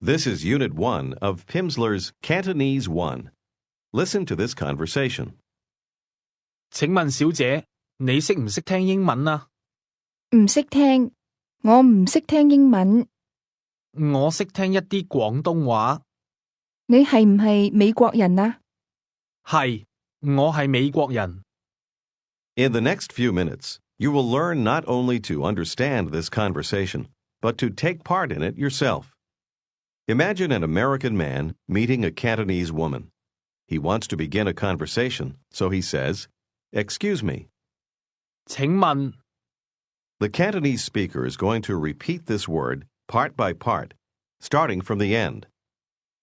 This is Unit 1 of Pimsleur's Cantonese 1. Listen to this conversation. 請問小姐，你識唔識聽英文啊？唔識聽，我唔識聽英文。我識聽一啲廣東話。你係唔係美國人啊？係，我係美國人。In the next few minutes, you will learn not only to understand this conversation, but to take part in it yourself. Imagine an American man meeting a Cantonese woman. He wants to begin a conversation, so he says, "Excuse me." 請問 The Cantonese speaker is going to repeat this word part by part, starting from the end.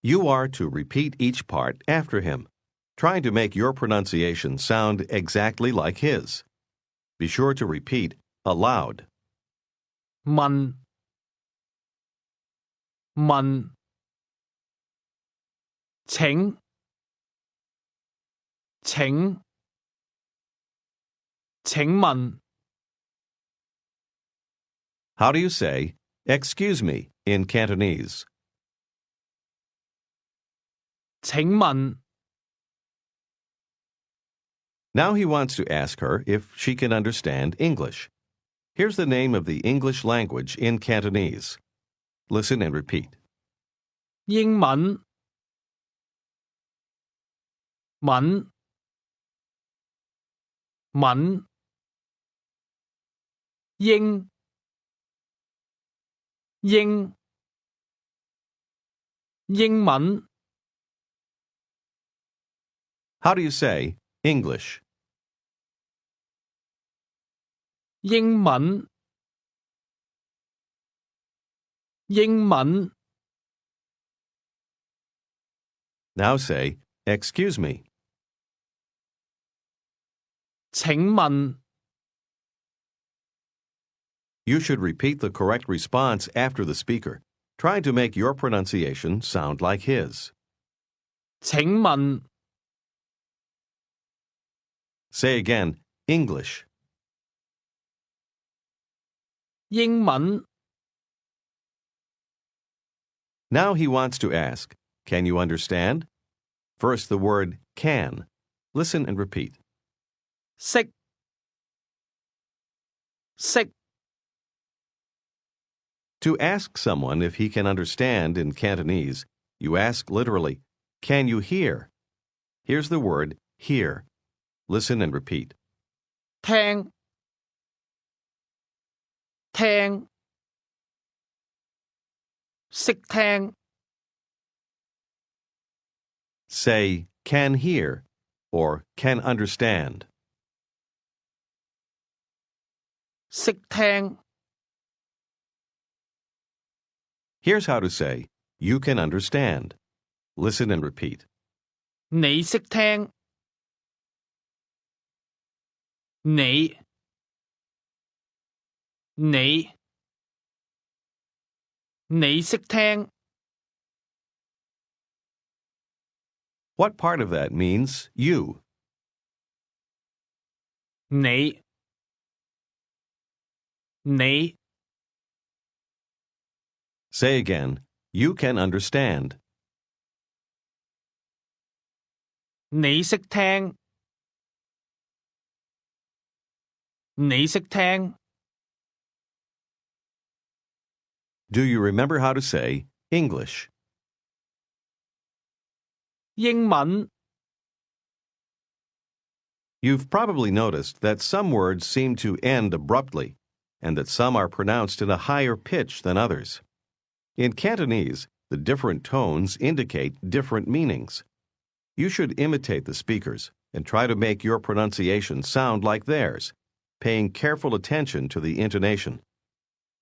You are to repeat each part after him, trying to make your pronunciation sound exactly like his. Be sure to repeat aloud. 問請問 How do you say, "Excuse me," in Cantonese? 請問 Now he wants to ask her if she can understand English. Here's the name of the English language in Cantonese. Listen and repeat. 英文英文 How do you say English? 英文 Now say, "Excuse me." 請問 You should repeat the correct response after the speaker, trying to make your pronunciation sound like his. 請問 Say again, English. 英文 Now he wants to ask, "Can you understand?" First, the word can. Listen and repeat. 識 To ask someone if he can understand in Cantonese, you ask literally, "Can you hear?" Here's the word hear. Listen and repeat. 聽識聽 Say can hear or can understand. 識聽 Here's how to say, "You can understand." Listen and repeat. 你識聽你識聽 What part of that means you? 你 Say again, "You can understand." 你識聽Do you remember how to say English? 英文 You've probably noticed that some words seem to end abruptly, and that some are pronounced in a higher pitch than others. In Cantonese, the different tones indicate different meanings. You should imitate the speakers and try to make your pronunciation sound like theirs, paying careful attention to the intonation.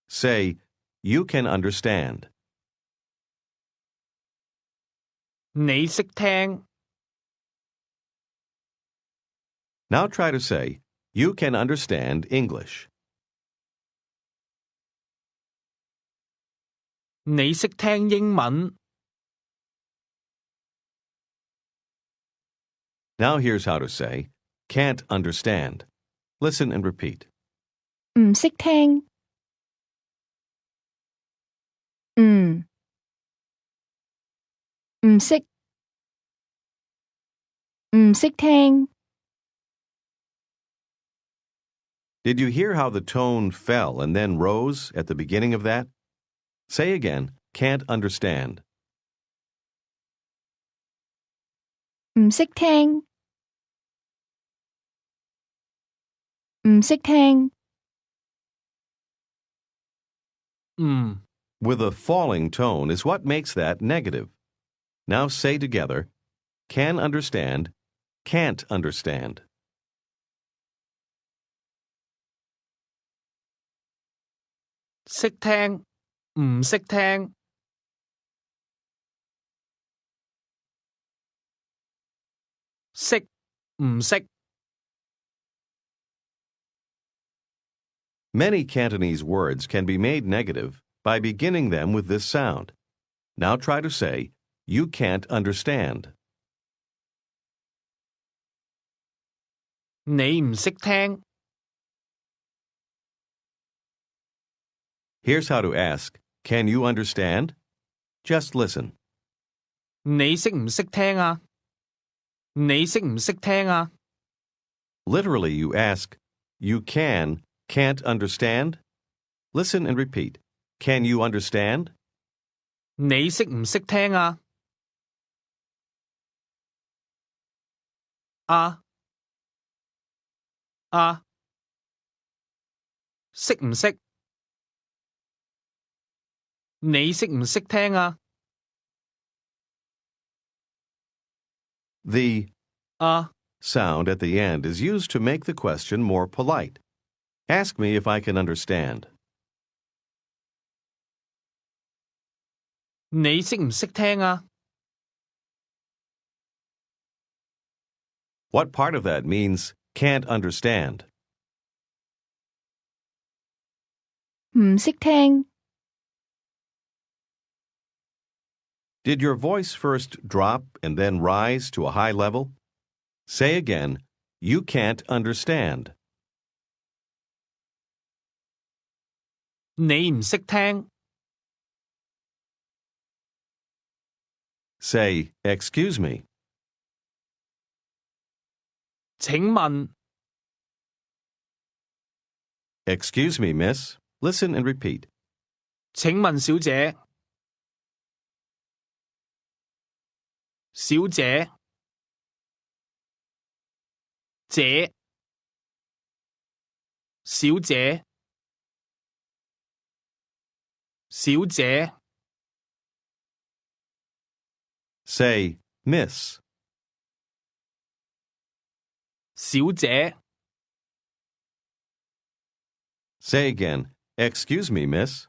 Say, "You can understand." 你識聽 Now try to say, "You can understand English." 你識聽英文 Now here's how to say, "Can't understand." Listen and repeat. 唔識聽。唔識，唔識聽， Did you hear how the tone fell and then rose at the beginning of that? Say again, can't understand. 唔識聽，唔識聽， With a falling tone is what makes that negative. Now say together, can understand, can't understand. 識聽，唔識聽，識，唔識。Many Cantonese words can be made negative by beginning them with this sound. Now try to say, you can't understand. 你唔識聽， Here's how to ask, can you understand? Just listen. 你識唔識聽啊？你識唔識聽啊？ Literally, you ask, you can't understand? Listen and repeat. Can you understand? 你識唔識聽啊？啊啊，識唔識？你識唔識聽啊？ The 啊 sound at the end is used to make the question more polite. Ask me if I can understand. 你識唔識聽啊？ What part of that means can't understand? 唔識聽， Did your voice first drop and then rise to a high level? Say again, you can't understand. 你唔識聽， Say, excuse me. 請問 Excuse me, miss. Listen and repeat. 請問小姐，小姐，姐，小姐，小姐， Say, miss. 小姐， Say again, excuse me, miss.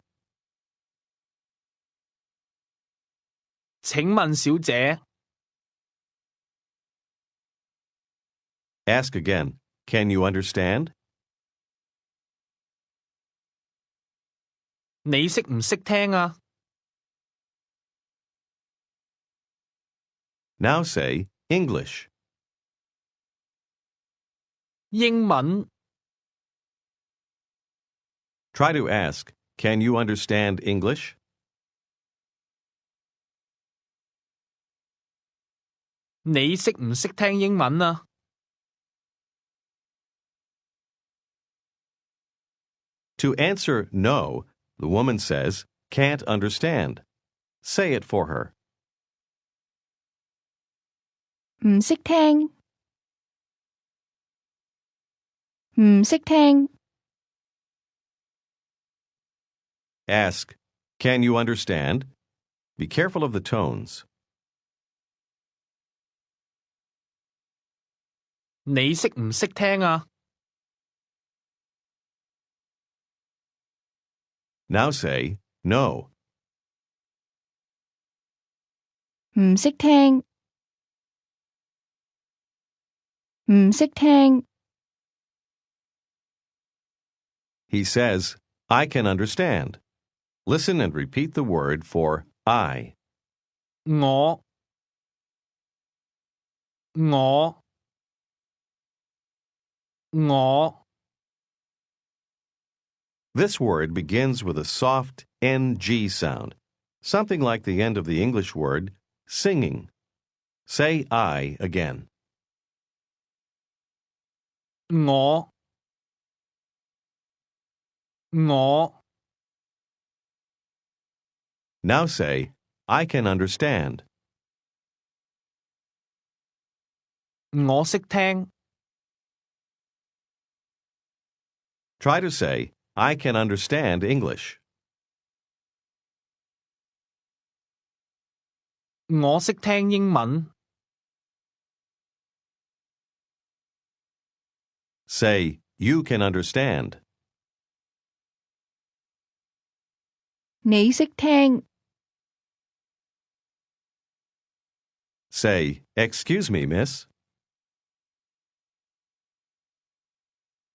請問小姐， Ask again, can you understand? 你識唔識聽啊？ Now say, English. 英文 Try to ask, can you understand English? 你識唔識聽英文啊？ To answer no, the woman says, can't understand. Say it for her. 唔識聽，唔識聽， Ask, can you understand? Be careful of the tones. 你識唔識聽啊？ Now say, no. 唔識聽，唔識聽， He says, I can understand. Listen and repeat the word for I. 我 This word begins with a soft NG sound, something like the end of the English word singing. Say I again. 我我 Now say, I can understand. 我識聽 Try to say, I can understand English. 我識聽英文 Say, you can understand. 你識聽 Say, excuse me, miss.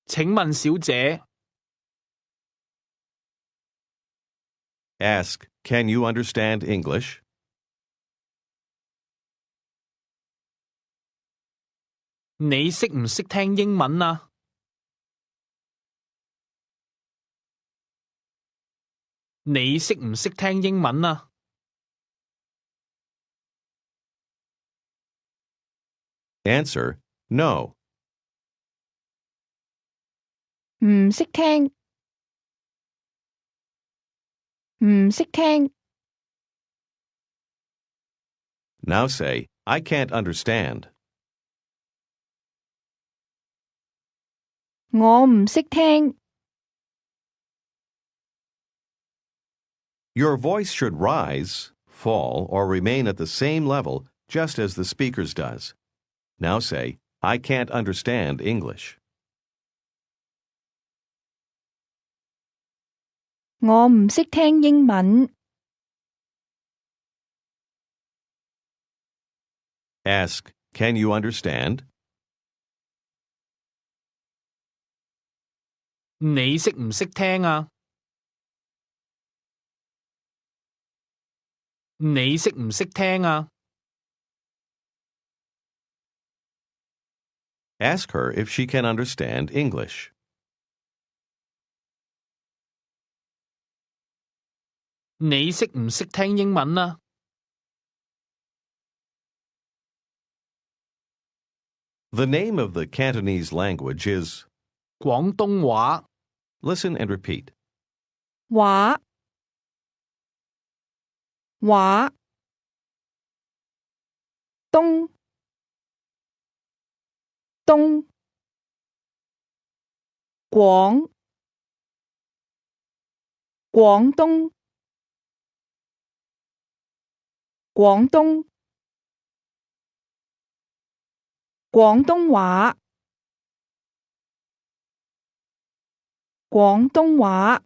請問小姐 Ask, can you understand English? 你識唔識聽英文啊？你識唔識聽英文啊？ Answer, no. 唔識聽唔識聽 Now say, I can't understand. 我唔識聽 Your voice should rise, fall, or remain at the same level, just as the speaker's does. Now say, I can't understand English. 我唔識聽英文 Ask, can you understand? 你識唔識聽啊？你識唔識聽啊？ Ask her if she can understand English. 你識唔識聽英文啊？ The name of the Cantonese language is... 廣東話 Listen and repeat. 話話東東廣廣東廣東廣東話廣東話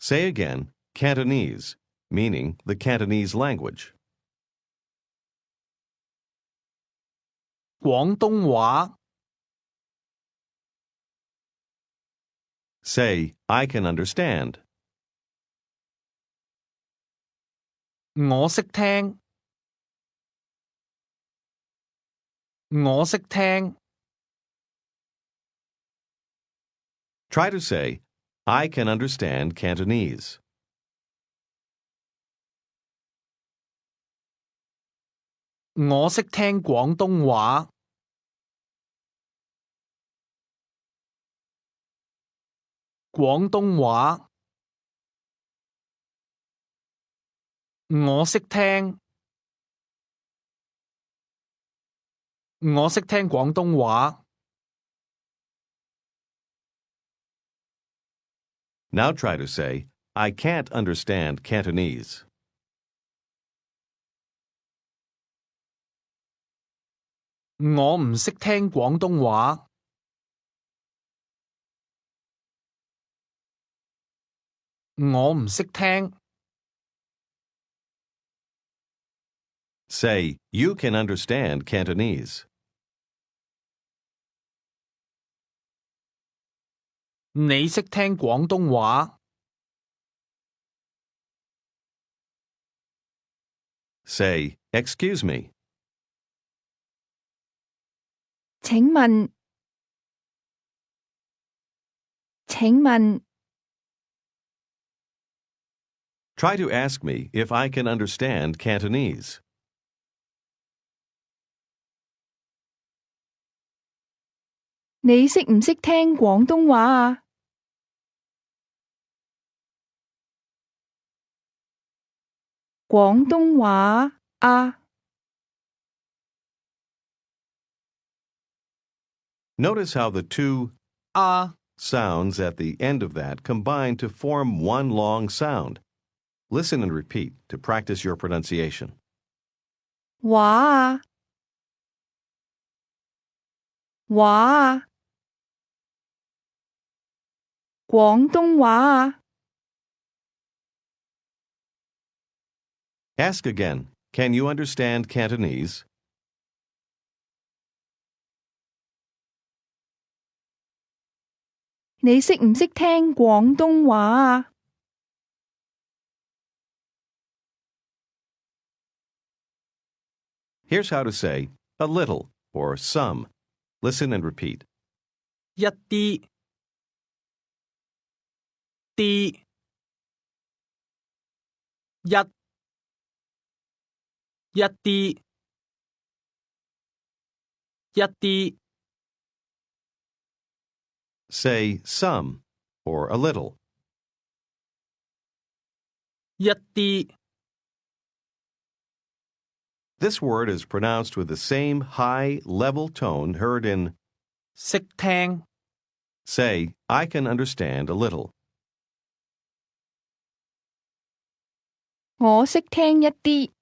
Say again, Cantonese, meaning the Cantonese language. 廣東話 Say, I can understand. 我識聽我識聽 Try to say, I can understand Cantonese. 我識聽廣東話廣東話我識聽我識聽廣東話 Now try to say, I can't understand Cantonese. 我唔識聽廣東話我唔識聽 Say, you can understand Cantonese. 你識聽廣東話 Say, excuse me. 請問請問 Try to ask me if I can understand Cantonese. 你識唔識聽廣東話啊？廣東話啊？ Notice how the two 啊 sounds at the end of that combine to form one long sound. Listen and repeat to practice your pronunciation. 話啊？話啊？廣東話啊？ Ask again, can you understand Cantonese? 你識唔識聽廣東話啊？ Here's how to say a little or some. Listen and repeat. 一啲啲一一啲一啲 Say some or a little. 一啲 This word is pronounced with the same high, level tone heard in 識聽 say, I can understand a little. 我識聽一啲，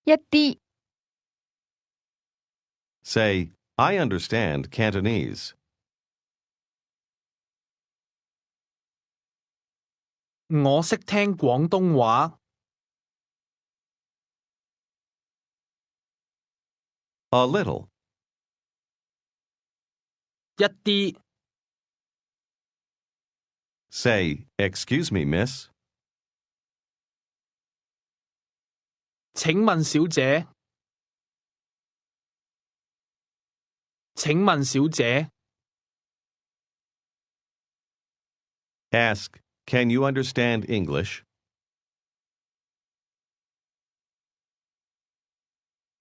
一啲。 Say, I understand Cantonese. 我識聽廣東話 A little. 一啲 Say, excuse me, miss. 請問小姐請問小姐 Ask, can you understand English?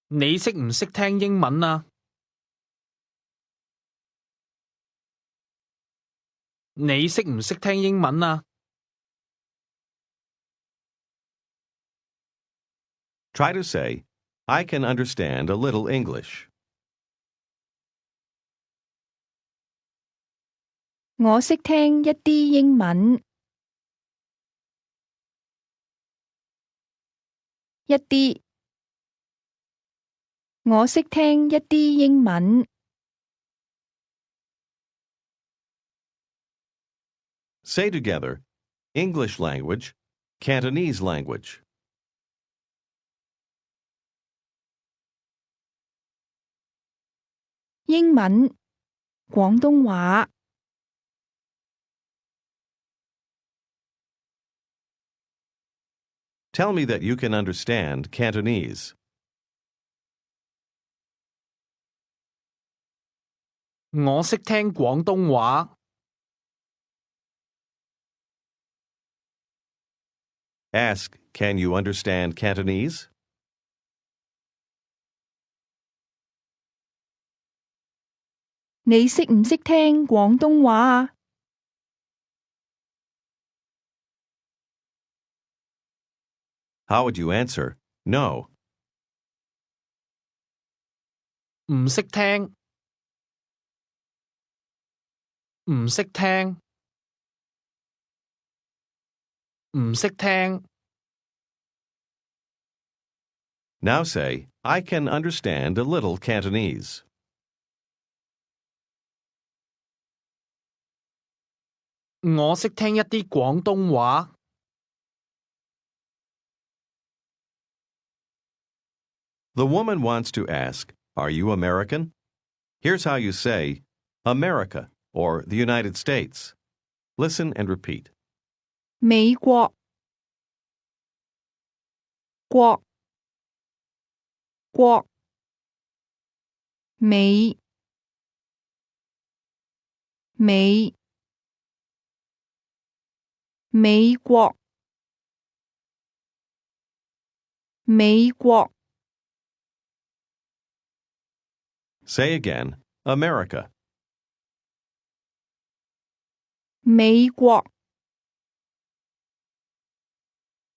你識唔識聽英文啊？你識唔識聽英文啊？ Try to say, I can understand a little English. 我識聽一啲英文，一啲。我識聽一啲英文， Say together, English language, Cantonese language. 英文，廣東話。Tell me that you can understand Cantonese. 我識聽廣東話 Ask, can you understand Cantonese? 你識唔識聽廣東話啊？ How would you answer? No. 唔識聽唔識聽唔識聽 Now say, I can understand a little Cantonese. 我識聽一啲廣東話 The woman wants to ask, are you American? Here's how you say, America, or the United States. Listen and repeat. 美國，國，國，美，美。美國美國 Say again, America. 美國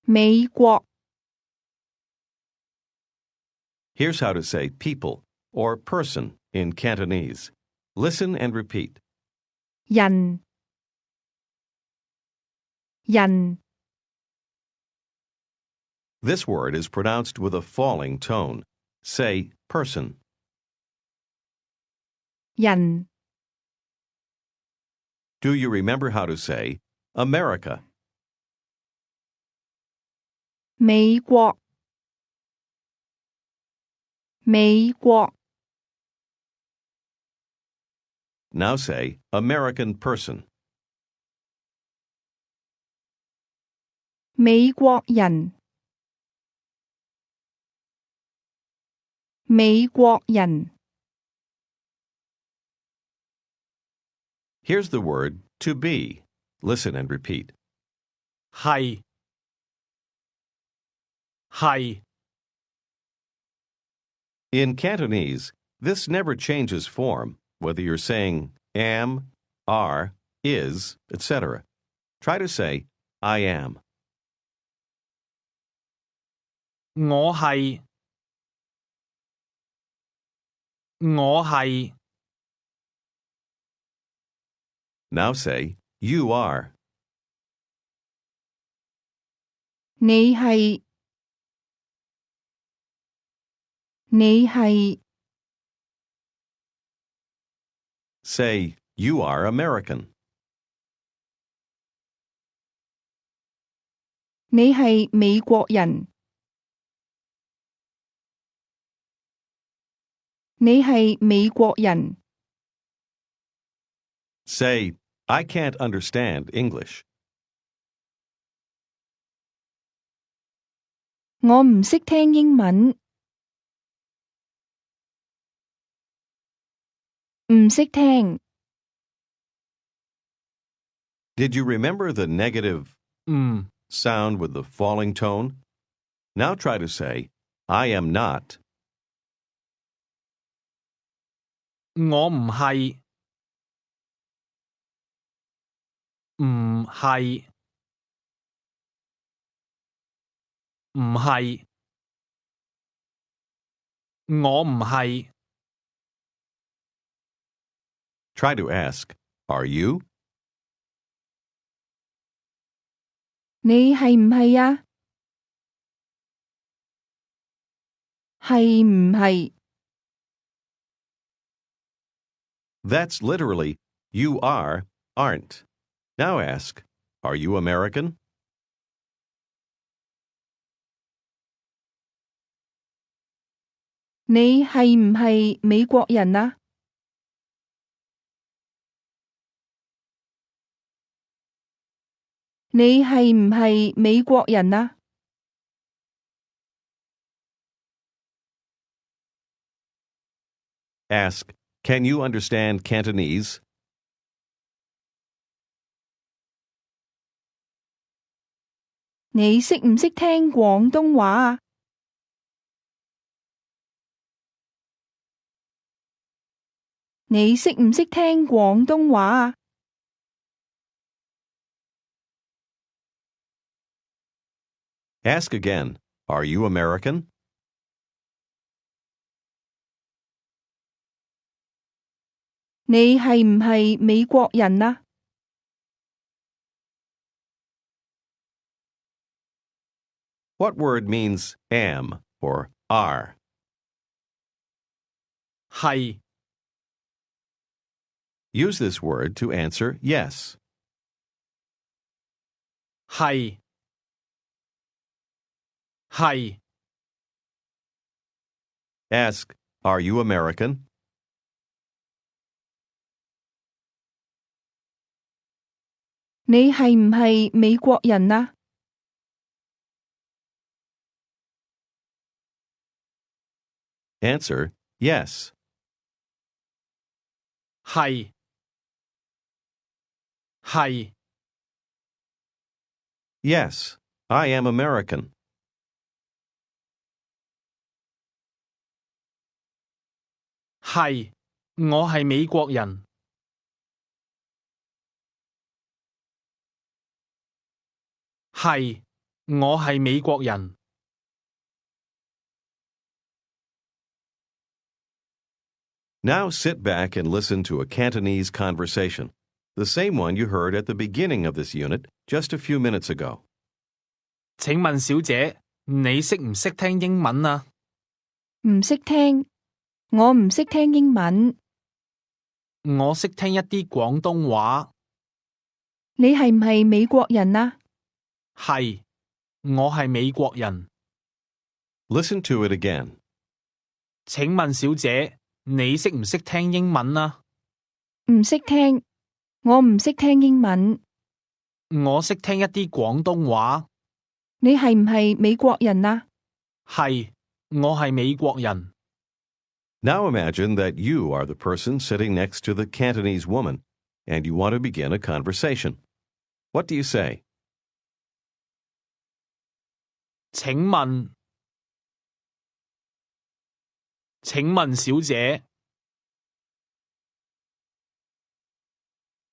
美國 Here's how to say people or person in Cantonese. Listen and repeat. 人人 This word is pronounced with a falling tone. Say person. 人 Do you remember how to say America? 美國美國 Now say American person. 美國人美國人 Here's the word to be. Listen and repeat. 係係 In Cantonese, this never changes form, whether you're saying am, are, is, etc. Try to say I am. 我係我係 Now say you are. 你係你係 Say you are American. 你係美國人你係美國人 Say I can't understand English. 我唔識聽英文唔識聽 Did you remember the negative 唔 sound with the falling tone? Now try to say I am not. 我唔係唔係唔係我唔係 Try to ask, are you? 你係唔係啊？係唔係？ That's literally you are, aren't. Now ask, are you American? 你係唔係美國人啊？你係唔係美國人啊？ Ask, can you understand Cantonese? 你識唔識聽廣東話啊？你識唔識聽廣東話啊？ Ask again, are you American? 你係唔係美國人啊？ What word means am or are? 係 Use this word to answer yes. 係係 Ask, are you American? 你係唔係美國人啊？ Answer, yes. 係係 Yes, I am American. 係，我係美國人。係，我係美國人。Now sit back and listen to a Cantonese conversation, the same one you heard at the beginning of this unit just a few minutes ago. 請問小姐，你識唔識聽英文啊？唔識聽，我唔識聽英文。我識聽一啲廣東話。你係唔係美國人啊？係，我係美國人。Listen to it again. 請問小姐，你識唔識聽英文啊？唔識聽，我唔識聽英文。我識聽一啲廣東話。你係唔係美國人啊？係，我係美國人。Now imagine that you are the person sitting next to the Cantonese woman, and you want to begin a conversation. What do you say? 請問小姐。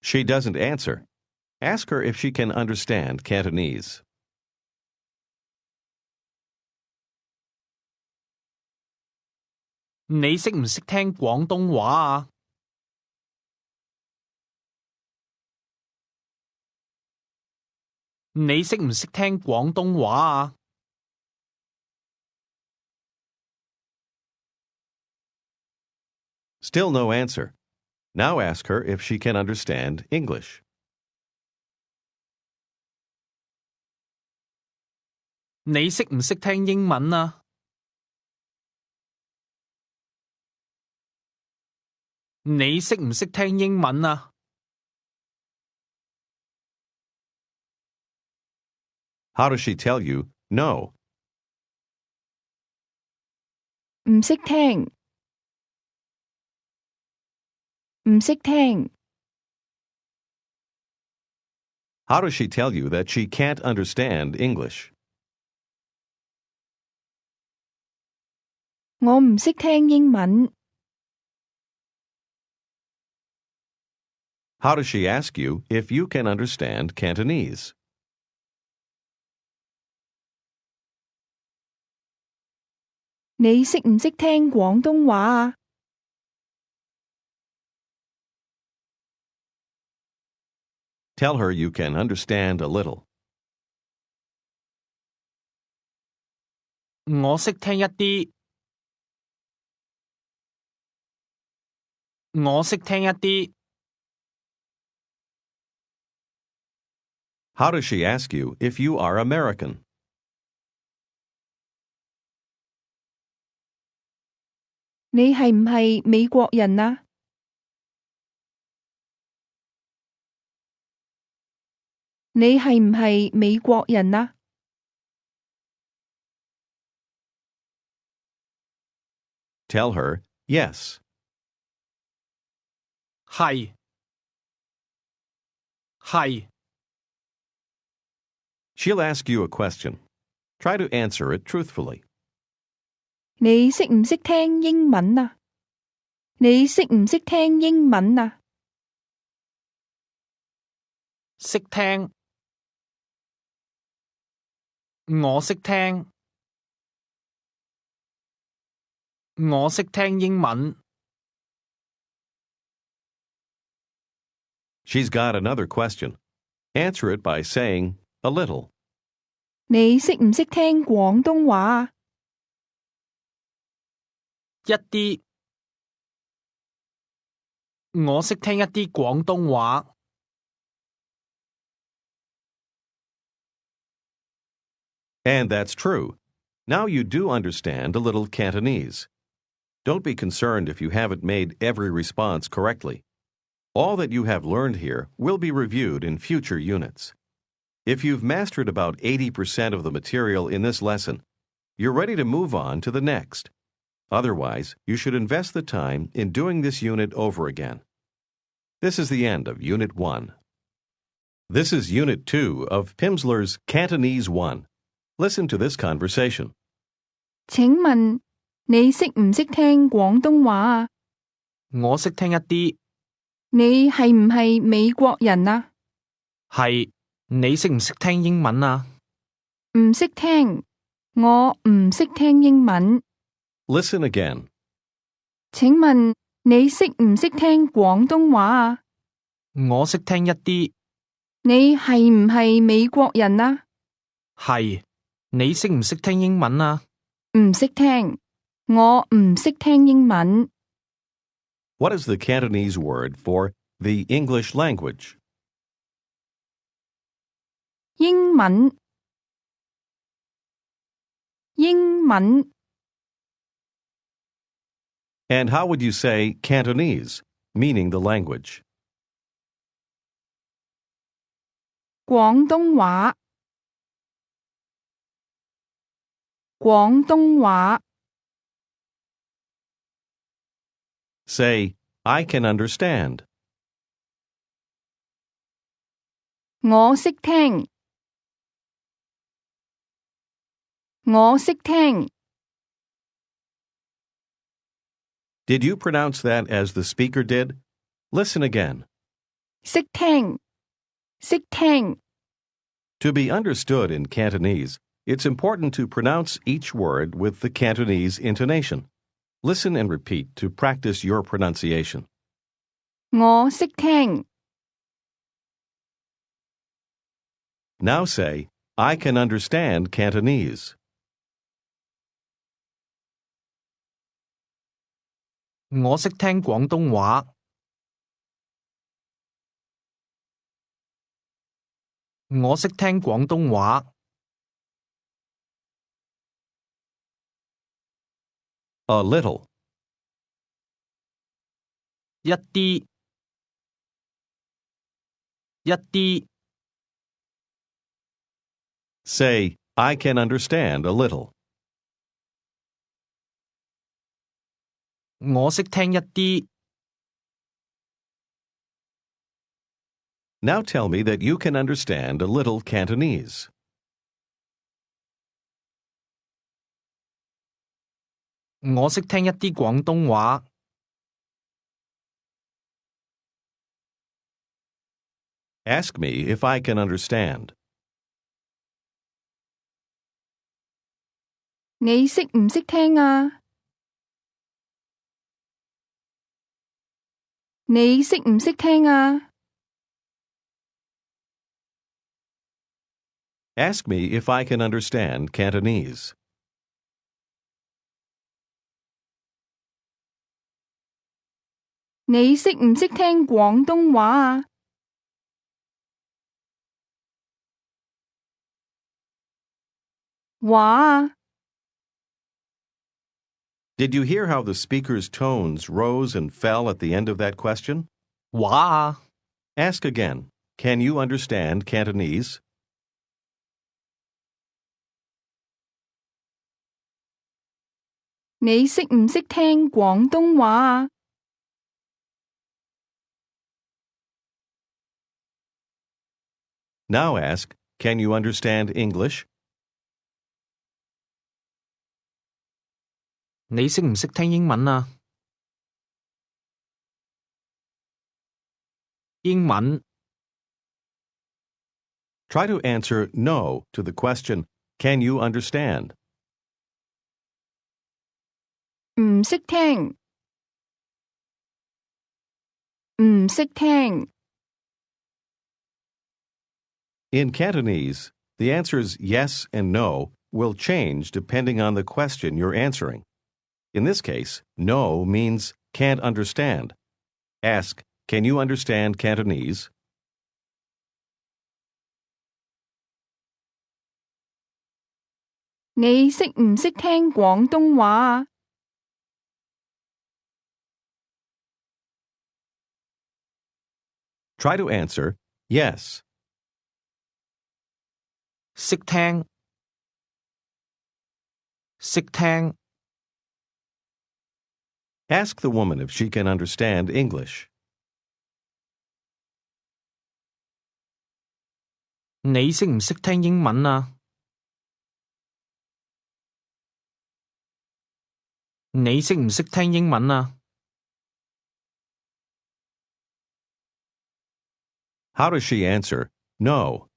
She doesn't answer. Ask her if she can understand Cantonese. 你識唔識聽廣東話啊？你識唔識聽廣東話啊？ Still no answer. Now ask her if she can understand English. 你識唔識聽英文啊？你識唔識聽英文啊？ How does she tell you no? 唔識聽，唔識聽。How does she tell you that she can't understand English? 我唔識聽英文。How does she ask you if you can understand Cantonese? 你識唔識聽廣東話啊？ Tell her you can understand a little. 我識聽一啲。我識聽一啲。How does she ask you if you are American? 你係唔係美國人啊？你係唔係美國人啊？ Tell her yes. 係。係。 She'll ask you a question. Try to answer it truthfully. 你識唔識聽英文啊？你識唔識聽英文啊？識聽。我識聽。我識聽英文。She's got another question. Answer it by saying a little. 你識唔識聽廣東話啊？一啲。我識聽一啲廣東話。And that's true. Now you do understand a little Cantonese. Don't be concerned if you haven't made every response correctly. All that you have learned here will be reviewed in future units. If you've mastered about 80% of the material in this lesson, you're ready to move on to the next. Otherwise, you should invest the time in doing this unit over again. This is the end of Unit 1. This is Unit 2 of Pimsleur's Cantonese 1. Listen to this conversation. 請問你識唔識聽廣東話啊？我識聽一啲，你係唔係美國人啊？係，你識唔識聽英文啊？唔識聽，我唔識聽英文。 Listen again. 請問你識唔識聽廣東話啊？我識聽一啲，你係唔係美國人啊？係，你識唔識聽英文啊？唔識聽，我唔識聽英文。 What is the Cantonese word for the English language? 英文，英文， And how would you say Cantonese, meaning the language? 廣東話，廣東話。 Say, I can understand. 我識聽，我識聽。 Did you pronounce that as the speaker did? Listen again. 識聽，識聽。 To be understood in Cantonese, it's important to pronounce each word with the Cantonese intonation. Listen and repeat to practice your pronunciation. 我識聽， Now say, I can understand Cantonese. 我識聽廣東話。我識聽廣東話。A little. 一啲，一啲。Say, I can understand a little. 我識聽一啲。Now tell me that you can understand a little Cantonese. 我識聽一啲廣東話。Ask me if I can understand. 你識唔識聽啊？你識唔識聽啊？ Ask me if I can understand Cantonese. 你識唔識聽廣東話啊？話啊？ Did you hear how the speaker's tones rose and fell at the end of that question? 話啊？ Ask again. Can you understand Cantonese? 你識唔識聽廣東話啊？ Now ask, can you understand English? 你識唔識聽英文啊？英文。Try to answer no to the question, can you understand? 唔識聽，唔識聽。 In Cantonese, the answers yes and no will change depending on the question you're answering. In this case, no means can't understand. Ask, can you understand Cantonese? 你識唔識聽廣東話啊？ Try to answer yes. 識聽，識聽。Ask the woman if she can understand English. 你識唔識聽英文啊？你識唔識聽英文啊？ How does she answer? No.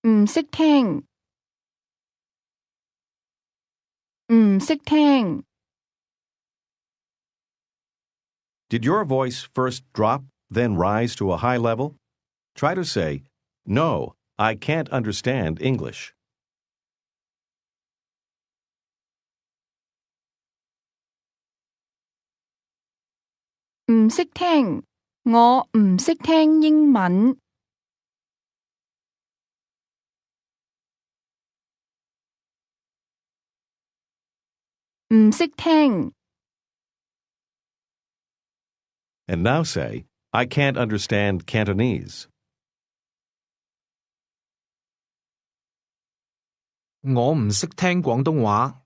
唔識聽，唔識聽。Did your voice first drop, then rise to a high level? Try to say, No, I can't understand English. 唔識聽，我唔識聽英文。唔識聽， And now say, I can't understand Cantonese. 我唔識聽廣東話。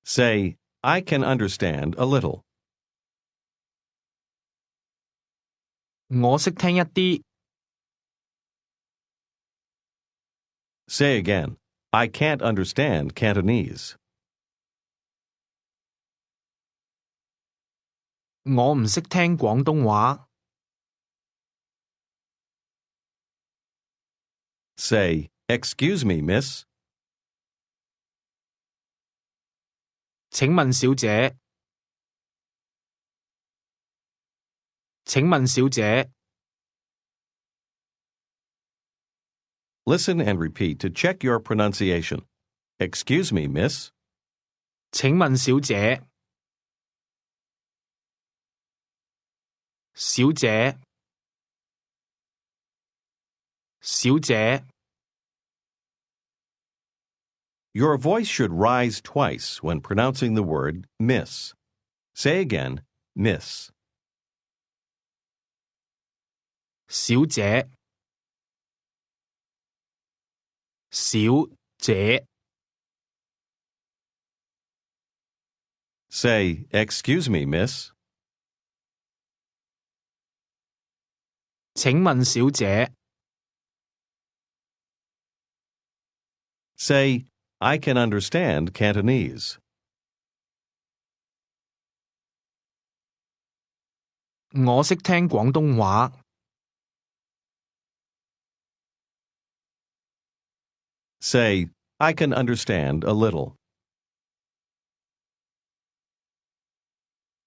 Say, I can understand a little. 我識聽一啲。Say again, I can't understand Cantonese. 我唔識聽廣東話。Say, Excuse me, miss. 請問小姐。請問小姐。Listen and repeat to check your pronunciation. Excuse me, miss. 請問小姐。小姐。小姐。 Your voice should rise twice when pronouncing the word miss. Say again, miss. 小姐。小姐。 Say, Excuse me, miss. 請問小姐。Say, I can understand Cantonese. 我識聽廣東話。Say, I can understand a little.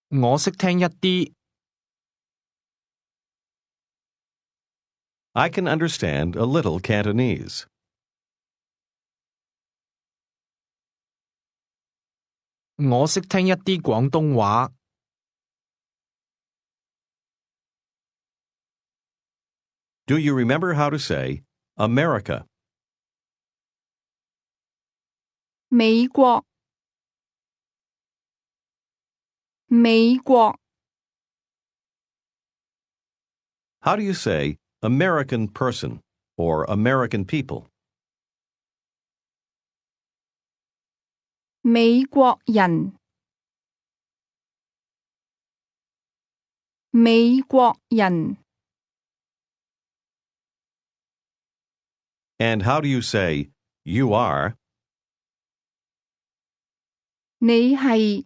我識聽一啲。I can understand a little Cantonese. 我識聽一啲廣東話。Do you remember how to say America? 美國，美國。How do you say American person or American people? 美國人，美國人。And how do you say you are? 你係，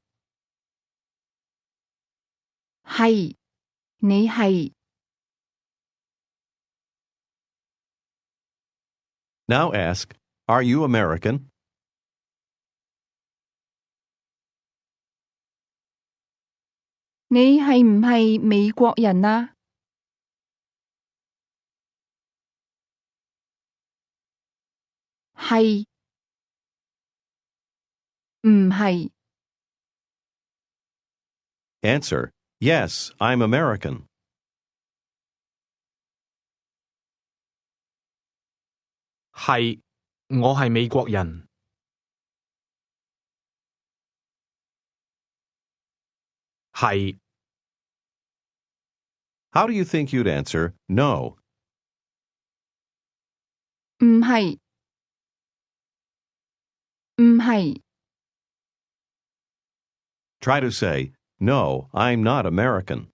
係，你係。Now ask, Are you American? 你係唔係美國人啊？係，唔係。Answer, Yes, I'm American. 係，我係美國人。係。 How do you think you'd answer no? 唔係，唔係。Try to say, No, I'm not American.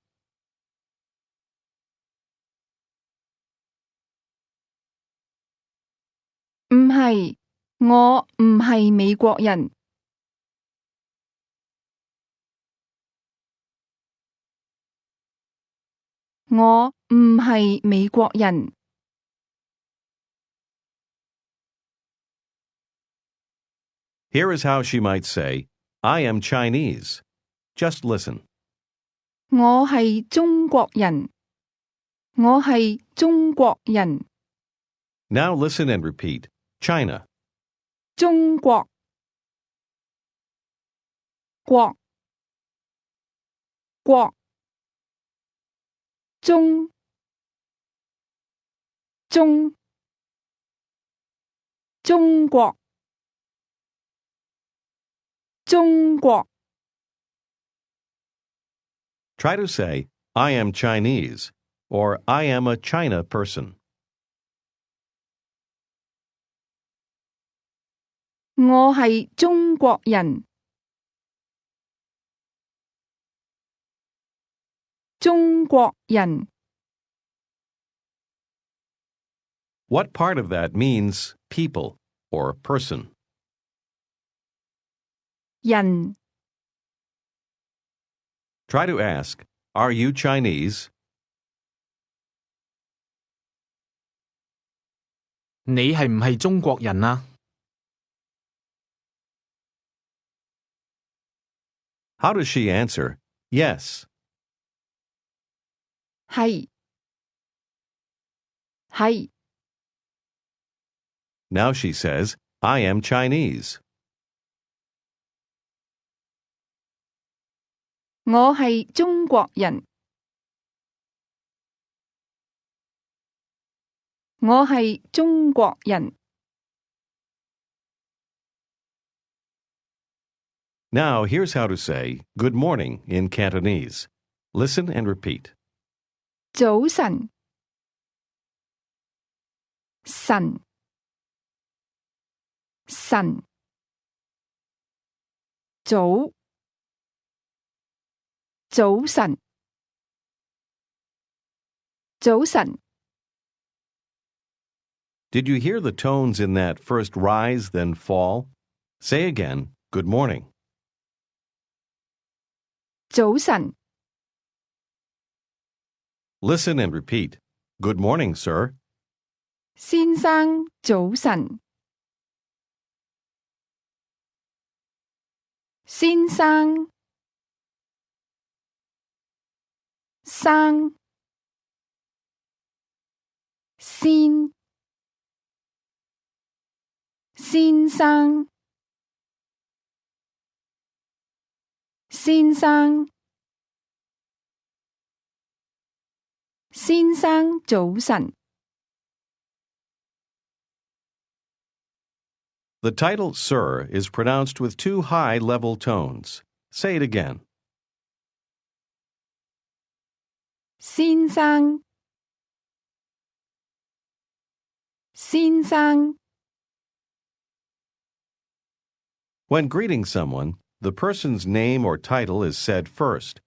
唔係，我唔係美國人。我唔係美國人。Here is how she might say, I am Chinese. Just listen. 我係中國人。我係中國人。 Now listen and repeat. China, 中國國國中中中國中國 Try to say, I am Chinese, or I am a China person. 我係中國人。中國人 What part of that means people or person? 人 Try to ask, Are you Chinese? 你係唔係中國人啊？ How does she answer? Yes. 係係 Now she says, I am Chinese. 我係中國人。我係中國人。 Now here's how to say good morning in Cantonese. Listen and repeat. 早晨晨晨早早晨早晨 Did you hear the tones in that first rise then fall? Say again, good morning. 早晨 Listen and repeat. Good morning, sir. 先生早晨。先生生先先生先生先生早晨。 The title sir is pronounced with two high level tones. Say it again. 先生先生 When greeting someone, the person's name or title is said first.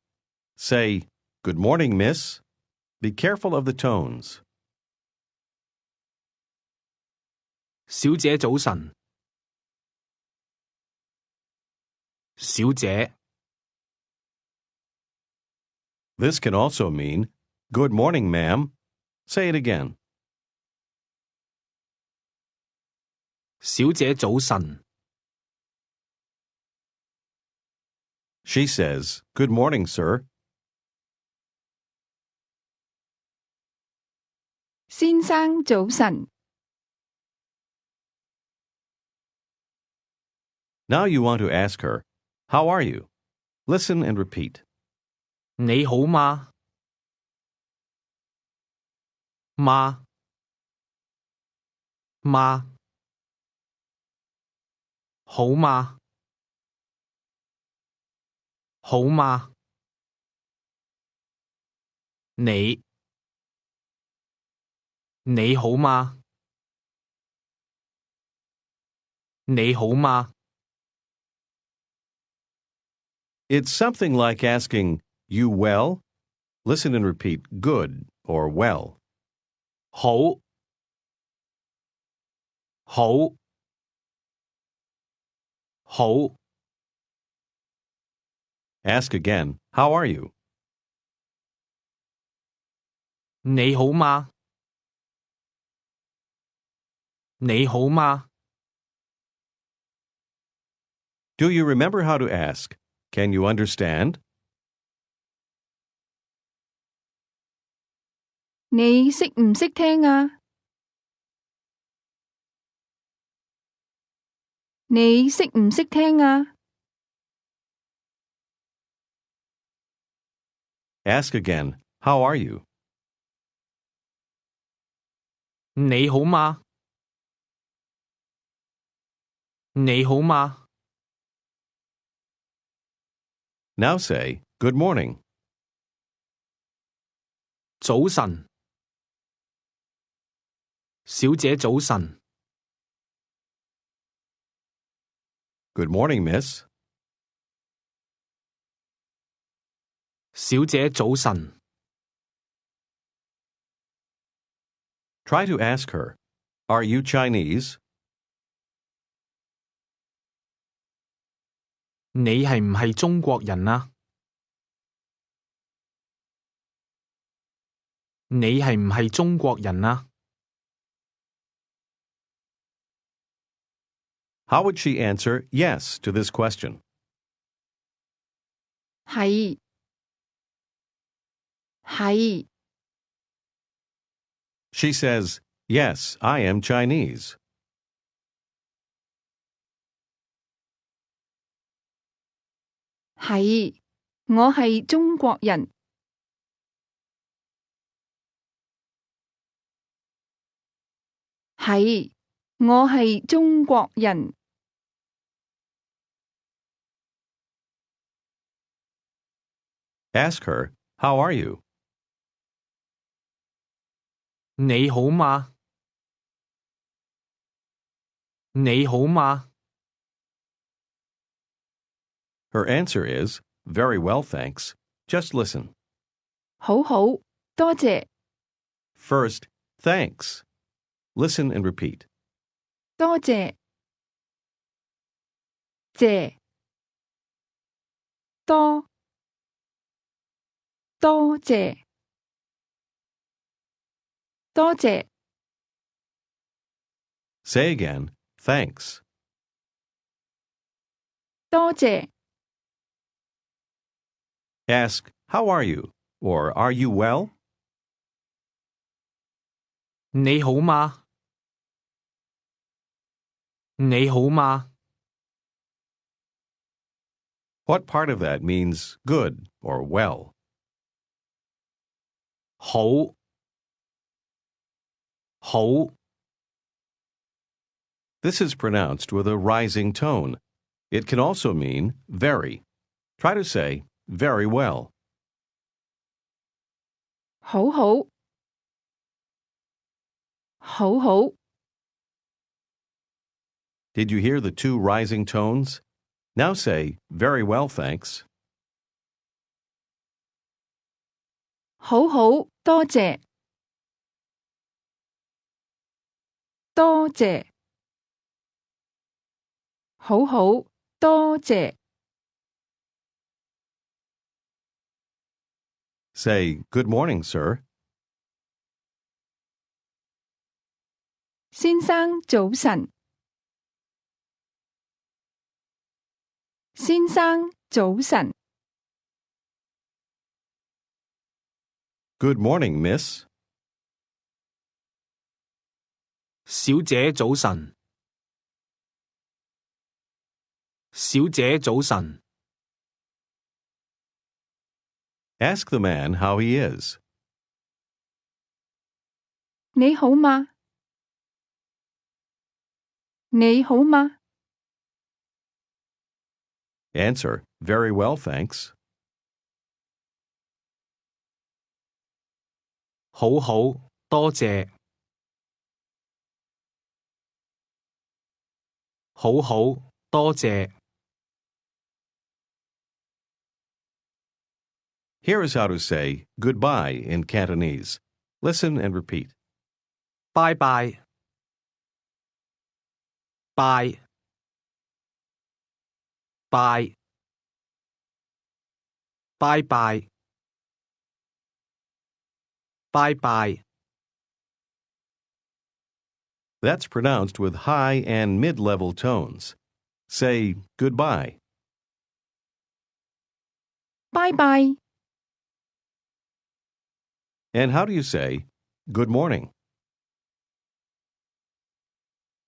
Say, good morning, miss. Be careful of the tones. 小姐早晨。小姐 This can also mean, good morning, ma'am. Say it again. 小姐早晨。 She says, good morning, sir. 先生早晨。 Now you want to ask her, how are you? Listen and repeat. 你好嗎？嗎？嗎？好嗎？好嗎？你好嗎？你好嗎？ It's something like asking, You well? Listen and repeat good or well. 好，好，好， Ask again, How are you? 你好嗎？你好嗎？ Do you remember how to ask? Can you understand? 你識唔識聽啊？你識唔識聽啊？ Ask again, How are you? 你好嗎？你好嗎？ Now say, Good morning. 早晨，小姐早晨。Good morning, miss. 小姐早晨。 Try to ask her, Are you Chinese? 你係唔係中國人啊？你係唔係中國人啊？ How would she answer yes to this question? 係，係， She says, Yes, I am Chinese. 係，我係中國人。係，我係中國人。Ask her, How are you? 你好嗎？你好嗎？ Her answer is, Very well, thanks. Just listen. 好好，多謝， First, thanks. Listen and repeat. 多謝，謝，多，多謝，多謝， Say again, Thanks. 多謝， Ask, How are you? Or Are you well? 你好嗎？你好嗎？ What part of that means good or well? 好，好， This is pronounced with a rising tone. It can also mean very. Try to say very well. 好好，好好， Did you hear the two rising tones? Now say very well, thanks. 好好，多謝，多謝，好好，多謝。 Say good morning, sir. 先生早晨，先生早晨， Good morning, miss. 小姐早晨。小姐早晨。 Ask the man how he is. 你好嗎？你好嗎？ Answer, very well, thanks. 好好，多謝。好好，多謝。Here is how to say goodbye in Cantonese. Listen and repeat. 拜拜拜拜拜拜拜拜 That's pronounced with high and mid-level tones. Say goodbye. 拜拜 And how do you say good morning?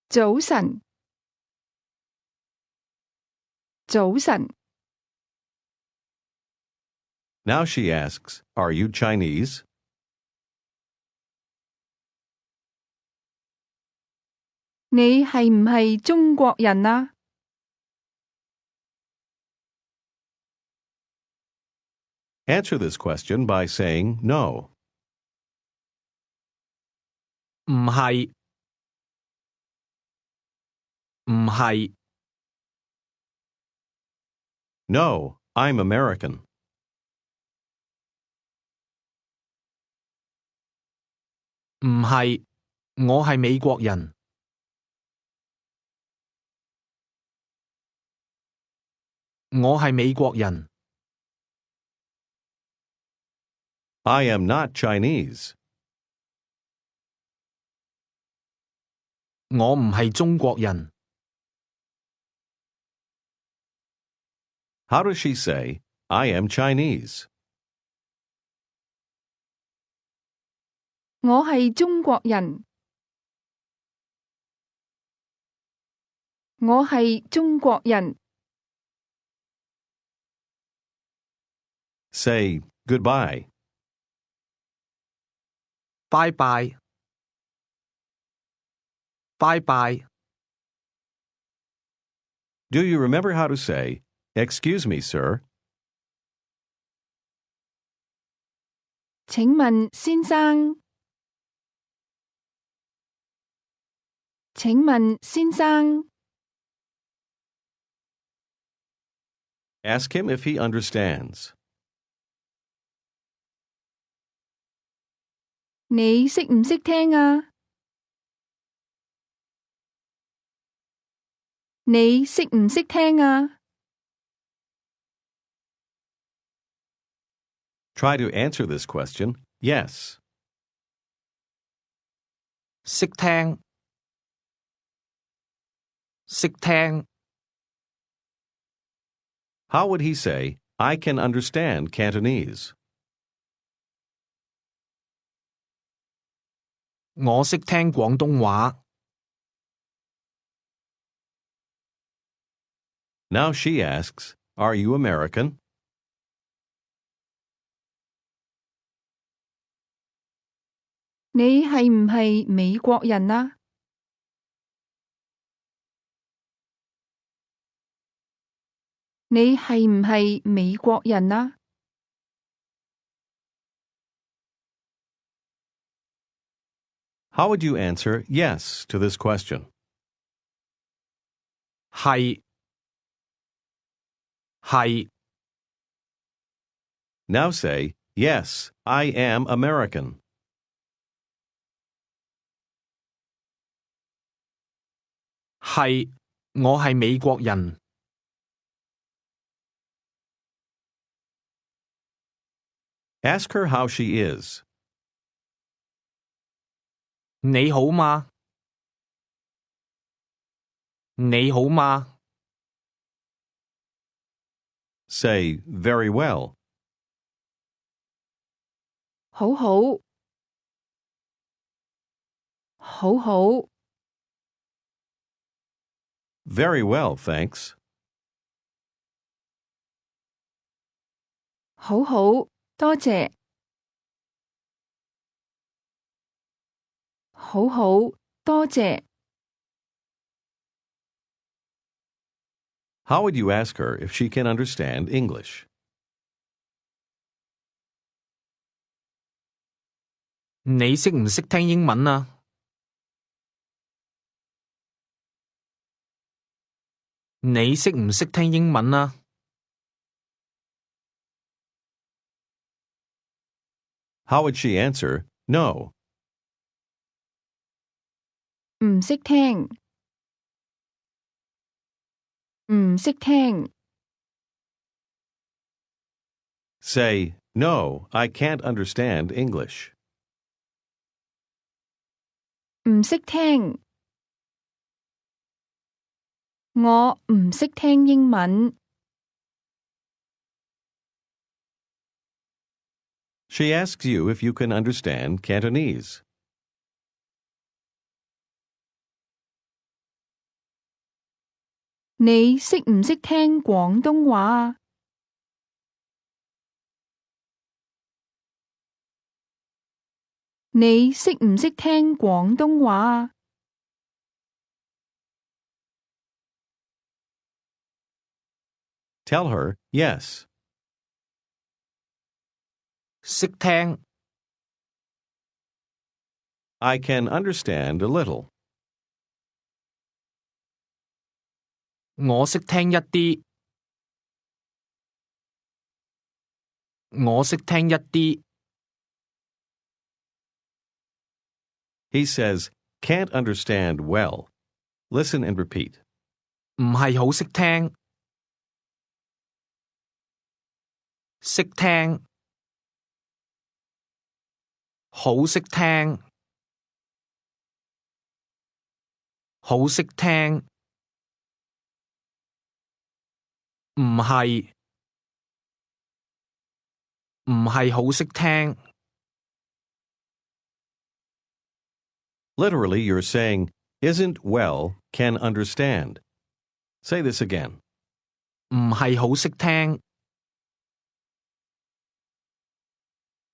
早晨早晨 Now she asks, are you Chinese? 你係唔係中國人啊？ Answer this question by saying no. 唔係唔係 No, I'm American. 唔係，我係美國人。我係美國人。I am not Chinese. 我唔係中國人。How does she say, I am Chinese? 我係中國人。我係中國人。Say goodbye. 拜拜拜拜 Do you remember how to say, excuse me, sir? 請問先生？請問先生？ Ask him if he understands. 你識唔識聽啊？你識唔識聽啊？ Try to answer this question, yes. 識聽識聽 How would he say, I can understand Cantonese? 我識聽廣東話。Now she asks, are you American? 你係唔係美國人啊？你係唔係美國人啊？ How would you answer yes to this question? 係係 Now say, yes, I am American. 係，我係美國人。Ask her how she is. 你好嗎？你好嗎？ Say, very well. 好好，好好， Very well, thanks. 好好，多謝。好好，多謝。 How would you ask her if she can understand English? 你識唔識聽英文啊？你識唔識聽英文啊？ How would she answer no? 唔識聽，唔識聽， Say, no, I can't understand English. 唔識聽，我唔識聽英文。She asks you if you can understand Cantonese. 你識唔識聽廣東話啊？你識唔識聽廣東話啊？ Tell her yes. 識聽， I can understand a little. 我識聽一啲，我識聽一啲， He says, can't understand well. Listen and repeat. 唔係好識聽，識聽，好識聽，好識聽，唔係，唔係好識聽。Literally, you're saying, isn't well, can understand. Say this again. 唔係好識聽，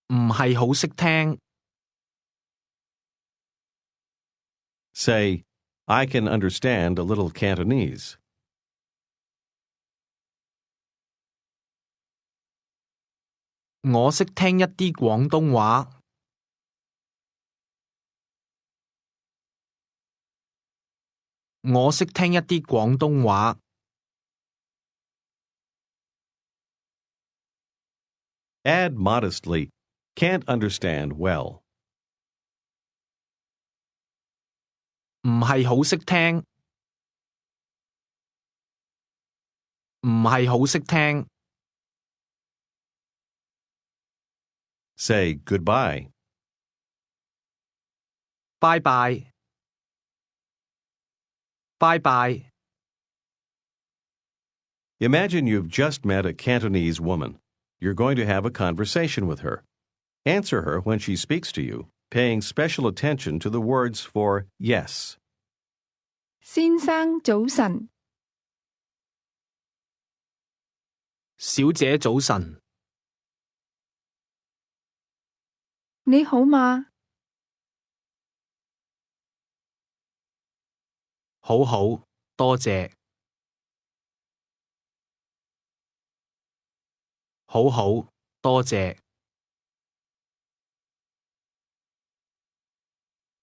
唔係好識聽。Say, I can understand a little Cantonese. 我識聽一啲廣東話。我識聽一啲廣東話。Add modestly, can't understand well. 唔係好識聽，唔係好識聽。Say goodbye. 拜拜，拜拜。Imagine you've just met a Cantonese woman. You're going to have a conversation with her. Answer her when she speaks to you, paying special attention to the words for yes. 先生早晨，小姐早晨，你好嗎？好好，多謝。好好，多謝。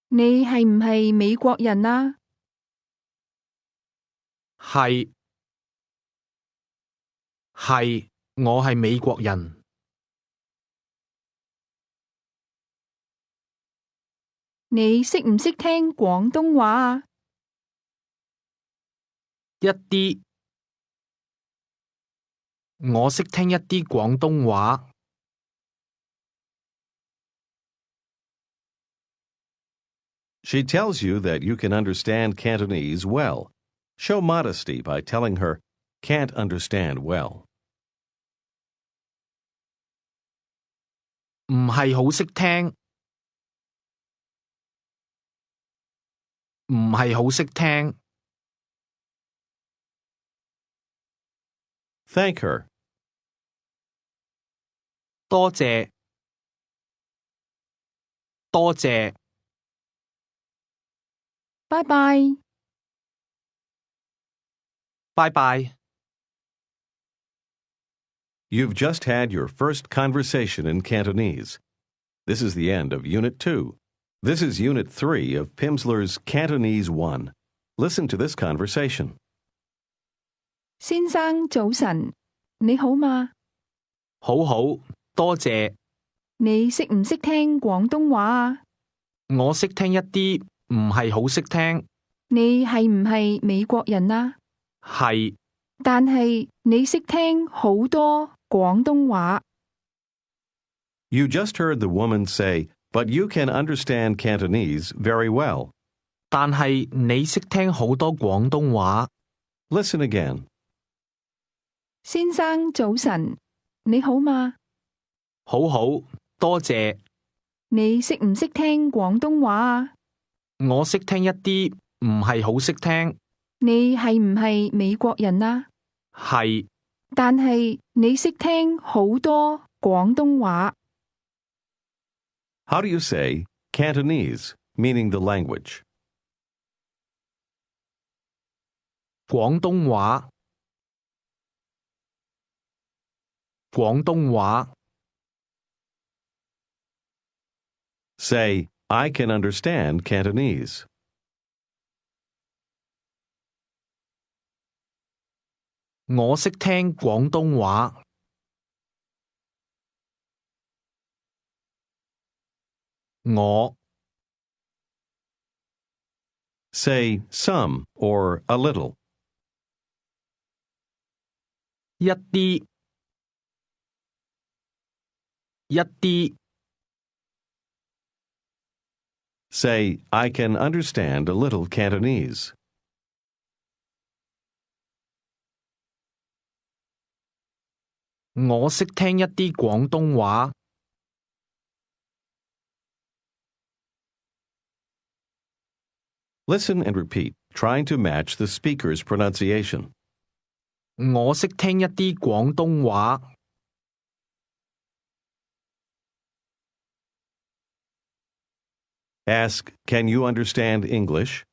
你係唔係美國人啊？係，我係美國人。你識唔識聽廣東話啊？一啲，我識聽一啲廣東話。She tells you that you can understand Cantonese well. Show modesty by telling her, can't understand well. 唔係好識聽，唔係好識聽。Thank her. 多謝，多謝。拜拜。拜拜。 You've just had your first conversation in Cantonese. This is the end of Unit 2. This is Unit 3 of Pimsleur's Cantonese 1. Listen to this conversation. 先生早晨，你好嗎？好好，多謝。你識唔識聽廣東話啊？我識聽一啲，唔係好識聽。你係唔係美國人啊？係，但係你識聽好多廣東話。You just heard the woman say, "But you can understand Cantonese very well." 但係你識聽好多廣東話。Listen again. 先生早晨，你好嗎？好好，多謝。你識唔識聽廣東話啊？我識聽一啲，唔係好識聽。你係唔係美國人啊？係，但係你識聽好多廣東話。How do you say Cantonese, meaning the language? 廣東話，廣東話。Say, I can understand Cantonese. 我識聽廣東話。我 Say some or a little. 一啲，一啲。Say, I can understand a little Cantonese. 我識聽一啲廣東話。Listen and repeat, trying to match the speaker's pronunciation. 我識聽一啲廣東話。Ask, can you understand English?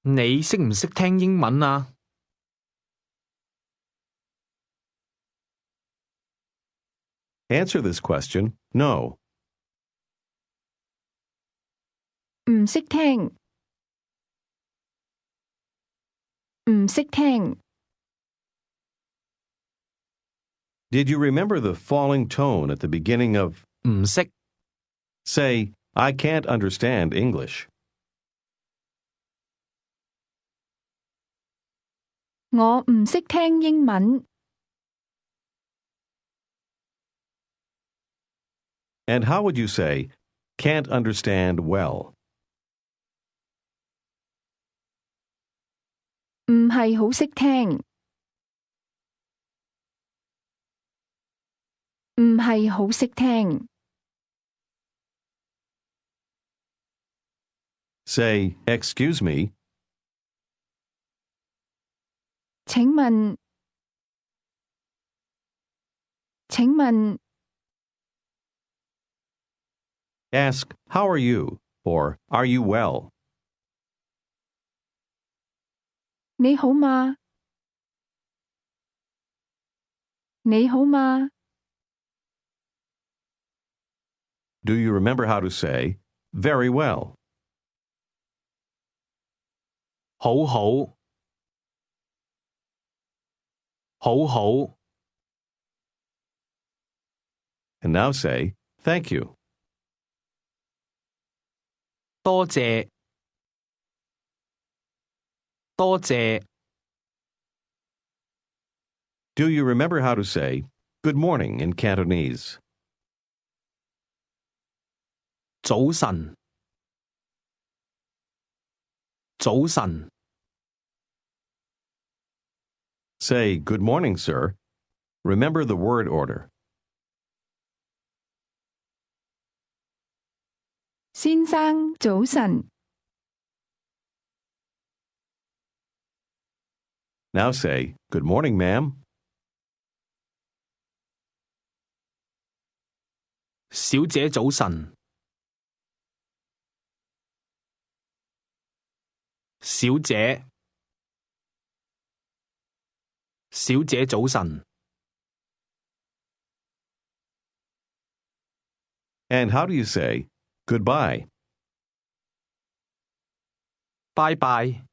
你識唔識聽英文啊？Answer this question, no. 唔識聽，唔識聽。Did you remember the falling tone at the beginning of唔識， say, I can't understand English? 我唔識聽英文。And how would you say, can't understand well? 唔係好識聽，唔係好識聽。Say, excuse me, 請問，請問， ask, how are you? Or are you well? 你好嗎？你好嗎？ Do you remember how to say, very well? 好好，好好。And now say, thank you. 多謝，多謝。Do you remember how to say, good morning in Cantonese? 早晨，早晨。Say, good morning, sir. Remember the word order. 先生早晨， Now say, good morning, ma'am. 小姐早晨，小姐，小姐早晨。And how do you say, goodbye? 拜拜，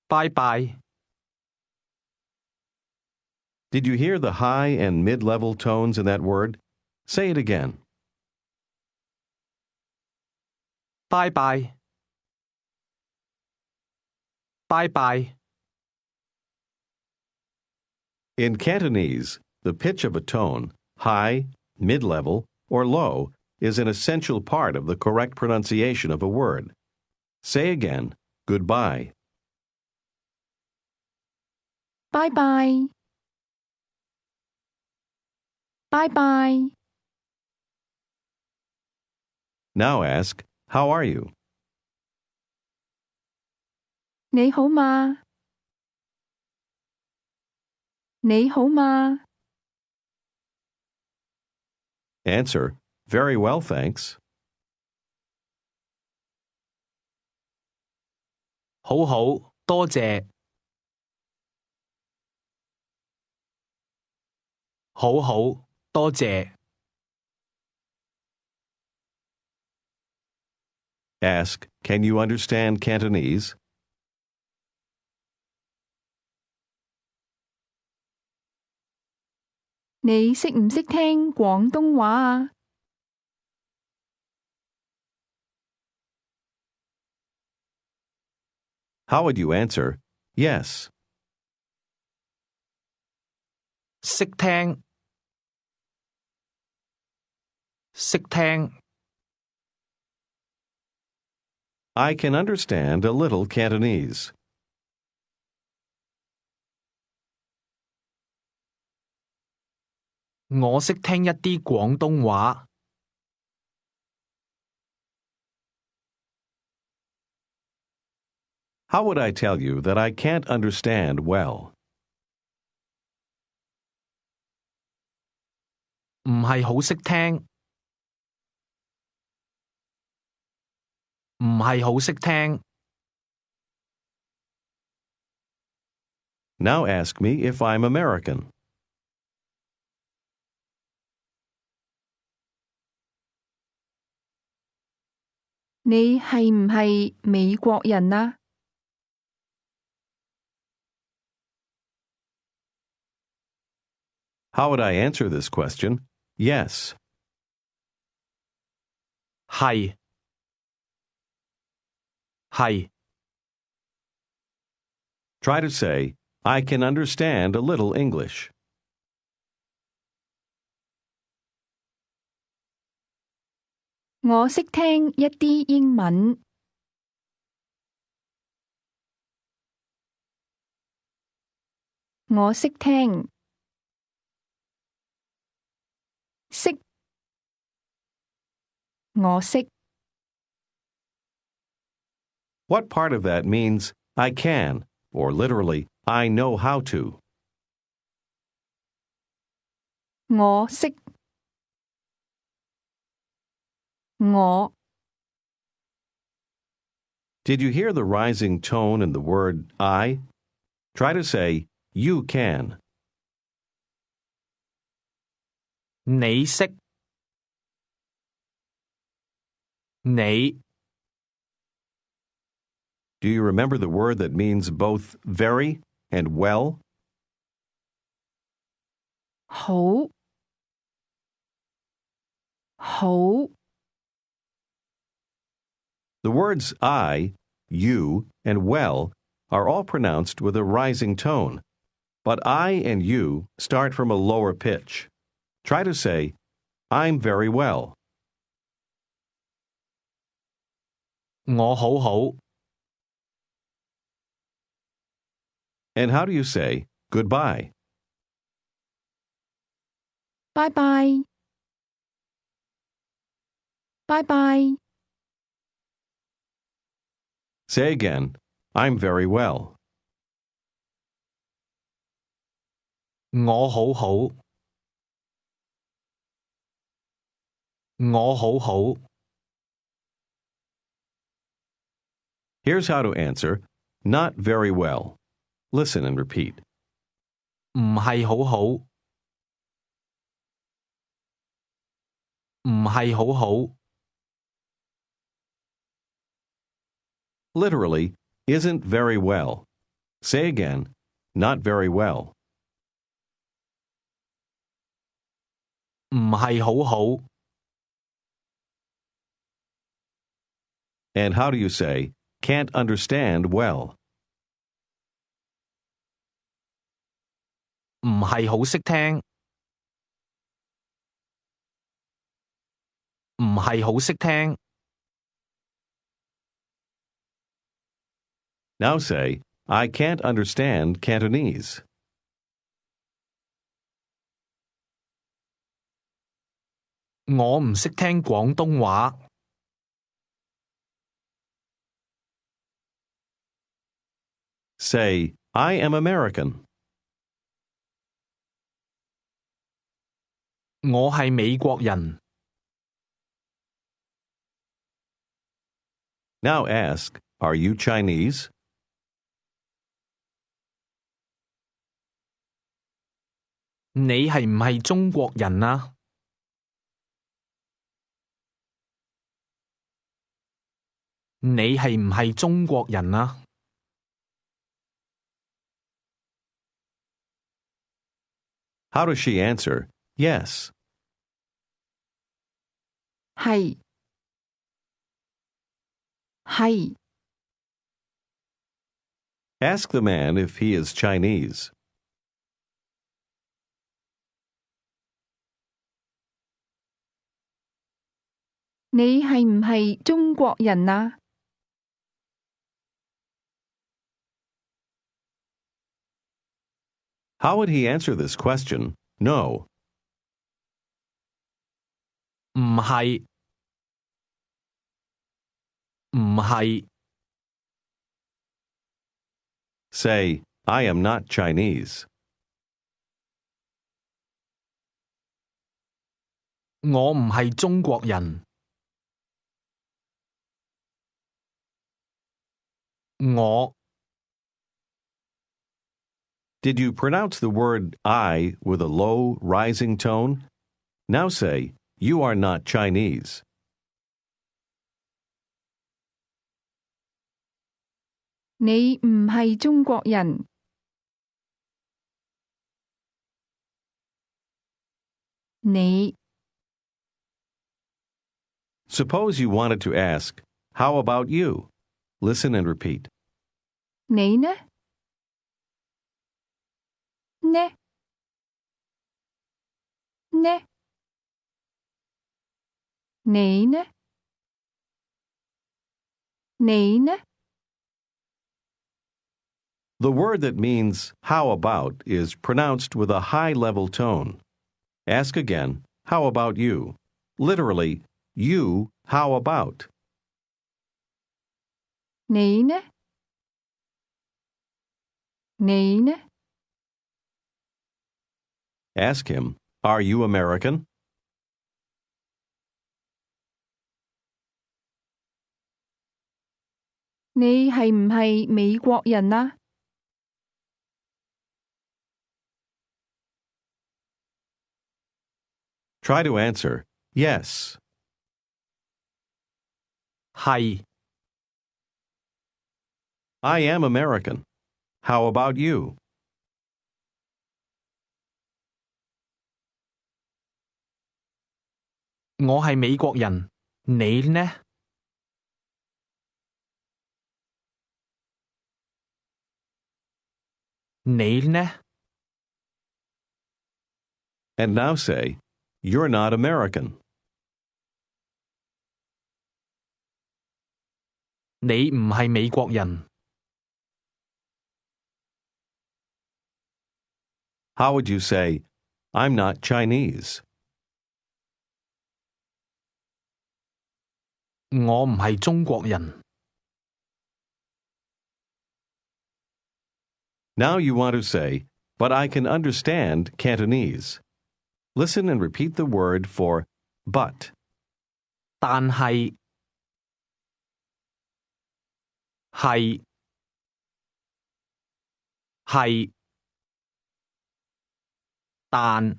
拜拜。Did you hear the high and mid-level tones in that word? Say it again. 拜拜，拜拜。 In Cantonese, the pitch of a tone, high, mid-level, or low, is an essential part of the correct pronunciation of a word. Say again, goodbye. 拜拜，拜拜。 Now ask, how are you? 你好嗎？你好嗎？ Answer, very well, thanks. 好好，多謝。好好，多謝。 Ask, can you understand Cantonese? 你識唔識聽廣東話啊？ How would you answer, yes? 識聽，識聽。 I can understand a little Cantonese. 我識聽一啲廣東話。 How would I tell you that I can't understand well? 唔係好識聽，唔係好識聽。 Now ask me if I'm American. 你係唔係美國人啊？ How would I answer this question? Yes. 係，係。 Try to say, I can understand a little English. 我識聽一啲英文。我識聽。識。我識。 What part of that means I can, or literally, I know how to? 我識。我。 Did you hear the rising tone in the word I? Try to say, you can. 你識，你。 Do you remember the word that means both very and well? 好。好。 The words I, you, and well are all pronounced with a rising tone, but I and you start from a lower pitch. Try to say, I'm very well. 我好好。 And how do you say goodbye? 拜拜。拜拜。 Say again, I'm very well. 我好好。我好好。 Here's how to answer, not very well. Listen and repeat. 唔係好好。唔係好好。 Literally, isn't very well. Say again, not very well. 唔係好好， And how do you say, can't understand well? 唔係好識聽，唔係好識聽。Now say, I can't understand Cantonese. 我唔識聽廣東話。Say, I am American. 我係美國人。Now ask, are you Chinese? 你係唔係中國人啊？你係唔係中國人啊？ How does she answer? Yes. 係係 Ask the man if he is Chinese. 你係唔係中國人啊？ How would he answer this question? No. 唔係，唔係。Say, I am not Chinese. 我唔係中國人。我 Did you pronounce the word I with a low, rising tone? Now say, you are not Chinese. 你唔係中國人。你 Suppose you wanted to ask, how about you? Listen and repeat. 你呢？呢？呢？你呢？你呢？ The word that means how about is pronounced with a high level tone. Ask again, how about you? Literally, you, how about? 你呢？你呢？ Ask him, are you American? 你係唔係美國人啊？ Try to answer, yes. 係， I am American. How about you? 我係美國人。你呢？你呢？ And now say, you're not American. 你唔係美國人。How would you say, I'm not Chinese? 我唔係中國人。 Now you want to say, but I can understand Cantonese. Listen and repeat the word for but. 但係，係，係，但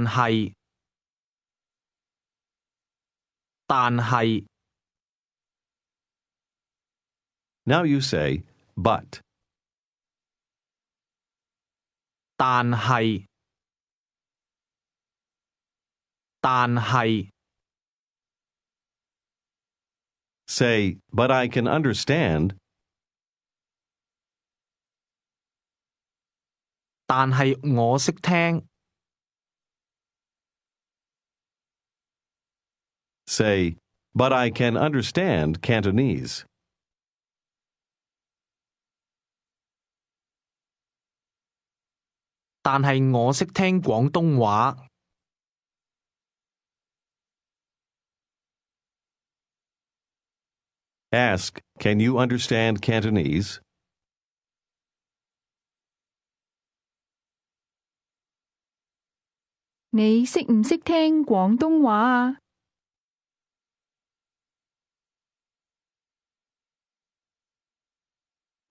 係，但係。 Now you say, but. 但係但係 Say, but I can understand, 但係我識聽 say, but I can understand Cantonese. 但係我識聽廣東話 Ask, can you understand Cantonese? 你識唔識聽廣東話啊？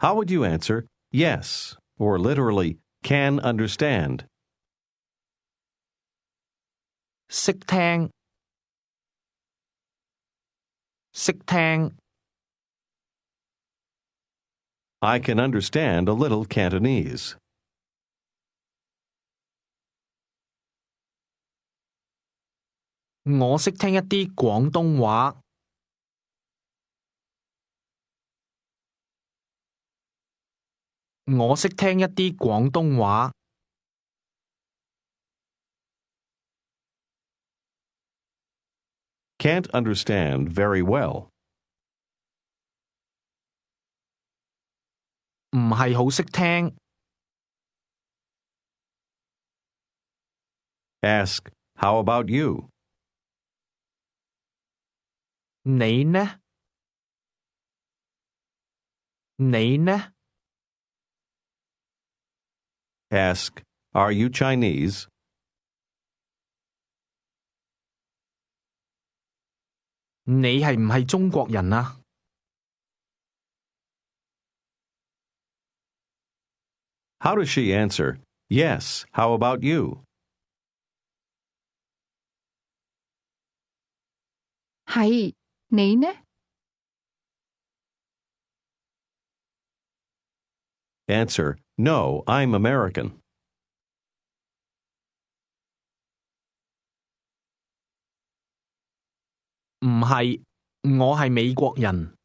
How would you answer yes, or literally can understand? 識聽識聽 I can understand a little Cantonese. 我識聽一啲廣東話我識聽一啲廣東話 Can't understand very well. 唔係好識聽 Ask, how about you? 你呢你呢 Ask, are you Chinese? 你係唔係中國人啊？ How does she answer, yes, how about you? 係，你呢？ Answer, no, I'm American. 唔係，我係美國人。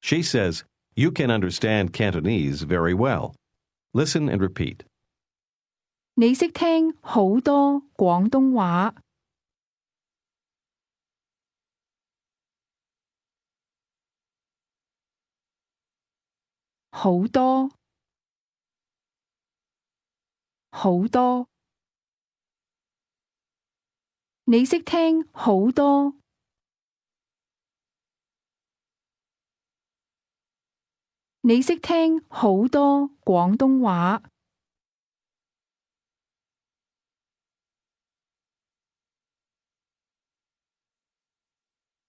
She says, you can understand Cantonese very well. Listen and repeat. 你識聽好多廣東話。好多好多，你識聽好多，你識聽好多廣東話。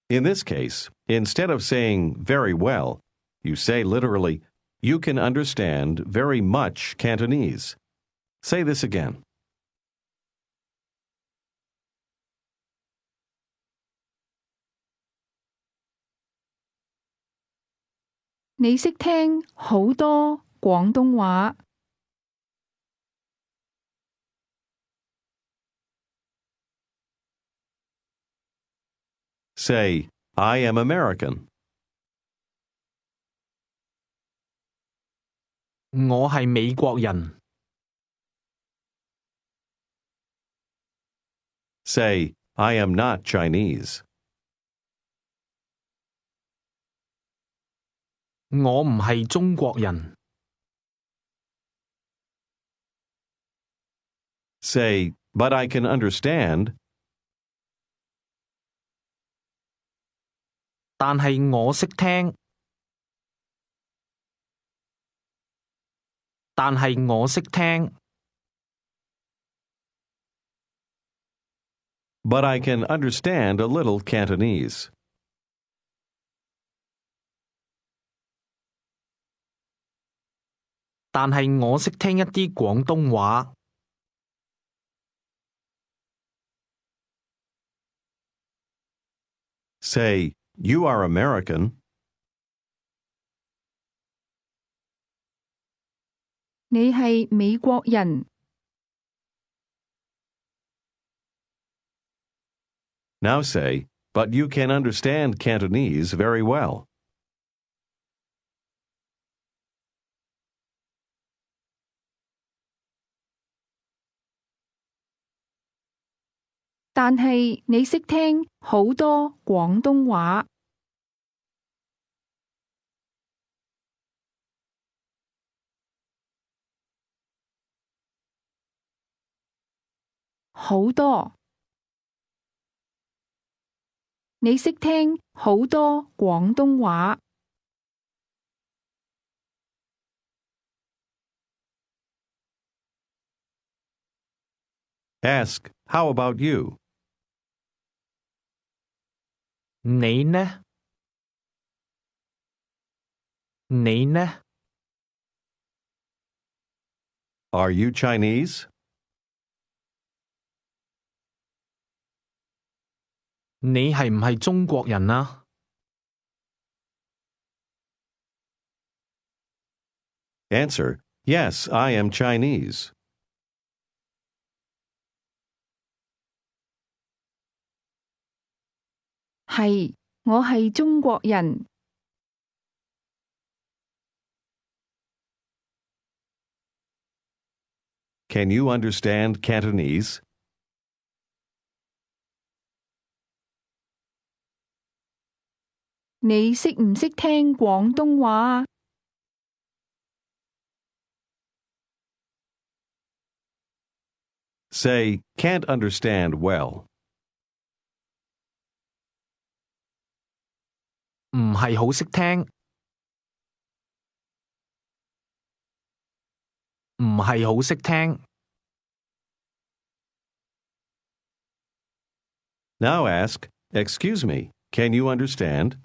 In this case, instead of saying very well, you say literally, you can understand very much Cantonese. Say this again. 你識聽好多廣東話。Say, I am American. 我係美國人。Say, I am not Chinese. 我唔係中國人。Say, but I can understand. 但係我識聽。但係我識聽。But I can understand a little Cantonese. 但係我識聽一啲廣東話。Say, you are American. 你係美國人。Now say, but you can understand Cantonese very well. 但係你識聽好多廣東話。好多。你識聽好多廣東話。Ask, how about you? 你呢？你呢？ Are you Chinese? 你係唔係中國人啊？ Answer, yes, I am Chinese. 係，我係中國人。Can you understand Cantonese? 你識唔識聽廣東話啊？Say, can't understand well. 唔係好識聽。唔係好識聽。Now ask, excuse me, can you understand?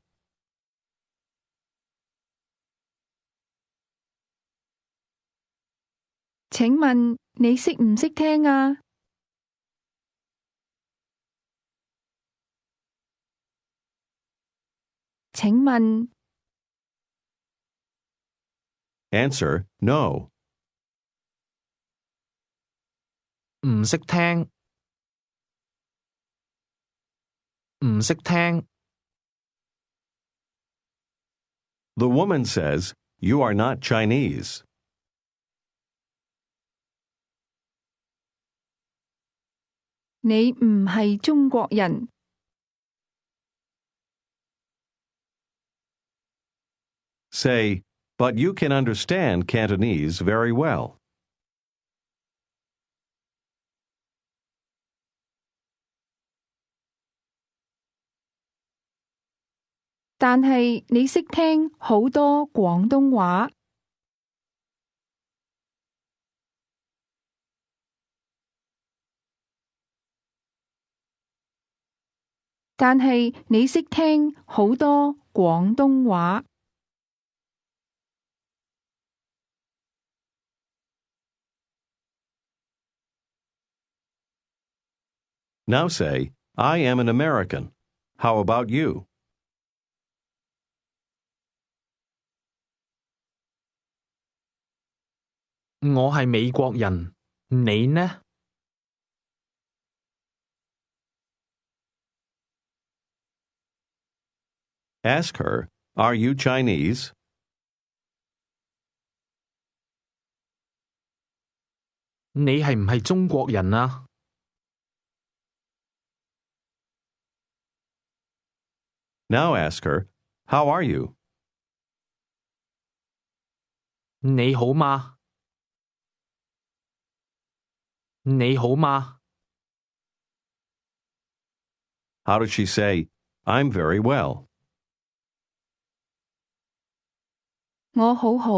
請問你識唔識聽啊？請問 Answer, no. 唔識聽。唔識聽。The woman says, you are not Chinese. 你唔係中國人。Say, but you can understand Cantonese very well. 但係你識聽好多廣東話。但係你識聽好多廣東話。Now say, I am an American. How about you? 我係美國人。你呢？ Ask her, are you Chinese? 你係唔係中國人啊？ Now ask her, how are you? 你好嗎？你好嗎？ How does she say, I'm very well? 我好好。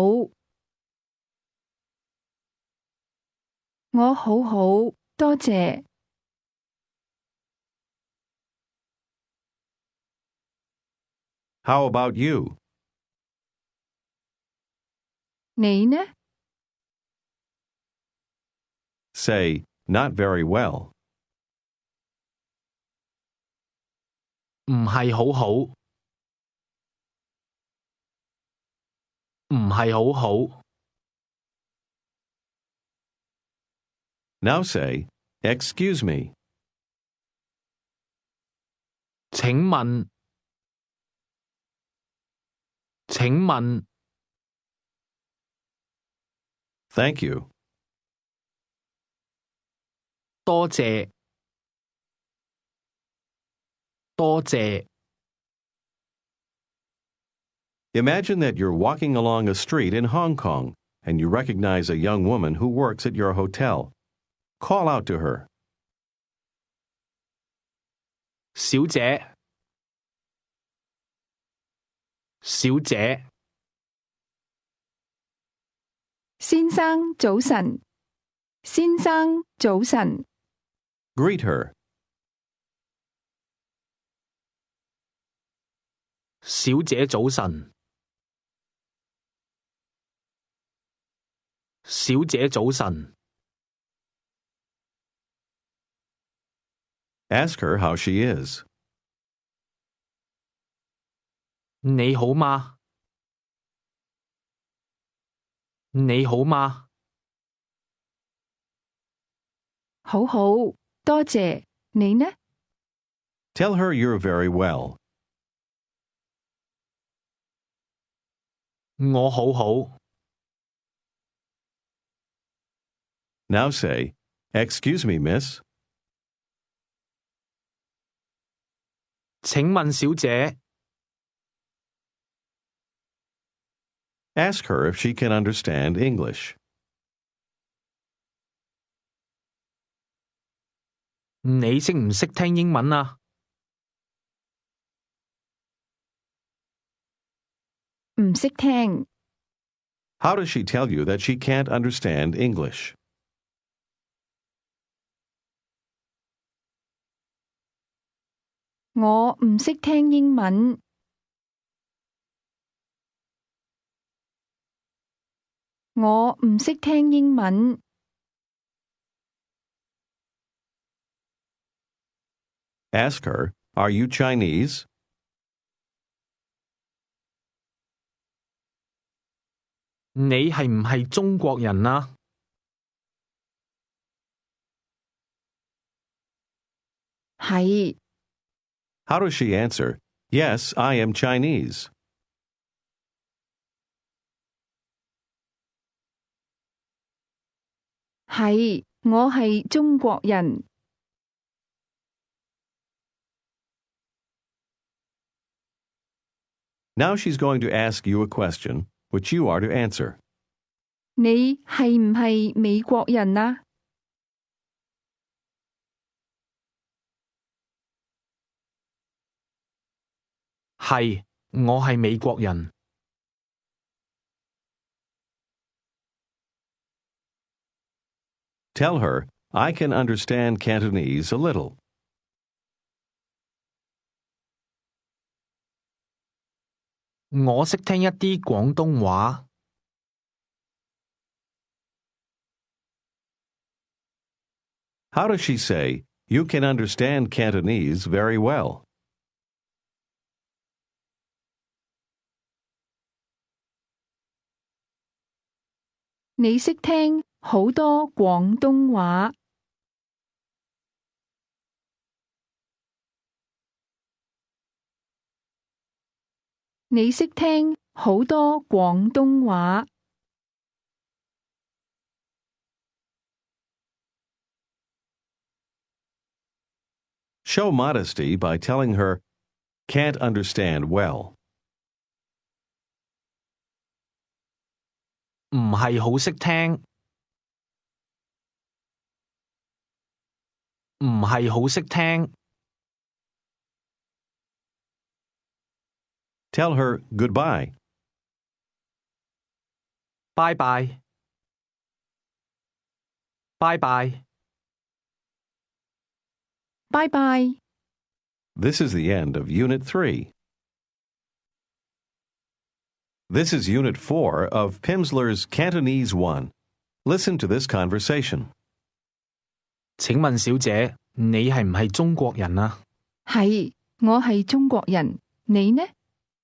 我好好，多謝。How about you? 你呢？ Say, not very well. 唔係好好。唔係好好。Now say, excuse me. 請問，請問， Thank you. 多謝，多謝。 Imagine that you're walking along a street in Hong Kong and you recognize a young woman who works at your hotel. Call out to her. 小姐，小姐，先生早晨，先生早晨， Greet her. 小姐早晨，小姐早晨。 Ask her how she is. 你好嗎？你好嗎？好好，多謝。你呢？ Tell her you're very well. 我好好。 Now say, excuse me, miss. 請問小姐， Ask her if she can understand English. 你識唔識聽英文啊？唔識聽。 How does she tell you that she can't understand English? 我唔識聽英文。我唔識聽英文。 Ask her, are you Chinese? 你係唔係中國人啊？係。 How does she answer, yes, I am Chinese? 係，我係中國人。 Now she's going to ask you a question, which you are to answer. 你係唔係美國人啊？係，我係美國人。 Tell her, I can understand Cantonese a little. 我識聽一啲廣東話。 How does she say, you can understand Cantonese very well? 你識聽好多廣東話。你識聽好多廣東話。 Show modesty by telling her, can't understand well. 唔係好識聽。唔係好識聽。 Tell her goodbye. 拜拜。拜拜。拜拜。 This is the end of Unit 3. This is Unit 4 of Pimsleur's Cantonese 1. Listen to this conversation. 請問小姐，你係唔係中國人啊？係，我係中國人。你呢？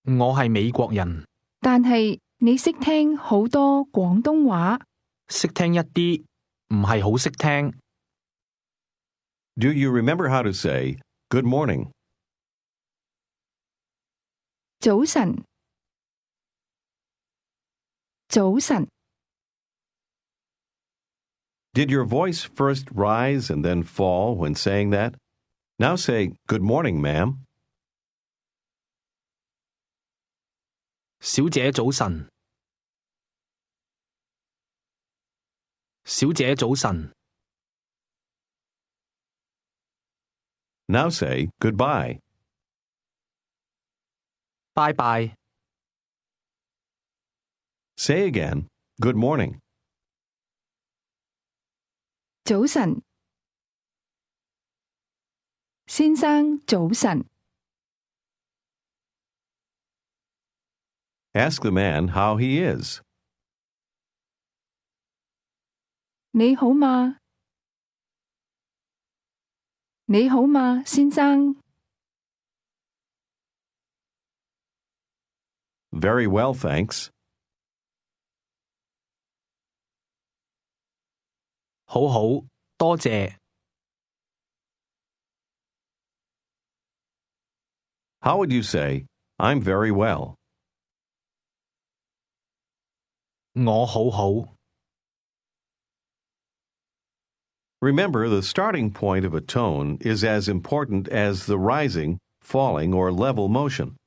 我係美國人。但係你識聽好多廣東話。識聽一啲，唔係好識聽。Do you remember how to say good morning? 早晨，早晨， Did your voice first rise and then fall when saying that? Now say good morning, ma'am. 小姐早晨，小姐早晨， Now say goodbye. 拜拜， Say again, good morning. 早晨，先生早晨， Ask the man how he is. 你好嗎？你好嗎，先生？ Very well, thanks. 好好，多謝。 How would you say, I'm very well? 我好好。 Remember, the starting point of a tone is as important as the rising, falling, or level motion.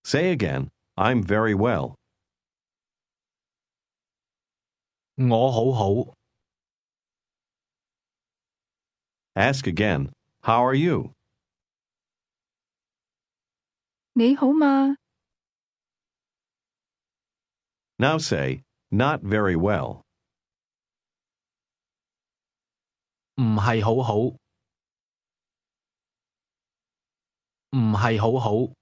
Say again, I'm very well. 我好好。 Ask again, how are you? 你好嗎？ Now say, not very well. 唔係好好。唔係好好。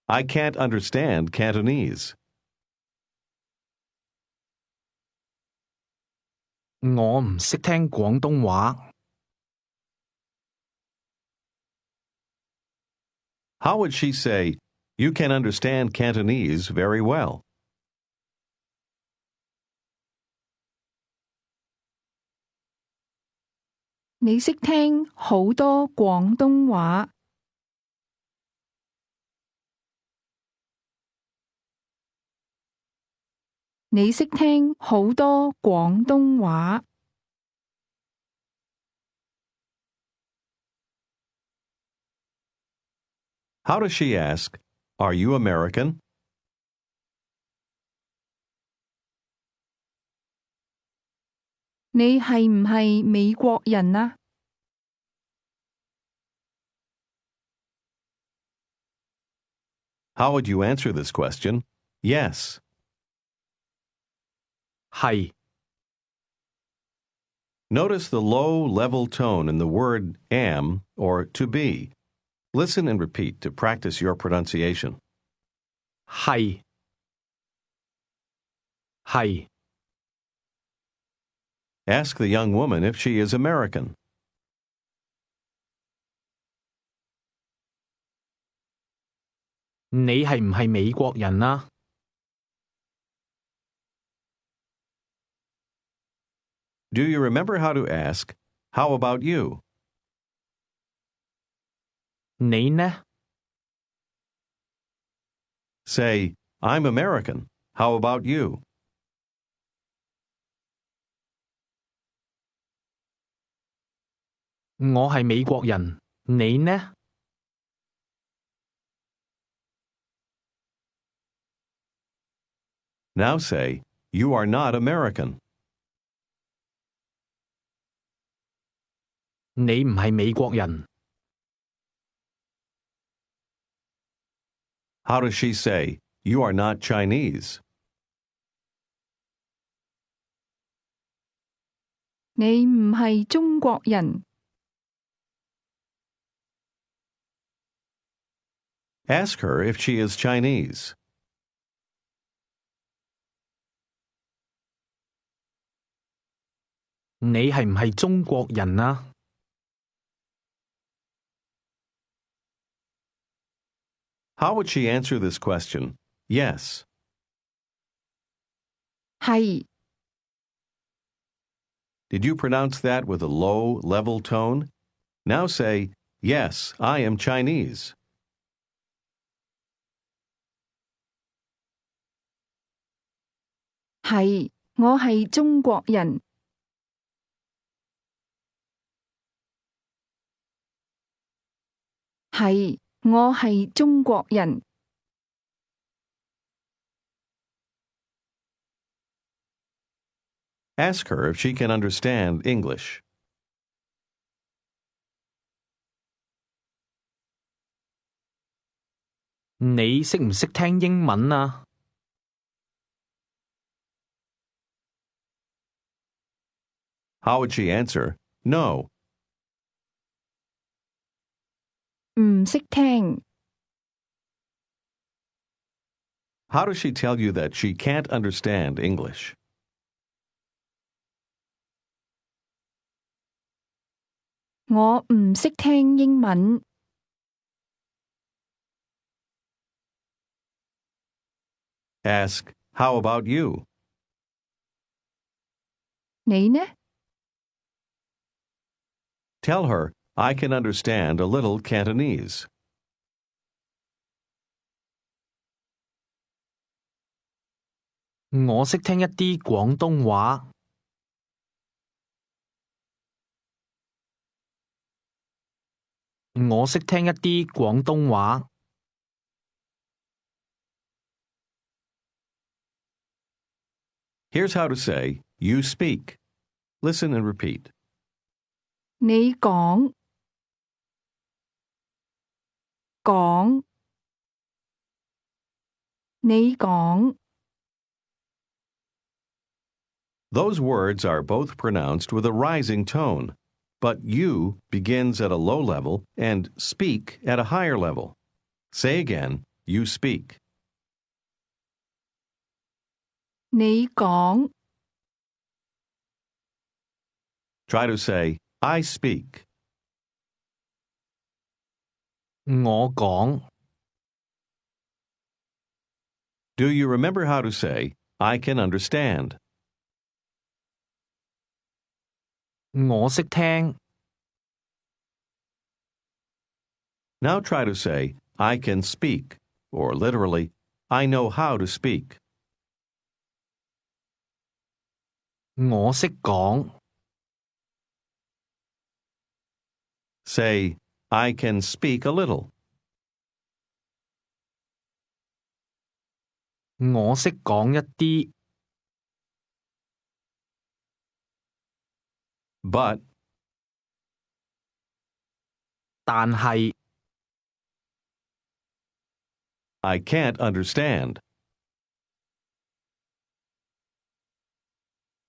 I can't understand Cantonese. 我唔識聽廣東話。 How would she say, you can understand Cantonese very well? 你識聽好多廣東話。你識聽好多廣東話。 How does she ask, are you American? 你係唔係美國人啊？ How would you answer this question? Yes. 係。 Notice the low, level tone in the word am or to be. Listen and repeat to practice your pronunciation. 係。係。 Ask the young woman if she is American. 你係唔係美國人啊？ Do you remember how to ask, how about you? 你呢？ Say, I'm American. How about you? 我係美國人。你呢？ Now say, you are not American. 你唔係美國人。 How does she say, you are not Chinese? 你唔係中國人。 Ask her if she is Chinese. 你係唔係中國人啊？ How would she answer this question? Yes. 係。Did you pronounce that with a low, level tone? Now say, Yes, I am Chinese. 係，我係中國人。係，我係中國人。Ask her if she can understand English. 你識唔識聽英文啊？ How would she answer? No. 唔識聽。How does she tell you that she can't understand English? 我唔識聽英文。Ask, How about you? 你呢？ Tell her, I can understand a little Cantonese. 我識聽一啲廣東話。我識聽一啲廣東話。Here's how to say, You speak. Listen and repeat. 你講。講。你講。Those words are both pronounced with a rising tone, but you begins at a low level and speak at a higher level. Say again, you speak. 你講。 Try to say, I speak. 我講。 Do you remember how to say, I can understand? 我識聽。 Now try to say, I can speak, or literally, I know how to speak. 我識講。 Say, I can speak a little. 我識講一啲。 But, 但係 I can't understand.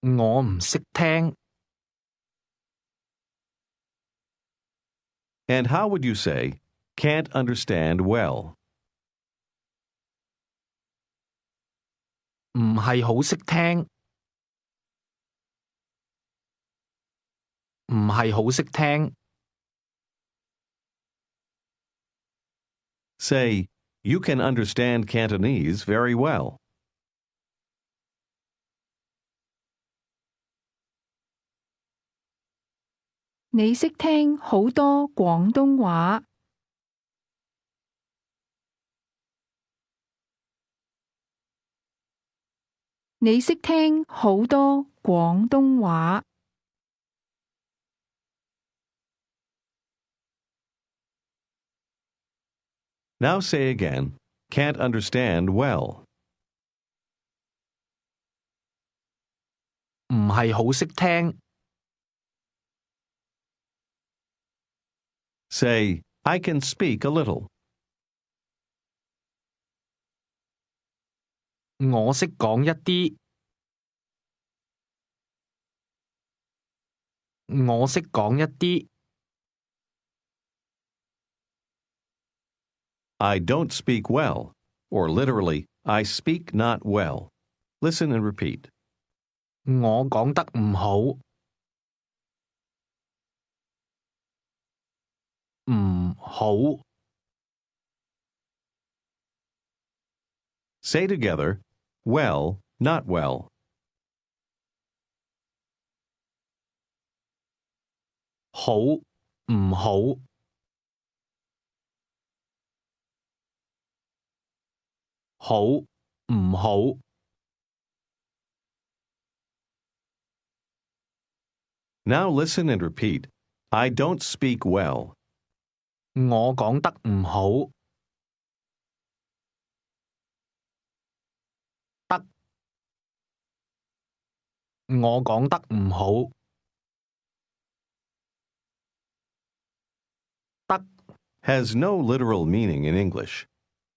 我唔識聽。 And how would you say, can't understand well? 唔係好識聽。唔係好識聽。 Say, you can understand Cantonese very well. 你識聽好多廣東話。你識聽好多廣東話。Now say again, can't understand well. 唔係好識聽。 Say, I can speak a little. 我識講一啲。我識講一啲。 I don't speak well, or literally, I speak not well. Listen and repeat. 我講得唔好。唔好。 Say together, well, not well. 好唔好？好唔好？Now listen and repeat. I don't speak well. 我講得唔好。得，我講得唔好。得， Has no literal meaning in English.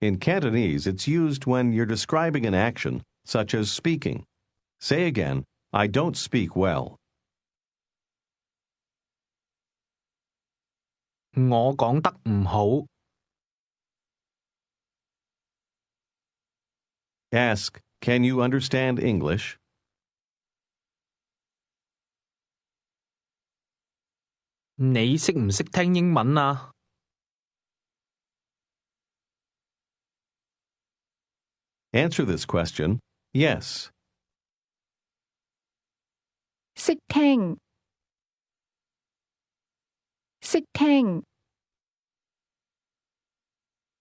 In Cantonese, it's used when you're describing an action, such as speaking. Say again, I don't speak well. 我講得唔好。Ask, can you understand English? 你識唔識聽英文啊？Answer this question, yes. 識聽，識聽，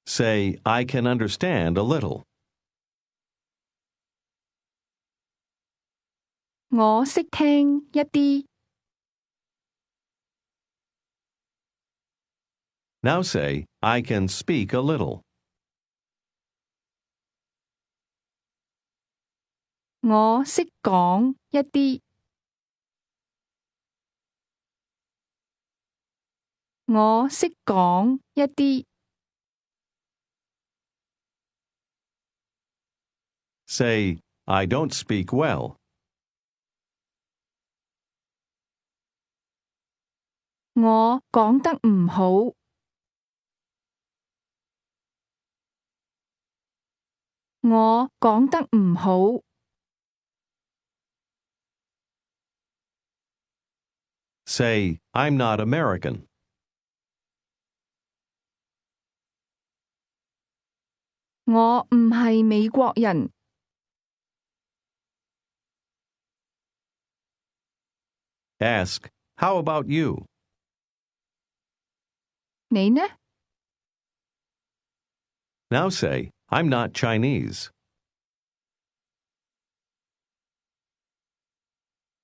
Say, I can understand a little. 我識聽一啲。Now say, I can speak a little. 我識講一啲。我識講一啲。Say, I don't speak well. 我講得唔好。我講得唔好。Say, I'm not American. 我唔係美國人。Ask, how about you? 你呢？ Now say, I'm not Chinese.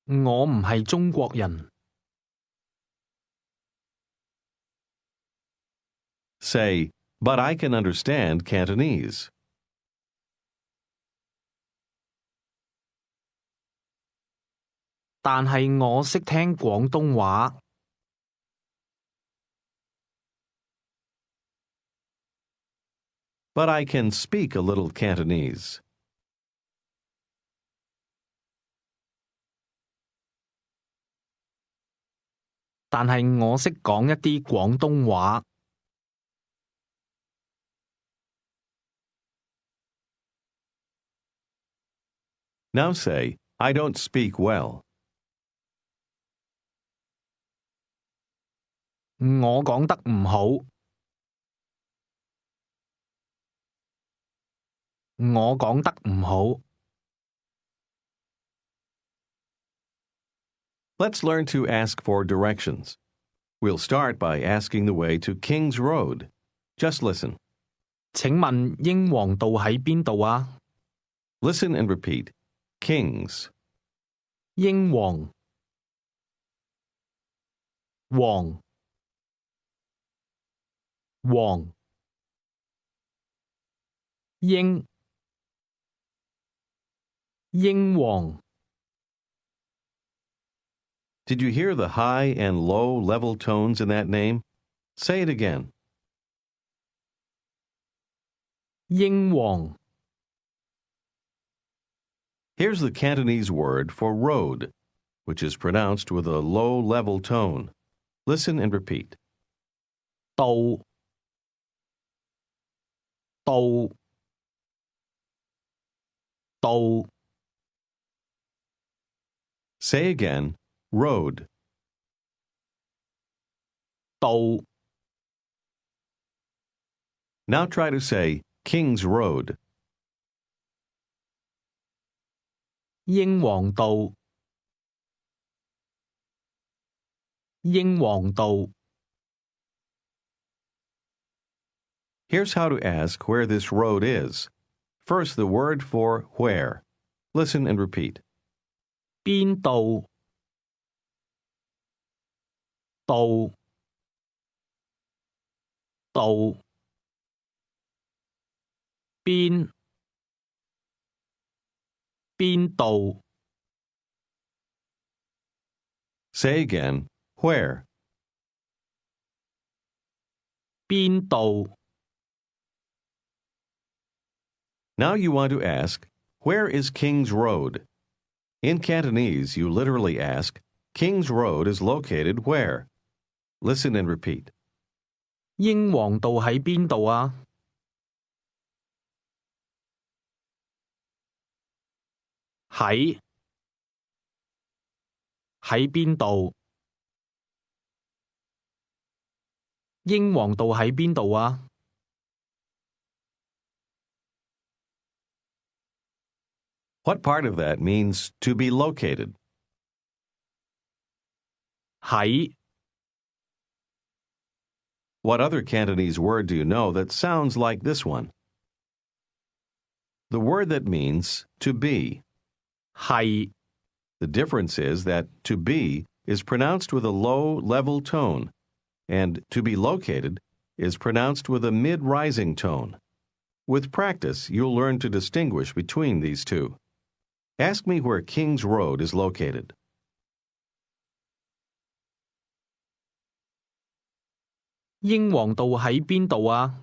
我唔係中國人。Say, but I can understand Cantonese. 但係我識聽廣東話。But I can speak a little Cantonese. 但係我識講一啲廣東話。Now say, I don't speak well. 我講得唔好。我講得唔好。Let's learn to ask for directions. We'll start by asking the way to King's Road. Just listen. 請問英皇道喺邊度啊？ Listen and repeat. King's. 英皇皇皇英英皇 Did you hear the high and low level tones in that name? Say it again. 英皇 Here's the Cantonese word for road, which is pronounced with a low level tone. Listen and repeat. 道道道 Say again, road. 道 Now try to say King's Road. 英皇道英皇道 Here's how to ask where this road is. First, the word for where. Listen and repeat. 邊度道道邊邊度 Say again, where. 邊度 Now you want to ask, where is King's Road? In Cantonese, you literally ask, King's Road is located where? Listen and repeat. 英皇道喺邊度啊？喺邊度？英皇道喺邊度啊？ What part of that means to be located? 喺 What other Cantonese word do you know that sounds like this one? The word that means to be. 係 The difference is that to be is pronounced with a low, level tone, and to be located is pronounced with a mid-rising tone. With practice, you'll learn to distinguish between these two. Ask me where King's Road is located. 英皇道喺邊度啊？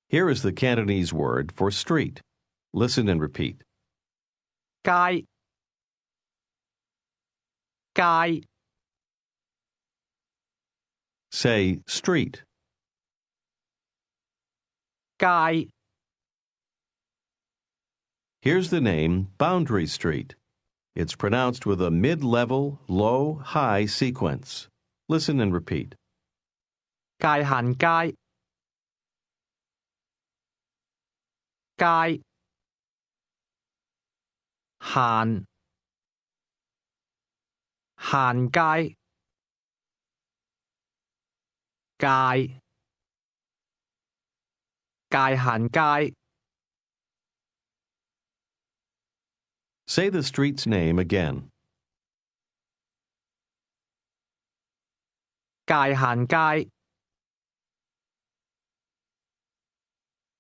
Here is the Cantonese word for street. Listen and repeat. 街街 Say street. 街 Here's the name Boundary Street. It's pronounced with a mid-level, low, high sequence. Listen and repeat. 界限街街限街界限街 Say the street's name again. 界限街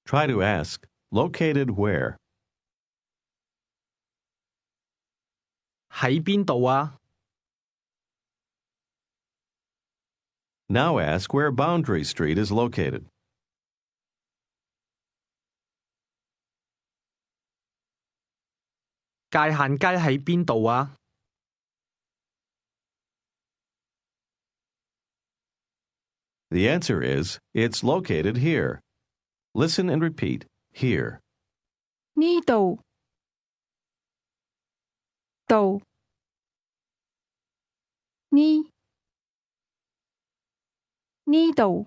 Try to ask, located where? 喺邊度啊？ Now ask where Boundary Street is located. 界限街喺邊度啊？ The answer is, it's located here. Listen and repeat, here. 呢度度呢度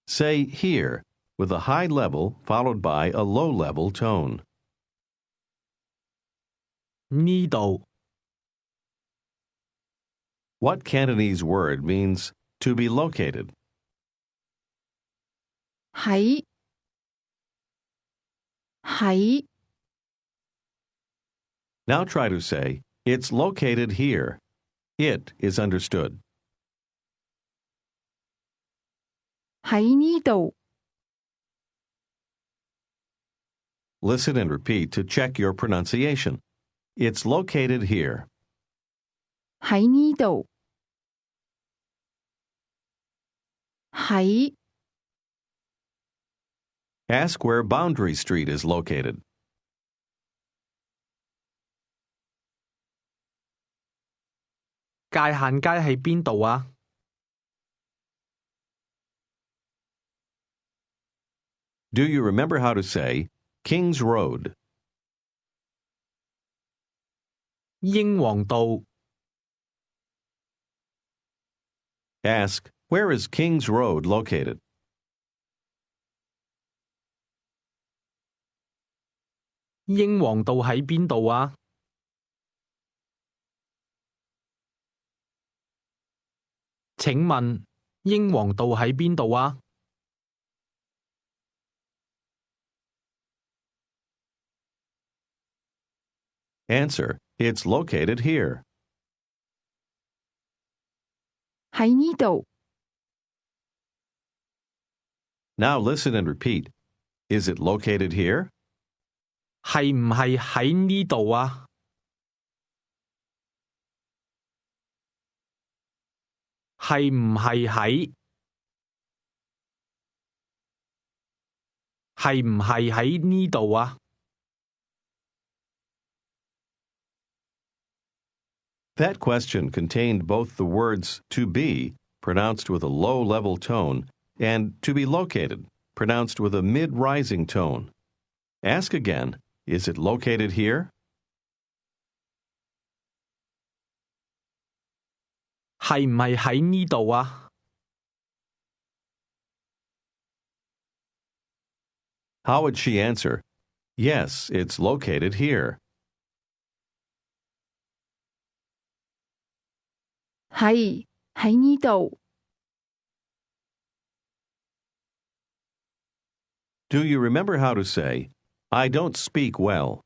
Say here with a high level followed by a low level tone. 呢度 What Cantonese word means to be located? 喺喺 Now try to say, it's located here. It is understood. 喺呢度 Listen and repeat to check your pronunciation. It's located here. 喺呢度喺 Ask where Boundary Street is located. 界限街喺邊度啊？ Do you remember how to say King's Road? 英皇道 Ask, where is King's Road located? 英皇道喺邊度啊？請問英皇道喺邊度啊？Answer. It's located here. 喺呢度。Now listen and repeat. Is it located here? 係唔係喺呢度啊？係唔係喺？係唔係喺呢度啊？ That question contained both the words to be, pronounced with a low-level tone, and to be located, pronounced with a mid-rising tone. Ask again, is it located here? 係唔係喺呢度啊？ How would she answer? Yes, it's located here. 係喺呢度。Do you remember how to say, I don't speak well?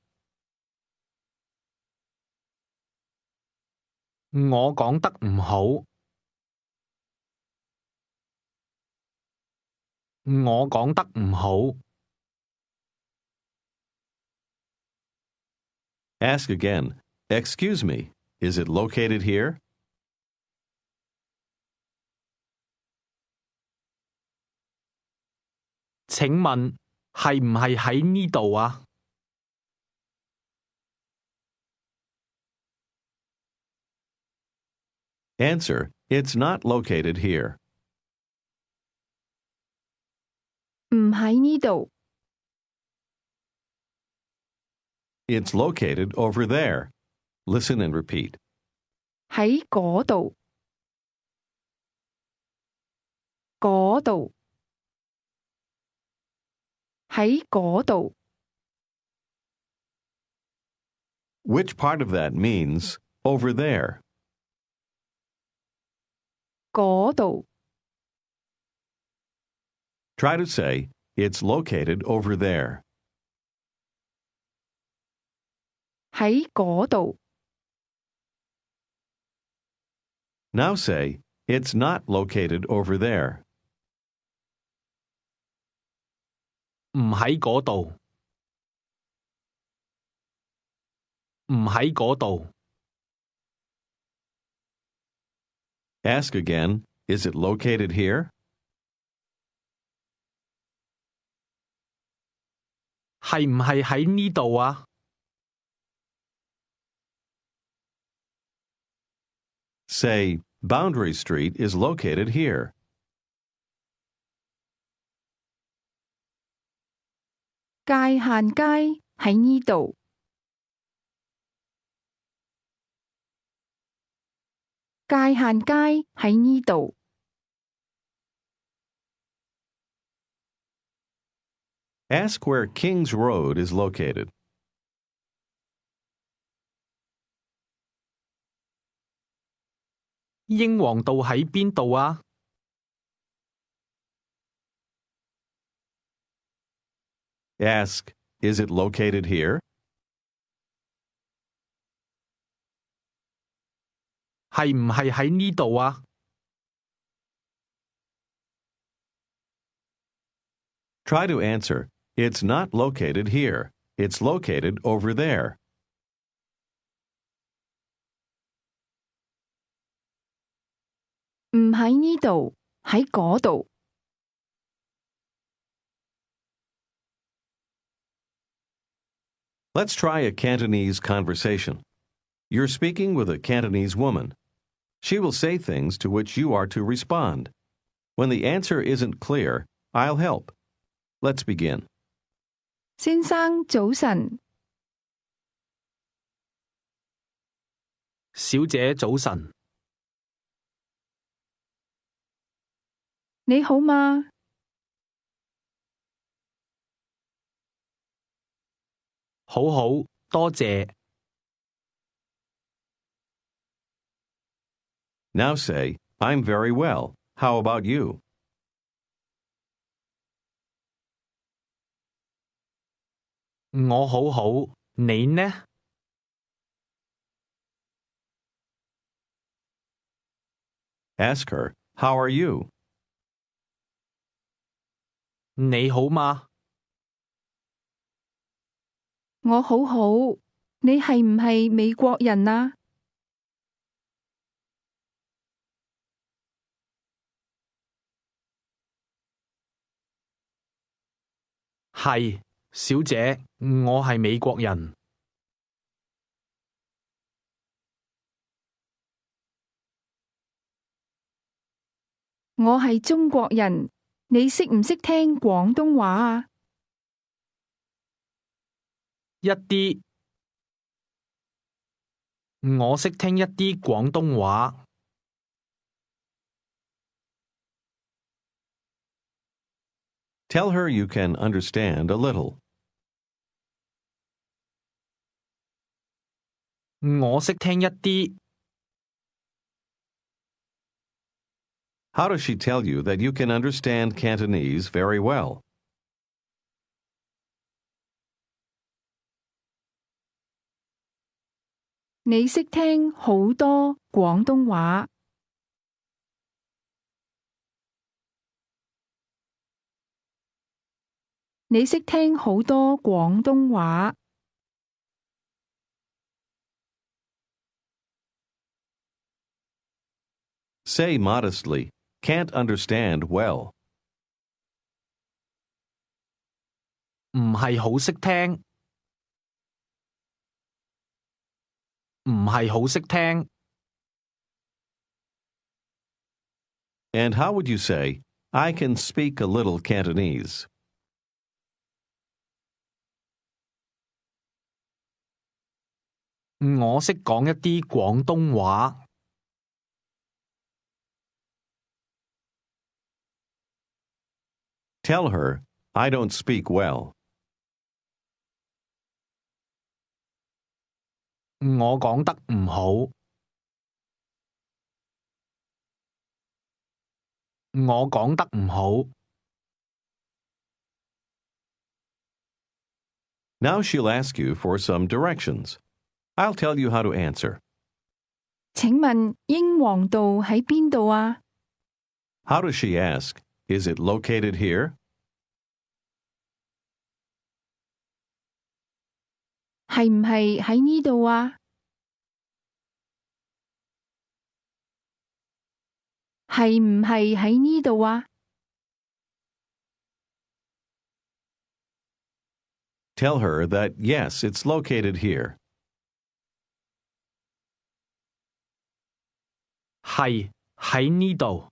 我講得唔好。我講得唔好。Ask again, excuse me, is it located here? 請問係唔係喺呢度啊？ Answer, it's not located here. 唔喺呢度。It's located over there. Listen and repeat. 喺嗰度。嗰度。喺嗰度。 Which part of that means over there? 嗰度。 Try to say, it's located over there. 喺嗰度。 Now say, it's not located over there. 唔喺嗰度。唔喺嗰度。 Ask again, is it located here? 係唔係喺呢度啊？ Say, Boundary Street is located here. 界限街喺呢度。界限街喺呢度。Ask where Kings Road is located. 英皇道喺邊度啊？ Ask, is it located here? 係唔係喺呢度啊？ Try to answer, it's not located here. It's located over there. 唔喺呢度，喺嗰度。Let's try a Cantonese conversation. You're speaking with a Cantonese woman. She will say things to which you are to respond. When the answer isn't clear, I'll help. Let's begin. 先生早晨。小姐早晨。你好嗎？好好，多謝。Now say, I'm very well. How about you? 我好好，你呢？Ask her, how are you? 你好嗎？我好好，你係唔係美國人啊？係，小姐，我係美國人。我係中國人，你識唔識聽廣東話啊？一啲，我識聽一啲廣東話。Tell her you can understand a little. 我識聽一啲。How does she tell you that you can understand Cantonese very well? 你識聽好多廣東話。你識聽好多廣東話。Say modestly, can't understand well. 唔係好識聽。唔係好識聽。And how would you say, I can speak a little Cantonese? 我識講一啲廣東話。Tell her, I don't speak well. 我講得唔好。我講得唔好。Now she'll ask you for some directions. I'll tell you how to answer. 請問英皇道喺邊度啊？ How does she ask? Is it located here? 係唔係喺呢度啊？係唔係喺呢度啊？ Tell her that yes, it's located here. 係喺呢度。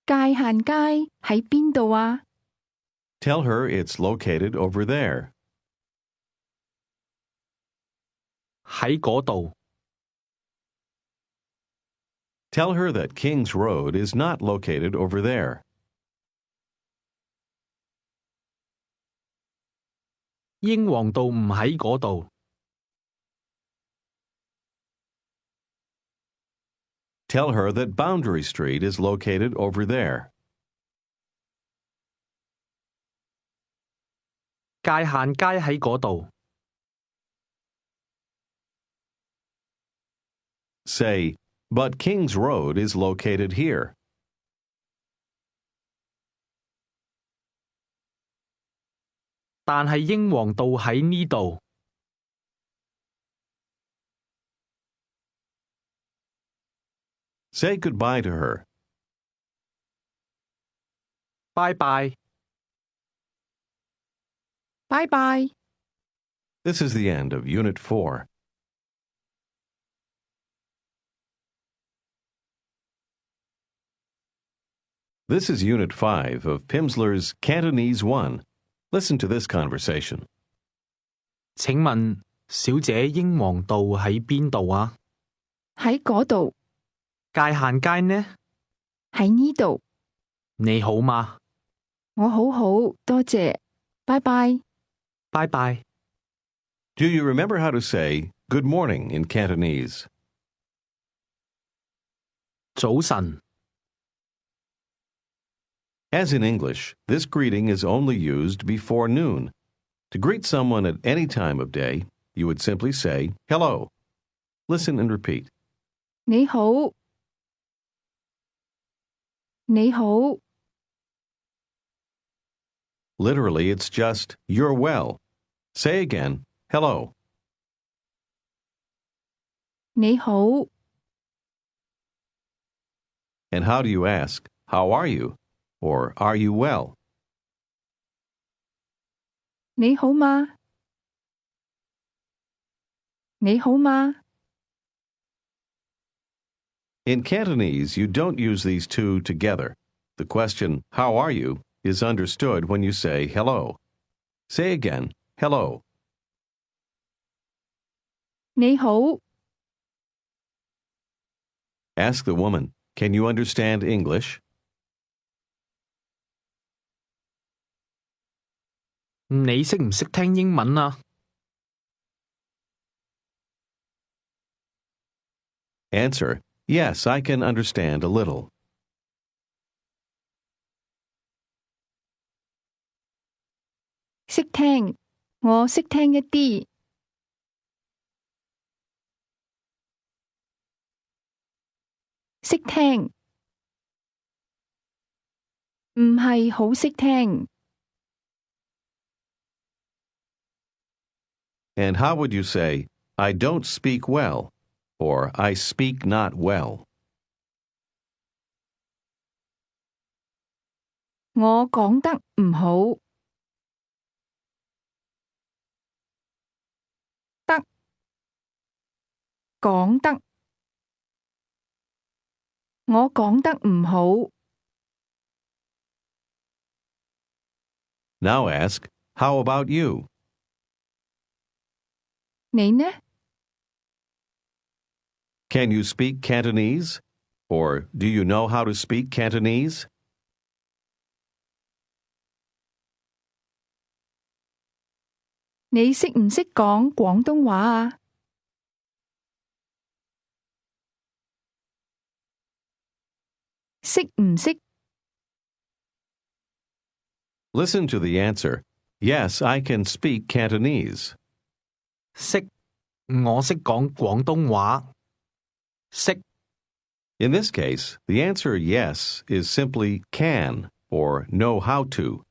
界限街喺邊度啊？ Tell her it's located over there. 喺嗰度。Tell her that King's Road is not located over there. 英皇道唔喺嗰度。Tell her that Boundary Street is located over there. 界限街喺嗰度。Say, but King's Road is located here. 但係英皇道喺呢度。Say goodbye to her. 拜拜。拜拜。 This is the end of Unit 4. This is Unit 5 of Pimsleur's Cantonese 1. Listen to this conversation. 請問，小姐英皇道喺邊度啊？喺嗰度。界限街呢？喺呢度。你好嗎？我好好，多謝，拜拜。拜拜。 Do you remember how to say good morning in Cantonese? 早晨。 As in English, this greeting is only used before noon. To greet someone at any time of day, you would simply say hello. Listen and repeat. 你好，你好， Literally, it's just you're well. Say again, hello. 你好， And how do you ask, how are you? Or are you well? 你好嗎？你好嗎？ In Cantonese, you don't use these two together. The question, how are you, is understood when you say hello. Say again, hello. 你好， Ask the woman, can you understand English? 你識唔識聽英文啊？ Answer, yes, I can understand a little. 識聽，我識聽一啲。識聽，唔係好識聽。 And how would you say, I don't speak well, or I speak not well? 我講得唔好。得，講得。我講得唔好。 Now ask, how about you? 你呢？ Can you speak Cantonese? Or do you know how to speak Cantonese? 你識唔識講廣東話啊？識唔識？ Listen to the answer. Yes, I can speak Cantonese. 識，我識講廣東話。識， In this case, the answer yes is simply can or know how to.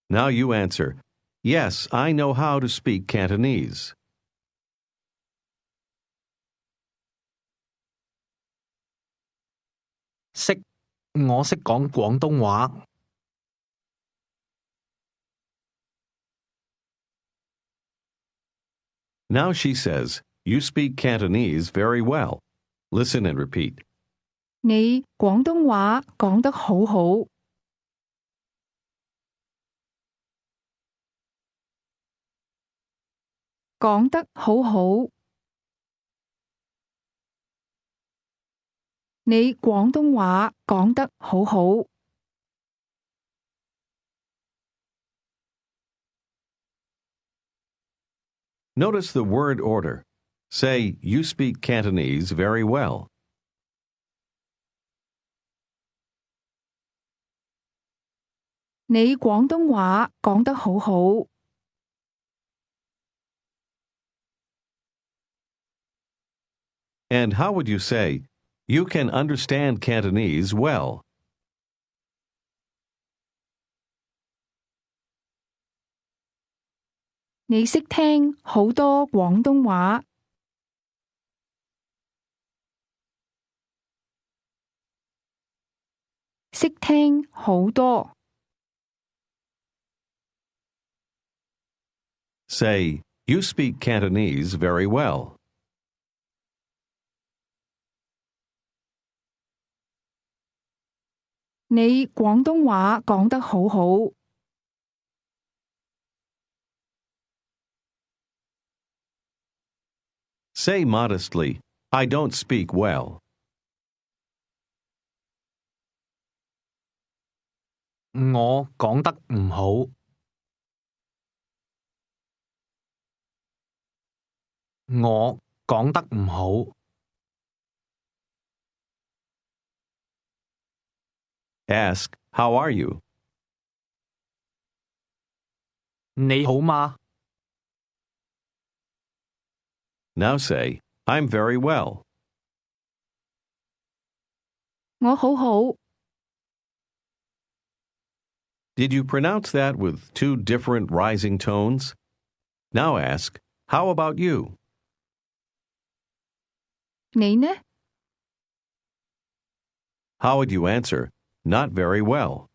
Now you answer, yes, I know how to speak Cantonese. 識，我識講廣東話。 Now she says, you speak Cantonese very well. Listen and repeat. 你廣東話講得好好。講得好好。你廣東話講得好好。 Notice the word order. Say, you speak Cantonese very well. 你廣東話講得好好。 And how would you say, you can understand Cantonese well? 你識聽好多廣東話。識聽好多。 Say, you speak Cantonese very well. 你廣東話講得好好。 Say modestly, I don't speak well. 我講得唔好，我講得唔好。Ask, how are you? 你好嗎？ Now say, I'm very well. 我好好。Did you pronounce that with two different rising tones? Now ask, how about you? 你呢？ How would you answer, not very well?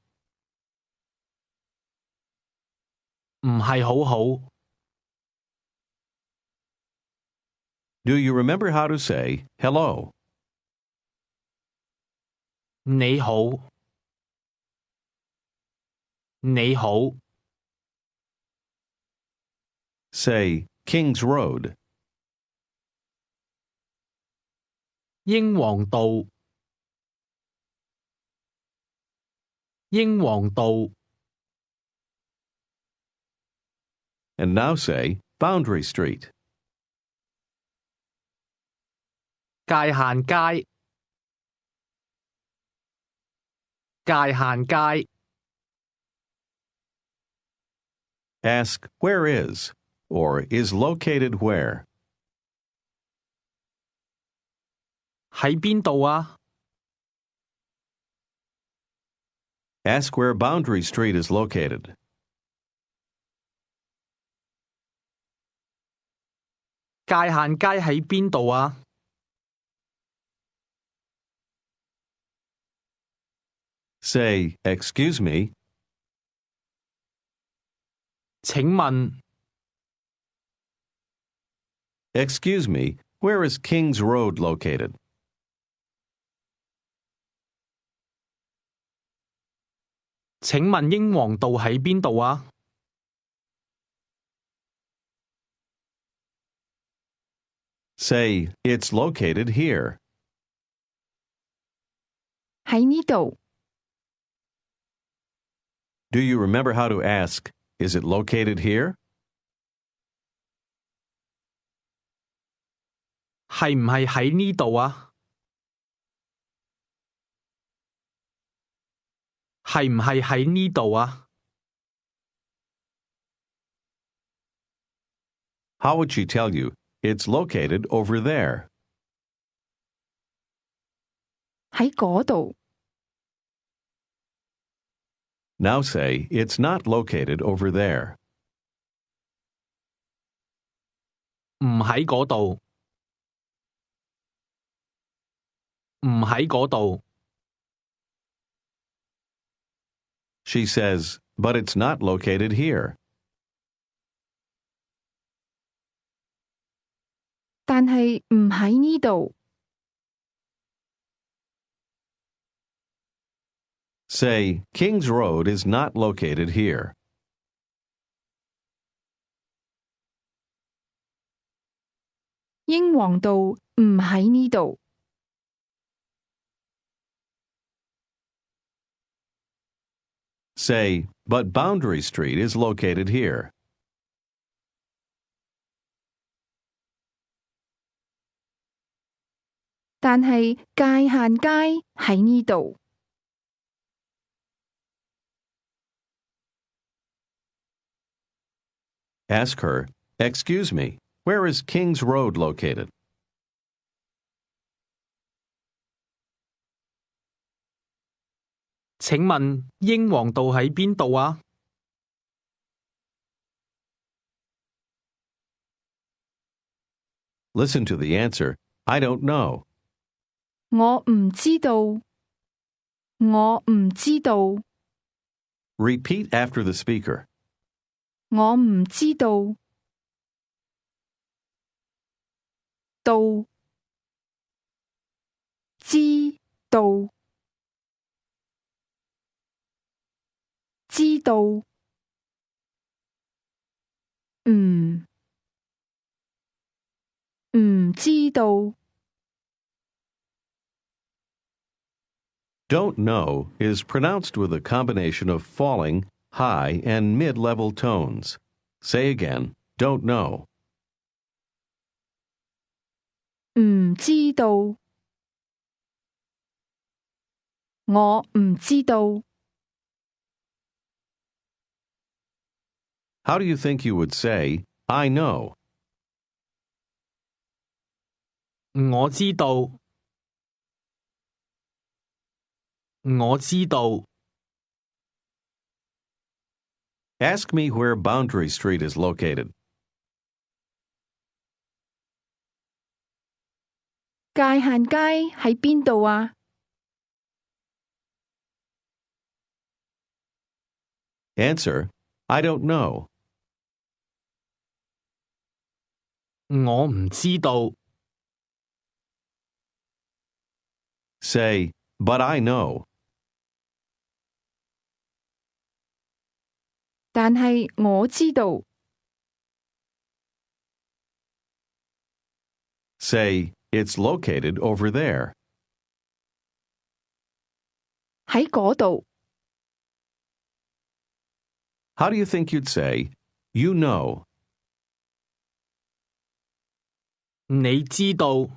唔係好好。Do you remember how to say hello? 你好，你好。 Say King's Road. 英皇道，英皇道。 And now say Boundary Street. 界限街，界限街。 Ask where is or is located where. 喺邊度啊？ Ask where Boundary Street is located. 界限街喺邊度啊？ Say, excuse me, 請問， excuse me, where is King's Road located? 請問英皇道喺邊度啊？ Say, it's located here. 喺呢度。 Do you remember how to ask, is it located here? 係唔係喺呢度啊？係唔係喺呢度啊？ How would she tell you, it's located over there? 喺嗰度。 Now say, it's not located over there. 唔喺嗰度，唔喺嗰度。 She says, but it's not located here. 但係唔喺呢度。 Say, King's Road is not located here. 英皇道唔喺呢度。 Say, but Boundary Street is located here. 但係界限街喺呢度。 Ask her, excuse me, where is King's Road located? 請問英皇道喺邊度啊？ Listen to the answer, I don't know. 我唔知道。我唔知道。 Repeat after the speaker. 我唔知道。道。知道。知道。唔知道。Don't know is pronounced with a combination of falling, high, and mid-level tones. Say again, don't know. 唔知道，我唔知道。How do you think you would say, I know? 我知道，我知道。Ask me where Boundary Street is located. 界限街喺邊度啊？ Answer, I don't know. 我唔知道。Say, but I know. 但係我知道。 Say, it's located over there. 喺嗰度。 How do you think you'd say, you know? 你知道。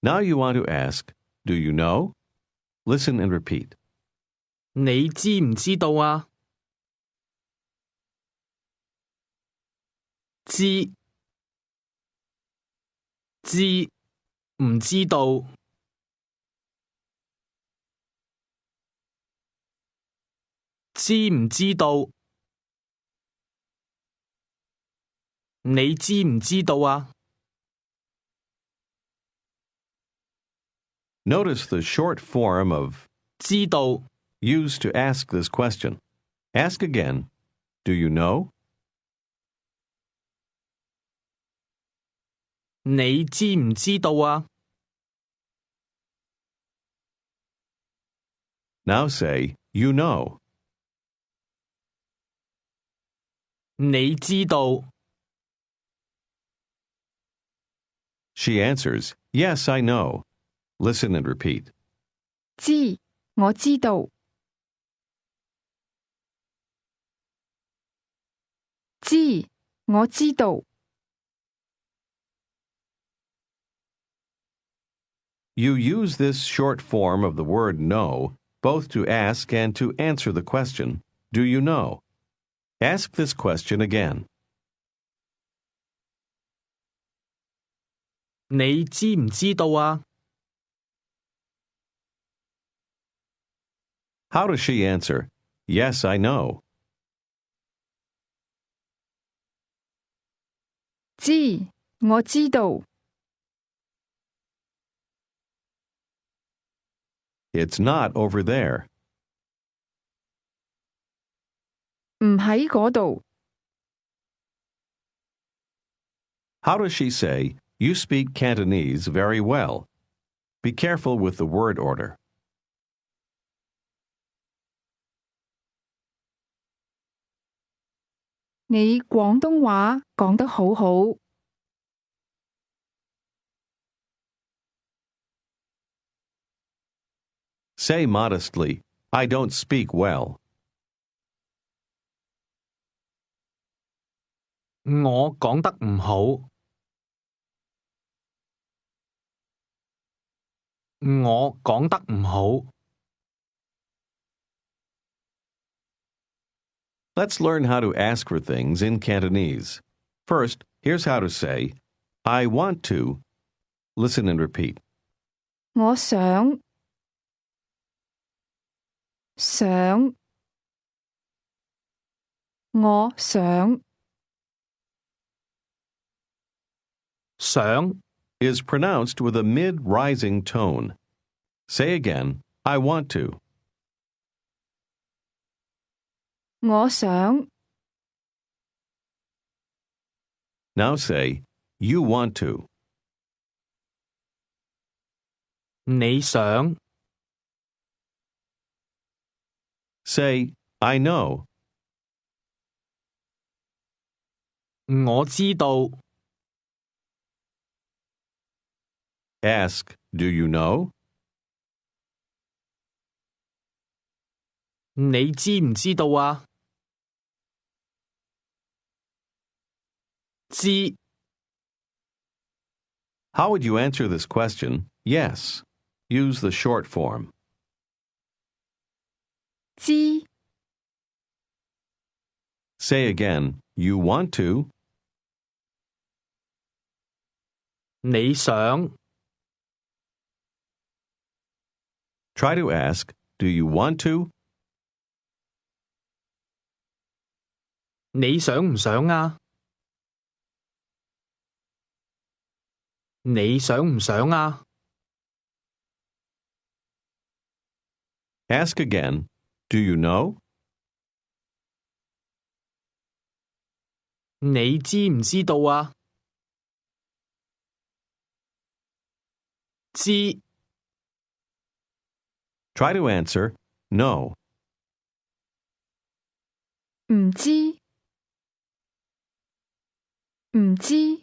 Now you want to ask, do you know? Listen and repeat. 你知唔知道啊？知，知，唔知道。知唔知道？你知唔知道啊？ Notice the short form of 知道。 used to ask this question. Ask again, do you know? 你知唔知道啊？ Now say, you know. 你知道。 She answers, yes, I know. Listen and repeat. 知，我知道。知，我知道。 You use this short form of the word know both to ask and to answer the question, do you know? Ask this question again. 你知唔知道啊？ How does she answer? Yes, I know. 知，我知道。 It's not over there. 唔喺嗰度。 How does she say, you speak Cantonese very well? Be careful with the word order. 你廣東話講得好好。 Say modestly, I don't speak well. 我講得唔好。我講得唔好。Let's learn how to ask for things in Cantonese. First, here's how to say, I want to. Listen and repeat. 我想，想，我想。想， Is pronounced with a mid-rising tone. Say again, I want to. 我想， Now say, you want to. 你想。 Say, I know. 我知道。Ask, do you know? 你知唔知道啊？知 How would you answer this question? Yes. Use the short form. 知 Say again, you want to. 你想 Try to ask, do you want to? 你想唔想啊？你想唔想啊？ Ask again, do you know? 你知唔知道啊？知 Try to answer, no. 唔知唔知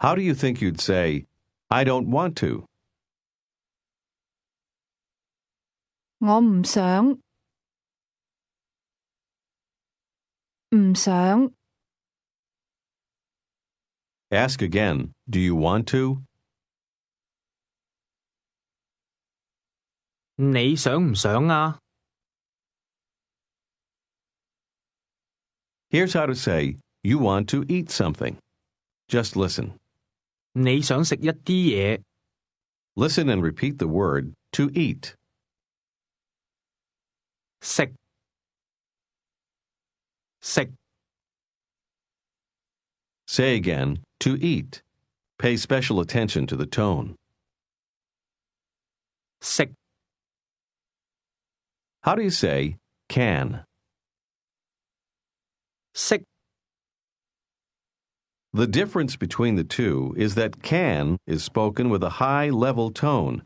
How do you think you'd say, I don't want to? 我唔想唔想 Ask again, do you want to? 你想唔想啊？ Here's how to say, you want to eat something. Just listen. 你想食一啲嘢， Listen and repeat the word to eat. 食食 Say again, to eat. Pay special attention to the tone. 食 How do you say can? 識 The difference between the two is that can is spoken with a high level tone,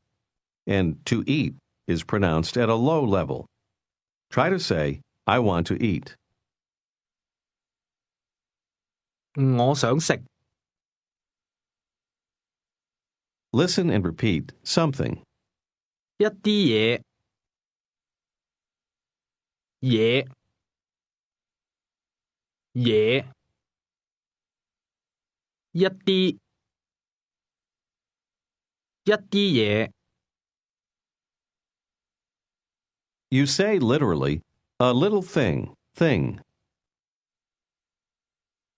and to eat is pronounced at a low level. Try to say, I want to eat. 我想食 Listen and repeat something. 一啲嘢嘢嘢一啲嘢 You say literally, a little thing, thing.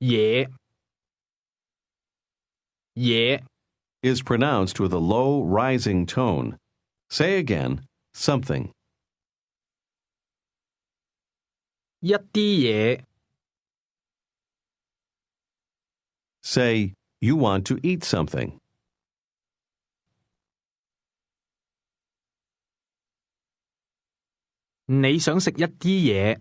嘢嘢 Is pronounced with a low rising tone. Say again, something. 一啲嘢 Say, you want to eat something. 你想食一啲嘢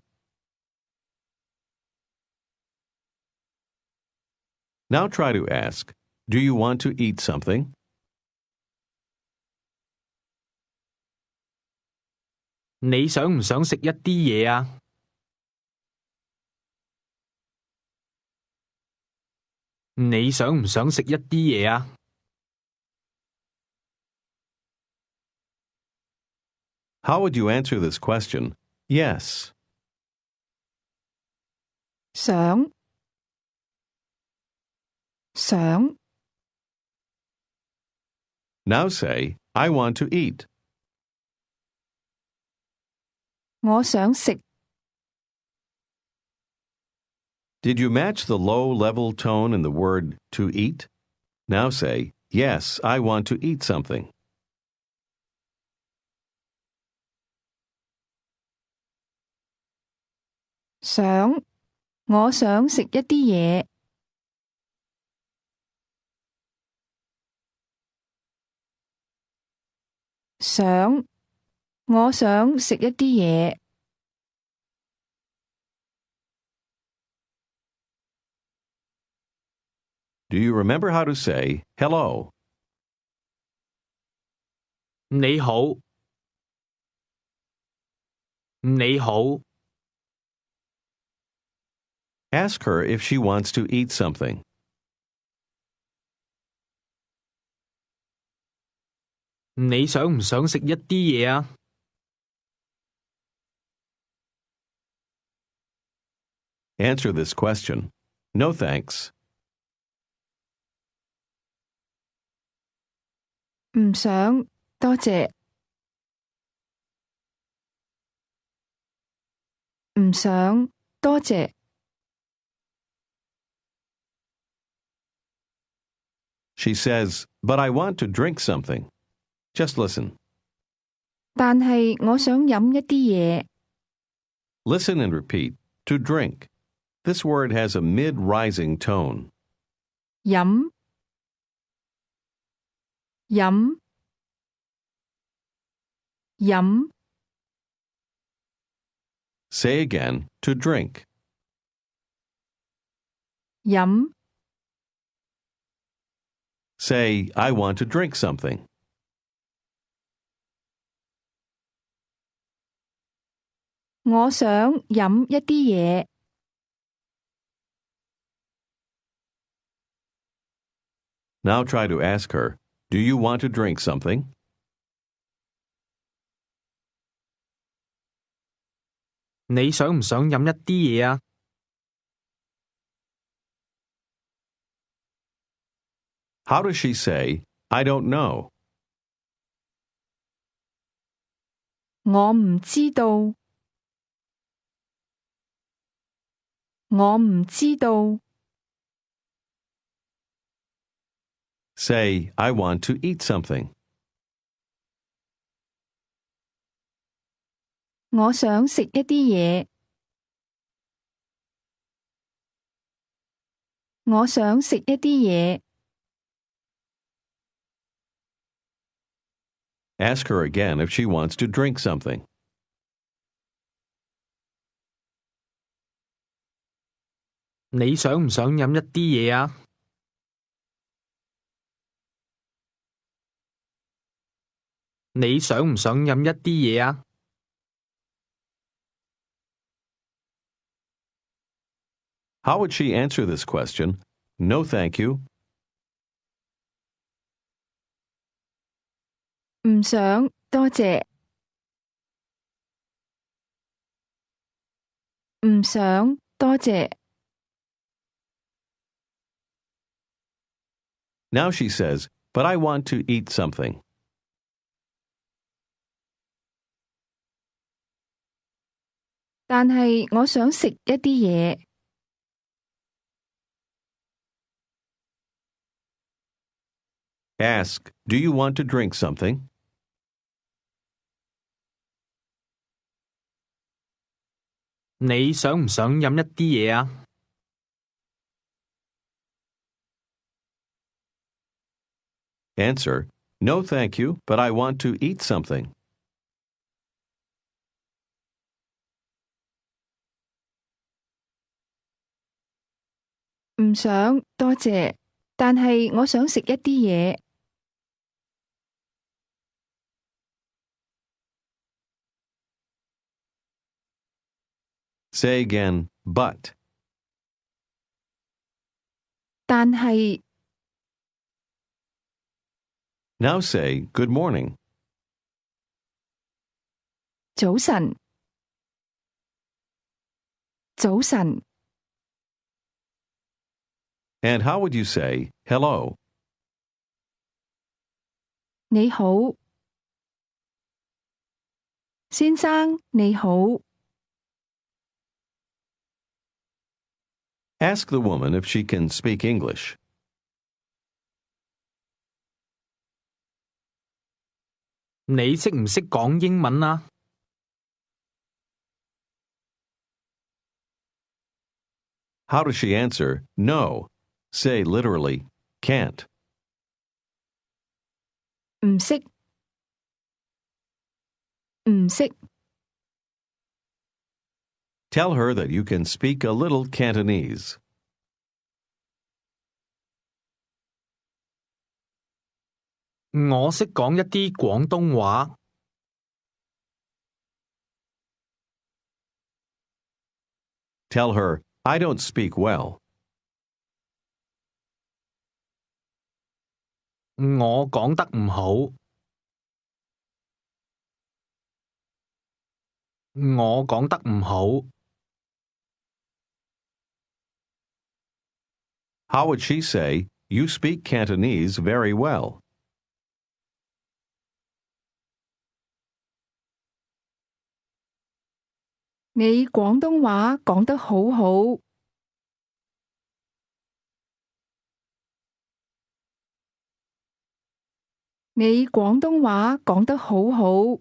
Now try to ask, do you want to eat something? 你想唔想食一啲嘢啊？你想唔想食一啲嘢啊？ How would you answer this question? Yes. 想想 Now say, I want to eat. 我想食 Did you match the low-level tone in the word to eat? Now say, yes, I want to eat something. 想我想食一啲嘢想我想食一啲嘢 Do you remember how to say hello? 你好，你好， Ask her if she wants to eat something. 你想唔想食一啲嘢啊？Answer this question. No thanks. 唔想，多謝。唔想，多謝。She says, but I want to drink something. Just listen. 但係我想飲一啲嘢。Listen and repeat. To drink. This word has a mid-rising tone. 飲，飲，飲。Say again, to drink. 飲。Say, I want to drink something. 我想飲一啲嘢。Now try to ask her, do you want to drink something? 你想唔想飲一啲嘢啊？How does she say, I don't know? 我唔知道。我唔知道。Say, I want to eat something. 我想食一啲嘢。我想食一啲嘢。Ask her again if she wants to drink something. 你想唔想飲一啲嘢啊？你想唔想飲一啲嘢啊？ How would she answer this question? No, thank you. 唔想，多謝。唔想，多謝。Now she says, but I want to eat something. 但係我想食一啲嘢。Ask, do you want to drink something? 你想唔想飲一啲嘢啊？ Answer, no, thank you, but I want to eat something. 唔想，多謝。但係我想食一啲嘢。Say again, but. 但係 Now say, good morning. 早晨。早晨。And how would you say, hello? 你好。先生，你好。Ask the woman if she can speak English. 你識唔識講英文啊？ How does she answer, no? Say literally, can't. 唔識。唔識。Tell her that you can speak a little Cantonese. 我識講一啲廣東話。Tell her, I don't speak well. 我講得唔好。我講得唔好。How would she say, "You speak Cantonese very well"? 你廣東話講得好好。你廣東話講得好好。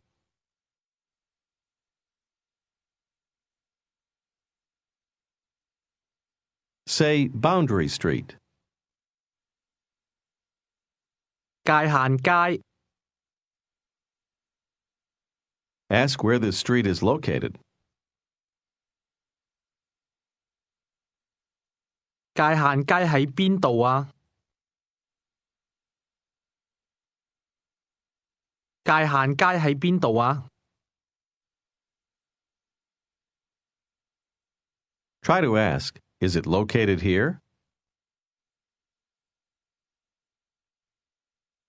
Say Boundary Street. 界限街。Ask where this street is located. 界限街喺邊度啊？界限街喺邊度啊？ Try to ask, "Is it located here?"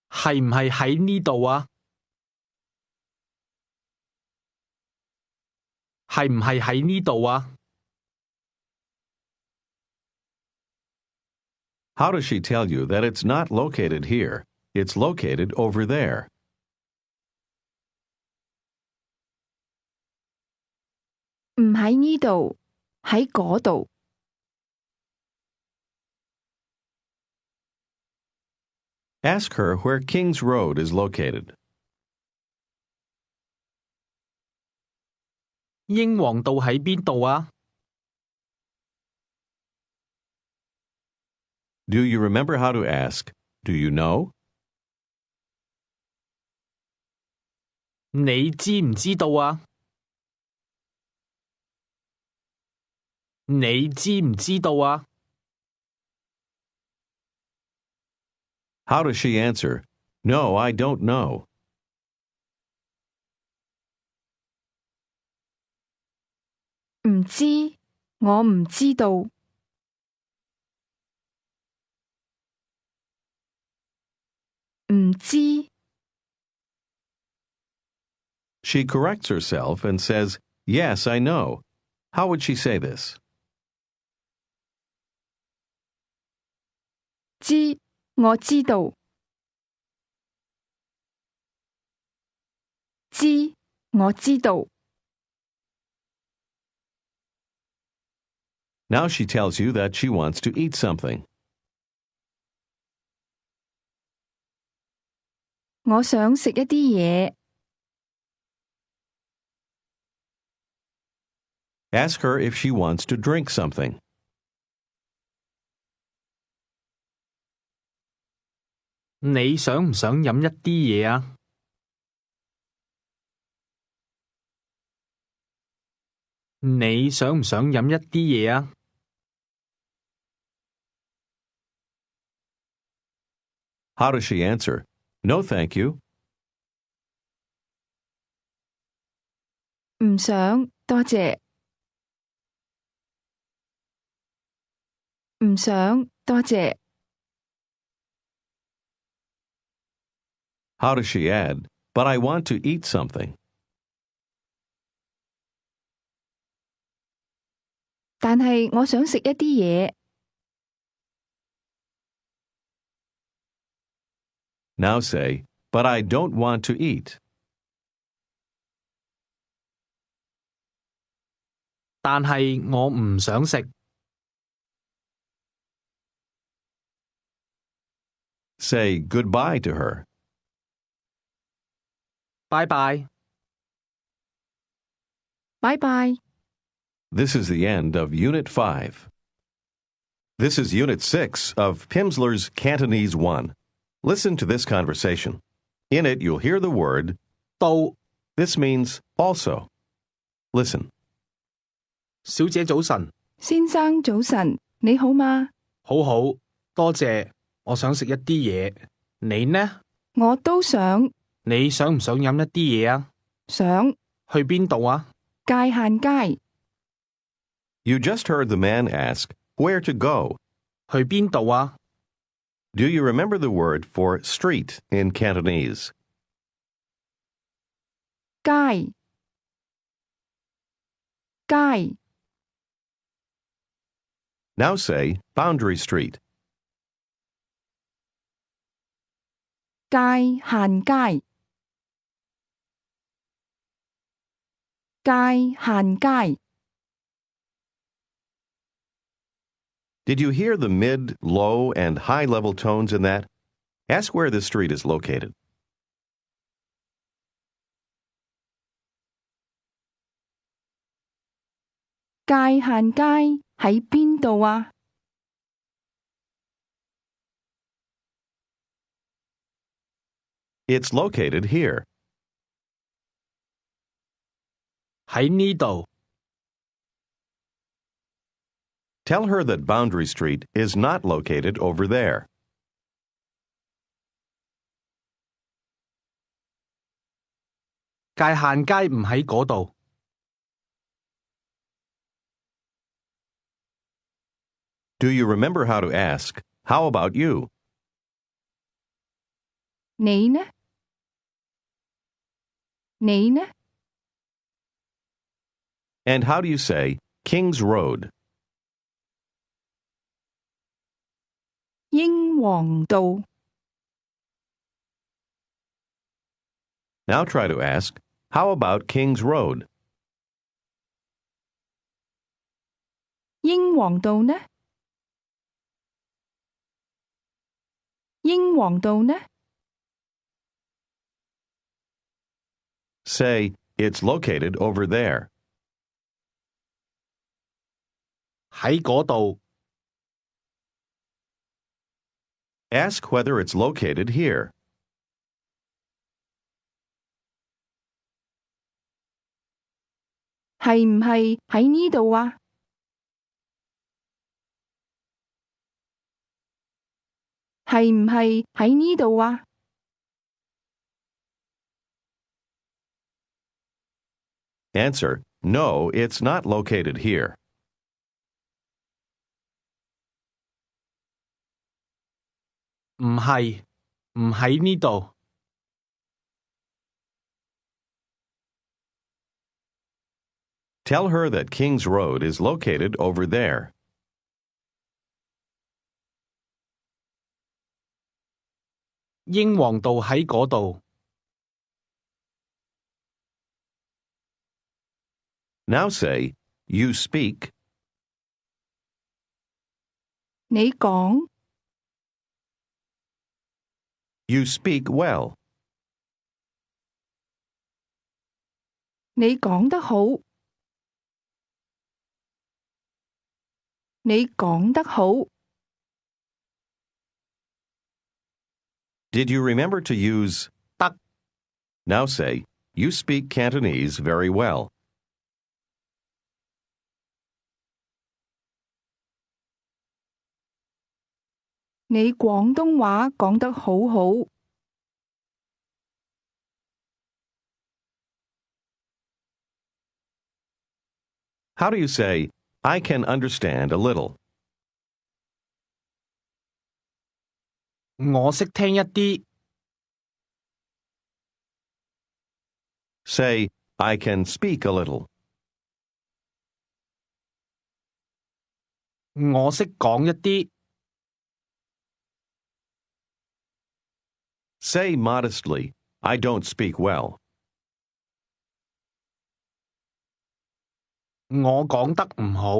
係唔係喺呢度啊？係唔係喺呢度啊？ How does she tell you that it's not located here? It's located over there. 唔喺呢度，喺嗰度。Ask her where King's Road is located. 英皇道喺邊度啊？ Do you remember how to ask, "Do you know?" 你知唔知道啊？你知唔知道啊？ How does she answer, "No, I don't know"? 唔知，我唔知道。唔知。She corrects herself and says, "Yes, I know." How would she say this? 知，我知道。知，我知道。Now she tells you that she wants to eat something. 我想食一啲嘢。Ask her if she wants to drink something. 你想唔想飲一啲嘢啊？你想唔想飲一啲嘢啊？ How does she answer? "No, thank you." 唔想，多謝。唔想，多謝。How does she add, "But I want to eat something"? 但係我想食一啲嘢。Now say, "But I don't want to eat." 但係我唔想食。Say goodbye to her. 拜拜。拜拜。This is the end of Unit 5. This is Unit 6 of Pimsleur's Cantonese 1. Listen to this conversation. In it, you'll hear the word 到。 This means also. Listen. 小姐早晨。先生早晨，你好嗎？好好，多謝。我想食一啲嘢。你呢？我都想。你想唔想飲一啲嘢啊？想。去邊度啊？界限街。You just heard the man ask, "Where to go?" 去邊度啊？ Do you remember the word for street in Cantonese? 街。街 Now say Boundary Street. 界限街界限街 Did you hear the mid, low, and high level tones in that? Ask where this street is located. 界限街喺邊度啊？ It's located here. 喺呢度 Tell her that Boundary Street is not located over there. 界限街唔喺嗰度。Do you remember how to ask, How about you? 你呢？你呢？ And how do you say King's Road? 英皇道 Now try to ask, How about King's Road? 英皇道呢？英皇道呢？ Say, It's located over there. 喺嗰度 Ask whether it's located here. 係唔係喺呢度啊？係唔係喺呢度啊？ Answer, No, it's not located here. 唔係，唔喺呢度。Tell her that King's Road is located over there. 英皇道喺嗰度。Now say, You speak. 你講 You speak well. 你講得好，你講得好。 Did you remember to use 得 Now say, You speak Cantonese very well. 你廣東話講得好好。How do you say, I can understand a little? 我識聽一啲。Say, I can speak a little. 我識講一啲。Say modestly, I don't speak well. 我講得唔好。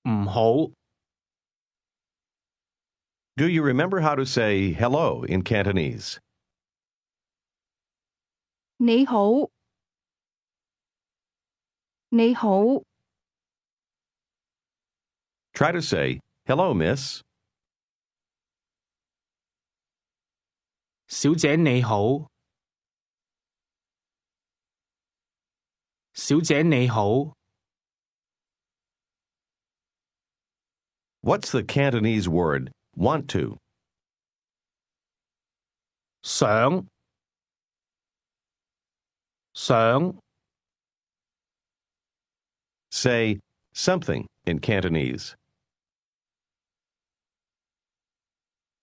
唔好。Do you remember how to say hello in Cantonese? 你好，你好。 Try to say, Hello, miss. 小姐你好。小姐你好。What's the Cantonese word want to? 想。想。 Say something in Cantonese.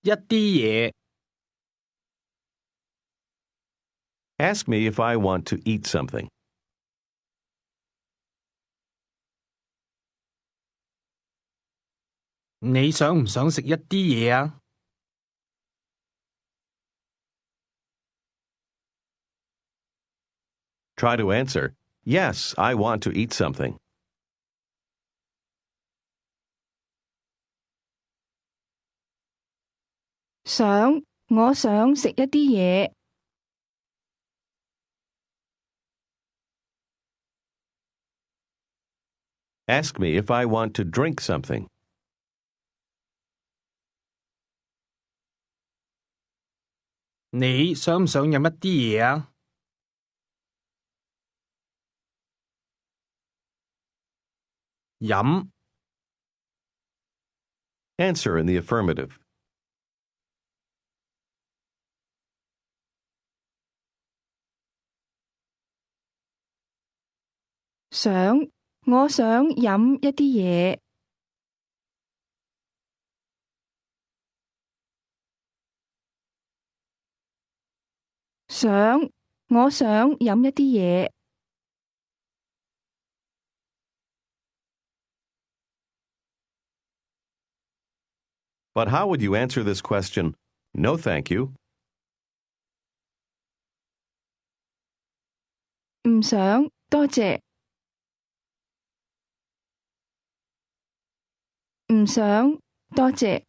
一啲嘢。Ask me if I want to eat something. 你想唔想食一啲嘢啊？ Try to answer, Yes, I want to eat something. 我想食一啲嘢。Ask me if I want to drink something. 你想唔想飲一啲嘢啊？飲 Answer in the affirmative. 我想飲一啲嘢。我想飲一啲嘢。But how would you answer this question? No, thank you. 唔想，多謝。唔想，多謝。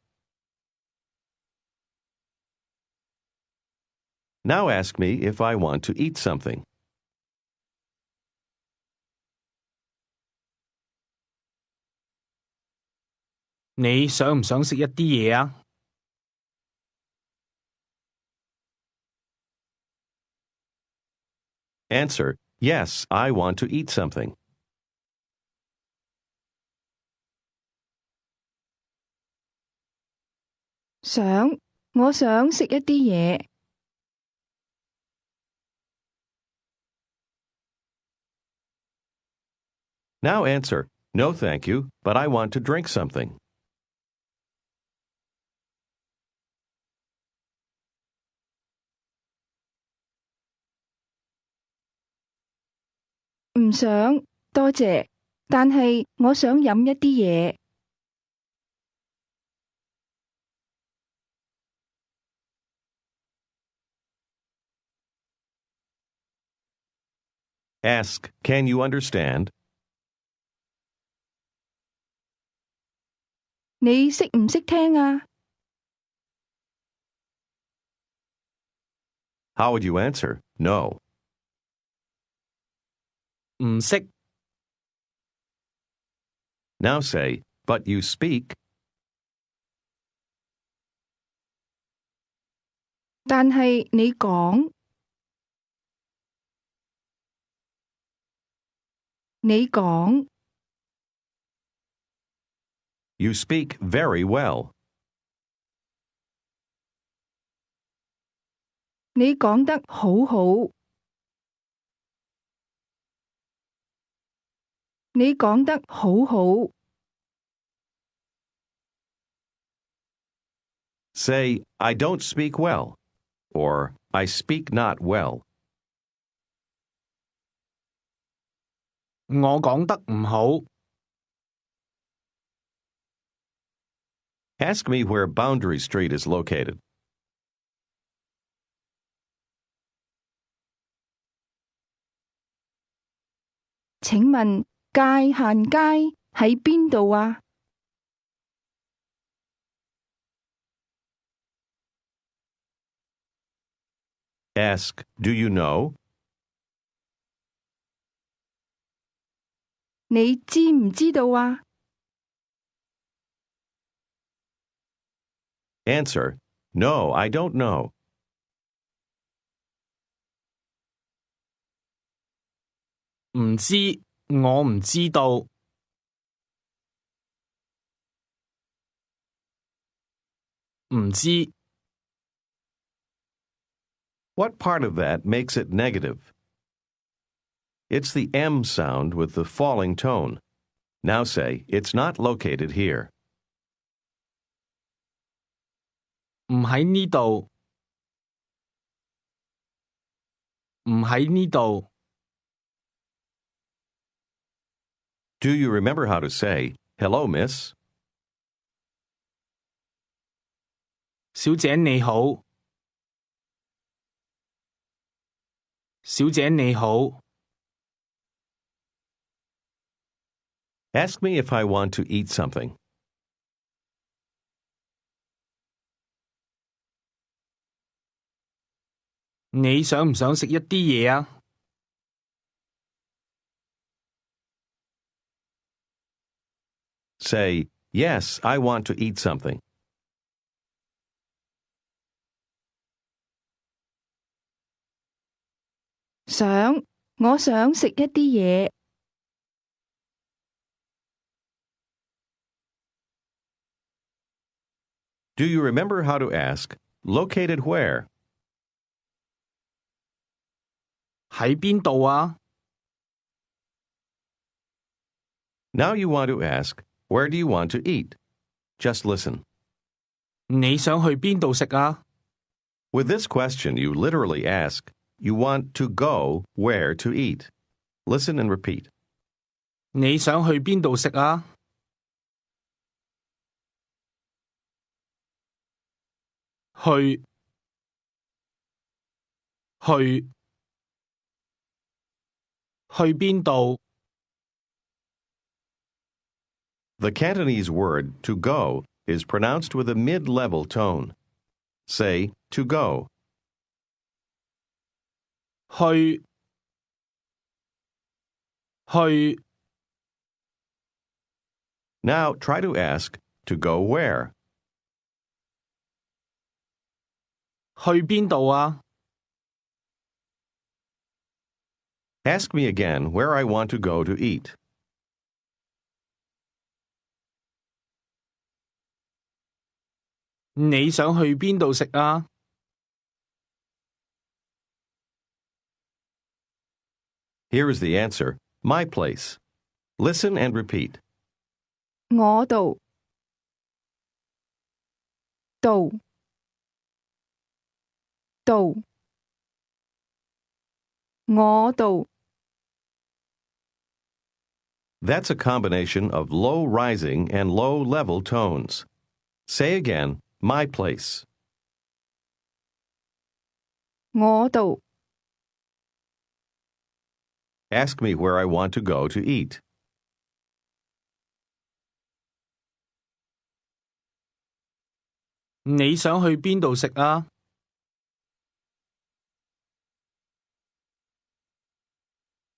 Now ask me if I want to eat something. 你想唔想食一啲嘢啊？ Answer, Yes, I want to eat something. 我想食一啲嘢。Now answer, No, thank you, but I want to drink something. 唔想，多謝，但係我想飲一啲嘢。Ask, Can you understand? 你識唔識聽啊？ How would you answer? No. 唔識 Now say, But you speak. 但係你講。你講。You speak very well. 你講得好好。你講得好好。Say, I don't speak well, or I speak not well. 我講得唔好。 Ask me where Boundary Street is located. 請問界限街喺邊度啊？ Ask, Do you know? 你知唔知道啊？ Answer, No, I don't know. 唔知，我唔知道。唔知 What part of that makes it negative? It's the M sound with the falling tone. Now say, It's not located here. 唔喺呢度。唔喺呢度。Do you remember how to say, "Hello, miss"? 小姐你好。小姐你好。Ask me if I want to eat something. 你想唔想食一啲嘢啊？ Say, "Yes, I want to eat something." 我想食一啲嘢。Do you remember how to ask, "Located where"? 喺邊度啊？ Now you want to ask, "Where do you want to eat?" Just listen. 你想去邊度食啊？ With this question, you literally ask, you want to go where to eat. Listen and repeat. 你想去邊度食啊？去去去邊度？ The Cantonese word to go is pronounced with a mid-level tone. Say, to go. 去去 Now try to ask, to go where? 去邊度啊？ Ask me again where I want to go to eat. 你想去邊度食啊？ Here is the answer, my place. Listen and repeat. 我度度度我度 That's a combination of low rising and low level tones. Say again, my place. 我度 Ask me where I want to go to eat. 你想去邊度食啊？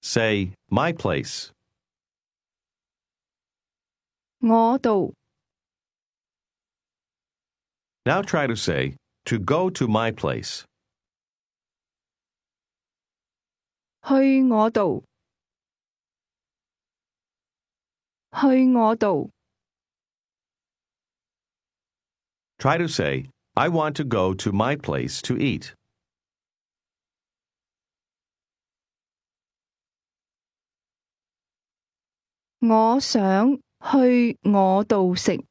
Say, my place. 我度 Now try to say, to go to my place. 去我度去我度 Try to say, I want to go to my place to eat. 我想去我度食。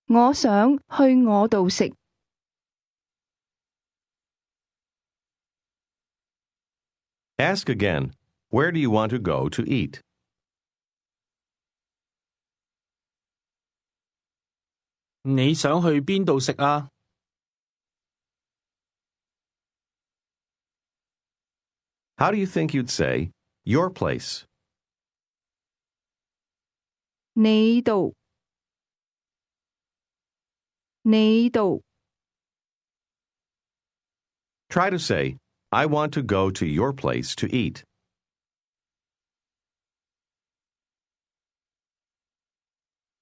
我想去我度食。Ask again, where do you want to go to eat? 你想去邊度食啊？ How do you think you'd say, your place? 你度你度 Try to say, I want to go to your place to eat.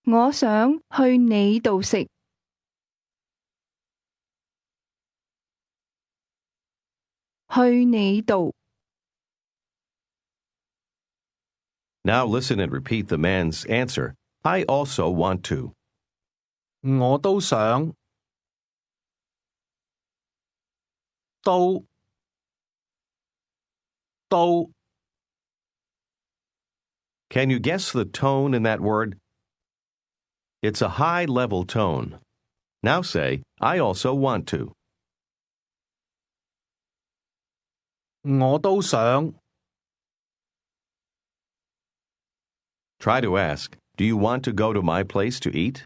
我想去你度食。去你度 Now listen and repeat the man's answer. I also want to. 我都想。都都 Can you guess the tone in that word? It's a high level tone. Now say, I also want to. 我都想。 Try to ask, do you want to go to my place to eat?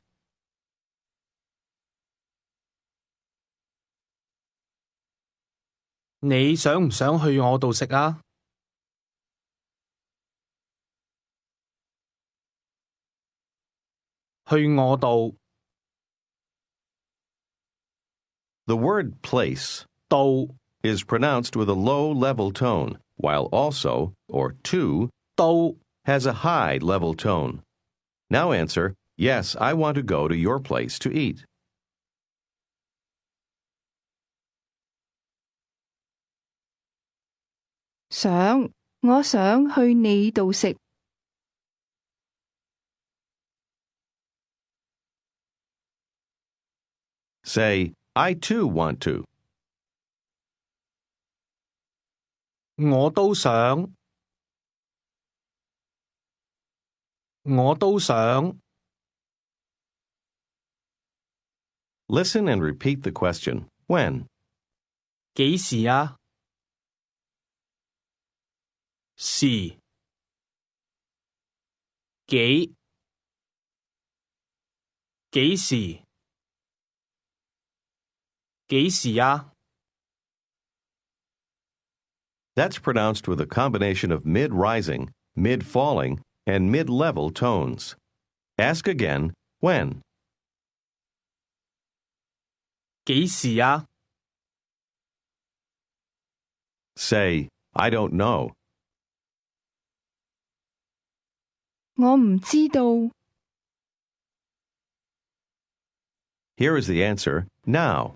你想唔想去我度食啊？去我度 The word place 度 is pronounced with a low level tone, while also, or to, 都 has a high level tone. Now answer, yes, I want to go to your place to eat. 我想去你度食。 Say, I too want to. 我都想。我都想。 Listen and repeat the question. When? 幾時啊？時幾時？幾時啊？ That's pronounced with a combination of mid-rising, mid-falling, and mid-level tones. Ask again, when? 幾時啊？ Say, I don't know. 我唔知道。 Here is the answer, now.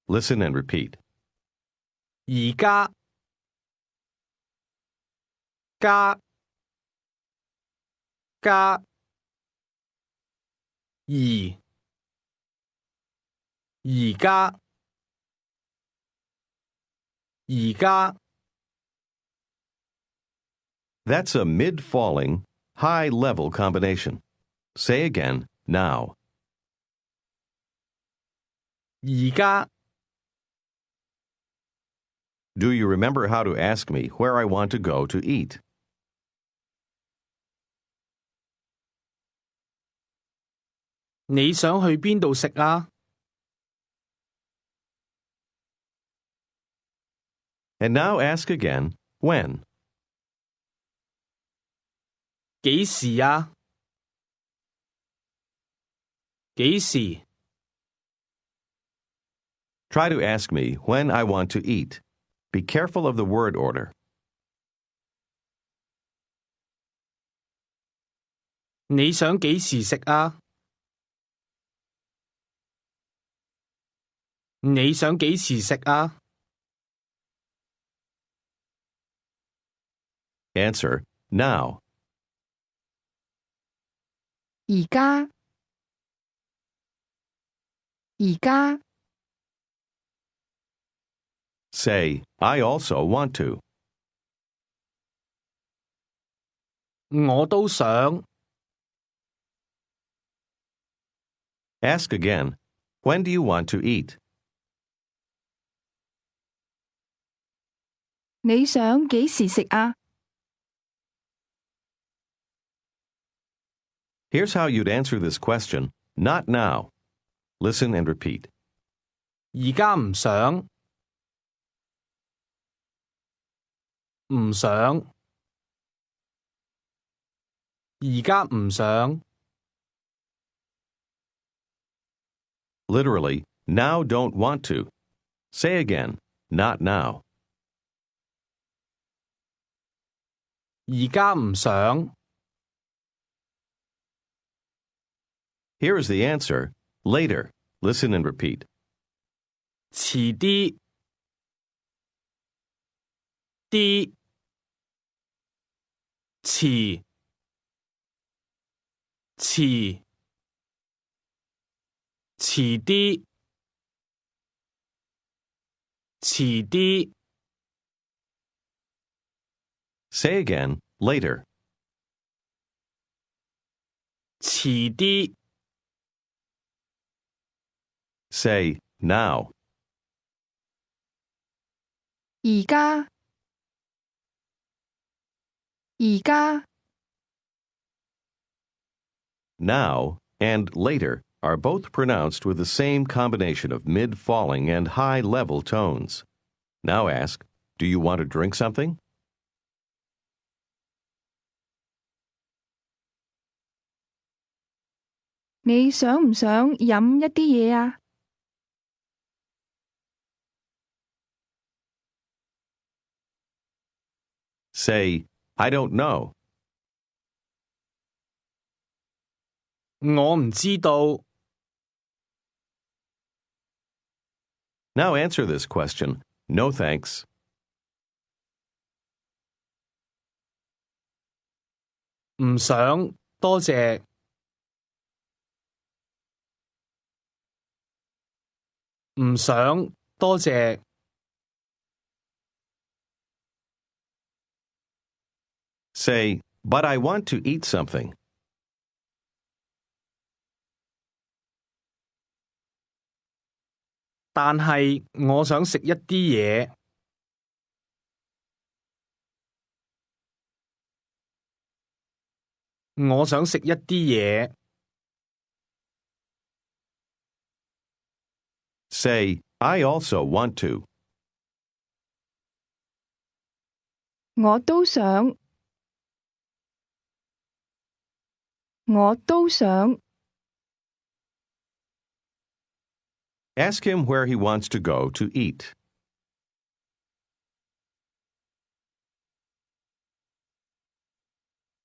Listen and repeat. 而家加而家 That's a mid-falling, high-level combination. Say again, now. 而家 Do you remember how to ask me where I want to go to eat? 你想去邊度食啊？ And now ask again, when? 幾時啊？幾時？ Try to ask me when I want to eat. Be careful of the word order. 你想幾時食啊？你想幾時食啊？ Answer, now. 而家Say, I also want to. 我都想。 Ask again, when do you want to eat? 你想幾時食啊？ Here's how you'd answer this question, not now. Listen and repeat. 而家唔想。唔想。而家唔想。 Literally, now don't want to. Say again, not now. 而家唔想。 Here is the answer, later. Listen and repeat. 遲啲。啲。遲。遲啲。遲啲。 Say again, later. 遲啲。Say now. 而家，而家， Now and later are both pronounced with the same combination of mid-falling and high-level tones. Now ask, do you want to drink something? 你想唔想飲一啲嘢啊？ Say, I don't know. 我唔知道。Now answer this question. No thanks. 唔想，多謝。唔想，多謝。Say, but I want to eat something. 但係我想食一啲嘢。我想食一啲嘢。Say, I also want to. 我都想，我都想。 Ask him where he wants to go to eat.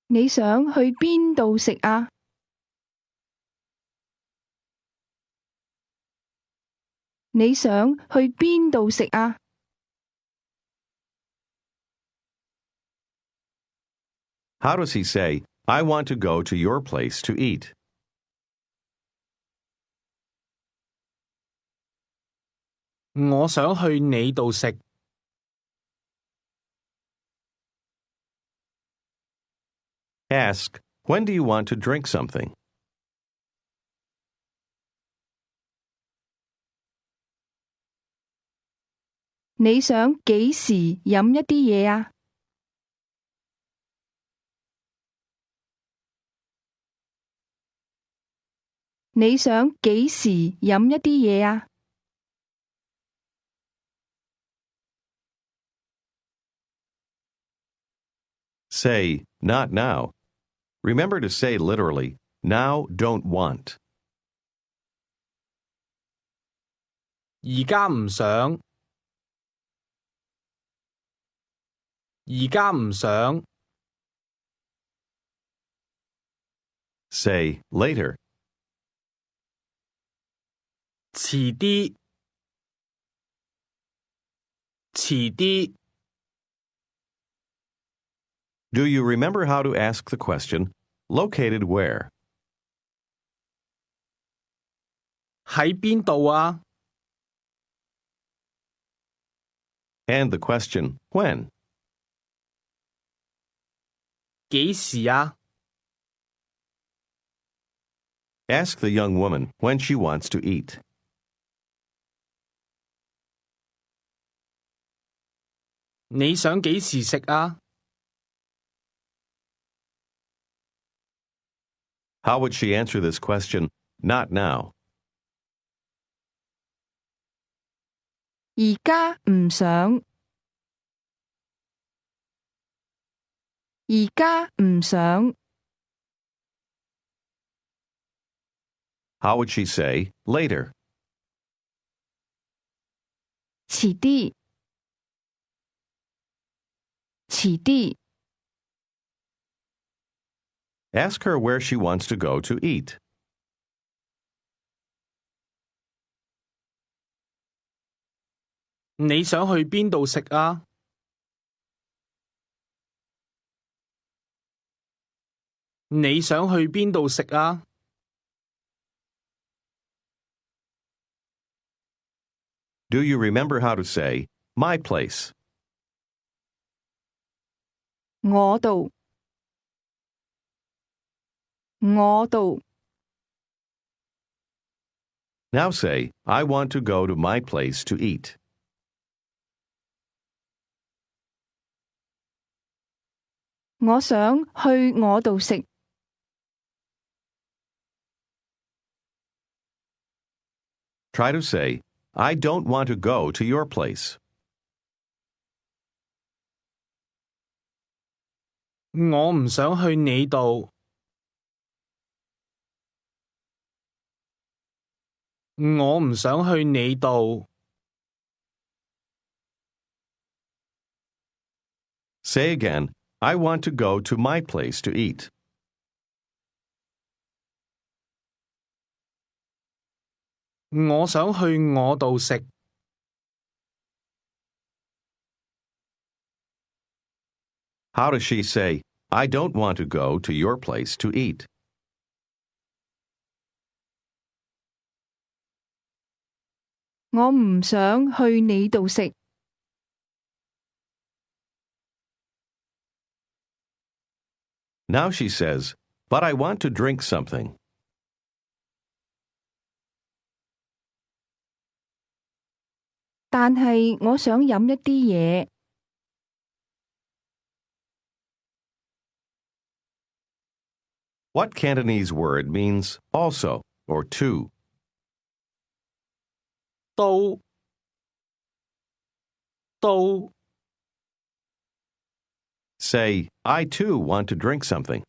你想去邊度食啊？ 你想去邊度食啊？ How does he say, I want to go to your place to eat? 我想去你度食。Ask, when do you want to drink something? 你想幾時飲一啲嘢啊？你想幾時飲一啲嘢啊？ Say, not now. Remember to say literally, now don't want. 而家唔想。而家唔想。Say later. 遲啲。遲啲。Do you remember how to ask the question, located where? 喺邊度啊？ And the question, when? 幾時啊？ Ask the young woman when she wants to eat. 你想幾時食啊？ How would she answer this question, not now? 而家唔想，而家唔想。 How would she say later? 遲啲，遲啲。 Ask her where she wants to go to eat. 你想去邊度食啊？你想去邊度食啊？ Do you remember how to say, my place? 我度，我度。Now say, I want to go to my place to eat.我想去我度食。Try to say, I don't want to go to your place. 我唔想去你度。我唔想去你度。Say again, I want to go to my place to eat.我想去我度食。How does she say, I don't want to go to your place to eat? 我唔想去你度食。Now she says, but I want to drink something. 但係我想飲一啲嘢。What Cantonese word means also or to? 都。Say, I too want to drink something.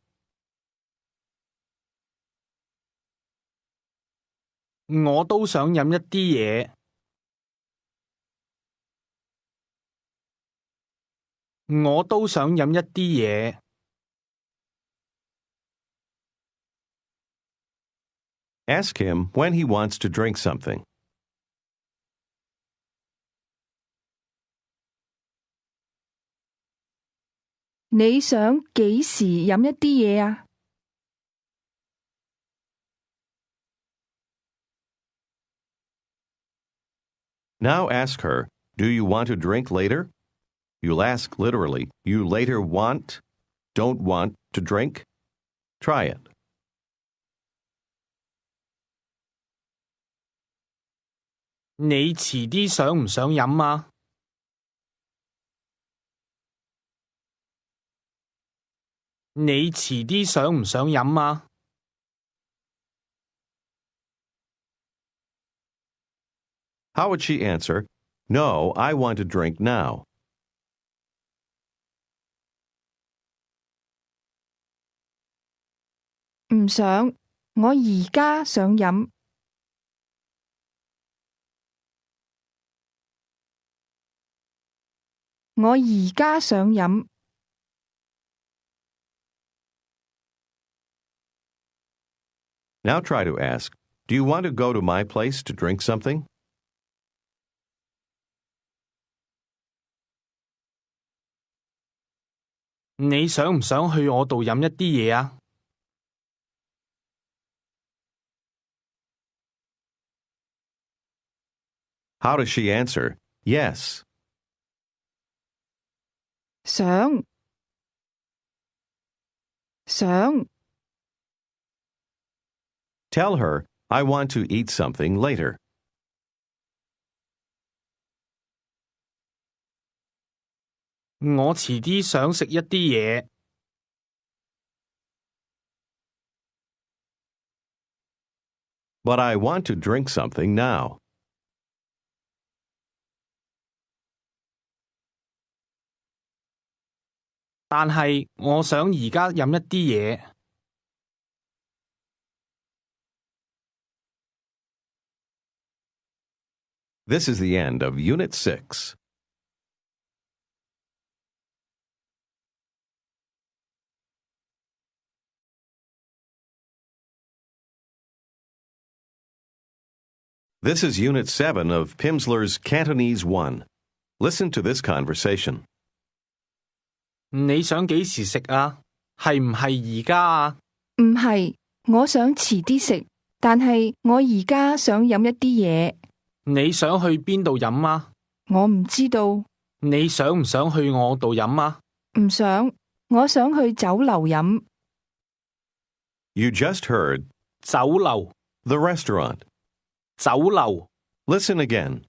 我都想飲一啲嘢。我都想飲一啲嘢。Ask him when he wants to drink something. 你想幾時飲一啲嘢啊？Now ask her, do you want to drink later? You'll ask literally, you later don't want to drink? Try it. 你遲啲想唔想飲啊？你遲啲想唔想飲啊？ How would she answer, No, I want to drink now? 唔想，我而家想飲。我而家想飲。Now try to ask, Do you want to go to my place to drink something? 你想唔想去我度飲一啲嘢啊？ How does she answer? Yes. 想。Tell her, I want to eat something later. 我遲啲想食一啲嘢。But I want to drink something now. 但係我想而家飲一啲嘢。This is the end of Unit 6. This is Unit 7 of Pimsleur's Cantonese 1. Listen to this conversation. 你想幾時食啊？係唔係而家啊？唔係，我想遲啲食，但係我而家想飲一啲嘢。你想去邊度飲啊？我唔知道。你想唔想去我度飲啊？唔想，我想去酒樓飲。You just heard 酒樓 the restaurant. 酒樓， Listen again.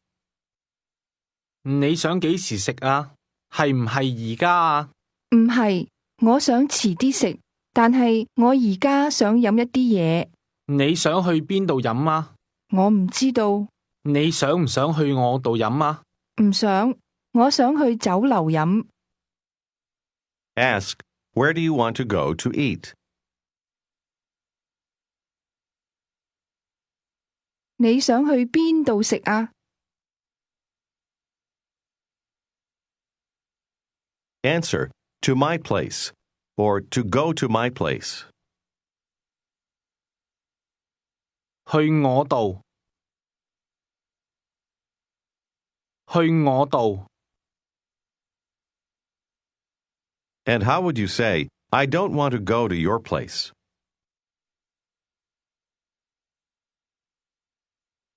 你想幾時食啊？係唔係而家啊？唔係，我想遲啲食，但係我而家想飲一啲嘢。你想去邊度飲啊？我唔知道，你想唔想去我度飲啊？唔想，我想去酒樓飲。 Ask, where do you want to go to eat? 你想去邊度食啊？ Answer, to my place, or to go to my place. 去我度，去我度。 And how would you say, I don't want to go to your place?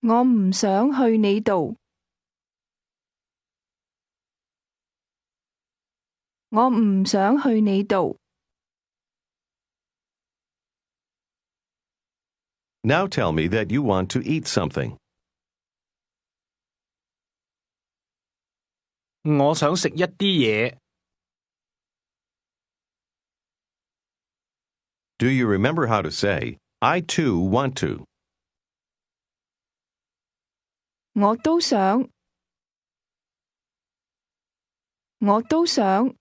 我唔想去你度。我唔想去你度。 Now tell me that you want to eat something. 我想食一啲嘢。 Do you remember how to say, I too want to? 我都想。我都想。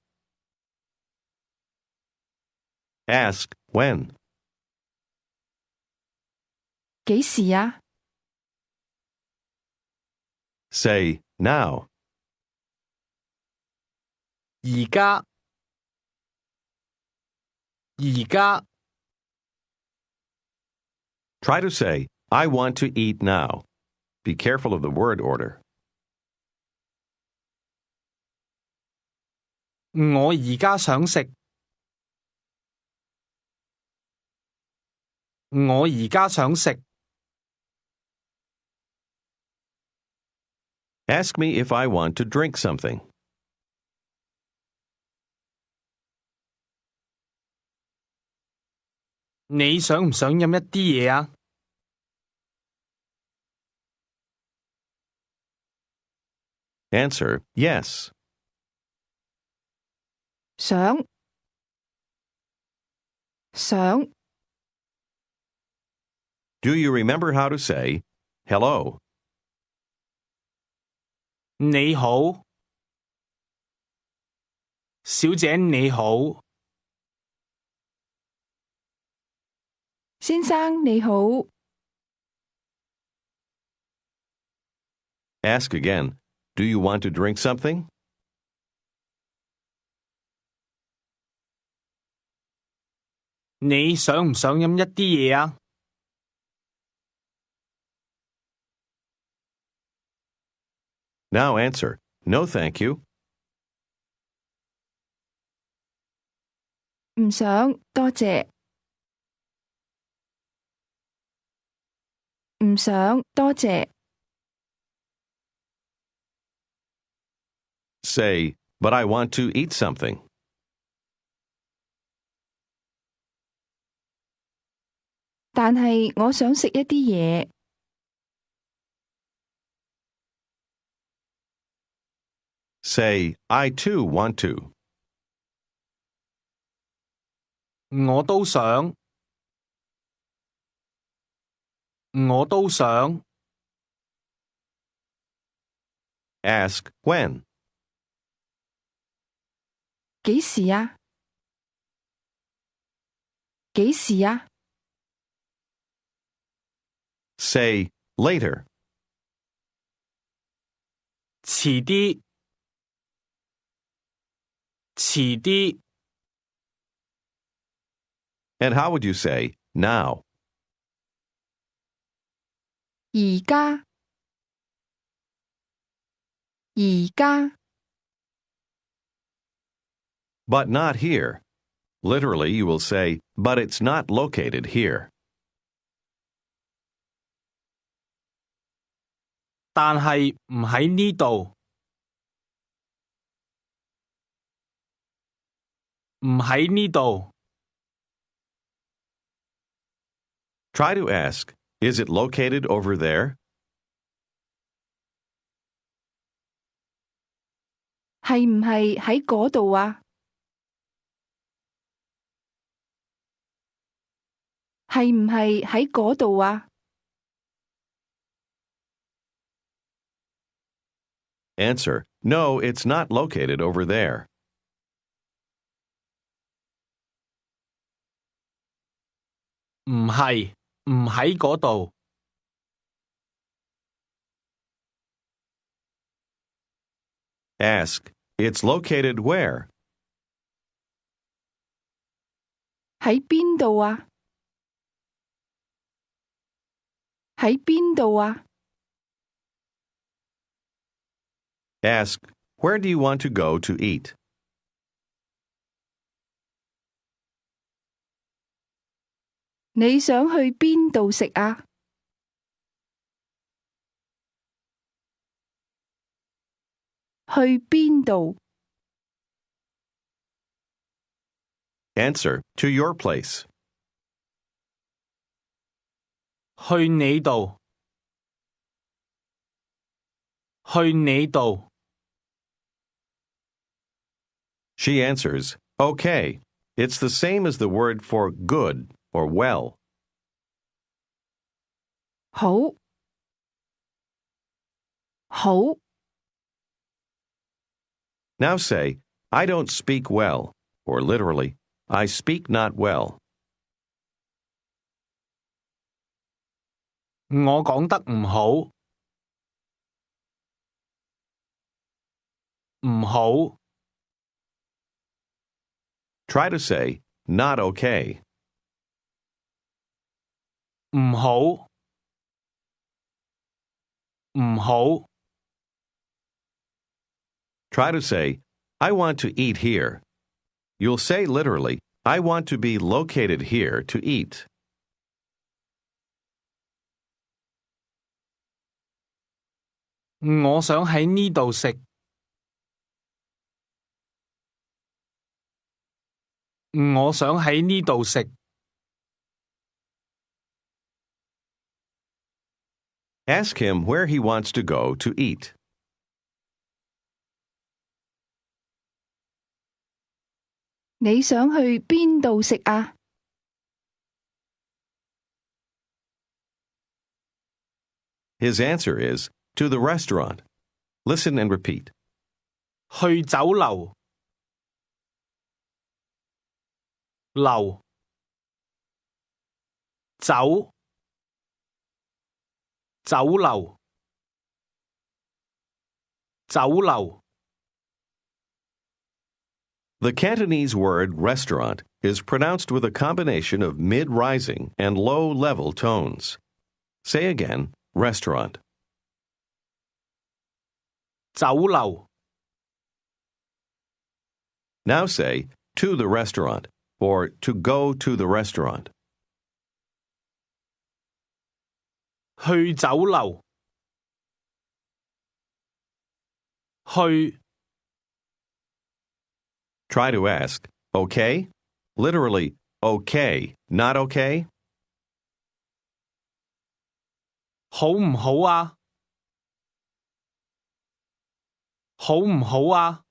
Ask, when? 幾時啊？ Say, now. 而家，而家。 Try to say, I want to eat now. Be careful of the word order. 我而家想食。我而家想食。 Ask me if I want to drink something. 你想唔想飲一啲嘢啊？ Answer, yes. 想。想。 Do you remember how to say, hello? 你好，小姐你好。 先生你好。 Ask again, do you want to drink something? 你想唔想飲一啲嘢啊？ Now answer, no thank you. 唔想，多謝。唔想，多謝。 Say, but I want to eat something. 但係我想食一啲嘢。Say, I too want to. 我都想。我都想。 Ask, when? 幾時啊？幾時啊？ Say, later. 遲啲。遲啲。 And how would you say, now? 而家。而家。 But not here. Literally, you will say, but it's not located here. 但係唔喺呢度。唔喺呢度。 Try to ask, is it located over there? 係唔係喺嗰度啊？係唔係喺嗰度啊？ Answer: No, it's not located over there. 唔係，唔喺嗰度。Ask: It's located where? 喺邊度啊？喺邊度啊？ Ask: Where do you want to go to eat? 你想去邊度食啊？去邊度？ Answer: To your place. 去你度。去你度。She answers, Okay. It's the same as the word for good or well. 好，好， Now say, I don't speak well, or literally, I speak not well. 我講得唔好。唔好。Try to say, not okay. 唔好。唔好。Try to say, I want to eat here. You'll say literally, I want to be located here to eat. 我想喺呢度食。我想喺呢度食。Ask him where he wants to go to eat. 你想去邊度食啊？ His answer is, to the restaurant. Listen and repeat. 去酒樓。樓。酒。酒樓。酒樓。The Cantonese word restaurant is pronounced with a combination of mid-rising and low-level tones. Say again, restaurant. 酒樓。Now say, to the restaurant, or to go to the restaurant. 去酒樓。去。Try to ask, okay? Literally, okay, not okay? 好唔好啊？好唔好啊？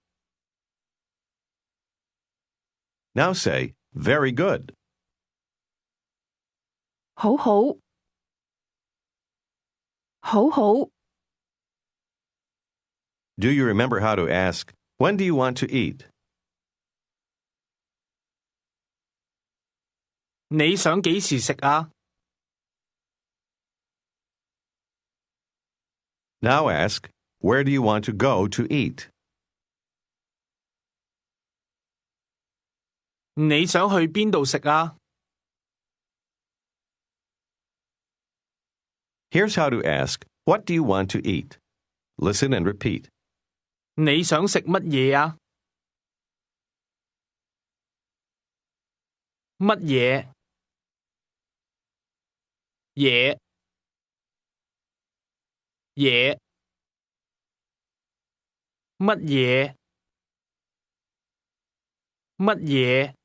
Now say, very good. 好好，好好。 Do you remember how to ask, when do you want to eat? 你想幾時食啊？ Now ask, where do you want to go to eat? 你想去邊度食啊？ Here's how to ask, what do you want to eat? Listen and repeat. 你想食乜嘢啊？乜嘢？嘢？嘢？乜嘢？乜嘢？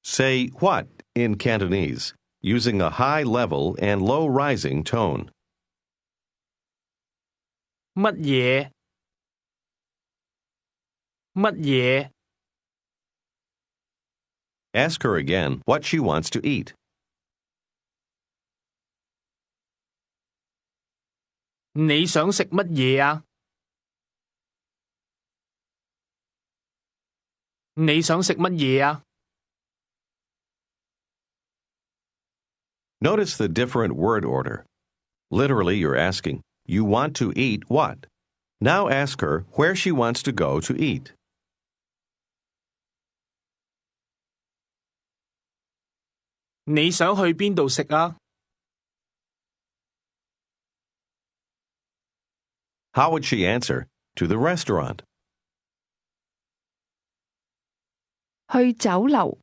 Say what in Cantonese, using a high level and low rising tone. 乜嘢？乜嘢？ Ask her again what she wants to eat. 你想食乜嘢啊？你想食乜嘢啊？ Notice the different word order. Literally, you're asking, you want to eat what? Now ask her where she wants to go to eat. 你想去邊度食啊？ How would she answer? To the restaurant. 去酒樓。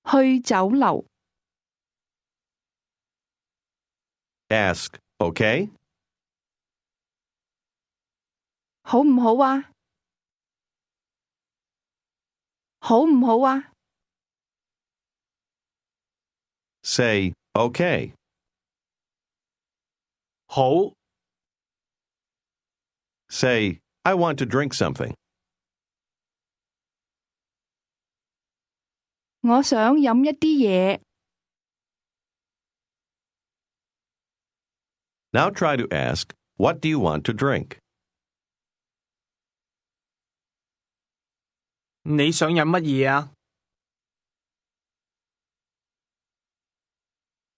去酒樓。 Ask, okay? 好唔好啊？好唔好啊？ Say, okay. 好， Say, I want to drink something. 我想飲一啲嘢。 Now try to ask, what do you want to drink? 你想飲乜嘢啊？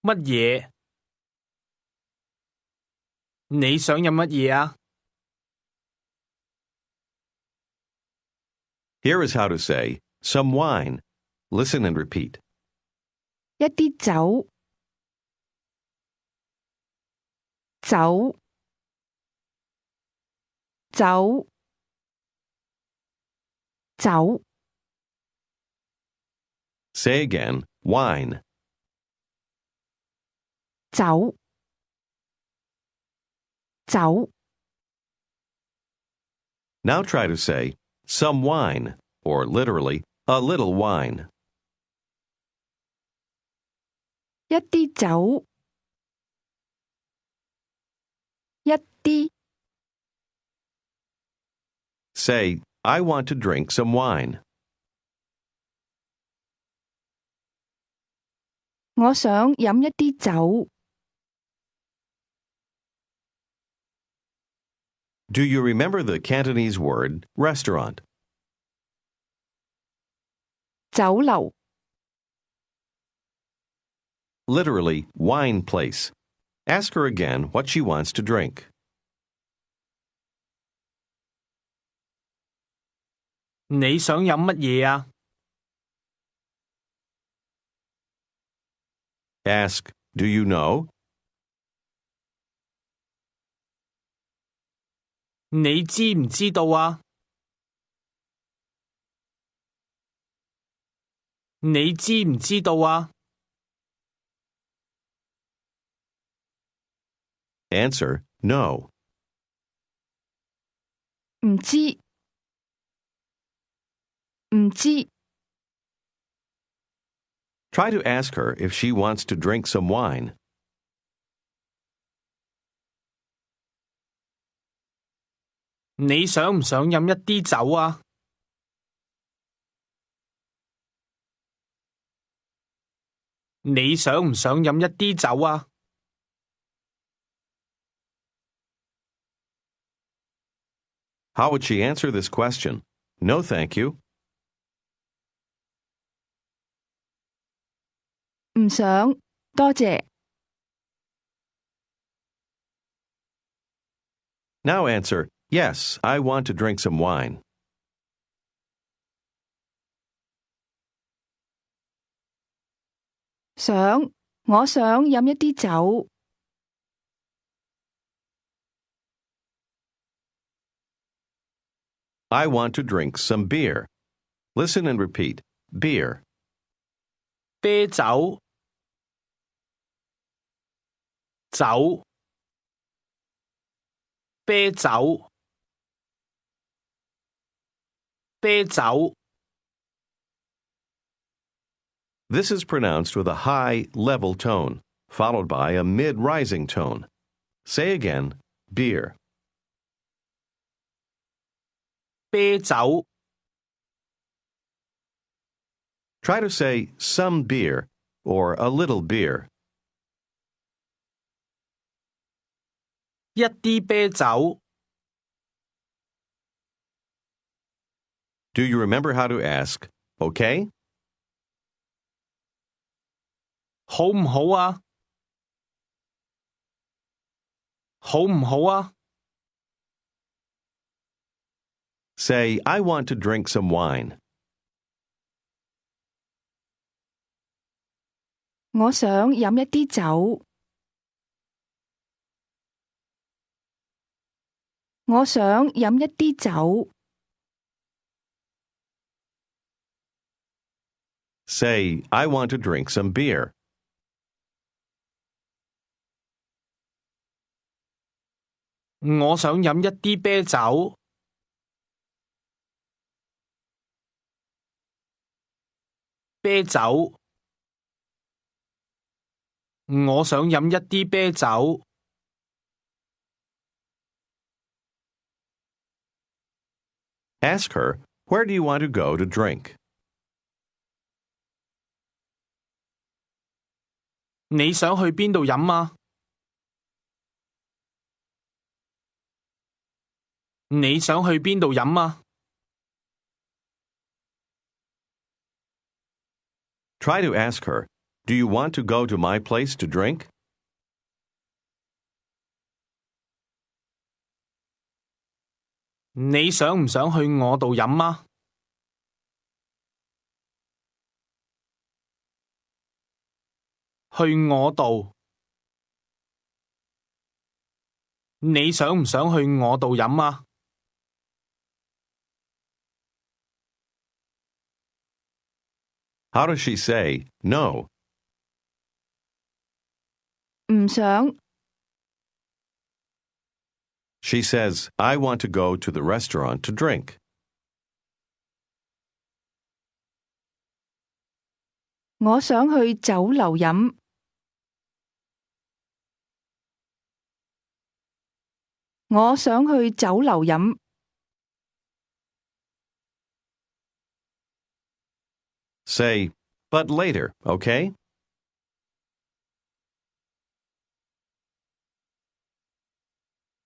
乜嘢？你想飲乜嘢啊？ Here is how to say, some wine. Listen and repeat. 一啲酒。酒。酒。酒。 Say again, wine. 酒。酒。 Now try to say, some wine, or literally, a little wine. 一啲酒。一啲。 Say, I want to drink some wine. 我想飲一啲酒。 Do you remember the Cantonese word restaurant? 酒樓。 Literally, wine place. Ask her again what she wants to drink. 你想飲乜嘢啊？ Ask, do you know? 你知唔知道啊？你知唔知道啊？ Answer, no. 唔知。唔知。 Try to ask her if she wants to drink some wine. 你想唔想飲一啲酒啊？你想唔想飲一啲酒啊？ How would she answer this question? No, thank you. 唔想，多謝。 Now answer, yes, I want to drink some wine. 想，我想飲一啲酒。 I want to drink some beer. Listen and repeat. Beer. 啤酒，酒，啤酒，啤酒。 This is pronounced with a high, level tone, followed by a mid-rising tone. Say again, beer. 啤酒 Try to say some beer or a little beer. 一啲啤酒 Do you remember how to ask, okay? 好唔好啊？好唔好啊？ Say, I want to drink some wine. 我想飲一啲酒。我想飲一啲酒。Say, I want to drink some beer. 我想飲一啲啤酒。啤酒。我想飲一啲啤酒。Ask her, where do you want to go to drink? 你想去邊度飲啊？你想去邊度飲啊？ Try to ask her, do you want to go to my place to drink? 你想唔想去我度飲啊？去我度。你想唔想去我度飲啊？ How does she say, no? 唔想。She says, I want to go to the restaurant to drink. 我想去酒樓飲。我想去酒樓飲。Say, but later, okay?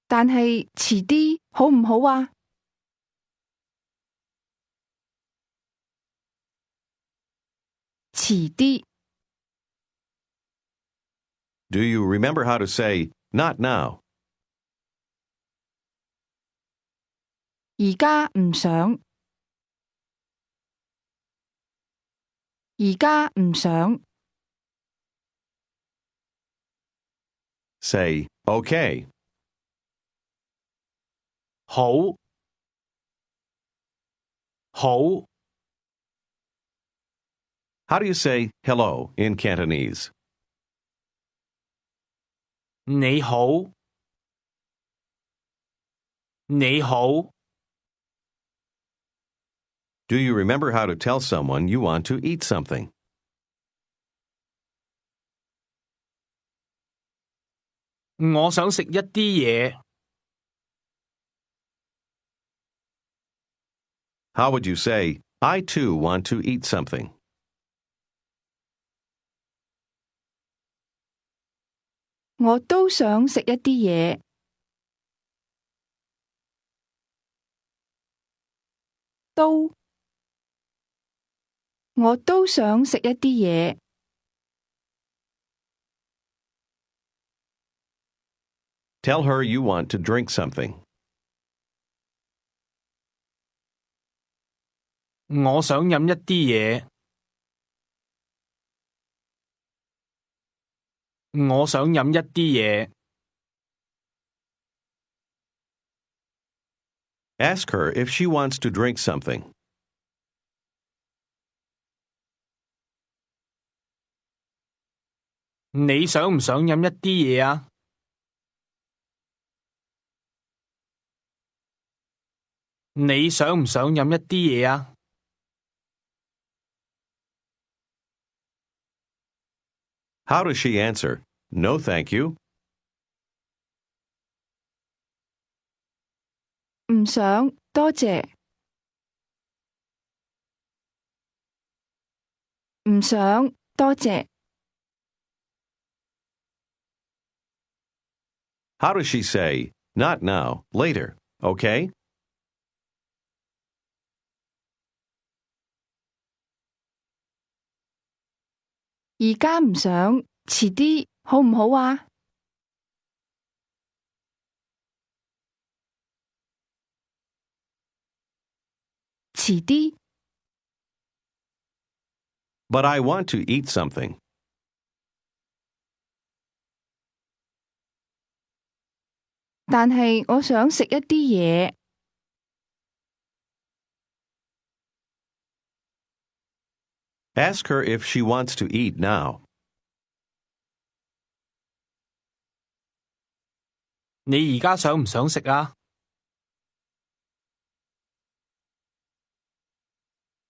但係遲啲好唔好啊？遲啲。Do you remember how to say, not now? 而家唔想。而家唔想。Say, okay. 好。好。 How do you say hello in Cantonese? 你好。你好。 Do you remember how to tell someone you want to eat something? 我想食一啲嘢。How would you say, I too want to eat something? 我都想食一啲嘢。都。我都想食一啲嘢。Tell her you want to drink something. 我想飲一啲嘢。我想飲一啲嘢。Ask her if she wants to drink something. 你想唔想飲一啲嘢啊？你想唔想飲一啲嘢啊？ How does she answer, no thank you? 唔想，多謝。唔想，多謝。How does she say, not now, later, okay? 而家唔想，遲啲，好唔好啊？遲啲， But I want to eat something. 但係我想食一啲嘢。Ask her if she wants to eat now. 你而家想唔想食啊？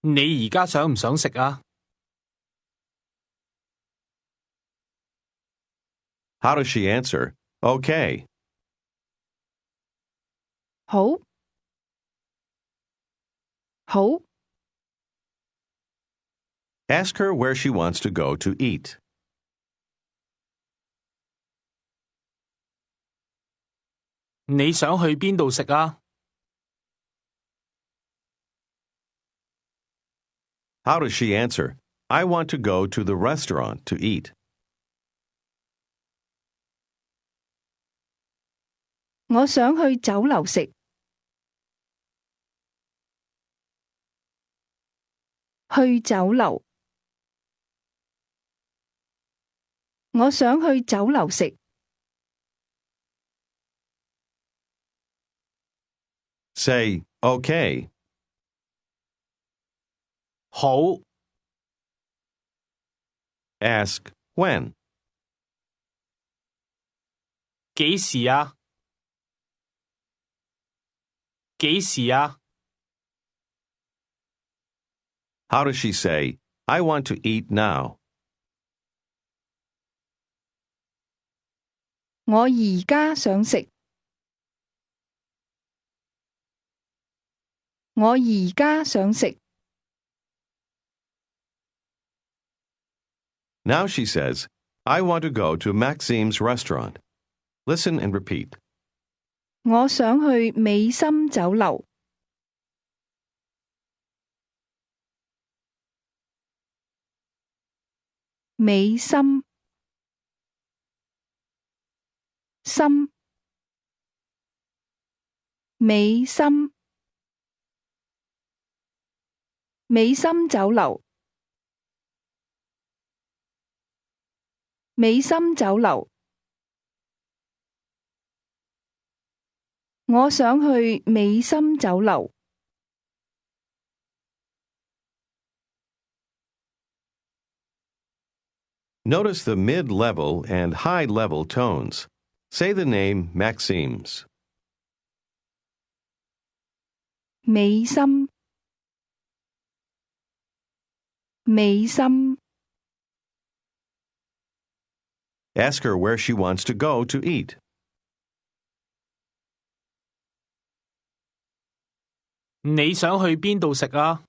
你而家想唔想食啊？ How does she answer? Okay. 好，好， Ask her where she wants to go to eat. 你想去邊度食啊？ How does she answer? I want to go to the restaurant to eat. 我想去酒樓食。去酒樓。我想去酒樓食。Say, okay. 好， Ask, when. 幾時啊？幾時啊？ How does she say, I want to eat now? 我而家想食。我而家想食。Now she says, I want to go to Maxime's restaurant. Listen and repeat. 我想去美心酒樓。美心，心，美心，美心酒樓。美心酒樓。我想去美心酒樓。Notice the mid-level and high-level tones. Say the name Maxime's. 美心，美心。Ask her where she wants to go to eat. 你想去邊度食啊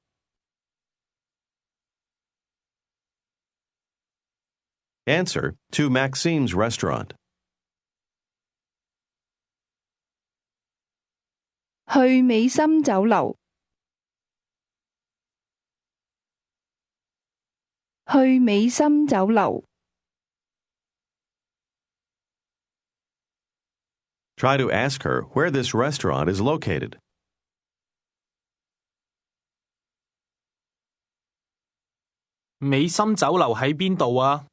？Answer, to Maxime's restaurant. 去美心酒樓。去美心酒樓。Try to ask her where this restaurant is located. 美心酒樓喺邊度啊？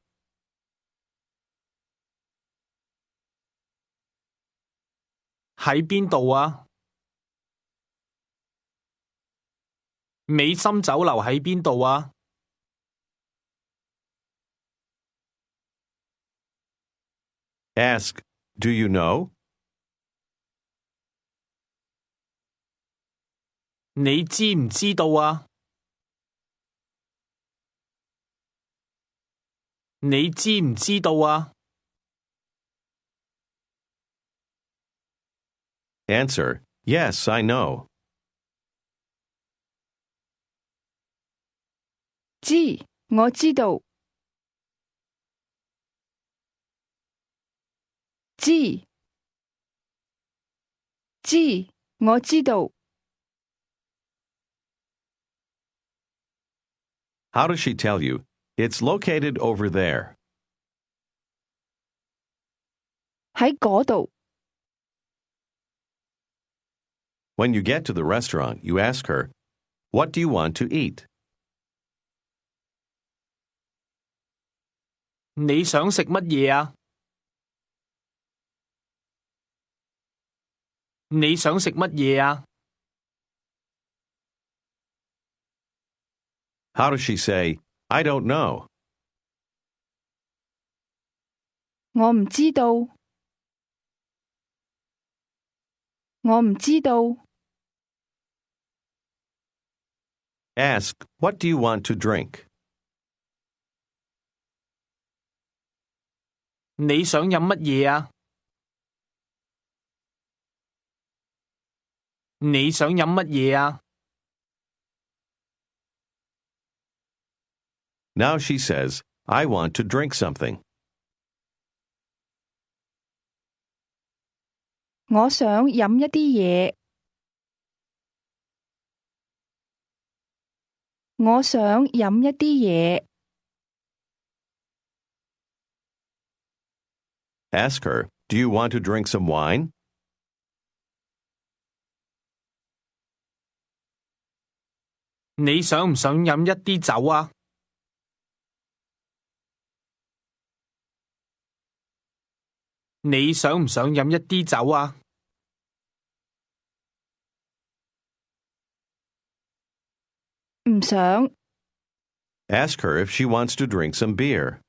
喺邊度啊？美心酒樓喺邊度啊？ Ask, do you know? 你知唔知道啊？你知唔知道啊？ Answer, Yes, I know. 知，我知道。知，知，我知道。How does she tell you? It's located over there. 喺嗰度。When you get to the restaurant, you ask her, What do you want to eat? 你想食乜嘢啊？你想食乜嘢啊？ How does she say, I don't know? 我唔知道。我唔知道。Ask, What do you want to drink? 你想飲乜嘢啊？你想飲乜嘢啊？ Now she says, I want to drink something. 我想飲一啲嘢。我想飲一啲嘢。Ask her, Do you want to drink some wine? 你想唔想飲一啲酒啊？你想唔想飲一啲酒啊？唔想。Ask her if she wants to drink some beer.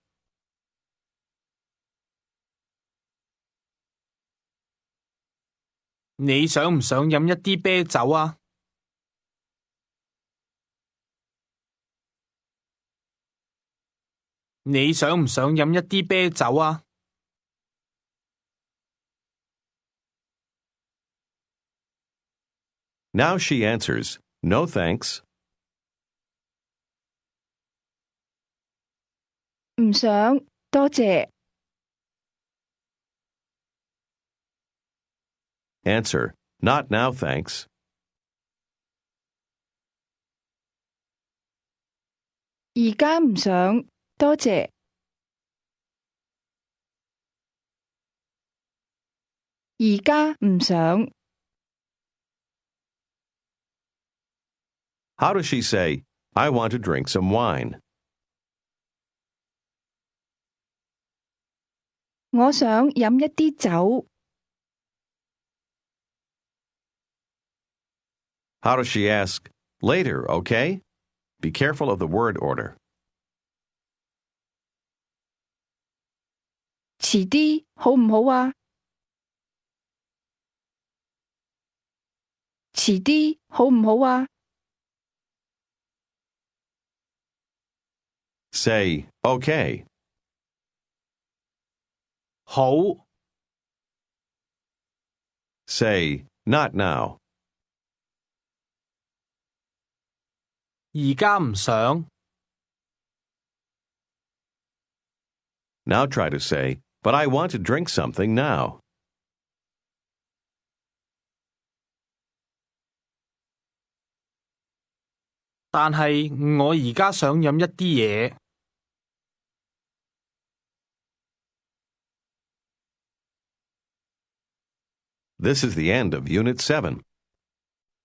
你想唔想飲一啲啤酒啊？你想唔想飲一啲啤酒啊？ Now she answers, No thanks. 唔想，多謝。Answer, Not now, thanks. 而家唔想，多謝。而家唔想。How does she say, I want to drink some wine? 我想飲一啲酒。How does she ask, Later, okay? Be careful of the word order. 遲啲好唔好啊？遲啲好唔好啊？ Say, okay. 好， Say, not now. 而家唔想。 Now try to say, but I want to drink something now. 但係我而家想飲一啲嘢。This is the end of Unit 7.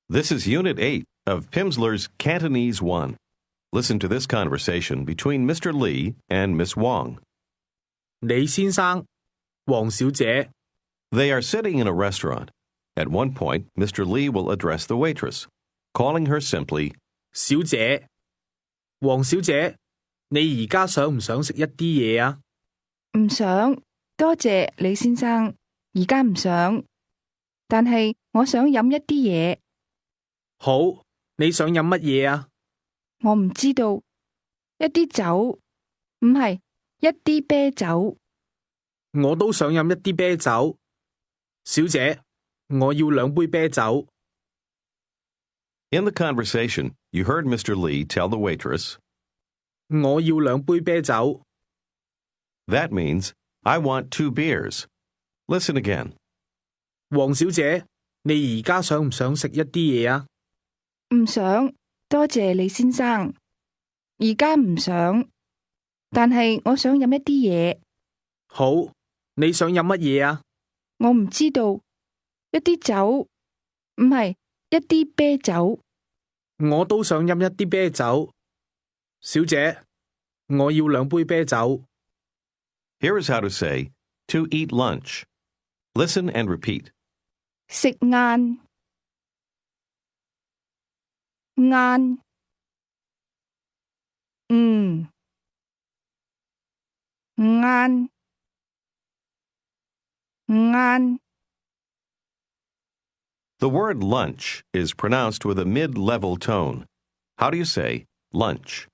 This is Unit 8 of Pimsleur's Cantonese 1. Listen to this conversation between Mr. Lee and Miss Wong. 李先生，黃小姐， They are sitting in a restaurant. At one point, Mr. Lee will address the waitress, calling her simply, 小姐，黃小姐，你而家想唔想食一啲嘢啊？唔想，多謝李先生。而家唔想，但係我想飲一啲嘢。好，你想飲乜嘢啊？我唔知道。一啲酒，唔係，一啲啤酒。我都想飲一啲啤酒。小姐，我要兩杯啤酒。In the conversation, you heard Mr. Lee tell the waitress, 我要兩杯啤酒。 that means, I want 2 beers. Listen again. 黃小姐，你而家想唔想食一啲嘢啊？唔想，多謝李先生。而家唔想，但係我想飲一啲嘢。好，你想飲乜嘢啊？我唔知道，一啲酒，唔係，一啲啤酒。我都想飲一啲啤酒。小姐，我要兩杯啤酒。 Here is how to say, to eat lunch. Listen and repeat. 食晏，晏，晏，晏。 The word lunch is pronounced with a mid-level tone. How do you say lunch?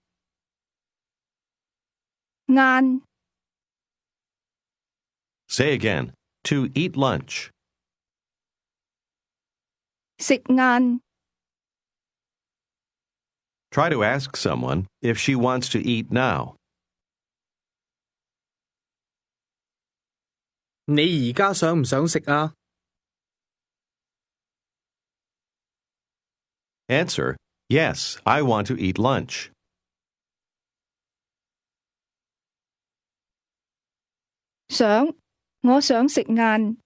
晏， Say again, to eat lunch. 食晏。 Try to ask someone if she wants to eat now. 你而家想唔想食啊？ Answer, yes, I want to eat lunch. 想，我想食晏。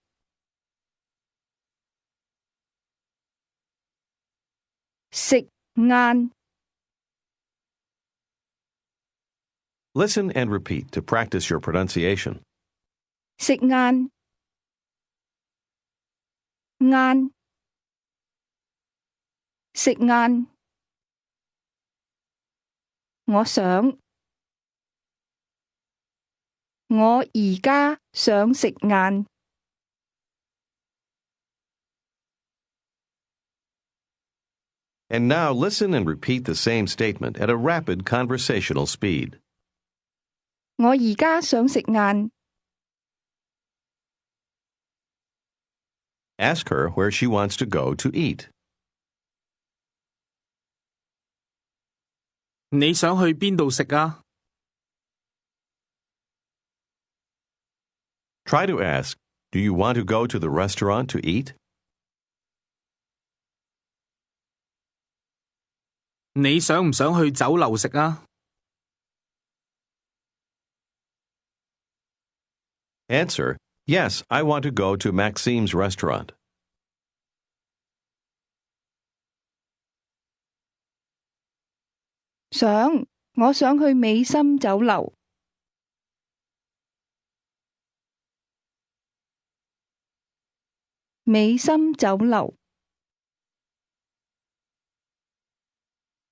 食晏。 Listen and repeat to practice your pronunciation. 食晏，晏，食晏。我想，我而家想食晏。And now listen and repeat the same statement at a rapid conversational speed. 我而家想食晏。 Ask her where she wants to go to eat. 你想去邊度食啊？ Try to ask, do you want to go to the restaurant to eat? 你想唔想去酒樓食啊？ Answer, yes, I want to go to Maxime's restaurant. 想，我想去美心酒樓。美心酒樓。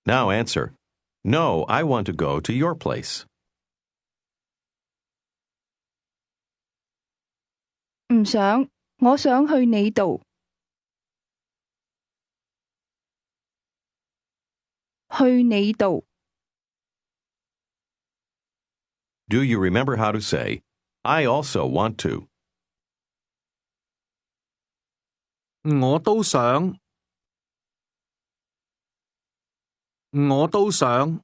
Now answer, no, I want to go to your place. 唔想，我想去你度。去你度。 Do you remember how to say, I also want to? 我都想。我都想。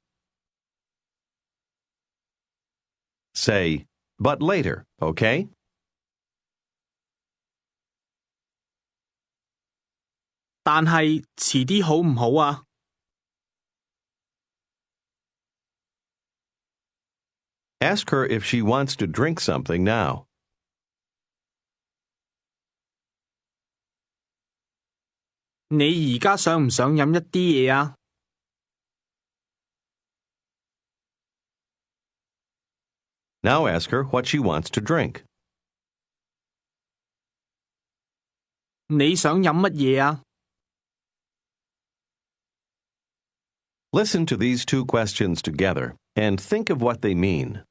Say, but later, okay? 但係遲啲好唔好啊？ Ask her if she wants to drink something now. 你而家想唔想飲一啲嘢啊？ Now ask her what she wants to drink. 你想飲乜嘢啊？ Listen to these 2 questions together and think of what they mean.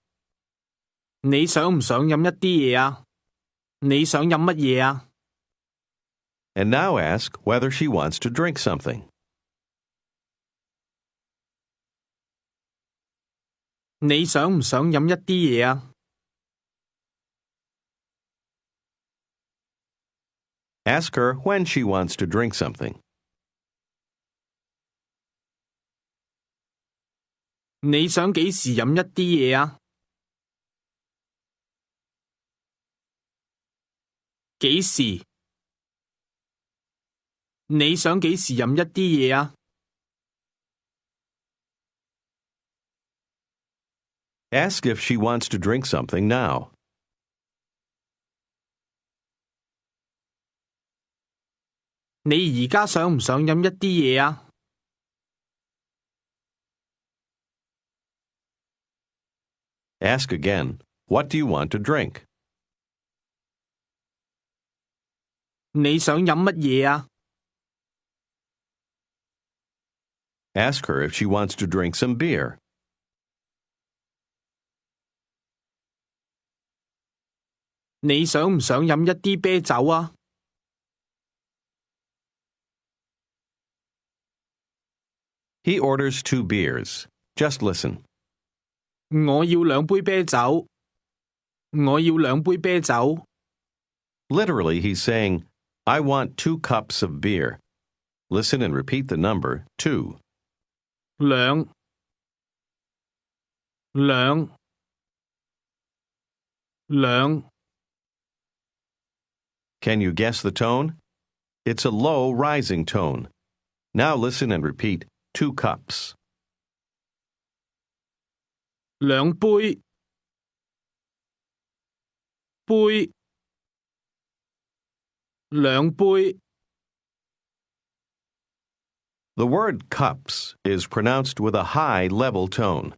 你想唔想飲一啲嘢啊？你想飲乜嘢啊？ And now ask whether she wants to drink something. 你想唔想飲一啲嘢啊？ Ask her when she wants to drink something. 你想幾時飲一啲嘢啊？幾時？你想幾時飲一啲嘢啊？ Ask if she wants to drink something now. 你而家想唔想飲一啲嘢啊？ Ask again, what do you want to drink? 你想飲乜嘢啊？ Ask her if she wants to drink some beer. 你想唔想飲一啲啤酒啊？ He orders 2 beers. Just listen. 我要兩杯啤酒。我要兩杯啤酒。 Literally, he's saying, I want 2 cups of beer. Listen and repeat the number 2. 兩兩兩 Can you guess the tone? It's a low rising tone. Now listen and repeat 2 cups. 兩杯杯兩杯 The word cups is pronounced with a high level tone.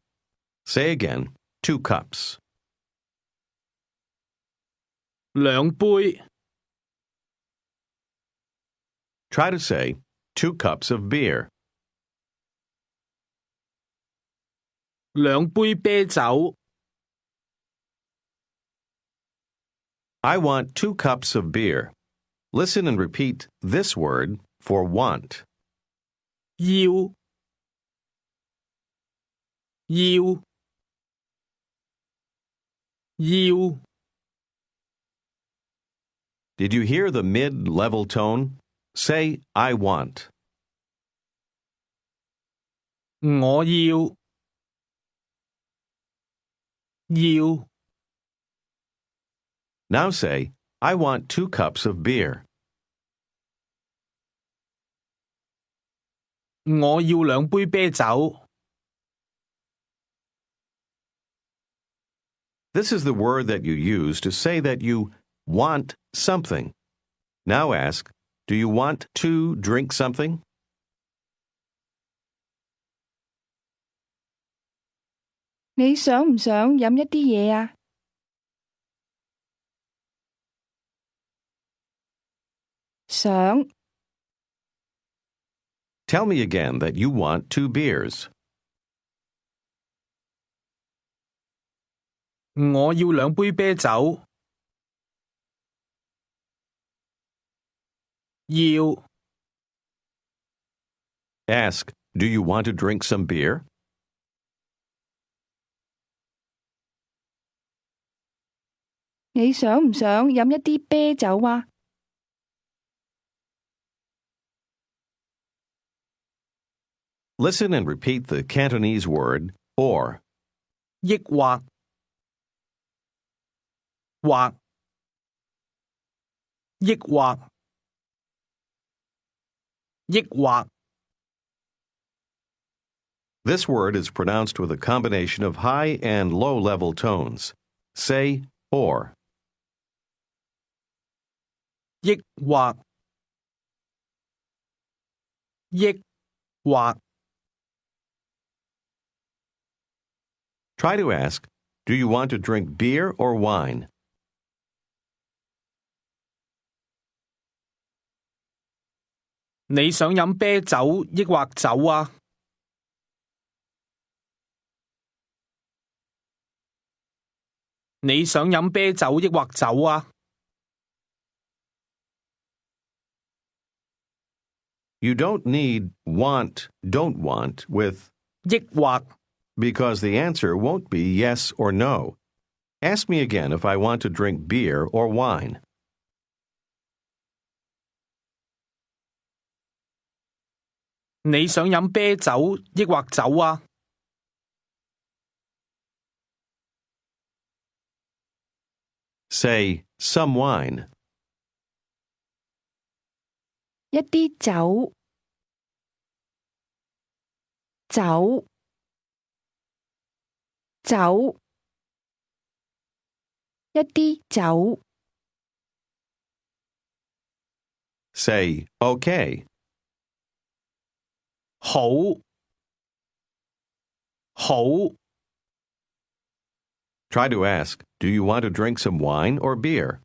Say again, 2 cups. 兩杯 Try to say 2 cups of beer. 兩杯啤酒。 I want 2 cups of beer. Listen and repeat this word for want. 要要要 Did you hear the mid-level tone? Say, I want. 我要要 Now say, I want 2 cups of beer. 我要兩杯啤酒。 This is the word that you use to say that you want something. Now ask, do you want to drink something? 你想唔想飲一啲嘢啊？想 Tell me again that you want 2 beers. 我要兩杯啤酒。要 Ask, do you want to drink some beer? 你想唔想飲一啲啤酒啊？ Listen and repeat the Cantonese word or. 抑或或抑或抑或 This word is pronounced with a combination of high and low level tones. Say or. 抑或抑或 Try to ask, do you want to drink beer or wine? 你想飲啤酒抑或酒啊？ 你想飲啤酒抑或酒啊？ You don't need want, don't want with 抑或 because the answer won't be yes or no. Ask me again if I want to drink beer or wine. 你想飲啤酒抑或酒啊？ Say some wine. 一啲酒，酒，酒，一啲酒。Say okay. 好，好。 Try to ask, do you want to drink some wine or beer?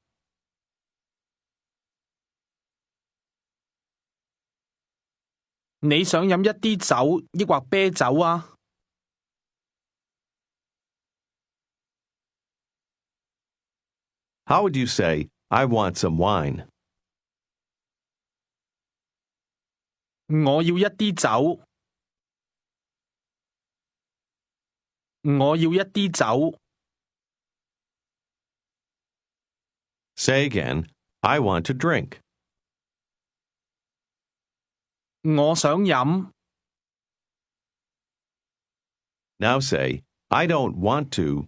你想飲一啲酒抑或啤酒啊？ How would you say, I want some wine? 我要一啲酒。我要一啲酒。 Say again, I want to drink. 我想飲。 Now say, I don't want to.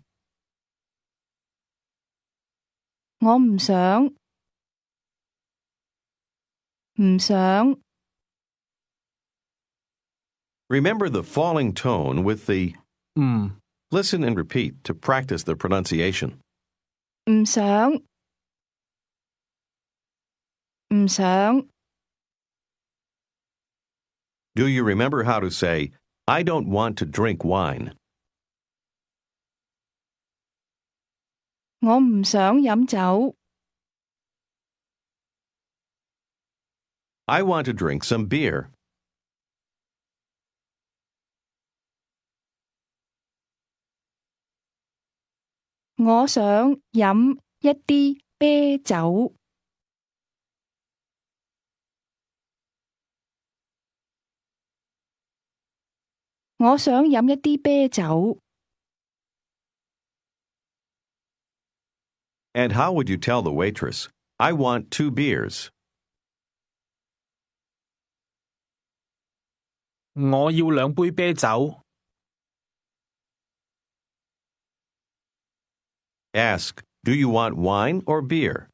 我唔想，唔想。 Remember the falling tone with the 唔 listen and repeat to practice the pronunciation. 唔想，唔想。 Do you remember how to say, I don't want to drink wine? 我唔想飲酒。 I want to drink some beer. 我想飲一啲啤酒。我想飲一啲啤酒。 And how would you tell the waitress, I want 2 beers? 我要兩杯啤酒。 Ask, do you want wine or beer?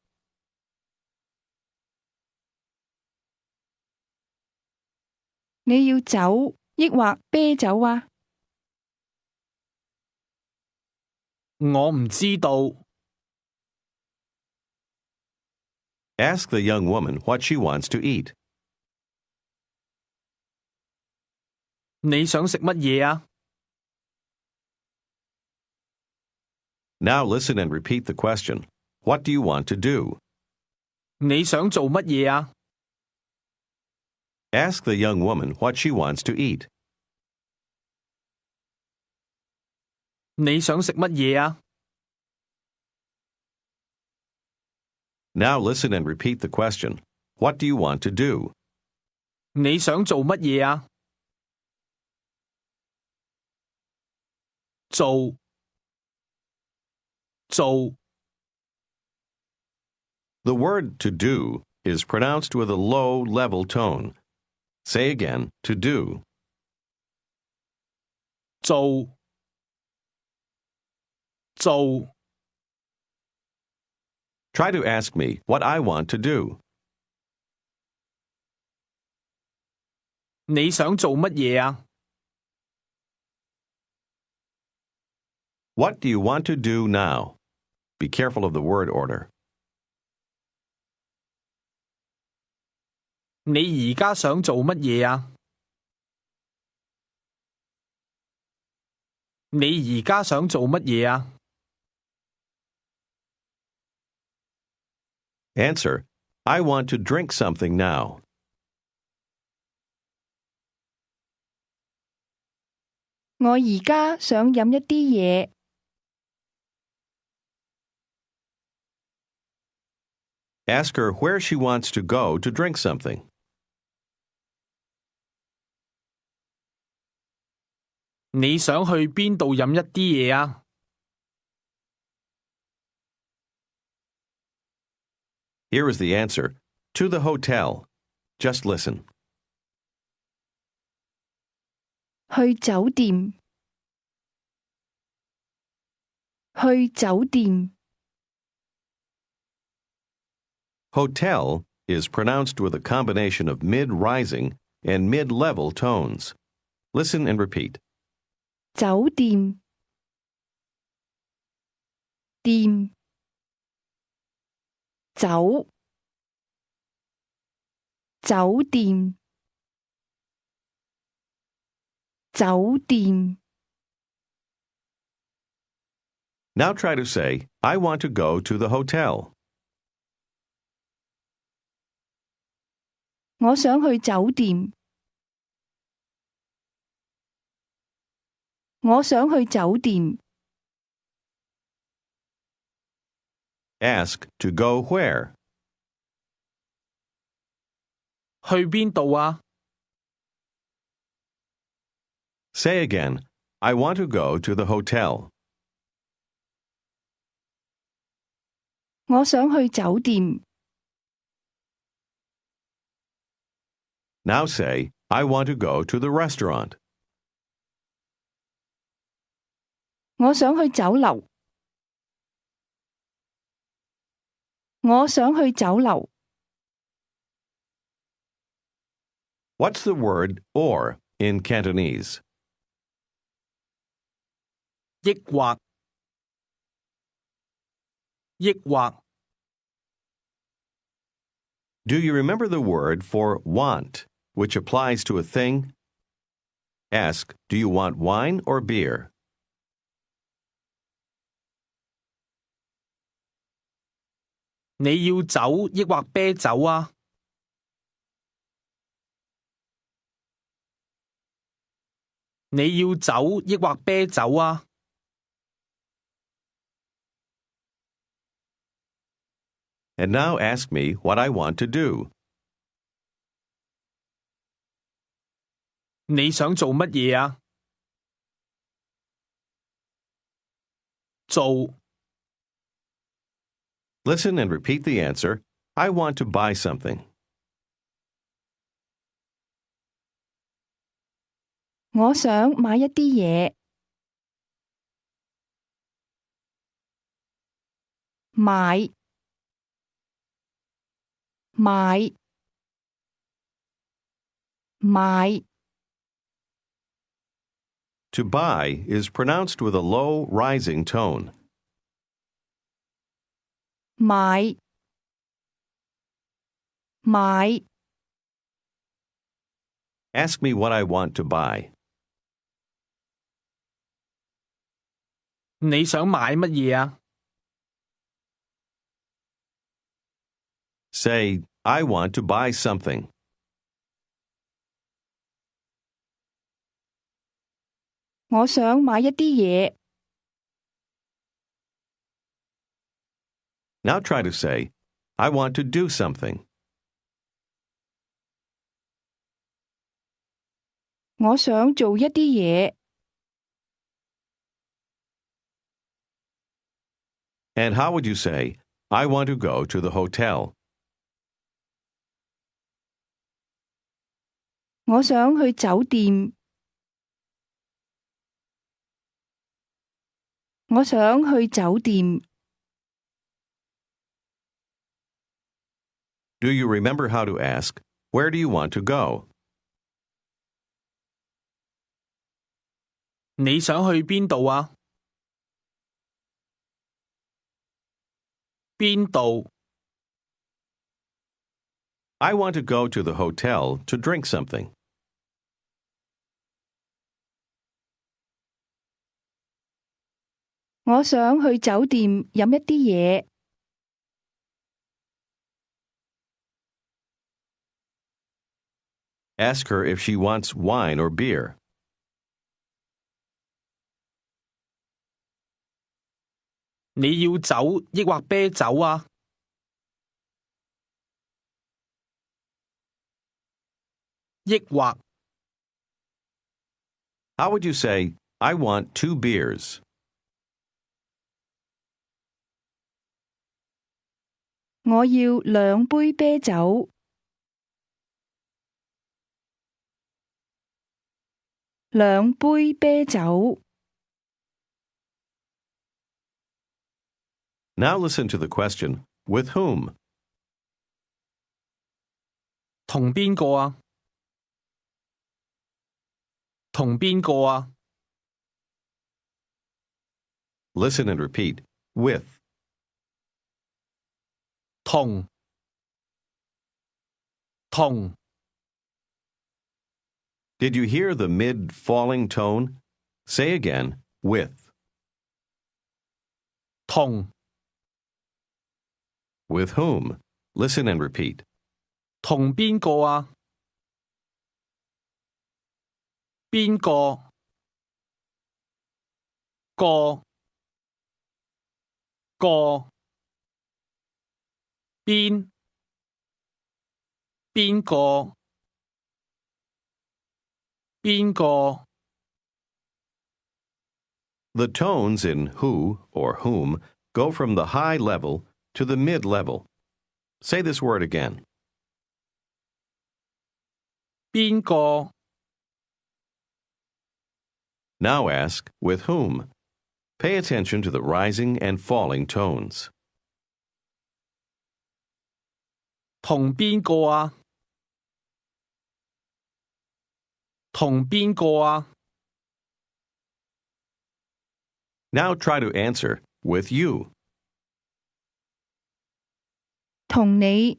你要酒抑或啤酒啊？我唔知道。 Ask the young woman what she wants to eat. 你想食乜嘢啊？ Now listen and repeat the question. What do you want to do? 你想做乜嘢啊？ Ask the young woman what she wants to eat. 你想食乜嘢啊？ Now listen and repeat the question. What do you want to do? 你想做乜嘢啊？做，做。 The word to do is pronounced with a low, level tone. Say again, to do. 做，做。 Try to ask me what I want to do. 你想做乜嘢啊？ What do you want to do now? Be careful of the word order. 你而家想做乜嘢啊？你而家想做乜嘢啊？ Answer, I want to drink something now. 我而家想飲一啲嘢。Ask her where she wants to go to drink something. 你想去邊度飲一啲嘢啊？ Here is the answer. To the hotel. Just listen. 去酒店。去酒店。Hotel is pronounced with a combination of mid-rising and mid-level tones. Listen and repeat. 酒店。店。酒。酒店。酒店。Now try to say, I want to go to the hotel. 我想去酒店。我想去酒店。Ask to go where. 去邊度啊？ Say again, I want to go to the hotel. 我想去酒店。Now say, I want to go to the restaurant. 我想去酒樓。我想去酒樓。What's the word or in Cantonese? 抑或。抑或。 Do you remember the word for want, which applies to a thing? Ask, do you want wine or beer? 你要酒抑或啤酒啊？你要酒抑或啤酒啊？ And now ask me what I want to do. 你想做乜嘢啊？做。 Listen and repeat the answer. I want to buy something. 我想買一啲嘢。買。買。買。To buy is pronounced with a low rising tone. 買。買。 Ask me what I want to buy. 你想買乜嘢啊？ Say, I want to buy something. 我想買一啲嘢。Now try to say, I want to do something. 我想做一啲嘢。And how would you say, I want to go to the hotel? 我想去酒店。我想去酒店。Do you remember how to ask, where do you want to go? 你想去邊度啊？邊度？ I want to go to the hotel to drink something. 我想去酒店飲一啲嘢。Ask her if she wants wine or beer. 你要酒抑或啤酒啊？抑或。 How would you say, I want 2 beers? 我要2杯啤酒。兩杯啤酒。Now listen to the question, with whom? 同邊個啊？同邊個啊？ Listen and repeat, with. 同 Did you hear the mid-falling tone? Say again, with. 同 With whom? Listen and repeat. 同邊個啊？邊個個個邊邊個邊個 The tones in who or whom go from the high level to the mid level. Say this word again. 邊個 Now ask, with whom? Pay attention to the rising and falling tones. 同邊個啊？同邊個啊？ Now try to answer, with you. 同你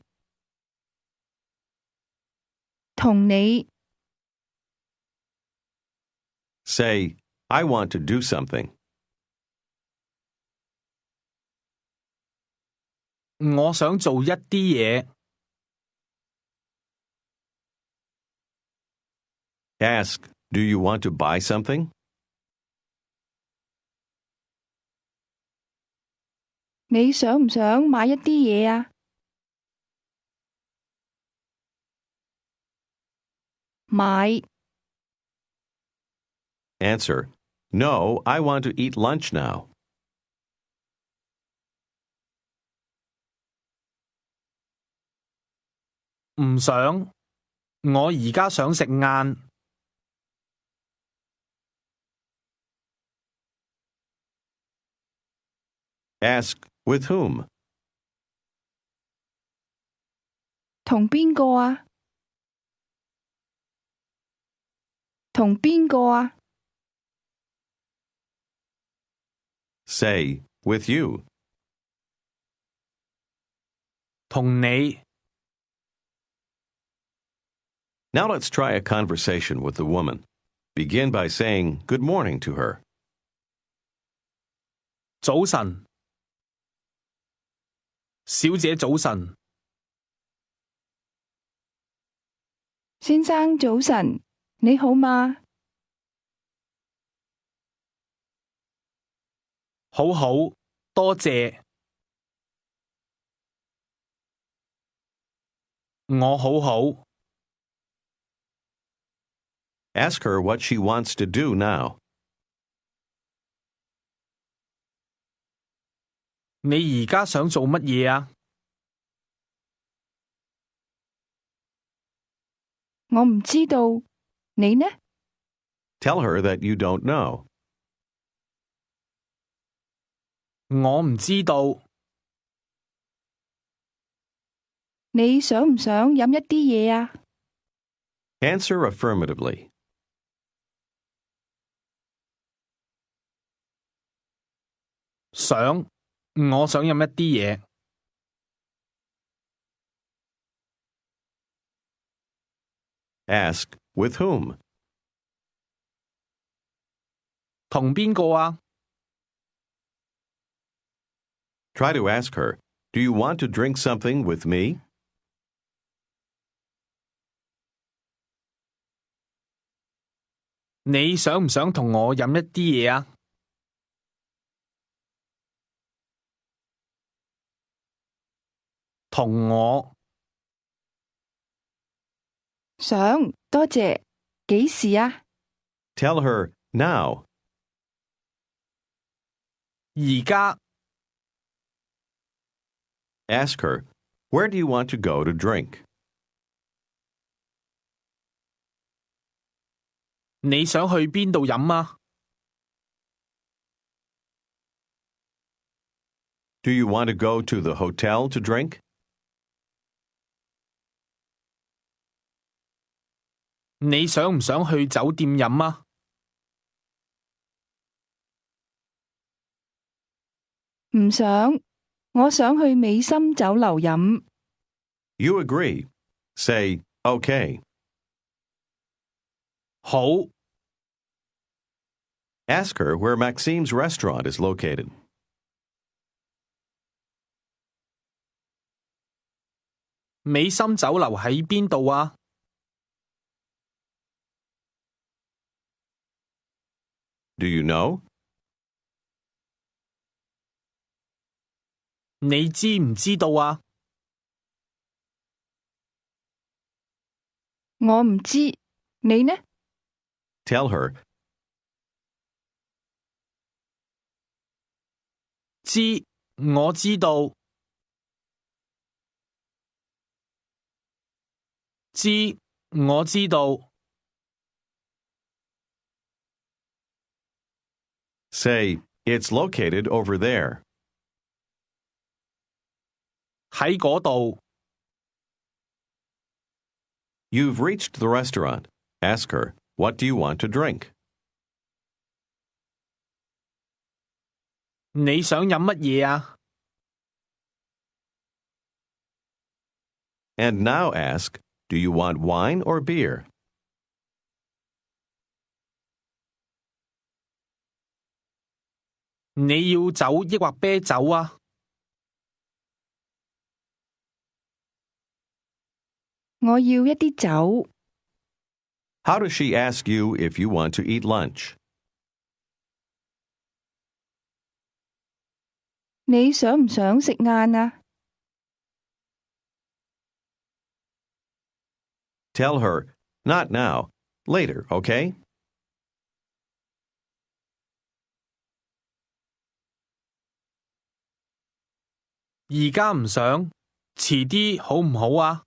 同你 Say, I want to do something. 我想做一啲嘢。Ask, do you want to buy something? 你想唔想買一啲嘢啊？買 Answer, no, I want to eat lunch now. 唔想，我而家想食晏。Ask, with whom? 同邊個啊？同邊個啊？ Say, with you. 同你 Now let's try a conversation with the woman. Begin by saying good morning to her. 早晨，小姐早晨，先生早晨，你好嗎？好好，多謝。我好好。Ask her what she wants to do now. 你而家想做乜嘢啊？我唔知道，你呢？ Tell her that you don't know. 我唔知道。你想唔想飲一啲嘢啊？ Answer affirmatively. 想，我想飲一啲嘢。Ask, with whom? 同邊個啊？ Try to ask her, do you want to drink something with me? 你想唔想同我飲一啲嘢啊？同我想，多謝。幾時啊？ Tell her, now. 而家 Ask her, where do you want to go to drink? 你想去邊度飲啊？ Do you want to go to the hotel to drink? 你想唔想去酒店飲啊？唔想，我想去美心酒樓飲。You agree. Say, okay. 好， Ask her where Maxime's restaurant is located. 美心酒樓喺邊度啊？ Do you know? 你知唔知道啊？我唔知，你呢？ Tell her, 知，我知道。知，我知道。 say, it's located over there. 喺嗰度。 You've reached the restaurant. Ask her, what do you want to drink? 你想飲乜嘢啊？ And now ask, do you want wine or beer? 你要酒抑或啤酒啊？ 我要一啲酒。 How does she ask you if you want to eat lunch? 你想唔想食晏啊？ Tell her, not now, later, okay? 而家唔想，遲啲好唔好啊？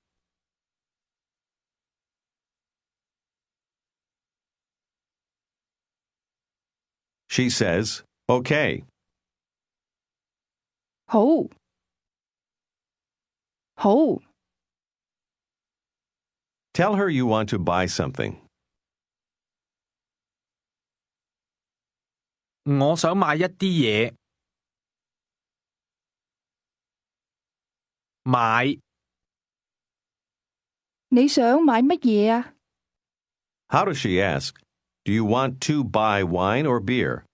She says, okay. 好，好， Tell her you want to buy something. 我想買一啲嘢。買，你想買乜嘢啊？ How does she ask, do you want to buy wine or beer?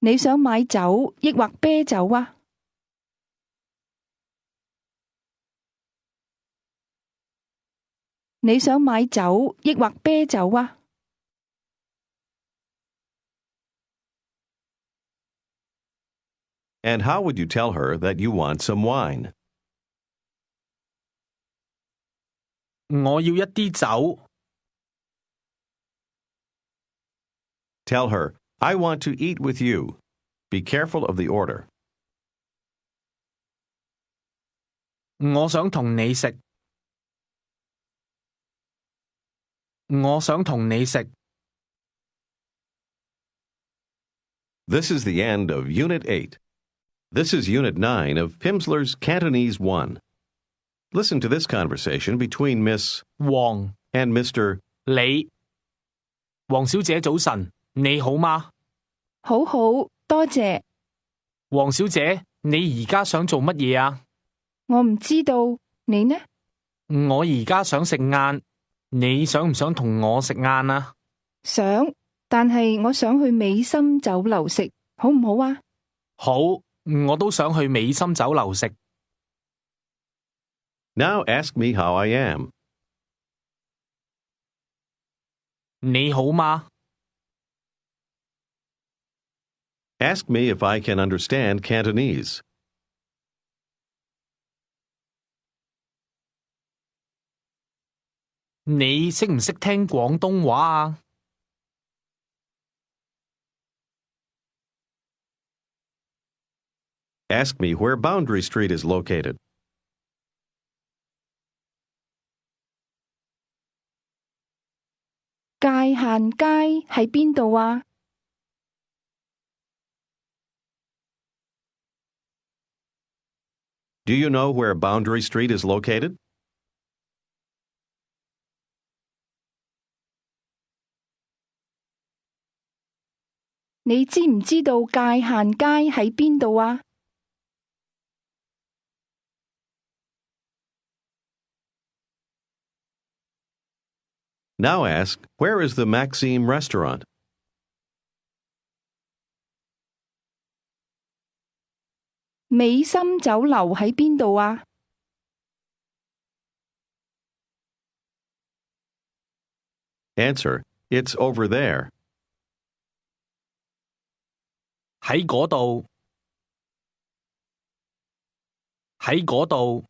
你想買酒抑或啤酒啊？你想買酒抑或啤酒啊？ And how would you tell her that you want some wine? 我要一啲酒。 Tell her, I want to eat with you. Be careful of the order. 我想同你食。我想同你食。 This is the end of Unit 8. This is Unit 9 of Pimsleur's Cantonese 1. Listen to this conversation between Miss 黃， and Mr. 你，黃小姐早晨，你好嗎？好好，多謝。黃小姐，你而家想做乜嘢啊？我唔知道，你呢？我而家想食晏，你想唔想同我食晏啊？想，但係我想去美心酒樓食，好唔好啊？好，我都想去美心酒樓食。Now ask me how I am. 你好嗎？ Ask me if I can understand Cantonese. 你識唔識聽廣東話啊？ Ask me where Boundary Street is located. 界限街喺邊度啊？Do you know where Boundary Street is located? 你知唔知道界限街喺邊度啊？ Now ask, where is the Maxime restaurant? 美心酒樓喺邊度啊？ Answer, it's over there. 喺嗰度，喺嗰度。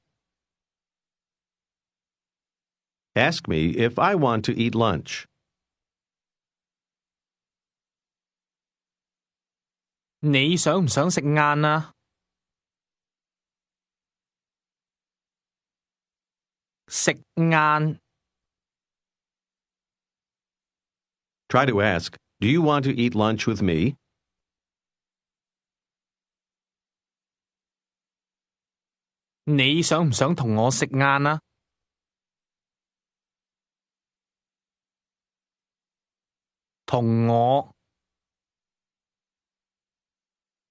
Ask me if I want to eat lunch. 你想唔想食晏啊？食晏。Try to ask, do you want to eat lunch with me? 你想唔想同我食晏啊？同我。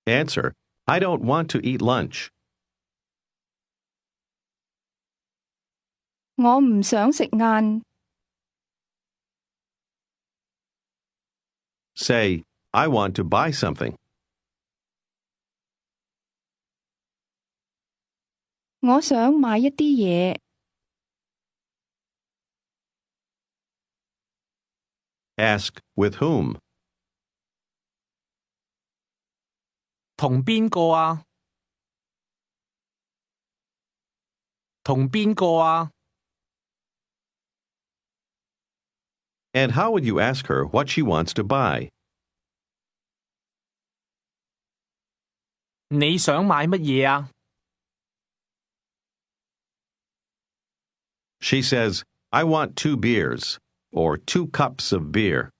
Answer, I don't want to eat lunch. 我唔想食晏。Say, I want to buy something. 我想買一啲嘢。Ask, with whom? 同邊個啊？同邊個啊？ And how would you ask her what she wants to buy? 你想買乜嘢啊？ She says, I want 2 beers, or 2 cups of beer.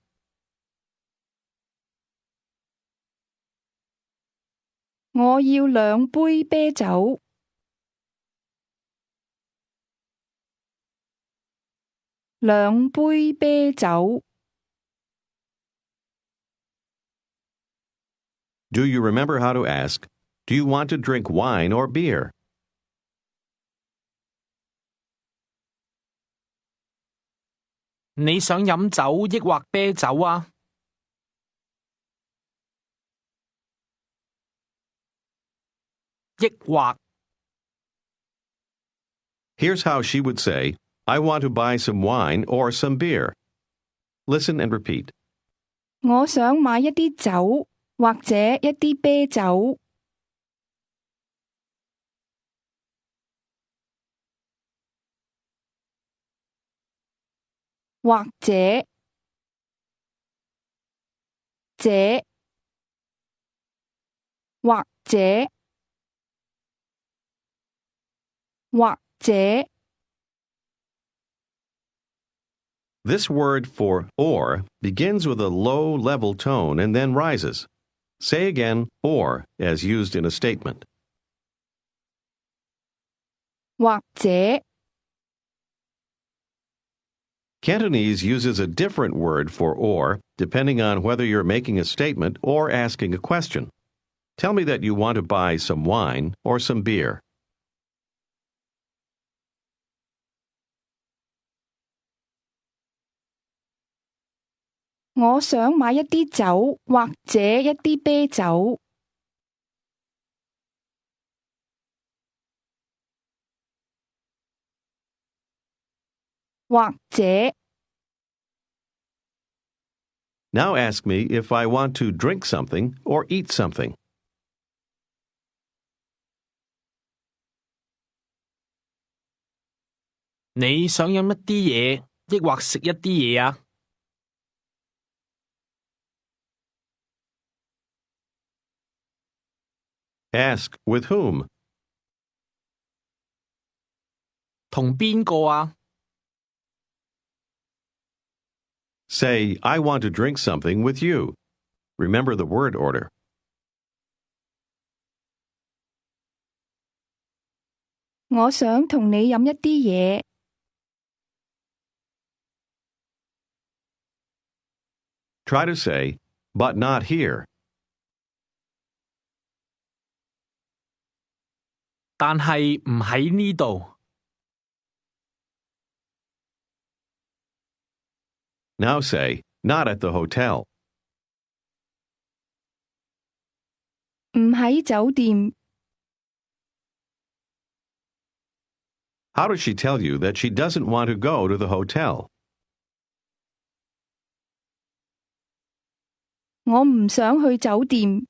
我要2杯啤酒。2杯啤酒。Do you remember how to ask, do you want to drink wine or beer? 你想飲酒抑或啤酒啊？抑或。 Here's how she would say, I want to buy some wine or some beer. Listen and repeat. 我想買一啲酒，或者一啲啤酒。或者，這，或者，或者。This word for or begins with a low level tone and then rises. Say again or as used in a statement. 或者。Cantonese uses a different word for or depending on whether you're making a statement or asking a question. Tell me that you want to buy some wine or some beer. 我想買一啲酒，或者一啲啤酒。或者。Now ask me if I want to drink something or eat something. 你想飲一啲嘢，抑或食一啲嘢啊？ Ask with whom. 同邊個啊？ Say, I want to drink something with you. Remember the word order.我想同你飲一啲嘢。Try to say, but not here. 但係唔喺呢度。Now say, not at the hotel. 唔喺酒店。How does she tell you that she doesn't want to go to the hotel? 我唔想去酒店。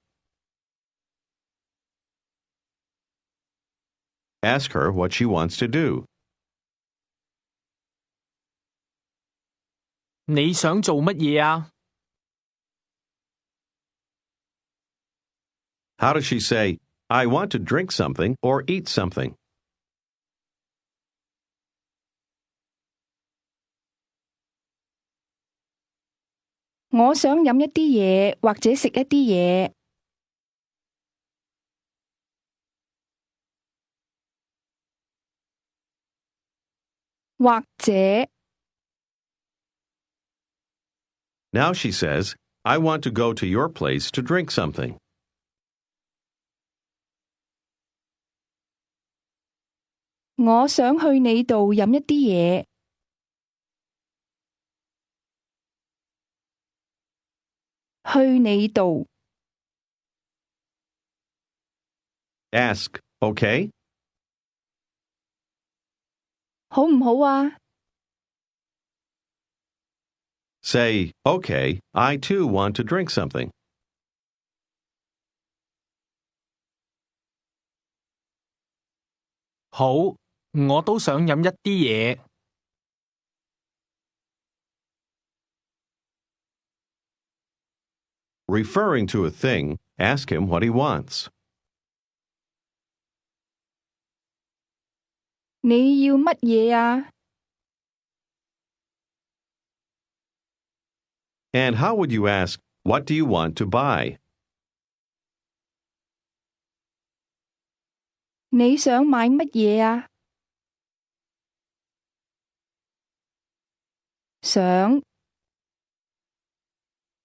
Ask her what she wants to do. 你想做乜嘢啊？ How does she say, I want to drink something or eat something? 我想飲一啲嘢或者食一啲嘢。或者 Now she says, I want to go to your place to drink something. 我想去你度飲一啲嘢。去你度 Ask, okay? 好唔好啊？ Say, okay, I too want to drink something. 好，我都想飲一啲嘢。Referring to a thing, ask him what he wants. 你要乜嘢啊？ And how would you ask, what do you want to buy? 你想買乜嘢啊？想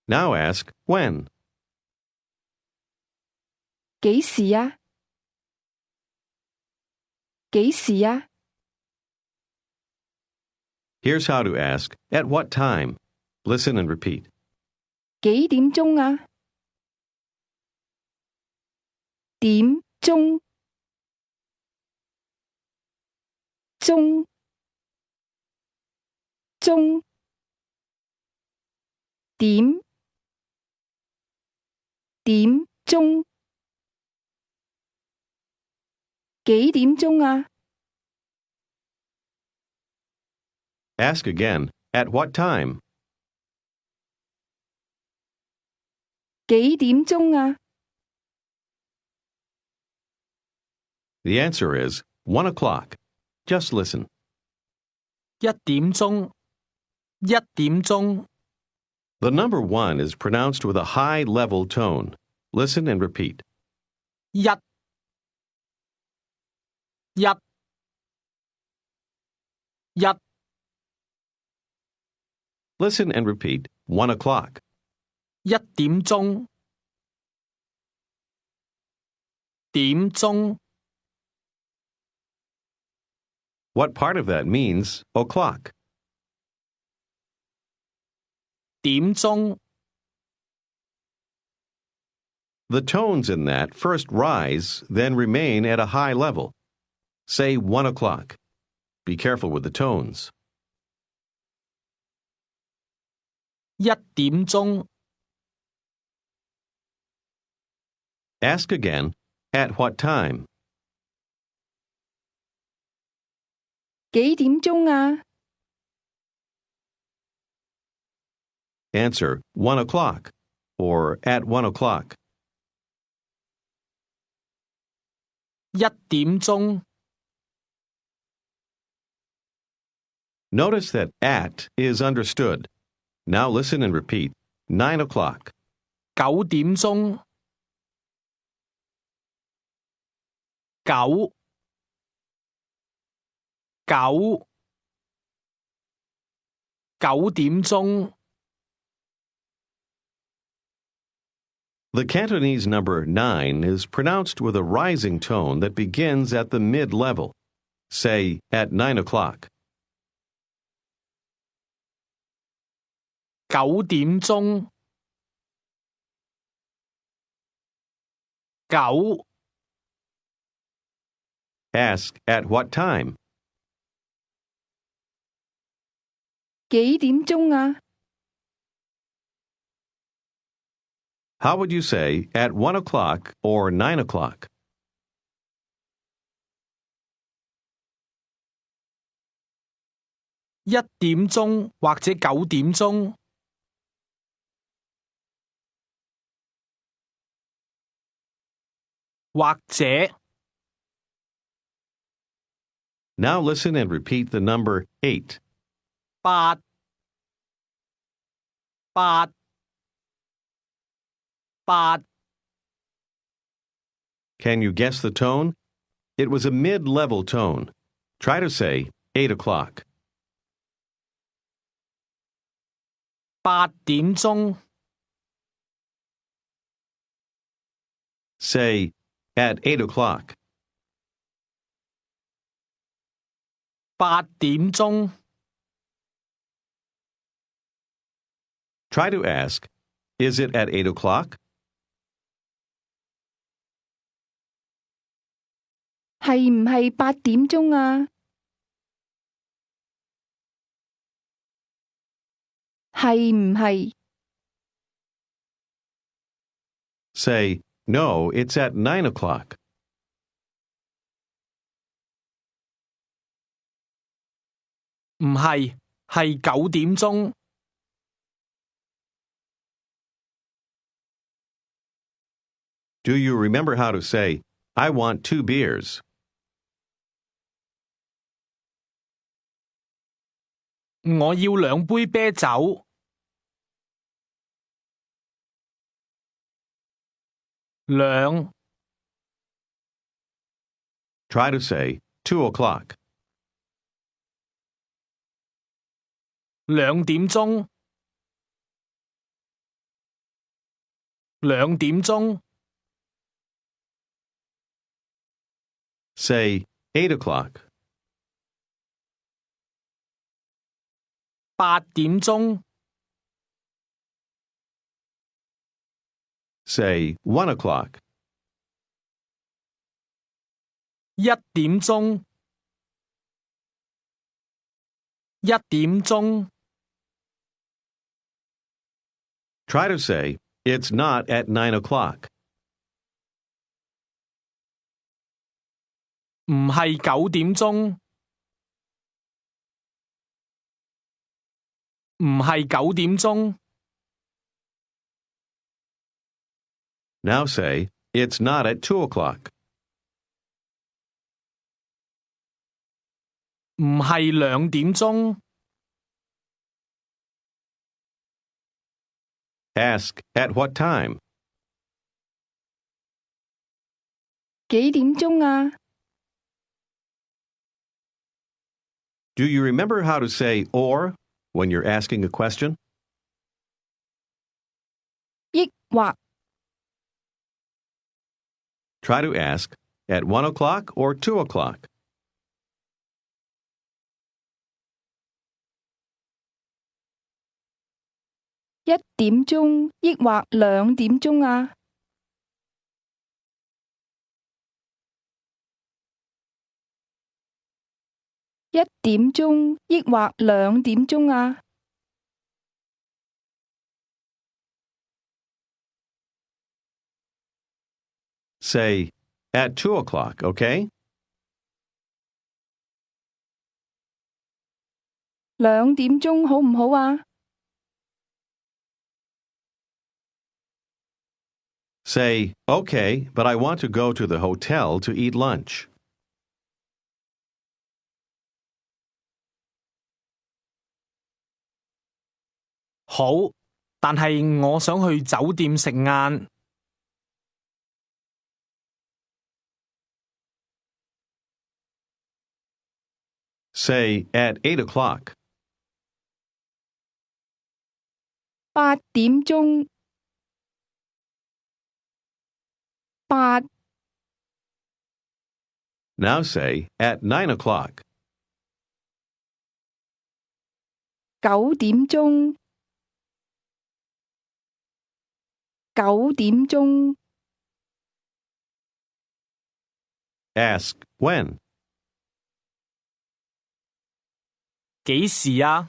Now ask, when? 幾時啊？幾時啊？ Here's how to ask, at what time? Listen and repeat. 幾點鐘啊？點鐘鐘鐘點點鐘幾點鐘啊？ Ask again, at what time? 幾點鐘啊？ The answer is 1 o'clock. Just listen. 一點鐘，一點鐘。The number 1 is pronounced with a high level tone. Listen and repeat. 一，一，一。Listen and repeat 1 o'clock. 一點鐘，點鐘。What part of that means o'clock? 點鐘。The tones in that first rise, then remain at a high level. Say 1 o'clock. Be careful with the tones. 一點鐘。Ask again, at what time? 幾點鐘啊？ Answer 1 o'clock or at 1 o'clock. 一點鐘。Notice that at is understood. Now listen and repeat. 9 o'clock. 9點鐘，九九點鐘， The Cantonese number 9 is pronounced with a rising tone that begins at the mid-level. Say, at 9 o'clock. 9點鐘，九 Ask, at what time? 幾點鐘啊？ How would you say at 1 o'clock or 9 o'clock? 1點鐘或者9點鐘，或者 Now listen and repeat the number 8. 8八八 Can you guess the tone? It was a mid-level tone. Try to say 8 o'clock. 8點鐘， Say, at 8 o'clock. 8點鐘， Try to ask, is it at 8 o'clock? 係唔係8點鐘啊？係唔係？ Say, no, it's at 9 o'clock. 唔係，係9點鐘。Do you remember how to say, I want 2 beers? 我要2杯啤酒。兩 Try to say 2 o'clock. 2點鐘，2點鐘， Say 8 o'clock. 8點鐘， Say 1 o'clock. 1點鐘， 1點鐘。 Try to say, it's not at 9 o'clock. 唔係9點鐘，唔係9點鐘。 Now say, it's not at 2 o'clock. 唔係2點鐘。 Ask, at what time? 幾點鐘啊？ Do you remember how to say or when you're asking a question? 抑或 Try to ask, at 1 o'clock or 2 o'clock? 1點鐘抑或2點鐘啊？ 1點鐘抑或2點鐘啊？ Say, at 2 o'clock, okay? 2點鐘好唔好啊？ Say, okay, but I want to go to the hotel to eat lunch. 好好，但係我想去酒店食晏。Say, at 8 o'clock. 8點鐘。8 Now say, at 9 o'clock. 9點鐘。9點鐘。Ask, when. 幾時啊？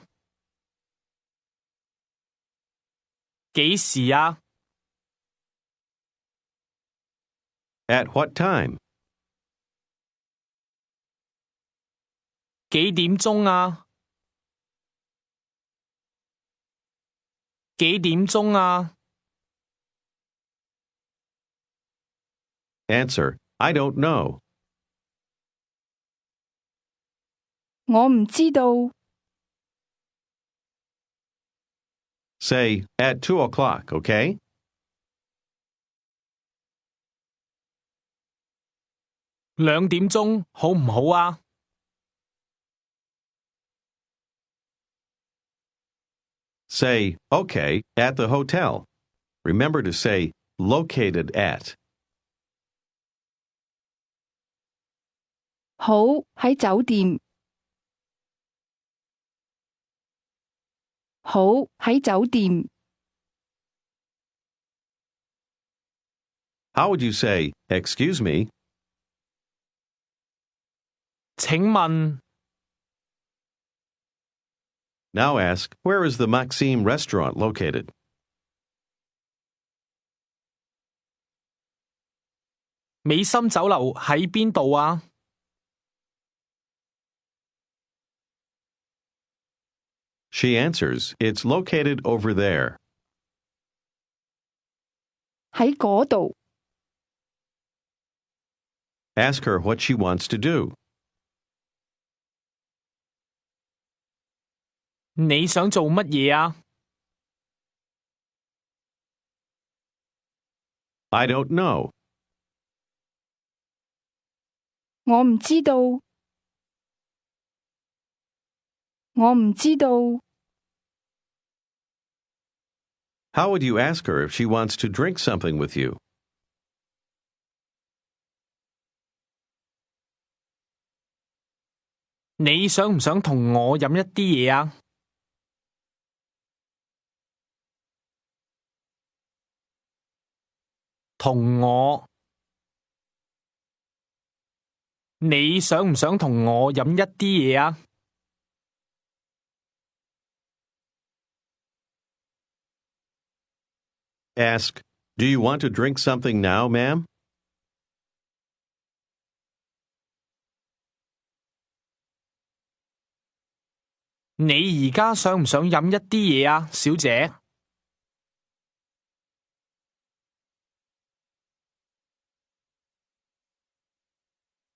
幾時啊？ At what time? 幾點鐘啊？幾點鐘啊？ Answer, I don't know. 我唔知道。Say, at 2 o'clock, okay? 2點鐘好唔好啊？ Say, okay, at the hotel. Remember to say, located at. 好，喺酒店。好，喺酒店。How would you say, excuse me? 請問 Now ask, where is the Maxime restaurant located? 美心酒樓喺邊度啊？ She answers, it's located over there. 喺嗰度。Ask her what she wants to do. 你想做乜嘢啊？ I don't know. 我唔知道。我唔知道。How would you ask her if she wants to drink something with you? 你想唔想同我飲一啲嘢啊？同我。你想唔想同我飲一啲嘢啊？ Ask, do you want to drink something now, ma'am? 你而家想唔想飲一啲嘢啊，小姐？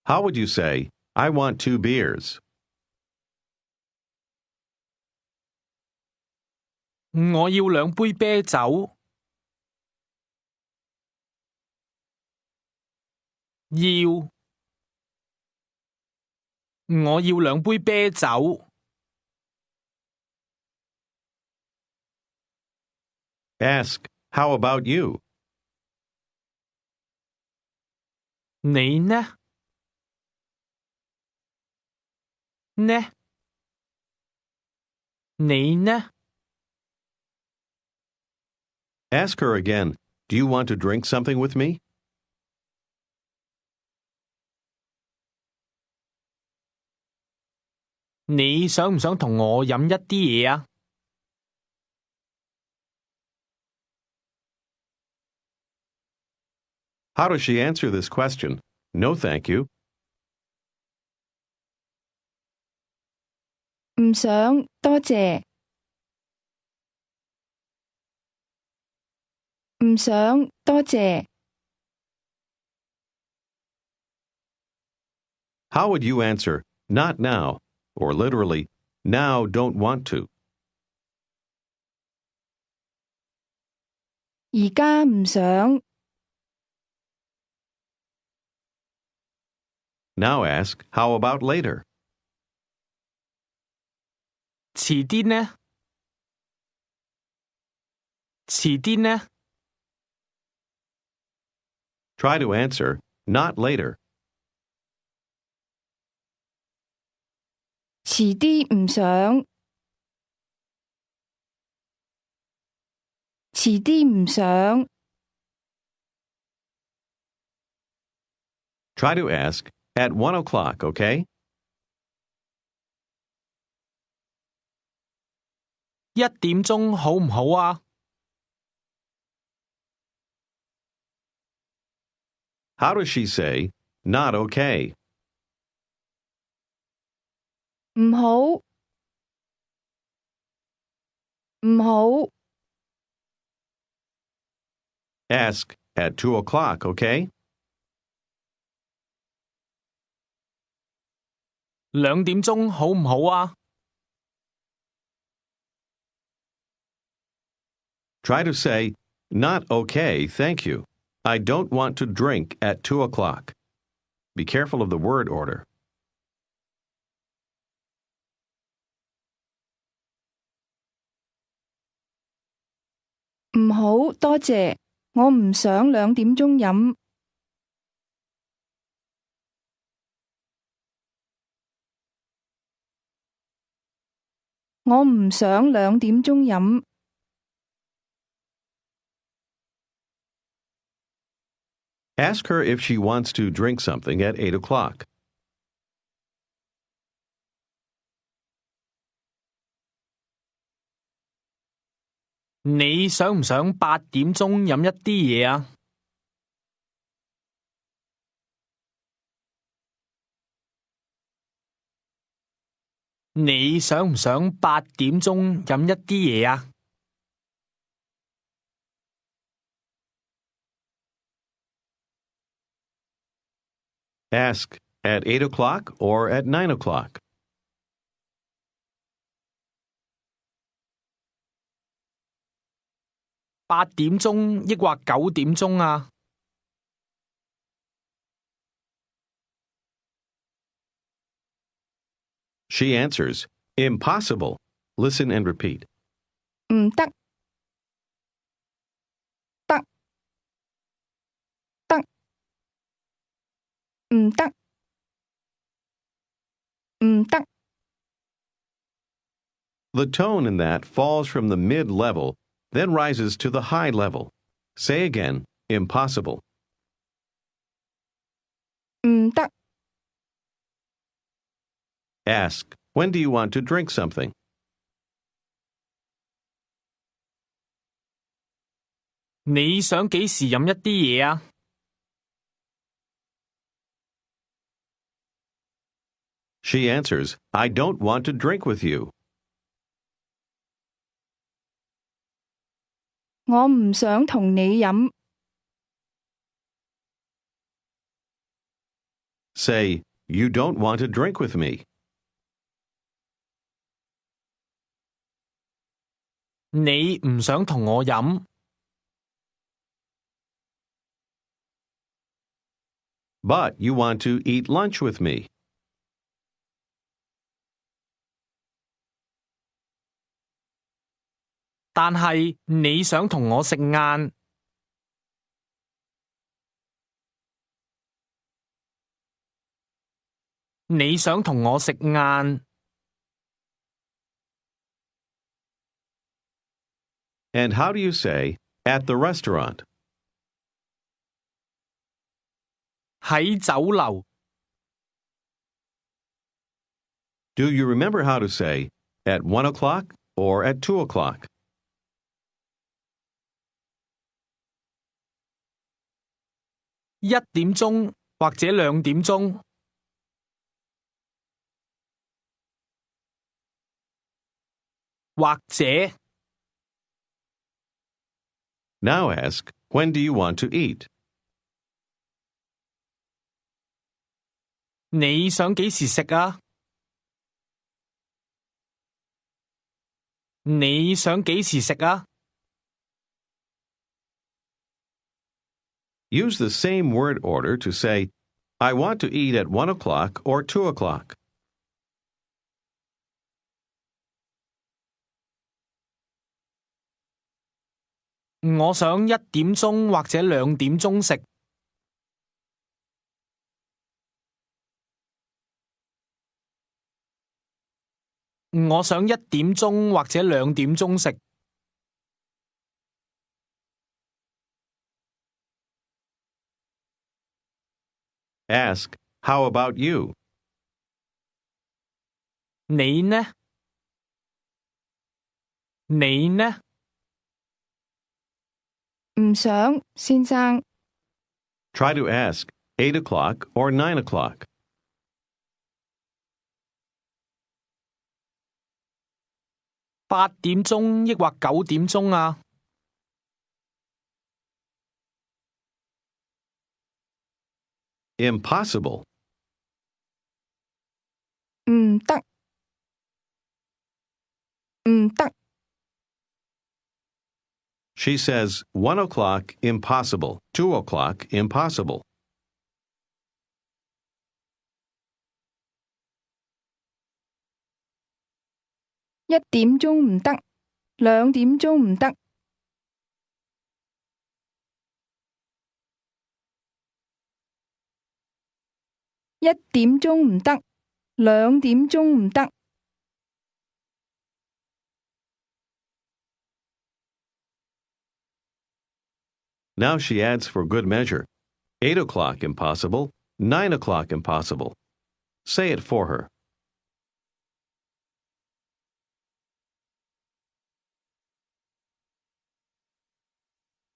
How would you say, I want 2 beers? 我要2杯啤酒。我要2杯啤酒。Ask, how about you? 你呢？呢？你呢？ Ask her again, do you want to drink something with me? 你想唔想同我飲一啲嘢啊？ How does she answer this question? No, thank you. 唔想，多謝。唔想，多謝。How would you answer, not now, or literally, now don't want to? 而家唔想。Now ask, how about later? 遲啲呢？遲啲呢？ Try to answer, not later. 遲啲唔想。遲啲唔想。Try to ask, at 1 o'clock, okay? 1點鐘好唔好啊？ How does she say, not okay? 唔好。唔好。Ask, at 2 o'clock, okay? 2點鐘好唔好啊？ Try to say, not okay, thank you. I don't want to drink at 2 o'clock. Be careful of the word order. 唔好，多謝。我唔想2點鐘飲。我唔想2點鐘飲。Ask her if she wants to drink something at 8 o'clock. 你想唔想8點鐘飲一啲嘢啊？你想唔想8點鐘飲一啲嘢啊？ Ask, at 8 o'clock or at 9 o'clock? 8點鐘抑或9點鐘啊？ She answers, impossible. Listen and repeat. 唔得。得。得。唔得。唔得。 The tone in that falls from the mid-level, then rises to the high level. Say again, impossible. 唔得。 Ask, when do you want to drink something? 你想幾時飲一啲嘢啊？ She answers, I don't want to drink with you. 我唔想同你飲。Say, you don't want to drink with me. 你唔想同我飲。 But you want to eat lunch with me. 但係你想同我食晏。你想同我食晏。 And how do you say, at the restaurant? 喺酒樓。 Do you remember how to say, at 1 o'clock or at 2 o'clock? 1點鐘或者2點鐘。或者。 Now ask, when do you want to eat? 你想幾時食啊？你想幾時食啊？ Use the same word order to say, I want to eat at 1 o'clock or 2 o'clock. 我想1點鐘或者2點鐘食。我想1點鐘或者2點鐘食。Ask, how about you? 你呢？你呢？唔想，先生。Try to ask 8 o'clock or 9 o'clock. 8點鐘抑或9點鐘啊？Impossible. 唔得，唔得。She says 1 o'clock impossible, 2 o'clock impossible. 1點鐘唔得，2點鐘唔得。1點鐘唔得，2點鐘唔得。Now she adds for good measure. 8 o'clock impossible, 9 o'clock impossible. Say it for her.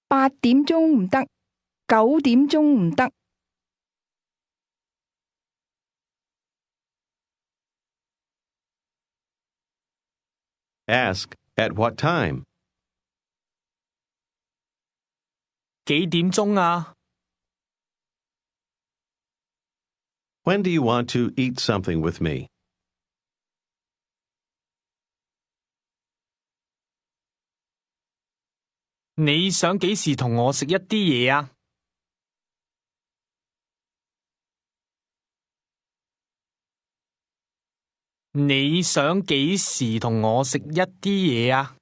8點鐘唔得，9點鐘唔得。Ask, at what time? 幾點鐘啊？ When do you want to eat something with me? 你想幾時同我食一啲嘢啊？你想幾時同我食一啲嘢啊？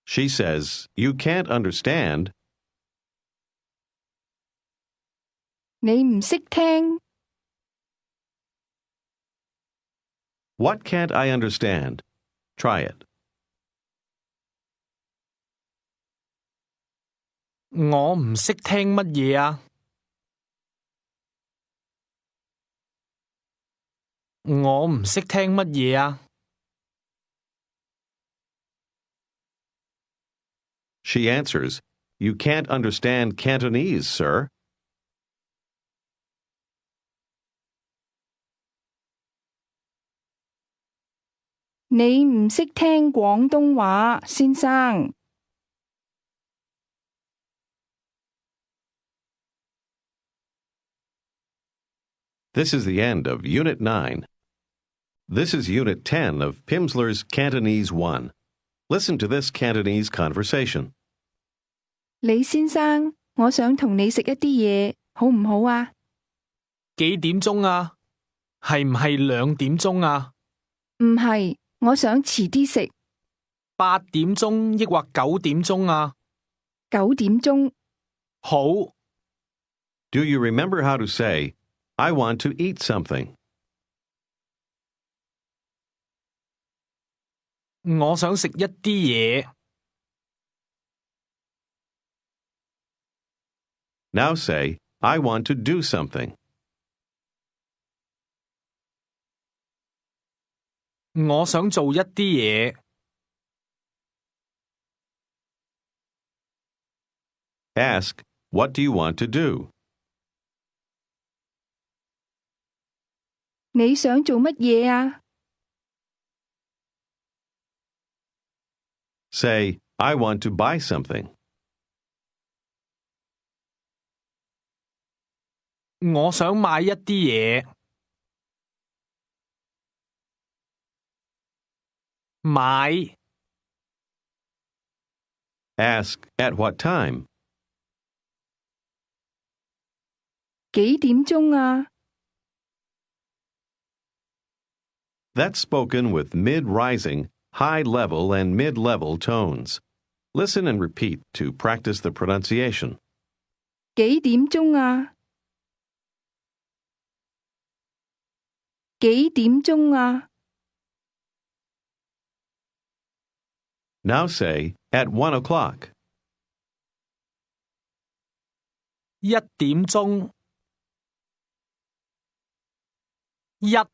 She says, you can't understand. 你唔識聽， What can't I understand? Try it. 我唔識聽乜嘢啊？我唔識聽乜嘢啊？ She answers, you can't understand Cantonese, sir. 你唔識聽廣東話，先生。This is the end of Unit 9. This is Unit 10 of Pimsleur's Cantonese 1. Listen to this Cantonese conversation. 李先生，我想同你食一啲嘢，好唔好啊？幾點鐘啊？係唔係2點鐘啊？唔係，我想遲啲食。8點鐘抑或9點鐘啊？ 9點鐘。好， Do you remember how to say, I want to eat something? 我想食一啲嘢。Now say, I want to do something. 我想做一啲嘢。Ask, what do you want to do? 你想做乜嘢啊？ Say, I want to buy something. 我想買一啲嘢。買 Ask at what time. 幾點鐘啊？ That's spoken with mid-rising, high-level, and mid-level tones. Listen and repeat to practice the pronunciation. 幾點鐘啊？幾點鐘啊？ Now say, at 1 o'clock. 1點鐘1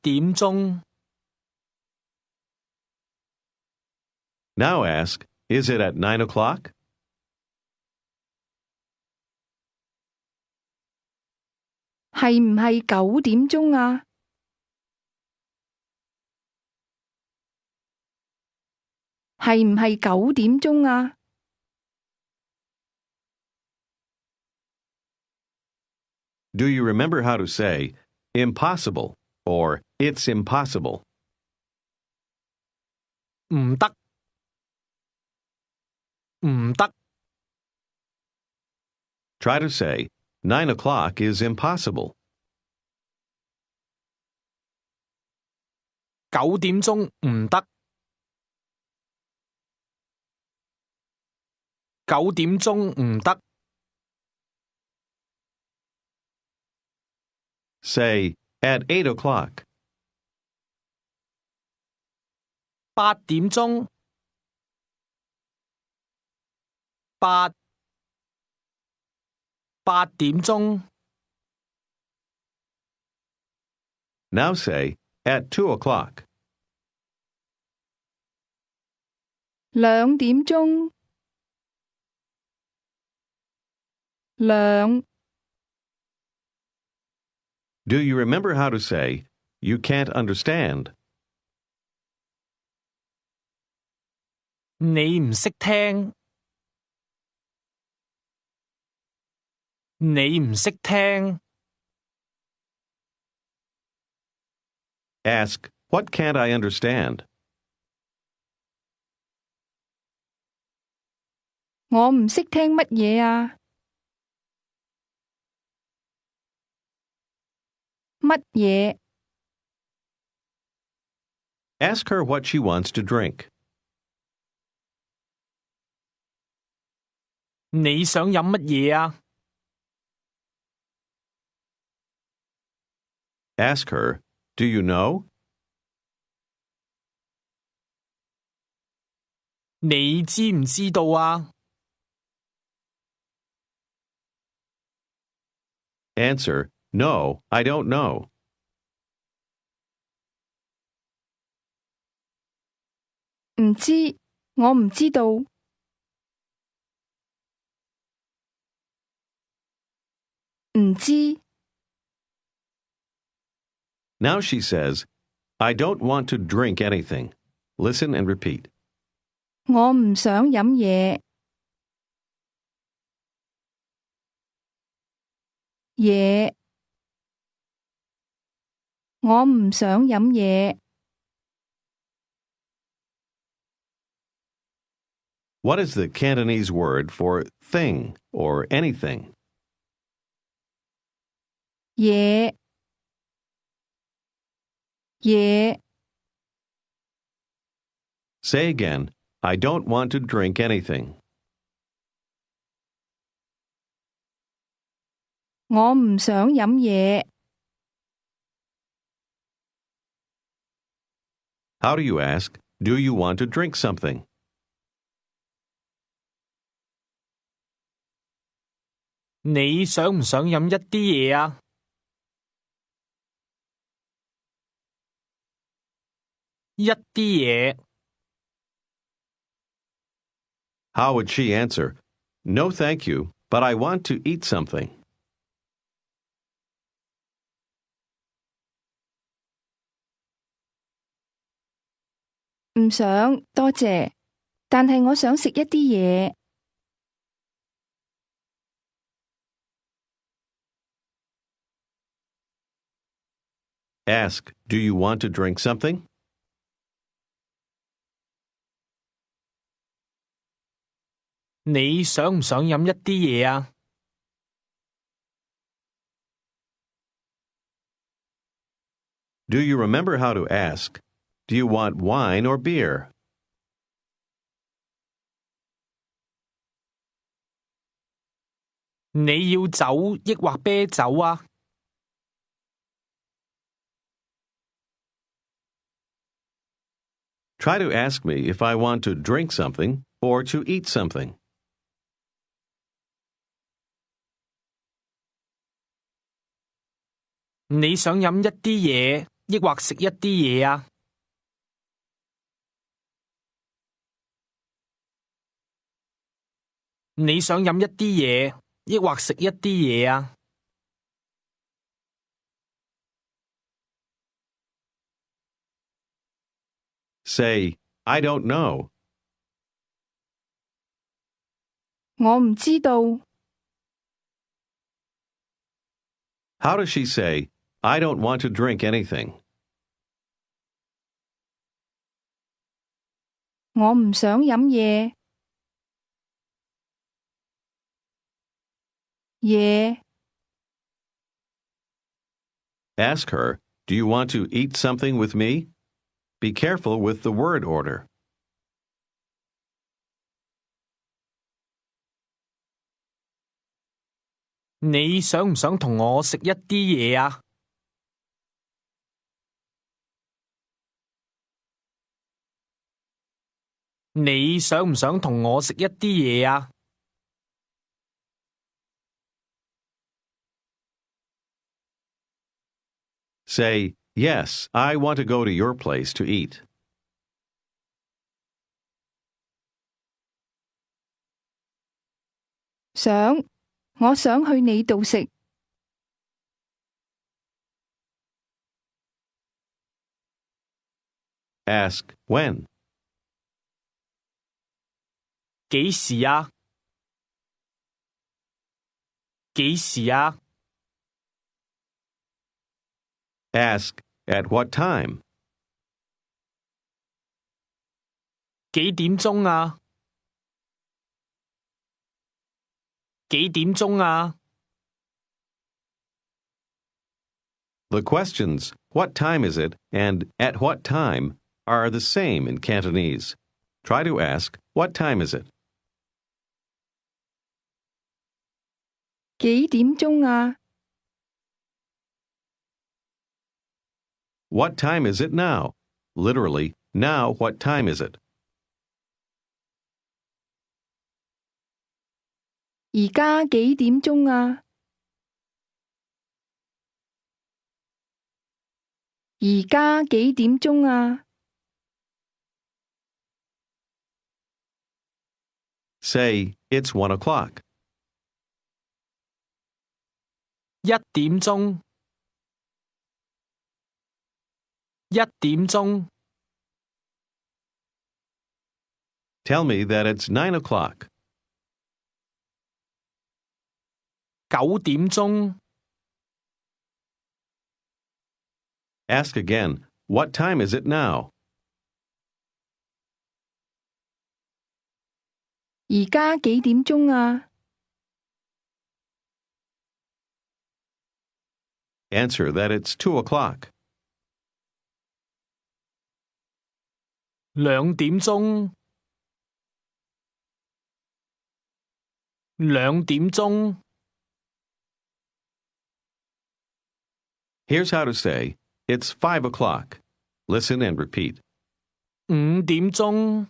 點鐘 Now ask, is it at 9 o'clock? 係唔係9點鐘啊？係唔係9點鐘啊？ Do you remember how to say, impossible, or it's impossible? 唔得唔得 Try to say, 9 o'clock is impossible. 9點鐘唔得9點鐘唔得 Say, at 8 o'clock. 8點鐘8點鐘 Now say, at 2 o'clock. 2點鐘2 Do you remember how to say, you can't understand? 你唔識聽你唔識聽 Ask, what can't I understand? 我唔識聽乜嘢啊？乜嘢？ Ask her what she wants to drink. 你想飲乜嘢啊？ Ask her, do you know? 你知唔知道啊？ Answer, no, I don't know. 唔知，我唔知道。唔知。 Now she says, I don't want to drink anything. Listen and repeat. 我唔想飲嘢。嘢。我唔想飲嘢。 What is the Cantonese word for thing or anything? 嘢。嘢。 Say again, I don't want to drink anything. 我唔想飲嘢。 How do you ask, do you want to drink something? 你想唔想飲一啲嘢啊？一啲嘢 How would she answer? No, thank you, but I want to eat something. 唔想，多謝。但係我想食一啲嘢。Ask, do you want to drink something? 你想唔想飲一啲嘢啊？ Do you remember how to ask, do you want wine or beer? 你要酒抑或啤酒啊？ Try to ask me if I want to drink something or to eat something. 你想飲一啲嘢抑或食一啲嘢啊？ 你想飲一啲嘢抑或食一啲嘢啊？ Say, I don't know. 我唔知道。 How does she say, I don't want to drink anything? 我唔想飲嘢。嘢。 Ask her, do you want to eat something with me? Be careful with the word order. 你想唔想同我食一啲嘢啊？ 你想唔想同我食一啲嘢啊？ Say, yes, I want to go to your place to eat. 我想去你度食。Ask, when? 幾時啊？幾時啊？ Ask, at what time? 幾點鐘啊？幾點鐘啊？ The questions, what time is it, and at what time, are the same in Cantonese. Try to ask, what time is it? 幾點鐘啊？ What time is it now? Literally, now what time is it? 而家幾點鐘啊？而家幾點鐘啊？ Say, it's 1 o'clock. 一點鐘。一點鐘。 Tell me that it's 9 o'clock. 9點鐘。 Ask again, what time is it now? 而家幾點鐘啊？ Answer that it's 2 o'clock. 2點鐘。2點鐘。 Here's how to say, it's 5 o'clock. Listen and repeat. 5點鐘。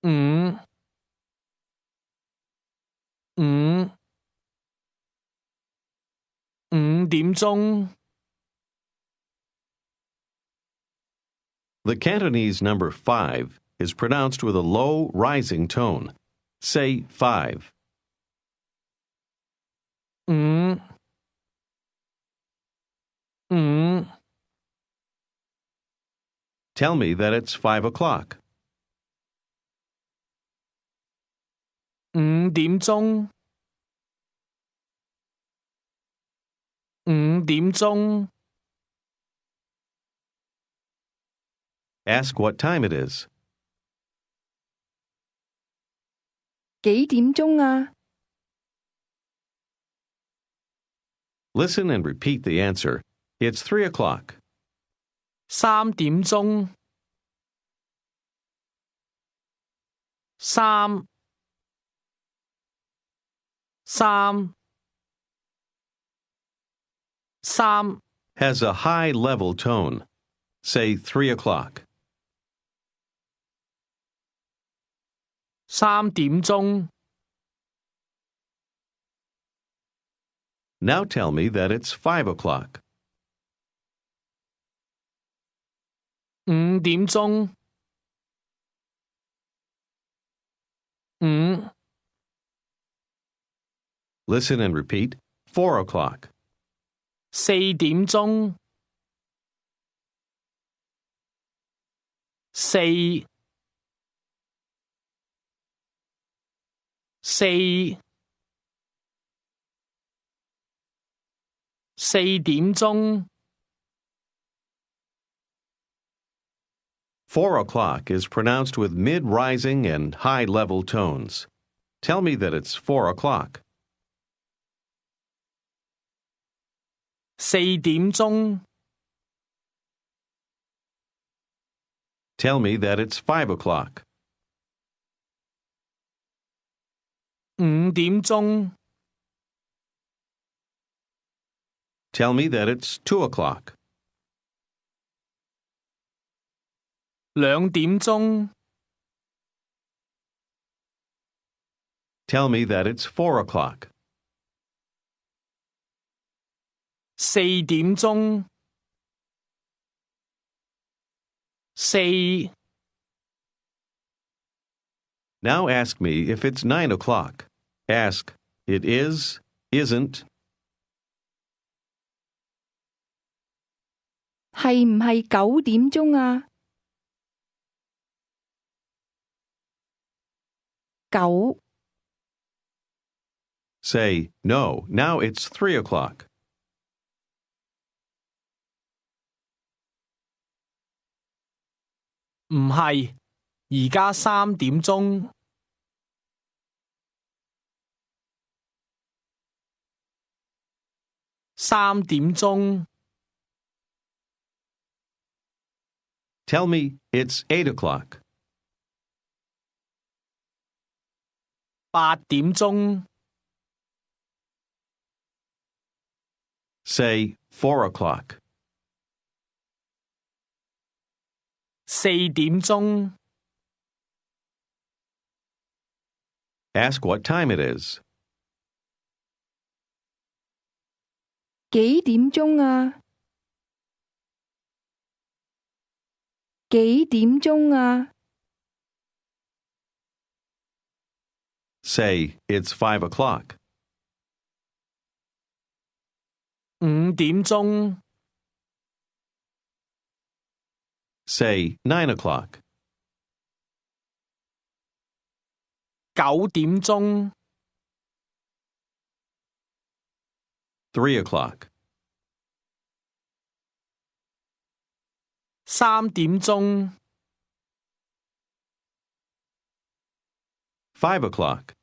5點鐘。 The Cantonese number 5 is pronounced with a low, rising tone. Say 5. 5 Tell me that it's 5 o'clock. 5點鐘。2點鐘。Ask what time it is. 幾點鐘啊？ Listen and repeat the answer. It's 3 o'clock. 3點鐘。三Has a high level tone. Say 3 o'clock. 3點鐘。Now tell me that it's 5 o'clock. 5點鐘。5 Listen and repeat. 4 o'clock. 4點鐘。四點鐘。 4 o'clock is pronounced with mid-rising and high-level tones. Tell me that it's 4 o'clock. 4點鐘。 Tell me that it's 5 o'clock. 5點鐘。 Tell me that it's 2 o'clock. 2點鐘。 Tell me that it's 4 o'clock. 4點鐘。Now ask me if it's 9 o'clock. Ask, it is, isn't. 係唔係9點鐘啊？9 Say, no, now it's 3 o'clock. 唔係，而家3點鐘。3點鐘。 Tell me it's 8 o'clock. 8點鐘。 Say 4 o'clock. 4點鐘。 Ask what time it is. 幾點鐘啊？幾點鐘啊？ Say, it's 5 o'clock. 5點鐘。 Say, 9 o'clock. 9點鐘。 3 o'clock. 3點鐘。 5 o'clock.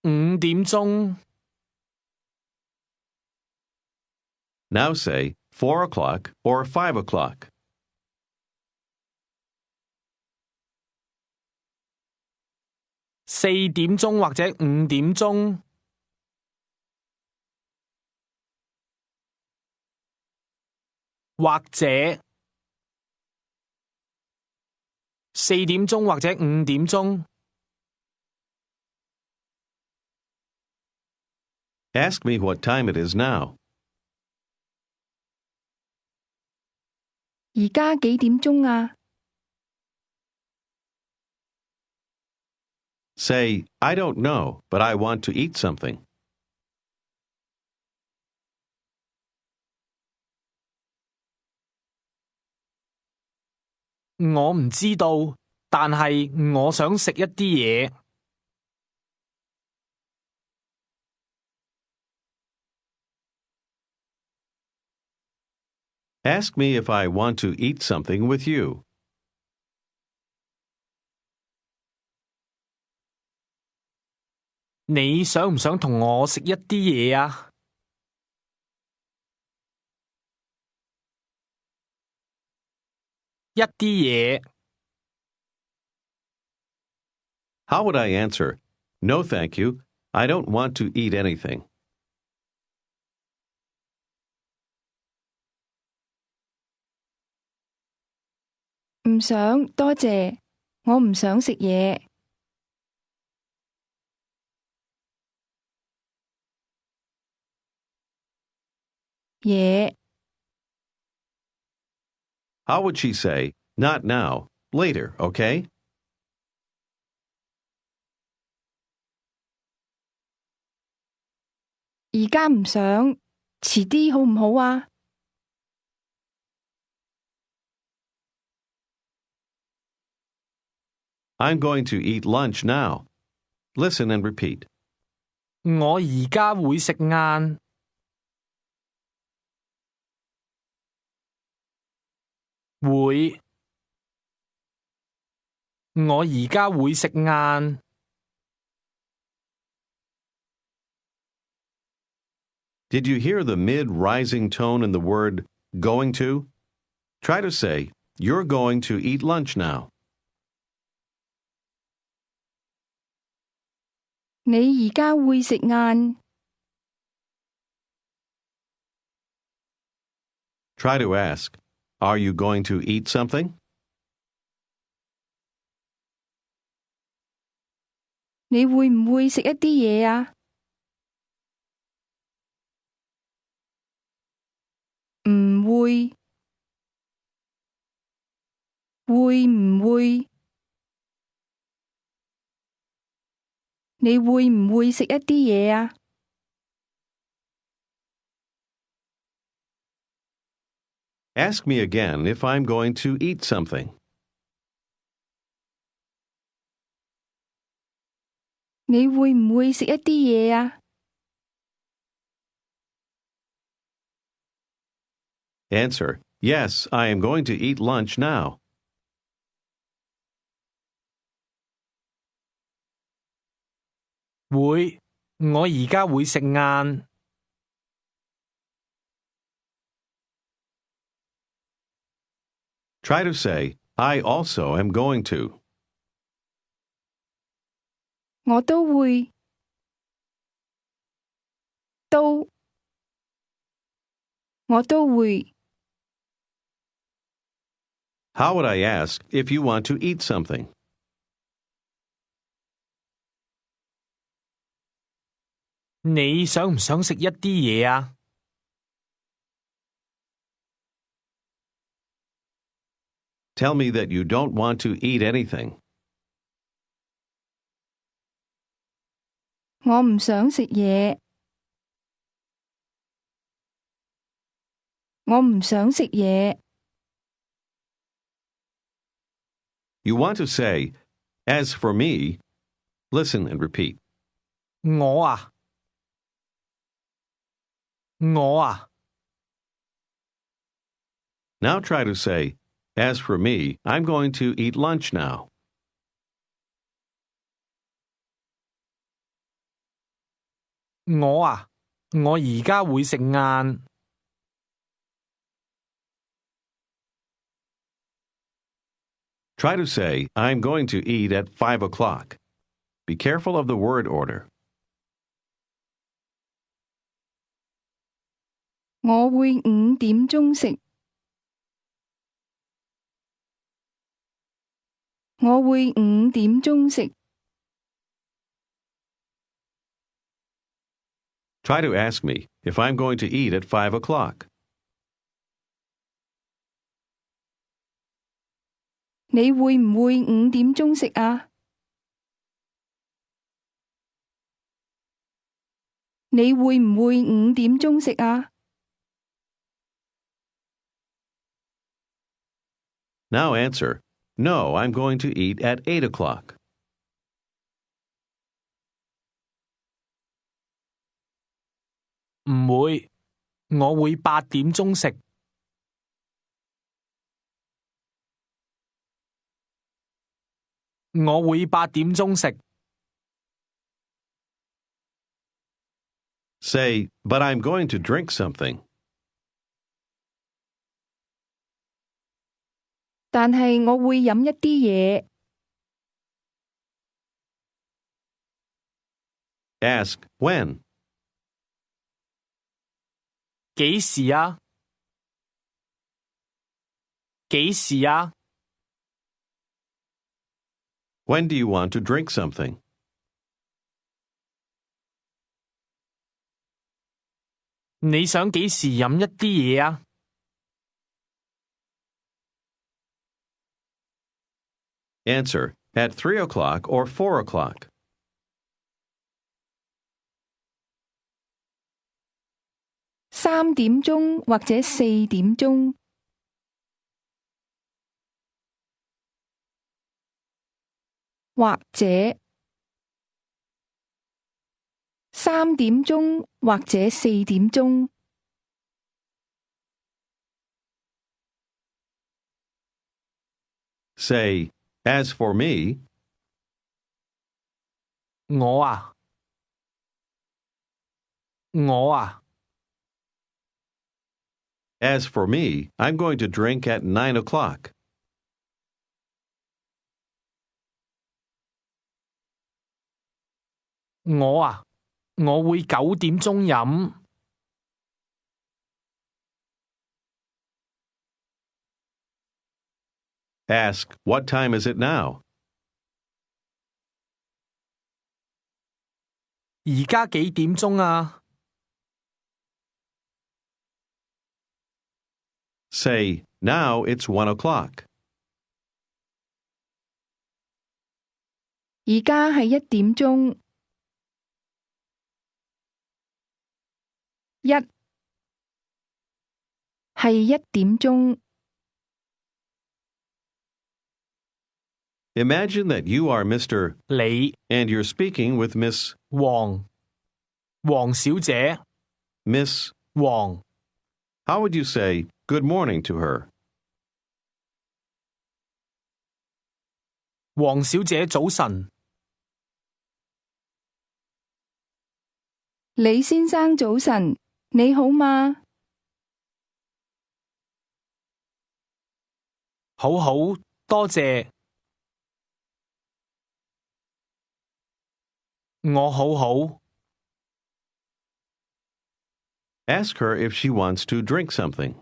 5點鐘。 Now say 4 o'clock or 5 o'clock. 4點鐘或者5點鐘。或者4點鐘或者5點鐘。Ask me what time it is now. 而家幾點鐘啊？ Say, I don't know, but I want to eat something. 我唔知道，但係我想食一啲嘢。Ask me if I want to eat something with you. 你想唔想同我食一啲嘢啊？一啲嘢。How would I answer? No, thank you. I don't want to eat anything. 唔想，多謝。我唔想食嘢。嘢。How would she say, not now, later, okay? 而家唔想，遲啲好唔好啊？I'm going to eat lunch now. Listen and repeat. 我而家會食晏。會。我而家會食晏。Did you hear the mid-rising tone in the word going to? Try to say, you're going to eat lunch now. 你而家會食晏。Try to ask, are you going to eat something? 你會唔會食一啲嘢啊？唔會。會唔會？你會唔會食一啲嘢啊？Ask me again if I'm going to eat something. 你會唔會食一啲嘢啊？ Answer, yes, I am going to eat lunch now. 會，我而家會食晏。Try to say, I also am going to. 我都會。都。我都會。How would I ask if you want to eat something? 你想唔想食一啲嘢啊？Tell me that you don't want to eat anything. 我唔想食嘢。我唔想食嘢。You want to say, as for me, listen and repeat. 我啊。我啊。Now try to say, as for me, I'm going to eat lunch now. 我啊，我而家會食晏。Try to say, I'm going to eat at 5 o'clock. Be careful of the word order. 我會5點鐘食。我會5點鐘食。Try to ask me if I'm going to eat at 5 o'clock. 你會唔會5點鐘食啊？你會唔會5點鐘食啊？ Now answer, no, I'm going to eat at 8 o'clock. 唔會，我會8點鐘食。我會8點鐘食。Say, but I'm going to drink something. 但係我會飲一啲嘢。Ask when. 幾時啊？幾時啊？ When do you want to drink something? 你想幾時飲一啲嘢啊？ Answer, at 3 o'clock or 4 o'clock. 3點鐘或者4點鐘。或者3點鐘或者4點鐘。Say, as for me, 我啊，我啊， as for me, I'm going to drink at 9 o'clock. 我啊，我會9點鐘飲。Ask, what time is it now? 而家幾點鐘啊？ Say, now it's 1 o'clock. 而家係1點鐘。係1點鐘。Imagine that you are Mr. 你 and you're speaking with黃小姐 Miss. 黃 How would you say good morning to her? 黃小姐早晨。李先生早晨，你好嗎？好好，多謝。我好好。 Ask her if she wants to drink something.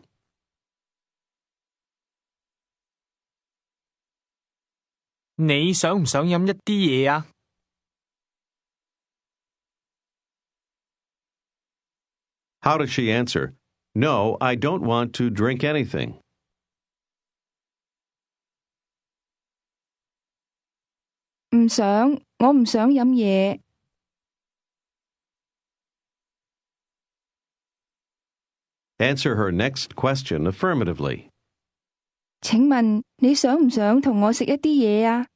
你想唔想飲一啲嘢啊？ How does she answer? No, I don't want to drink anything. 唔想，我唔想飲嘢。Answer her next question affirmatively. 請問你想唔想同我食一啲嘢啊？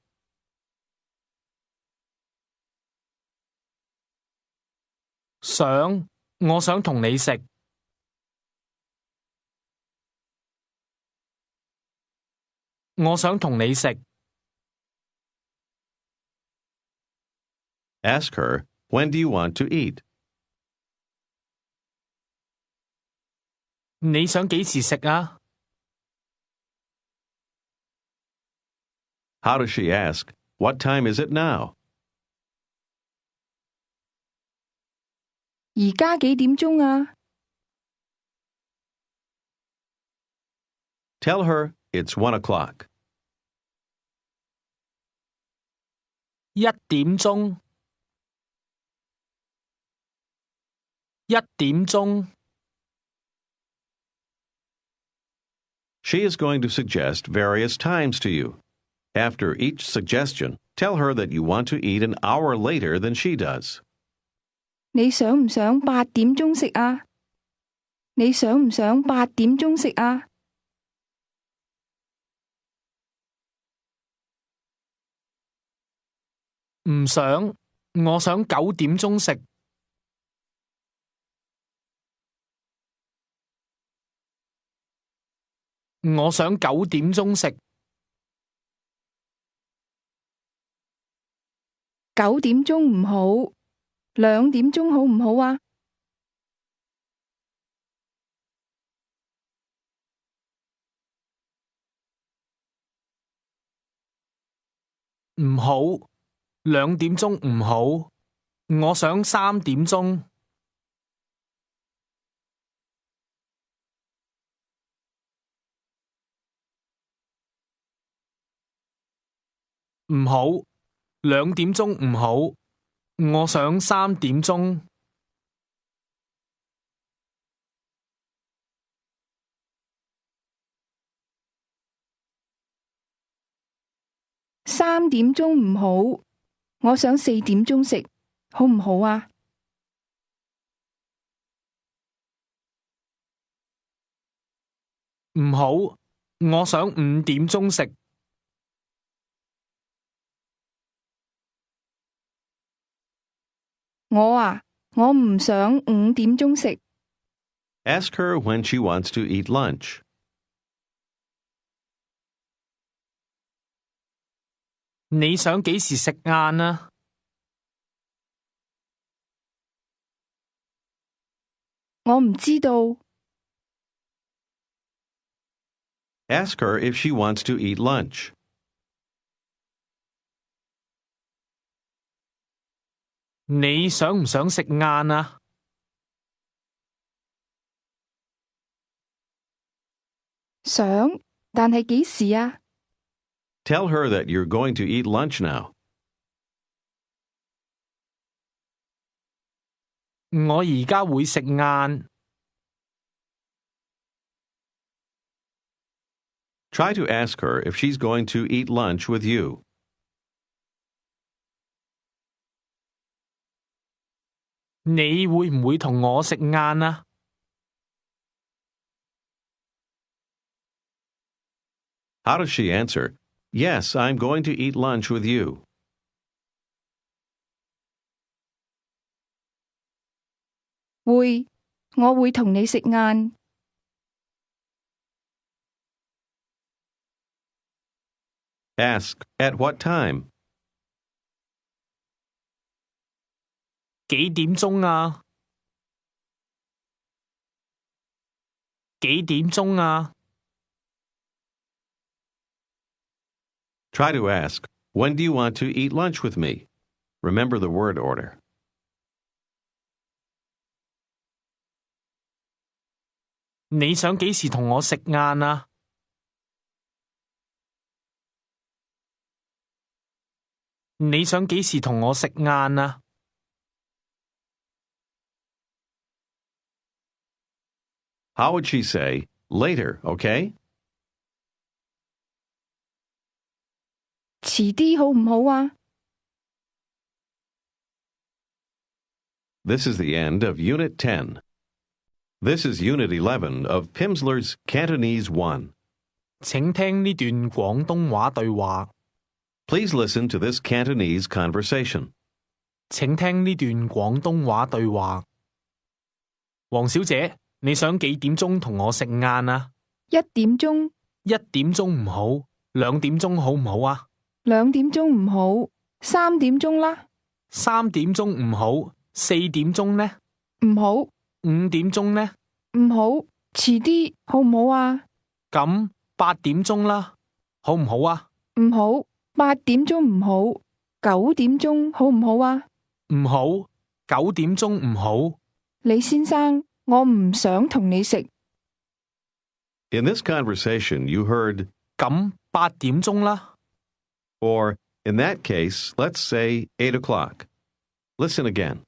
想，我想同你食。我想同你食。Ask her, when do you want to eat? 你想幾時食啊？ How does she ask, what time is it now? 而家幾點鐘啊？ Tell her it's 1 o'clock. 1點鐘。1點鐘。 She is going to suggest various times to you. After each suggestion, tell her that you want to eat an hour later than she does. 你想唔想8點鐘食啊？你想唔想8點鐘食啊？唔想，我想9點鐘食。我想9點鐘食。9點鐘唔好，2點鐘好唔好啊？唔好，2點鐘唔好，我想3點鐘。唔好，2點鐘唔好，我想3點鐘。3點鐘唔好，我想4點鐘食，好唔好啊？唔好，我想5點鐘食。我唔想5點鐘食。Ask her when she wants to eat lunch. 你想幾時食晏啊？我唔知道。Ask her if she wants to eat lunch. 你想唔想食晏啊？想，但係幾時啊？ Tell her that you're going to eat lunch now. 我而家會食晏。Try to ask her if she's going to eat lunch with you. 你會唔會同我食晏啊？How does she answer? Yes, I'm going to eat lunch with you. 我會同你食晏。Ask, at what time? 幾點鐘啊？幾點鐘啊？ Try to ask, when do you want to eat lunch with me? Remember the word order. 你想幾時同我食晏啊？你想幾時同我食晏啊？ How would she say, later, okay? 遲啲好唔好啊？ This is the end of Unit 10. This is Unit 11 of Pimsleur's Cantonese 1. 請聽呢段廣東話對話。 Please listen to this Cantonese conversation. 請聽呢段廣東話對話。黃小姐，你想幾點鐘同我食晏啊？1點鐘。1點鐘唔好，2點鐘好唔好啊2點鐘唔好，3點鐘啦。3點鐘唔好，4點鐘呢？唔好。5點鐘呢？唔好，遲啲好唔好啊？咁8點鐘啦，好唔好啊？唔好，8點鐘唔好，9點鐘好唔好啊？唔好，9點鐘唔好。李先生，我唔想同你食。In this conversation, you heard 咁8點鐘啦。 or in that case, let's say 8 o'clock. Listen again.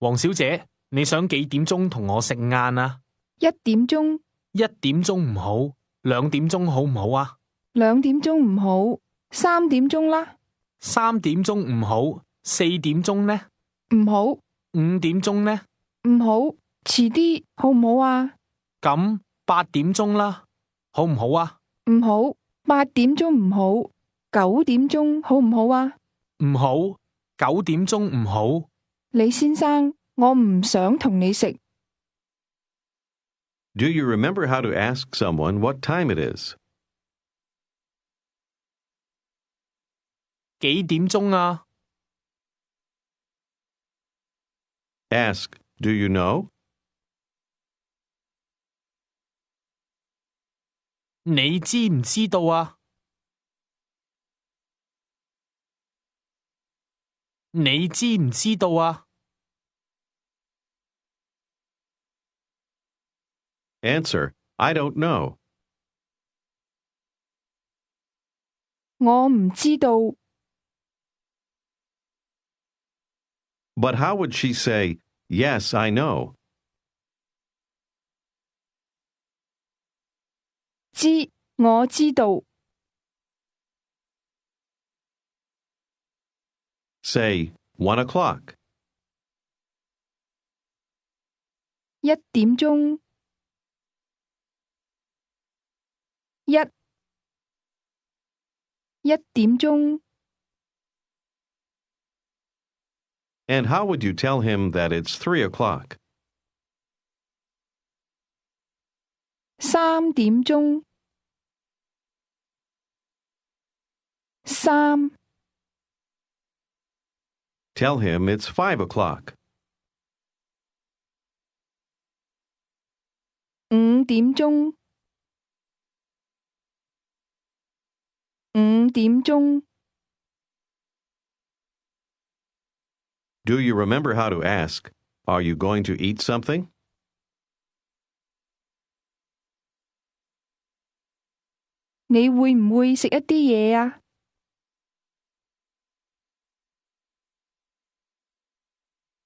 黃小姐，你想幾點鐘同我食晏啊？1點鐘。1點鐘唔好，2點鐘好唔好啊2點鐘唔好，3點鐘啦。3點鐘唔好，4點鐘呢？唔好。5點鐘呢？唔好，遲啲好唔好啊？咁8點鐘啦，好唔好啊？唔好，8點鐘唔好，9點鐘好唔好啊？唔好，9點鐘唔好。李先生，我唔想同你食。Do you remember how to ask someone what time it is? 幾點鐘啊？ Ask, do you know? 你知唔知道啊？你知唔知道啊？ Answer, I don't know. 我唔知道。But how would she say, yes, I know? 我知道。Say, 1 o'clock. 1點鐘。一點鐘。And how would you tell him that it's 3 o'clock? 3點鐘。Tell him it's 5 o'clock. 5點鐘。5點鐘。Do you remember how to ask, are you going to eat something? 你會唔會食一啲嘢啊？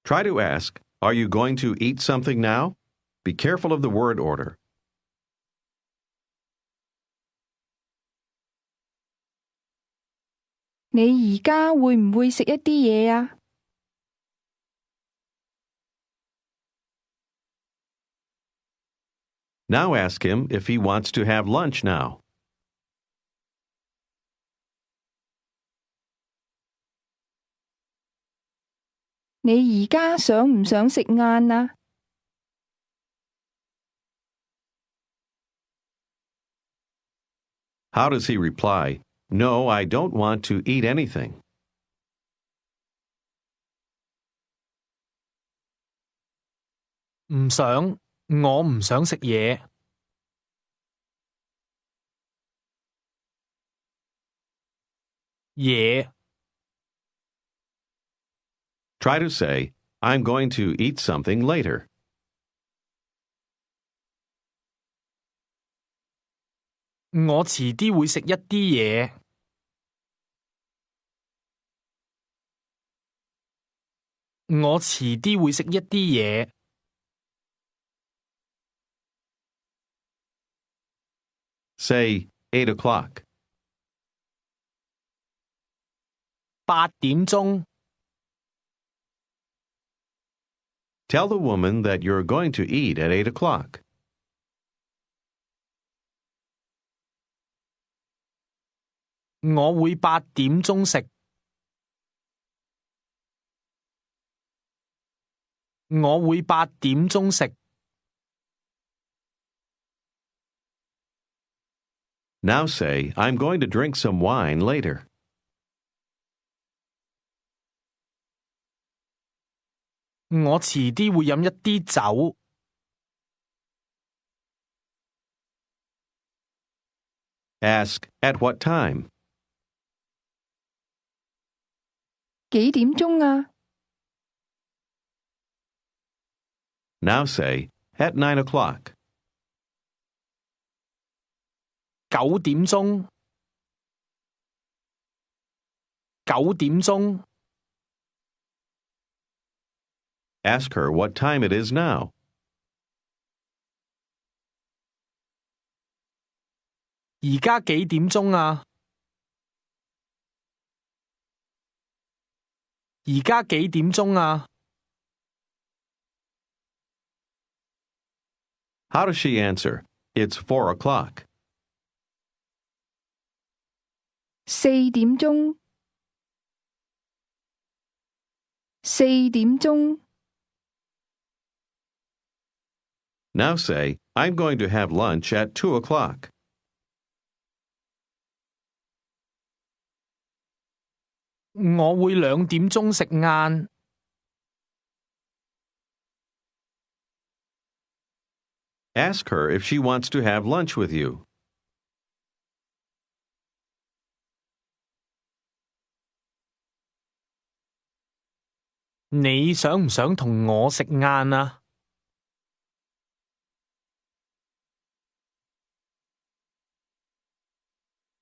Try to ask, are you going to eat something now? Be careful of the word order. 你而家會唔會食一啲嘢啊？ Now ask him if he wants to have lunch now. 你而家想唔想食晏啊？ How does he reply? No, I don't want to eat anything. 唔想，我唔想食嘢。嘢 Try to say, I'm going to eat something later. 我遲啲會食一啲嘢。我遲啲會食一啲嘢。Say, 8 o'clock. 8點鐘。Tell the woman that you're going to eat at 8 o'clock. 我會8點鐘食。我會8點鐘食。Now say, I'm going to drink some wine later. 我遲啲會飲一啲酒。Ask, at what time? 幾點鐘啊？ Now say, at 9 o'clock. 9點鐘。9點鐘。Ask her what time it is now. 而家幾點鐘啊？而家幾點鐘啊？ How does she answer? It's 4 o'clock. 4點鐘。4點鐘。Now say, I'm going to have lunch at 2 o'clock. 我會2點鐘食晏。Ask her if she wants to have lunch with you. 你想唔想同我食晏啊？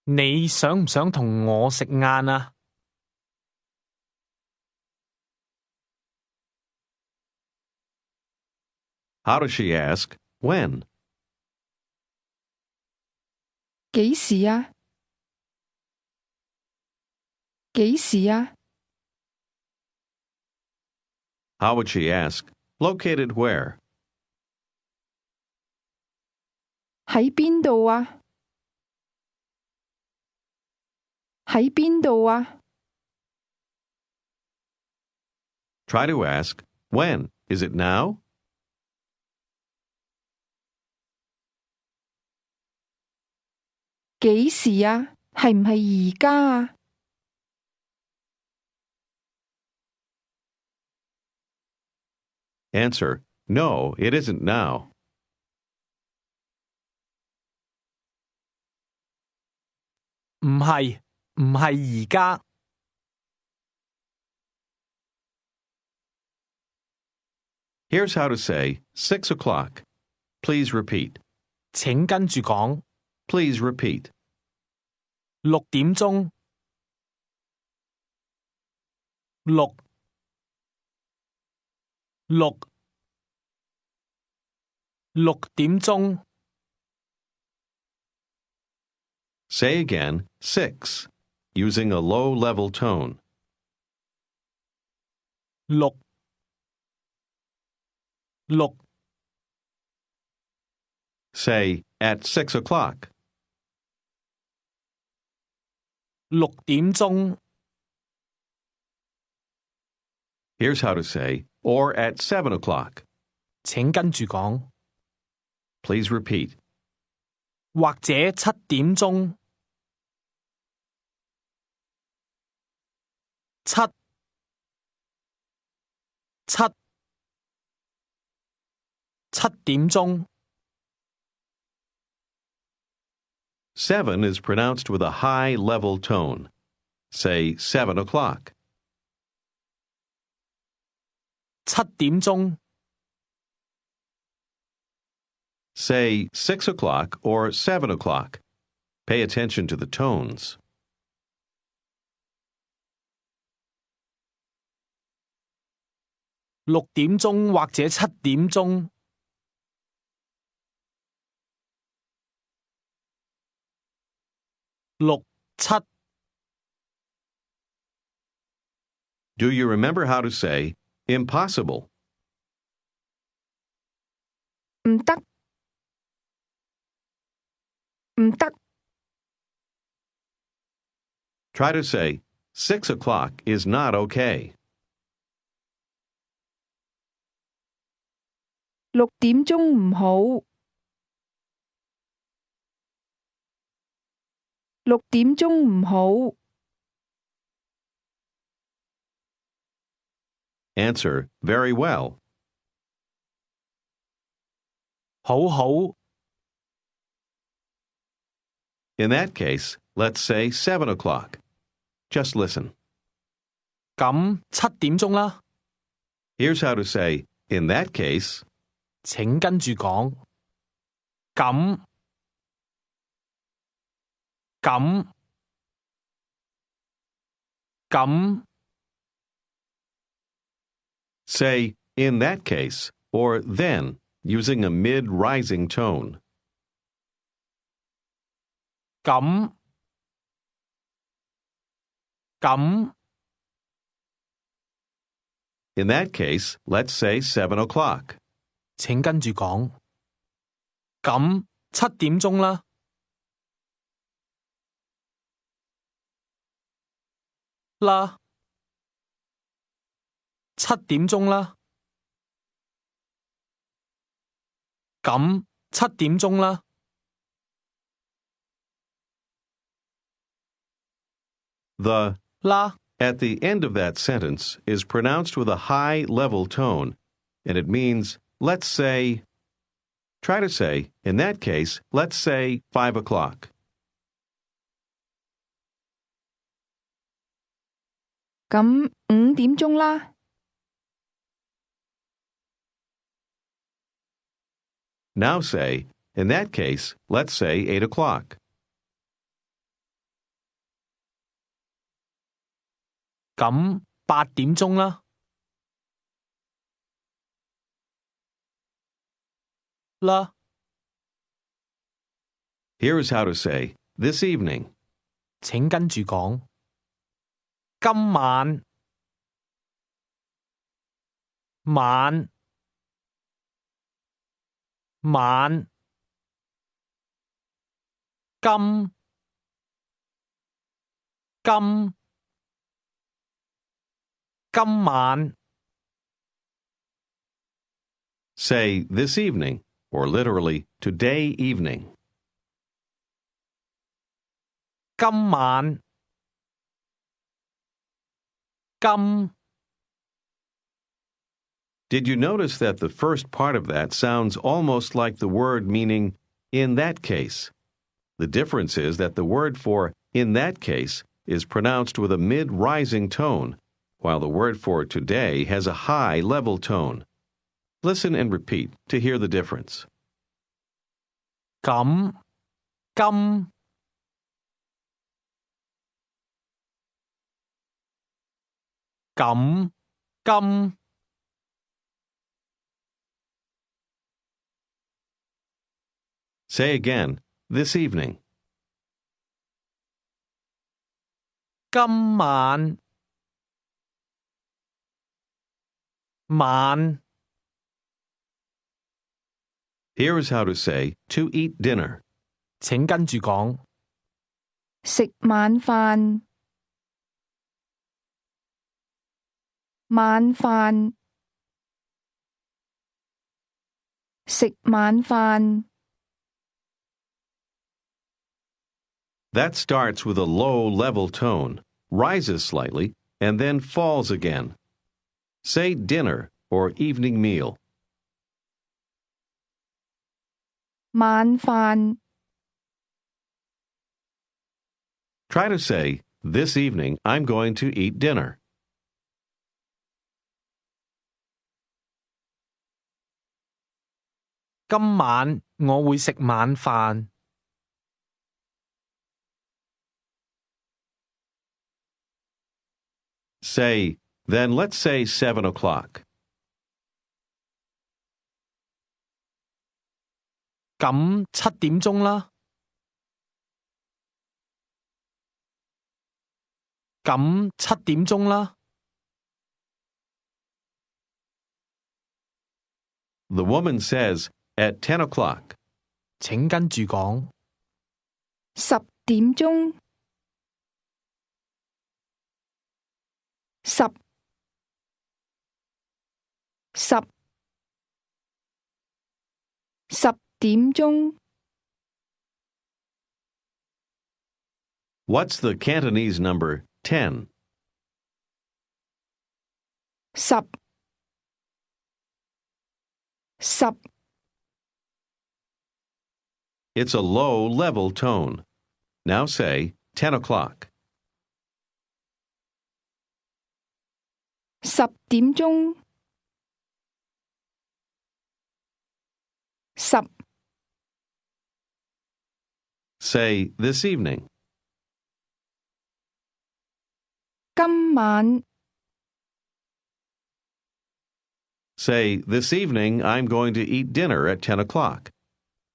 你想唔想同我食晏啊？How does she ask? When? 幾時啊？幾時啊？ How would she ask? Located where? 喺邊度啊？喺邊度啊？ Try to ask, when? Is it now? 幾時啊？係唔係而家啊？ Answer, no, it isn't now. 唔係而家。Here's how to say 6 o'clock. Please repeat. 請跟住講。Please repeat. 6點鐘。6點鐘。Say again, 6, using a low-level tone. 6。Say, at 6 o'clock. 6點鐘。Here's how to say, or at 7 o'clock. 請跟住講。Please repeat. 或者7點鐘。7點鐘。 7 is pronounced with a high level tone. Say 7 o'clock. 7點鐘。 Say 6 o'clock or 7 o'clock. Pay attention to the tones. 6點鐘或者7點鐘。7。 Do you remember how to say impossible? 唔得，唔得。 Try to say 6 o'clock is not okay. 6點鐘唔好。6點鐘唔好。 Answer, very well. 好。 In that case, let's say 7 o'clock. Just listen. 咁7點鐘啦。 Here's how to say, in that case. 請跟住講。咁。 Say, in that case, or then, using a mid-rising tone. 咁。 In that case, let's say 7 o'clock. 請跟住講。咁7點鐘啦。7點鐘啦。咁7點鐘啦。The 啦 at the end of that sentence is pronounced with a high level tone, and it means, let's say. Try to say, in that case, let's say 5 o'clock. 咁5點鐘啦。Now say, in that case, let's say 8 o'clock. 咁8點鐘啦。啦。 Here's how to say, this evening. 請跟住講。今晚。晚。晚。今。今。今晚。 Say this evening, or literally today evening. 今晚。今。 Did you notice that the first part of that sounds almost like the word meaning in that case? The difference is that the word for in that case is pronounced with a mid-rising tone, while the word for today has a high level tone. Listen and repeat to hear the difference. 咁。今。咁。今。 Say again, this evening. 今晚。晚。 Here's how to say to eat dinner. 請跟住講。食晚飯。晚飯。食晚飯。 That starts with a low level tone, rises slightly, and then falls again. Say dinner or evening meal. 晚飯。 Try to say, this evening I'm going to eat dinner. 今晚我會食晚飯。Say, then let's say 7 o'clock. 咁7點鐘啦。咁7點鐘啦。 The woman says, at 10 o'clock. 請跟住講。10點鐘。10。10點鐘。 What's the Cantonese number 10? 10。10。 It's a low level tone. Now say 10 o'clock. 10點鐘。10。 Say this evening. 今晚。 Say, this evening I'm going to eat dinner at 10 o'clock.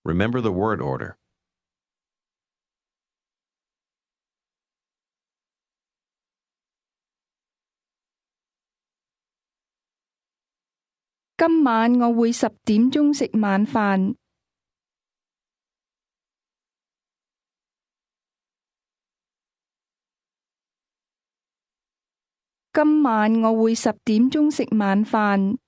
Remember the word order. 今晚我會10點鐘食晚飯。今晚我會10點鐘食晚飯。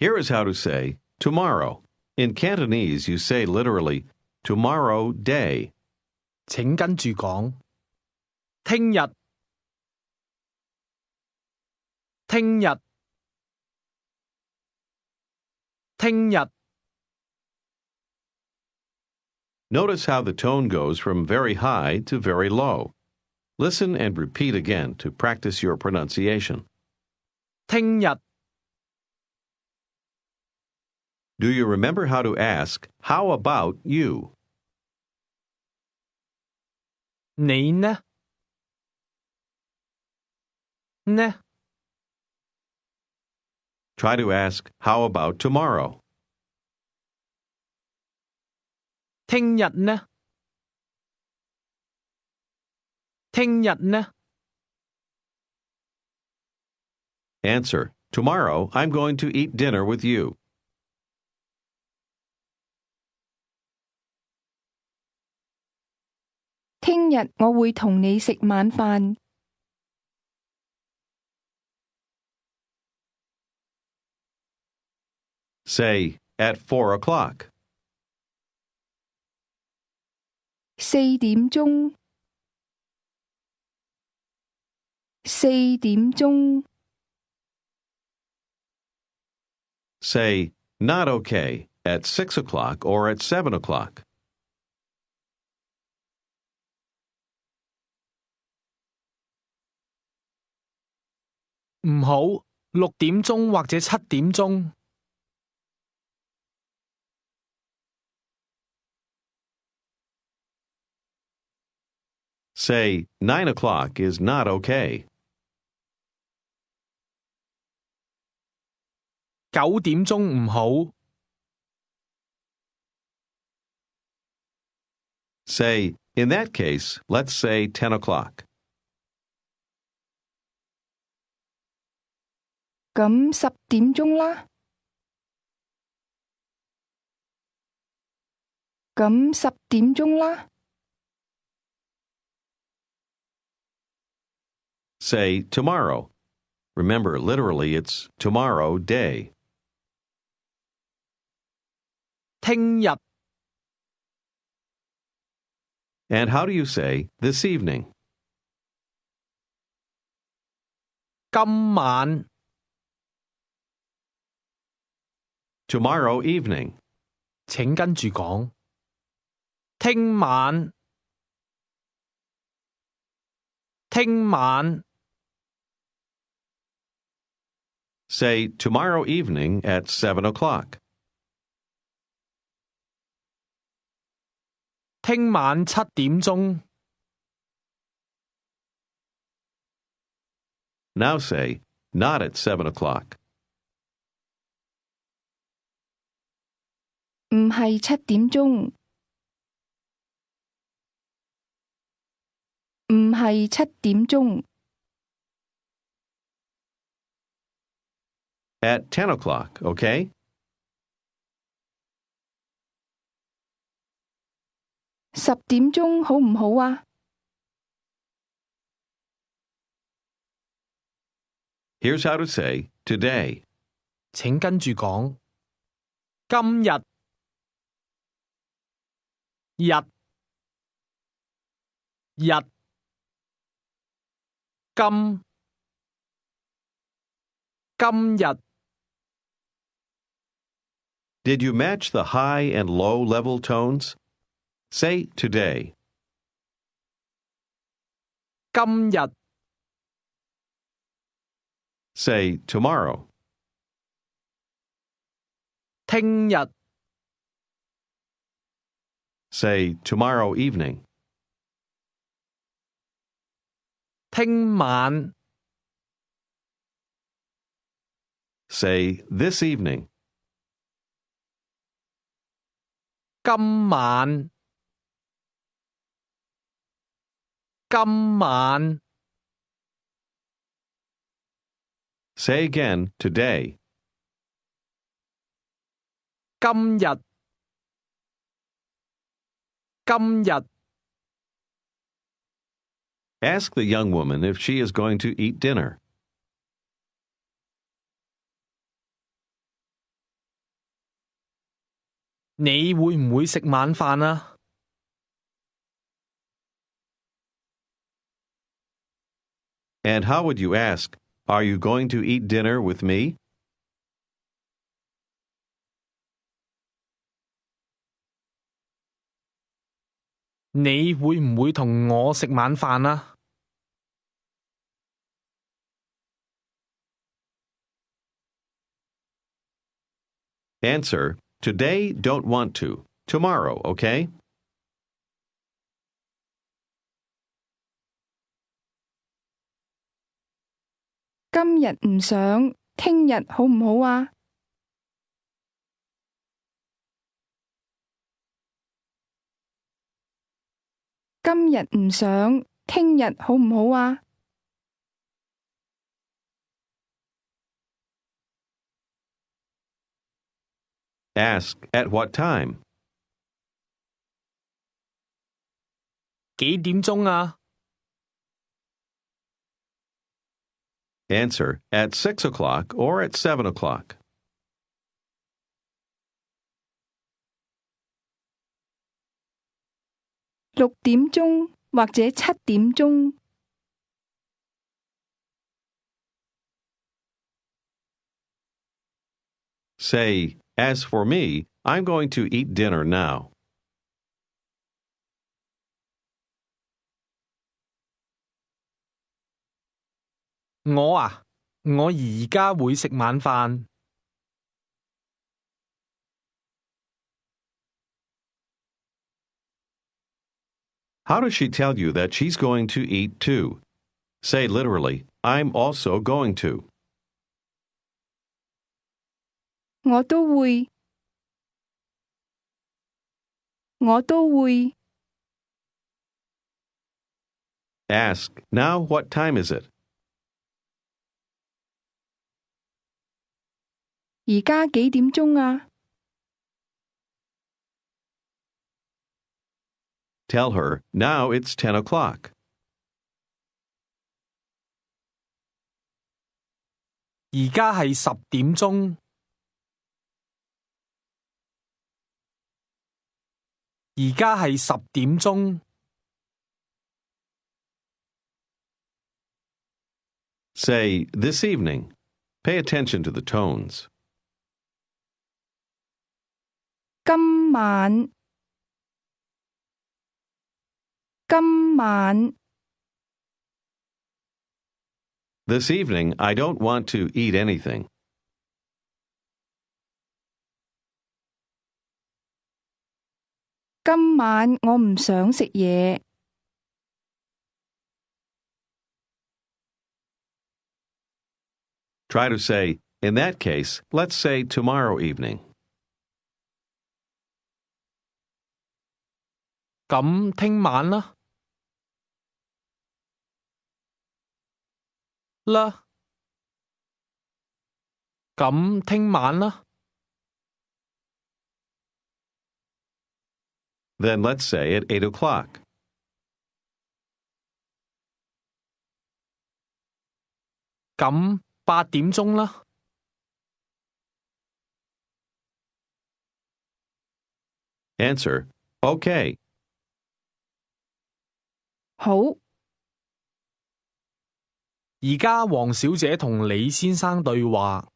Here is how to say tomorrow. In Cantonese, you say literally, tomorrow day. 請跟住講，聽日，聽日，聽日。Notice how the tone goes from very high to very low. Listen and repeat again to practice your pronunciation. 聽日， Do you remember how to ask, how about you? 你呢？呢？ Try to ask, how about tomorrow? 聽日呢？聽日呢？ Answer, tomorrow I'm going to eat dinner with you. 聽日我會同你食晚飯。Say, at 4 o'clock. 4點鐘，4點鐘。Say, not okay, at 6 o'clock or at 7 o'clock. 唔好，6點鐘或者7點鐘。Say, 9 o'clock is not okay. 9點鐘唔好。Say, in that case, let's say 10 o'clock. 咁10點鐘啦。咁10點鐘啦。Say, tomorrow. Remember, literally, it's tomorrow day. 聽日， And how do you say this evening? 今晚， Tomorrow evening. 請跟住講，聽晚，聽晚。Say, tomorrow evening at 7 o'clock. 聽晚7點鐘。Now say, not at 7 o'clock. 唔係7點鐘。唔係7點鐘。At 10 o'clock, okay? 10點鐘好唔好啊？ Here's how to say today. 請跟住講，今日，日，日，今日。Did you match the high and low level tones? Say today. 今日， Say tomorrow. 聽日， Say tomorrow evening. 聽晚。Say this evening. 今晚，今晚。Say again today. 今日，今日。Ask the young woman if she is going to eat dinner. 你會唔會食晚飯啊？And how would you ask, "Are you going to eat dinner with me?" 你會唔會同我食晚飯啊？Answer, "Today, don't want to. Tomorrow, okay?" 今日唔想，聽日好唔好啊？今日唔想，聽日好唔好啊？Ask, "At what time?" 幾點鐘啊？ Answer, "At 6 o'clock or at 7 o'clock." 6點鐘或者7點鐘。Say, "As for me, I'm going to eat dinner now." 我而家會食晚飯。How does she tell you that she's going to eat too? Say literally, "I'm also going to." 我都會。我都會。Ask, "Now what time is it?" 而家幾點鐘啊？ Tell her, "Now it's 10 o'clock." 而家係10點鐘。而家係10點鐘。Say, "This evening." Pay attention to the tones. 今晚。今晚。 This evening, I don't want to eat anything. 今晚我唔想食嘢。Try to say, "In that case, let's say tomorrow evening." 咁聽晚啦。咁聽晚啦。Then let's say at 8 o'clock. 咁8點鐘啦。Answer, "Okay." 好。而家黃小姐同李先生對話。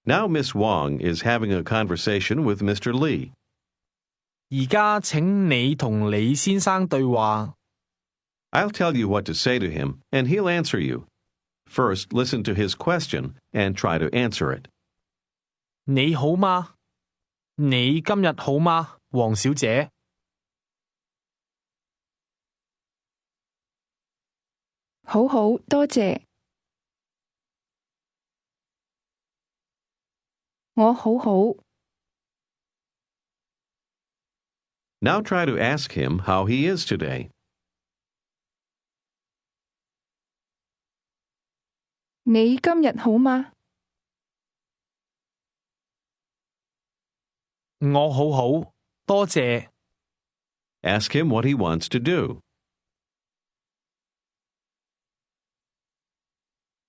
Now Miss Wong is having a conversation with Mr. Lee. 而家請你同李先生對話。I'll tell you what to say to him, and he'll answer you. First, listen to his question and try to answer it. 你好嗎？你今日好嗎，黃小姐？好好，多謝。我好好。Now try to ask him how he is today. 你今日好嗎？我好好，多謝。Ask him what he wants to do.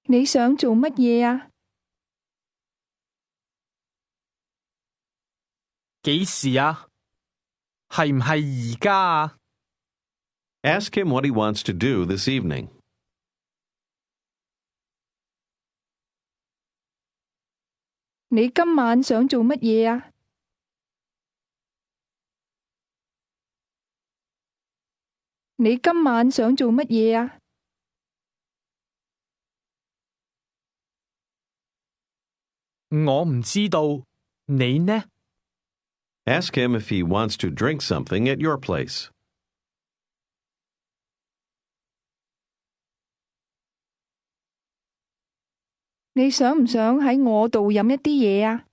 你想做乜嘢啊？幾時啊？係唔係而家啊？ Ask him what he wants to do this evening. 你今晚想做乜嘢啊？你今晚想做乜嘢啊？我唔知道，你呢？ Ask him if he wants to drink something at your place. 你想唔想喺我度飲一啲嘢啊？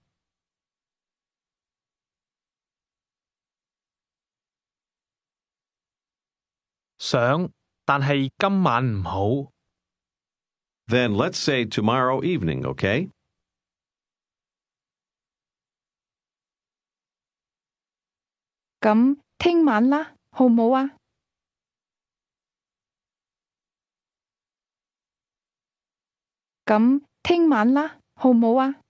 想，但係今晚唔好。 Then let's say tomorrow evening, okay? 咁聽晚啦，好唔好啊？咁聽晚啦，好唔好啊？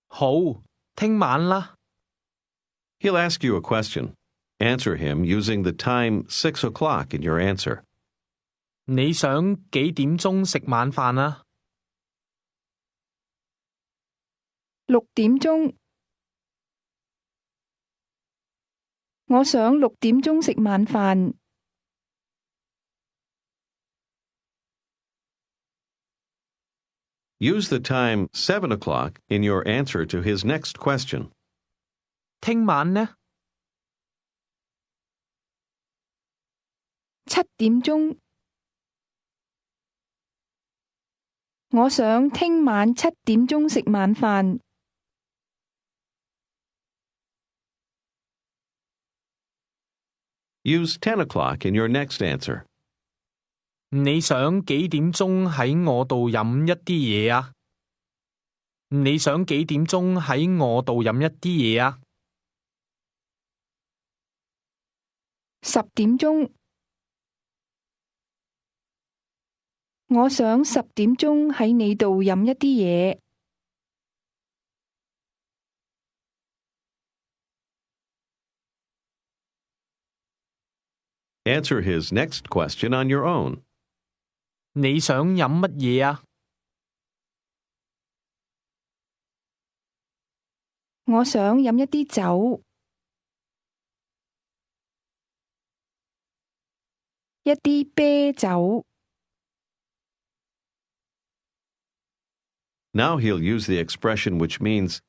好，聽晚啦。 He'll ask you a question. Answer him using the time 6 o'clock in your answer. 你想幾點鐘食晚飯啊6點鐘。我想6點鐘食晚飯。Use the time 7 o'clock in your answer to his next question. 聽晚呢？ 7點鐘。我想聽晚7點鐘食晚飯。Use 10 o'clock in your next answer. 你想幾點鐘喺我度飲一啲嘢啊？你想幾點鐘喺我度飲一啲嘢啊10點鐘。我想10點鐘喺你度飲一啲嘢。Answer his next question on your own. 你想飲乜嘢啊？我想飲一啲酒。一啲啤酒。Now he'll use the expression which means,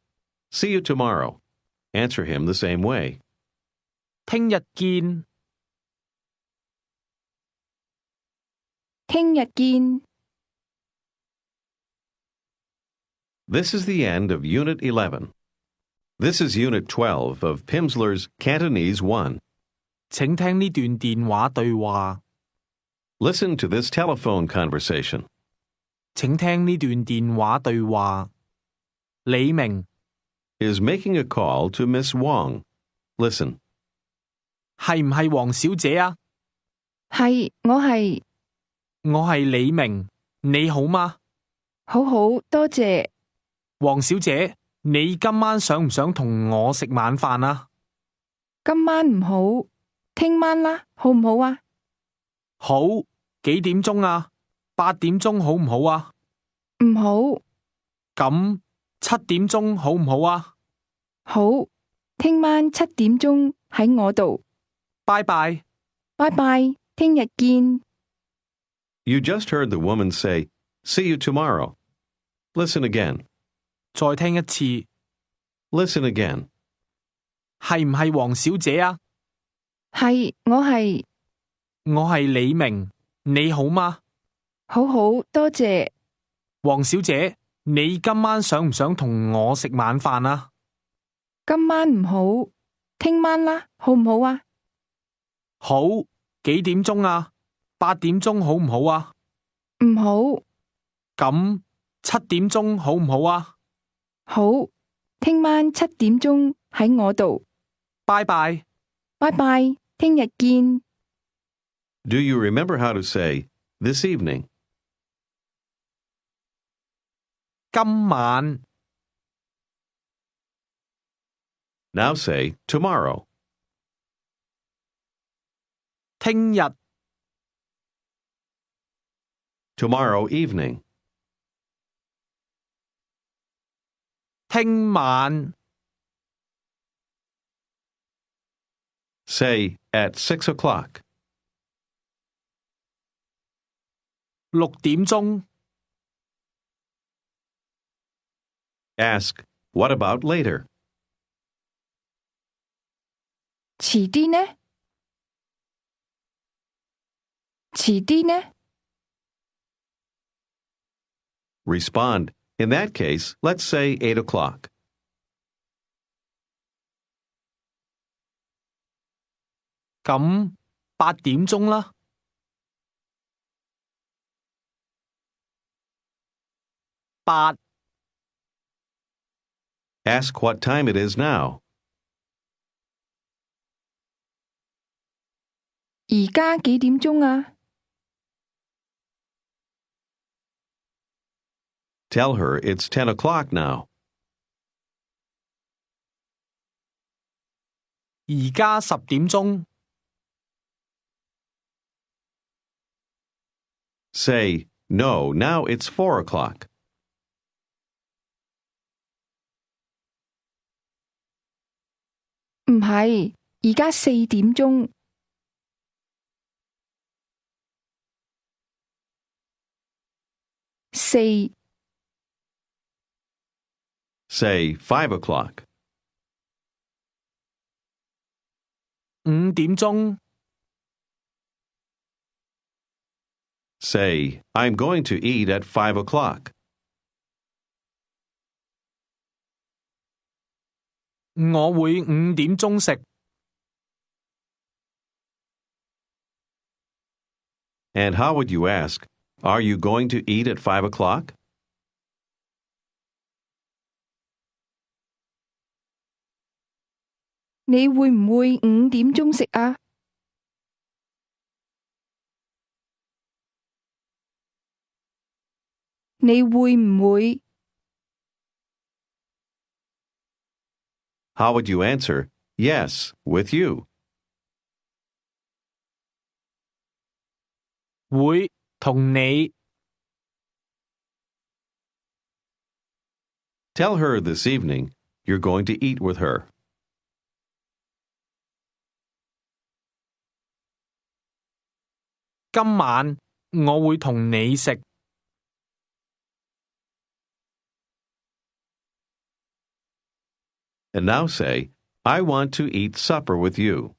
see you tomorrow. Answer him the same way. 聽日見。聽日見。This is the end of Unit 11. This is Unit 12 of Pimsleur's Cantonese 1. 請聽呢段電話對話。 Listen to this telephone conversation. 請聽呢段電話對話。李明 Is making a call to Miss Wong. Listen. 係唔係黃小姐啊？係，我係。我係李明，你好嗎？好好，多謝。黃小姐，你今晚想唔想同我食晚飯啊？今晚唔好，聽晚啦，好唔好啊？好，幾點鐘啊？8點鐘好唔好啊？唔好。咁7點鐘好唔好啊？好，聽晚7點鐘喺我度。拜拜。拜拜，聽日見。You just heard the woman say, see you tomorrow. Listen again. 再聽一次。 Listen again. 係唔係黃小姐啊？係，我係。我係李明，你好嗎？好好，多謝。黃小姐，你今晚想唔想同我食晚飯啊？今晚唔好，聽晚啦，好唔好啊？好，幾點鐘啊？8點鐘好唔好啊？唔好。咁7點鐘好唔好啊？好，聽晚7點鐘喺我度。拜拜。拜拜，聽日見。Do you remember how to say, this evening? 今晚。Now say tomorrow. 聽日。Tomorrow evening. 聽晚。Say at 6 o'clock. 6點鐘。Ask, what about later? 遲啲呢？遲啲呢？ Respond, in that case, let's say 8 o'clock. 咁8點鐘啦。8。Ask what time it is now. 而家幾點鐘啊？ Tell her it's 10 o'clock now. 而家10點鐘。Say, no, now it's 4 o'clock. 唔係，而家4點鐘。4 Say 5 o'clock. 5點鐘。Say, I'm going to eat at 5 o'clock. 我會5點鐘食。And how would you ask, are you going to eat at 5 o'clock? 你會唔會5點鐘食啊？你會唔會？ How would you answer, yes, with you? 會同你。Tell her this evening you're going to eat with her. 今晚我會同你食。And now say, I want to eat supper with you.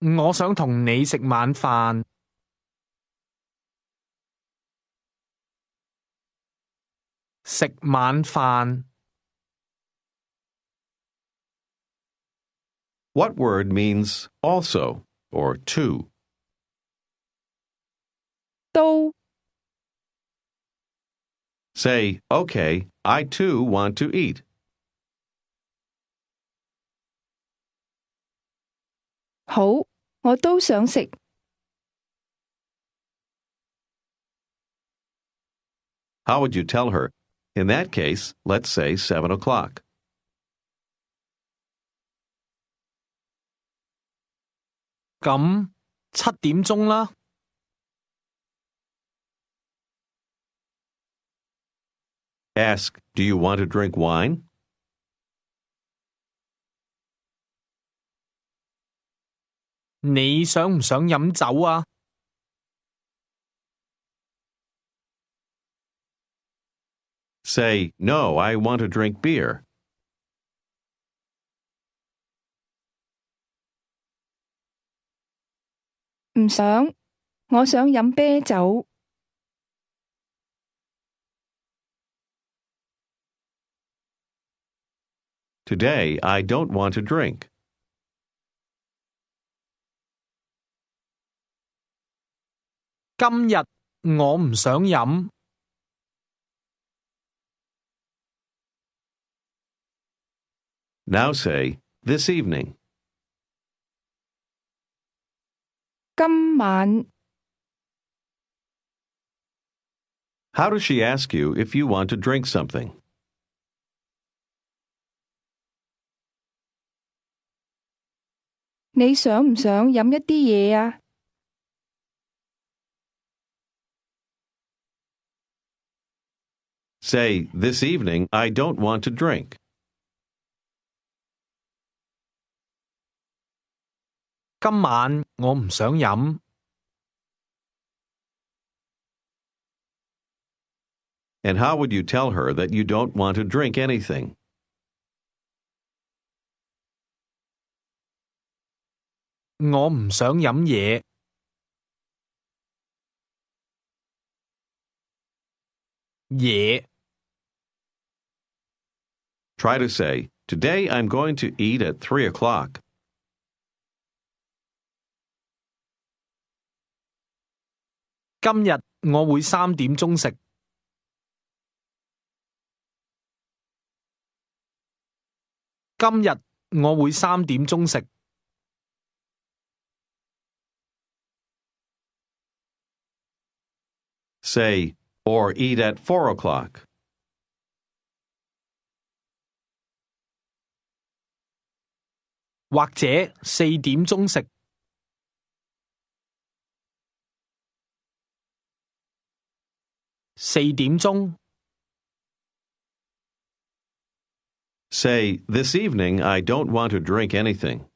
我想同你食晚飯。食晚飯。What word means also or to? 都 Say, okay, I too want to eat. 好，我都想食。How would you tell her? In that case, let's say 7 o'clock.咁7點鐘啦。Ask, do you want to drink wine? 你想唔想飲酒啊？ Say, no, I want to drink beer. 唔想，我想飲啤酒。Today, I don't want to drink. 今日我唔想飲。Now say, this evening. 今晚 How does she ask you if you want to drink something? 你想唔想飲一啲嘢啊？ Say, this evening I don't want to drink. 今晚我唔想飲。And how would you tell her that you don't want to drink anything? 我唔想飲嘢。嘢 Try to say, today I'm going to eat at 3 o'clock. 今日我會3點鐘食。今日我會3點鐘食。Say, or eat at 4 o'clock. 或者4點鐘食。4點鐘。Say, this evening I don't want to drink anything.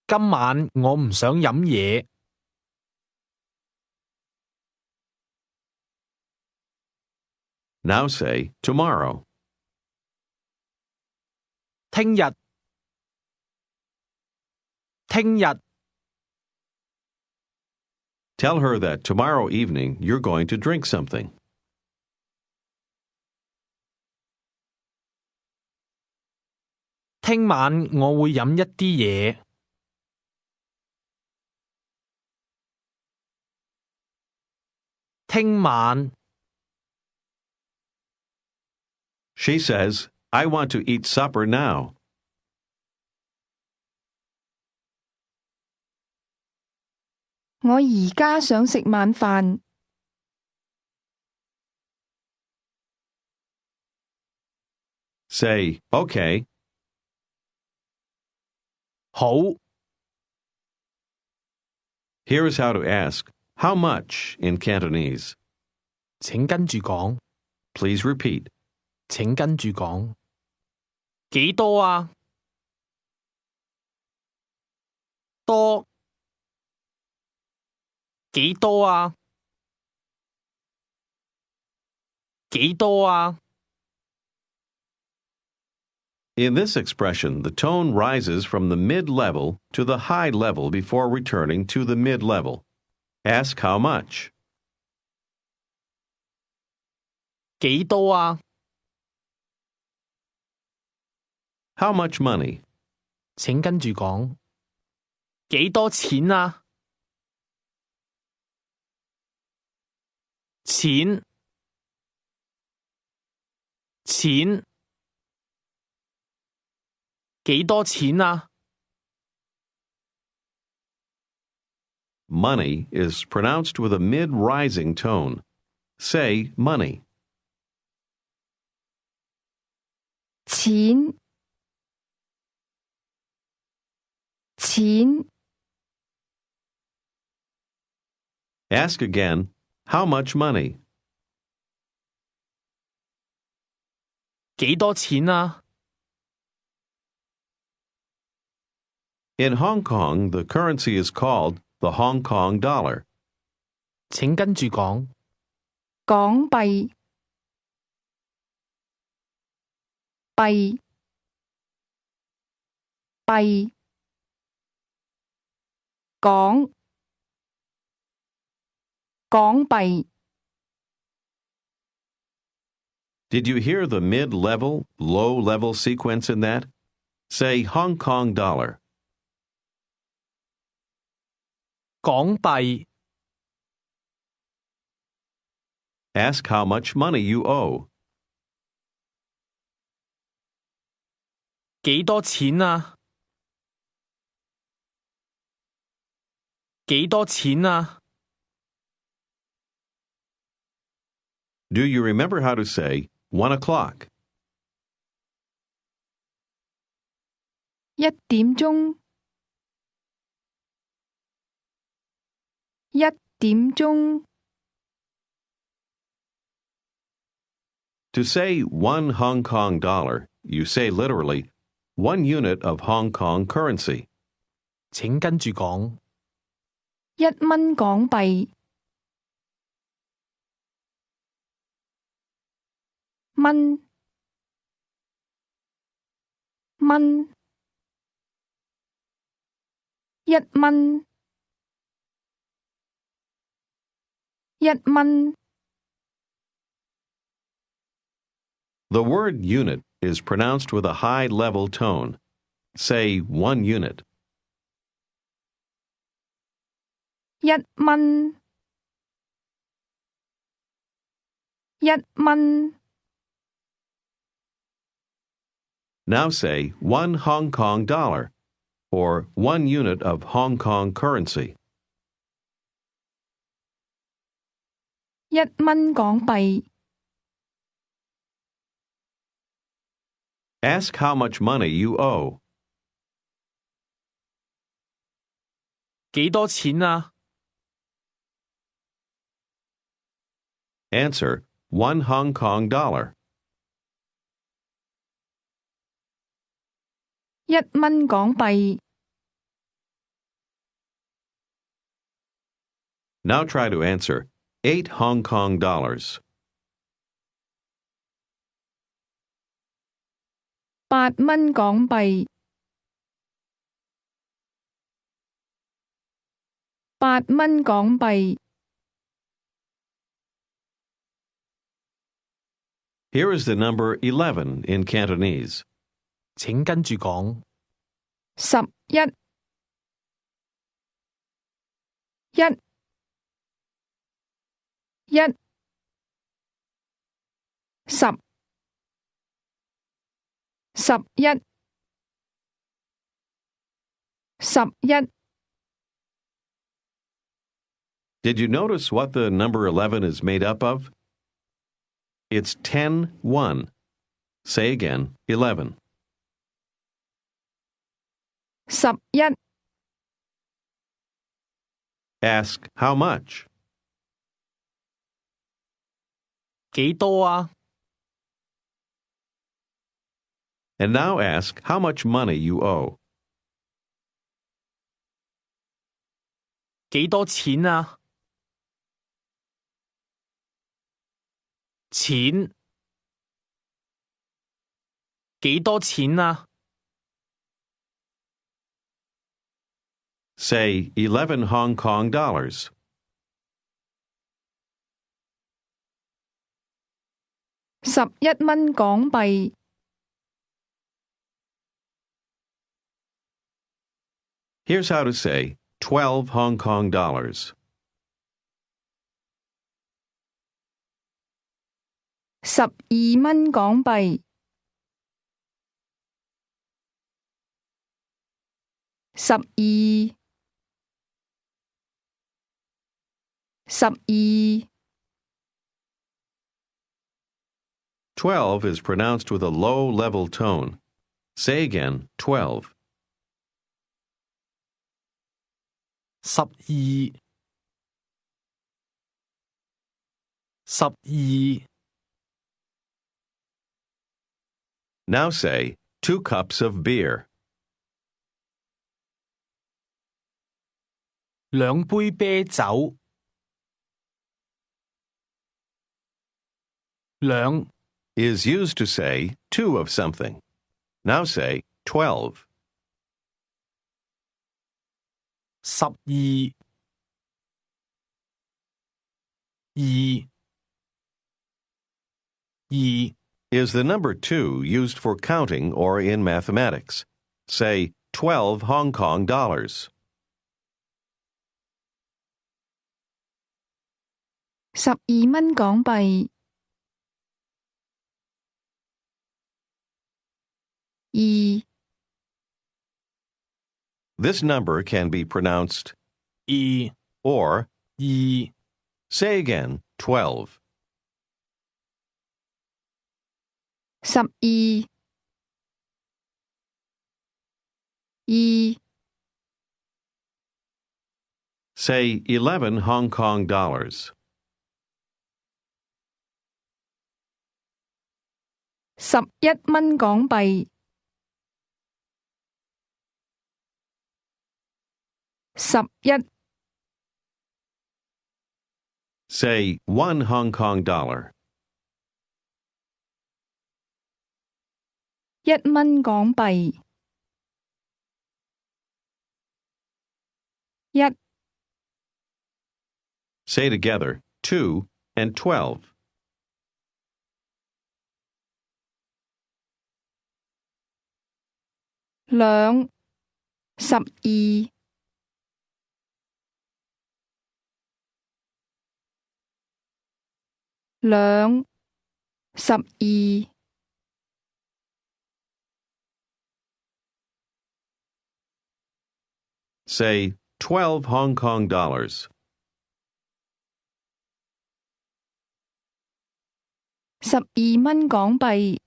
今晚我唔想飲嘢。Now say, tomorrow. 聽日。聽日。Tell her that tomorrow evening you're going to drink something. 聽晚我會飲一啲嘢。聽晚。She says, I want to eat supper now. 我而家想食晚飯。Say, okay. 好。Here's how to ask, how much in Cantonese. 請跟住講。Please repeat. 請跟住講。幾多啊？多。幾多啊？幾多啊？ In this expression, the tone rises from the mid-level to the high level before returning to the mid-level. Ask how much. 幾多啊？ How much money? 請跟住講。幾多錢啊？錢。錢。幾多錢啊？ Money is pronounced with a mid-rising tone. Say money. 錢。錢。 Ask again, how much money? 幾多錢啊？ In Hong Kong, the currency is called the Hong Kong dollar. 請跟住講。港幣。幣。幣。港。港幣。 Did you hear the mid-level, low-level sequence in that? Say Hong Kong dollar. 港幣。 Ask how much money you owe. 幾多錢啊？幾多錢啊？ Do you remember how to say 1 o'clock? 1點鐘，1點鐘， To say 1 Hong Kong dollar, you say literally 1 unit of Hong Kong currency. 請跟住講。 1蚊港幣，蚊，蚊，1蚊，1蚊。 The word unit is pronounced with a high level tone. Say 1 unit. 1蚊，1蚊。 Now say 1 Hong Kong dollar, or 1 unit of Hong Kong currency. 1蚊港幣， Ask how much money you owe. 幾多錢啊？ Answer 1 Hong Kong dollar. 1蚊港幣， Now try to answer 8 Hong Kong dollars. 8蚊港幣， 8蚊港幣。 Here is the number 11 in Cantonese. 請跟住講。 11，一，一，十，11，11。 Did you notice what the number 11 is made up of? It's 10, 1. Say again, 11. 11， Ask how much. 幾多啊？ And now ask how much money you owe. 幾多錢啊？ 錢。幾多錢啊？ Say 11 Hong Kong dollars. 11蚊港幣， Here's how to say 12 Hong Kong dollars. 12蚊港幣， 12， 12。 12 is pronounced with a low level tone. Say again, 12. 12， 12。 Now say 2 cups of beer. 兩杯啤酒。兩。 Is used to say 2 of something. Now say 12. 12， 2， 2。 Is the number 2 used for counting or in mathematics? Say 12 Hong Kong dollars. 12蚊港幣， 2。 This number can be pronounced 2 or 2 say again, 12. 12 2 Say 11 Hong Kong dollars. 11蚊港幣11 Say 1 Hong Kong dollar. 1蚊港幣1 Say together, 2 and 12. 2 12 2 12 Say 12 Hong Kong dollars. 12蚊港幣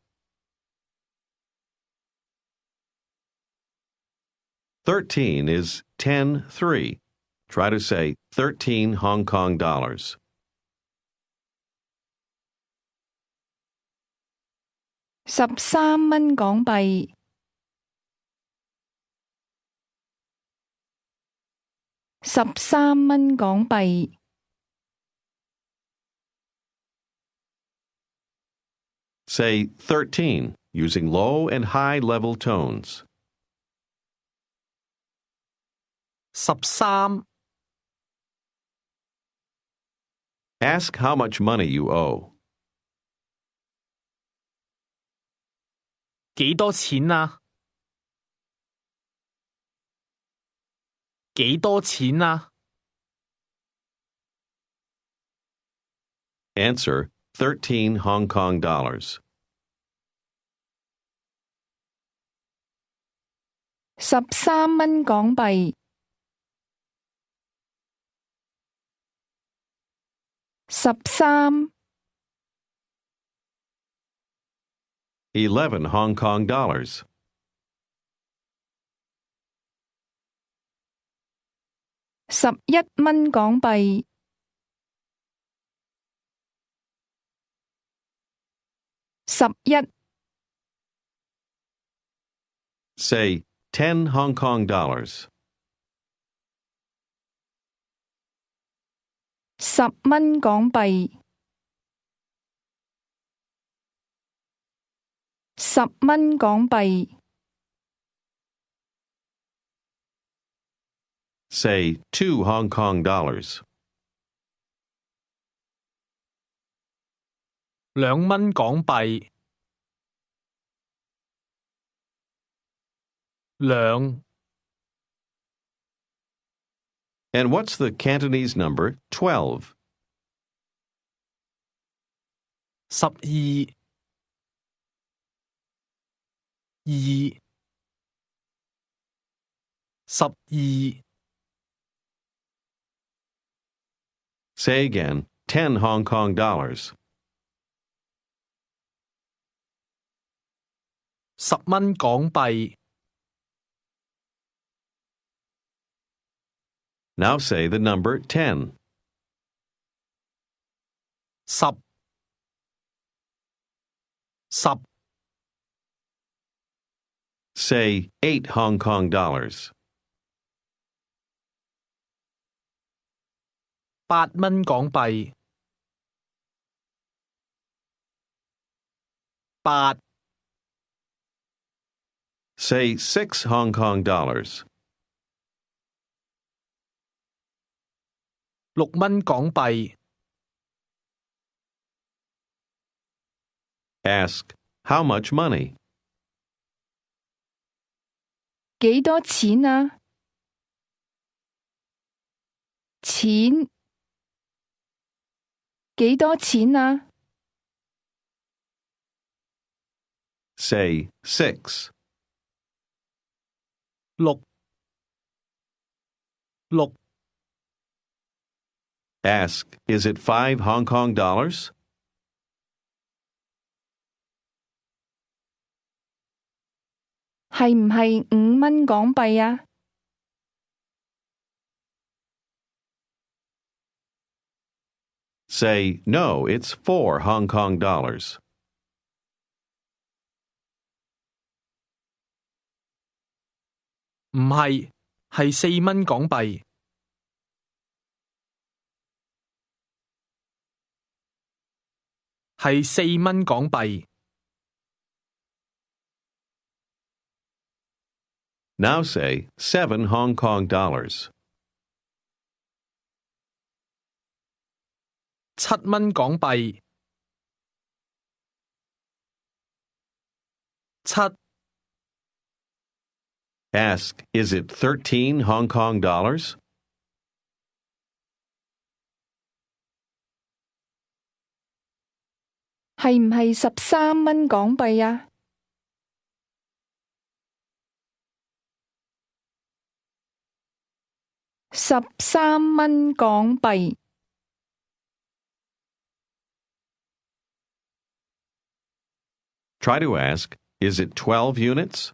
13 is 10.3. Try to say 13 Hong Kong dollars. 13蚊港幣13蚊港幣 Say 13 using low and high level tones. 13 Ask how much money you owe. 幾多錢啊？幾多錢啊？ Answer 13 Hong Kong dollars. 13蚊港幣13 11 Hong Kong dollars. 11蚊港幣11 Say 10 Hong Kong dollars. 10蚊港幣10蚊港幣 Say 2 Hong Kong dollars. 2蚊港幣2 And what's the Cantonese number 12? 12 2 12 Say again, 10 Hong Kong dollars. 10蚊港幣 Now say the number 10. 10 10 Say 8 Hong Kong dollars. 8蚊港幣8 Say 6 Hong Kong dollars. 6蚊港幣 Ask, how much money? 幾多錢啊？錢幾多錢啊？ Say 6. 6 6 Ask, is it 5 Hong Kong dollars? 係唔係5蚊港幣啊？Say, no, it's 4 Hong Kong dollars. 唔係，係4蚊港幣。係4蚊港幣。Now say 7 Hong Kong dollars. 7蚊港幣。7 Ask, is it 13 Hong Kong dollars? 係唔係13蚊港幣啊？13蚊港幣。Try to ask, is it 12 units?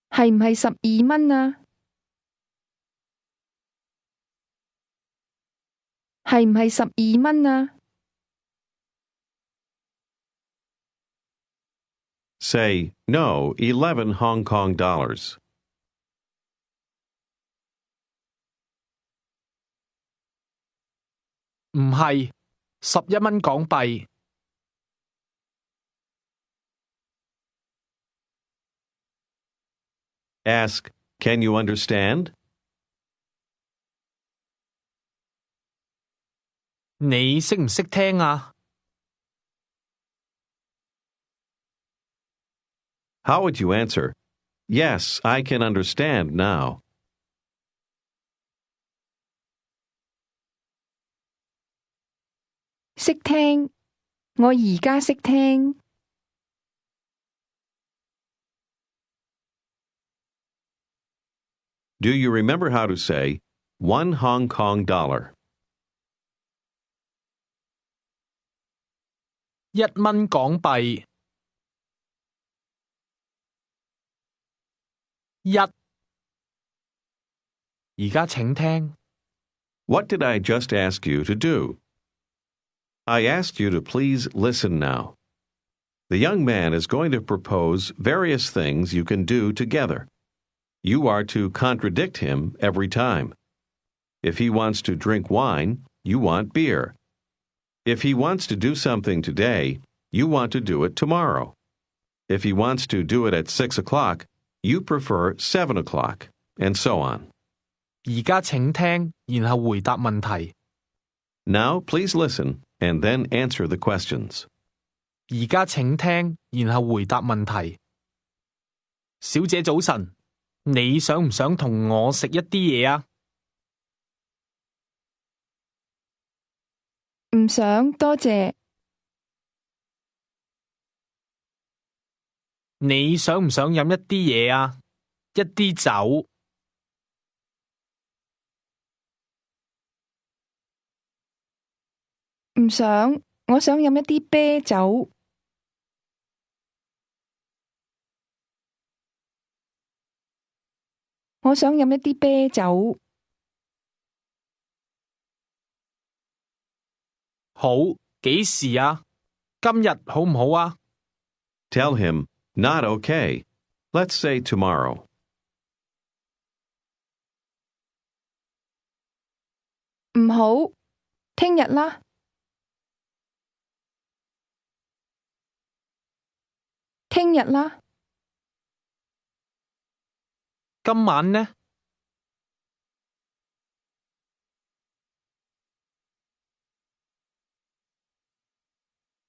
係唔係12蚊啊？係唔係12蚊啊？ Say, no, 11 Hong Kong dollars. 唔係11蚊港幣。Ask, can you understand? 你識唔識聽啊？ How would you answer? Yes, I can understand now. 識聽，我而家識聽。Do you remember how to say 1 Hong Kong dollar? 1蚊港幣。而家請聽。What did I just ask you to do? I asked you to please listen now. The young man is going to propose various things you can do together. You are to contradict him every time. If he wants to drink wine, you want beer. If he wants to do something today, you want to do it tomorrow. If he wants to do it at 6 o'clock, you prefer 7 o'clock, and so on. 而家請聽，然後回答問題。Now please listen and then answer the questions. 而家請聽，然後回答問題。小姐早晨，你想唔想同我食一啲嘢啊？唔想，多謝。你想唔想飲一啲嘢啊？一啲酒。唔想，我想飲一啲啤酒。我想飲一啲啤酒。好，幾時啊？今日好唔好啊？ Tell him, not okay. Let's say tomorrow. 唔好，聽日啦。聽日啦。今晚呢？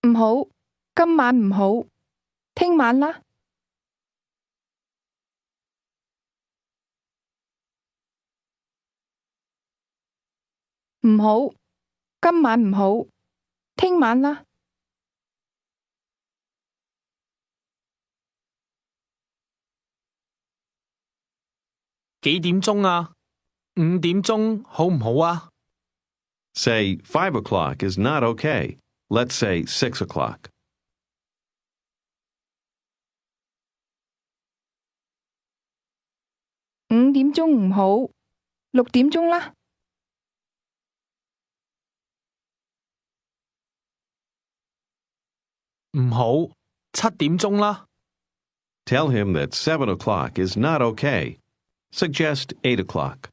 唔好，今晚唔好，聽晚啦。唔好，今晚唔好，聽晚啦。幾點鐘啊？ 5點鐘好唔好啊？ Say 5 o'clock is not okay. Let's say 6 o'clock. 5點鐘唔好，6點鐘啦。唔好，7點鐘啦。Tell him that 7 o'clock is not okay. Suggest 8 o'clock.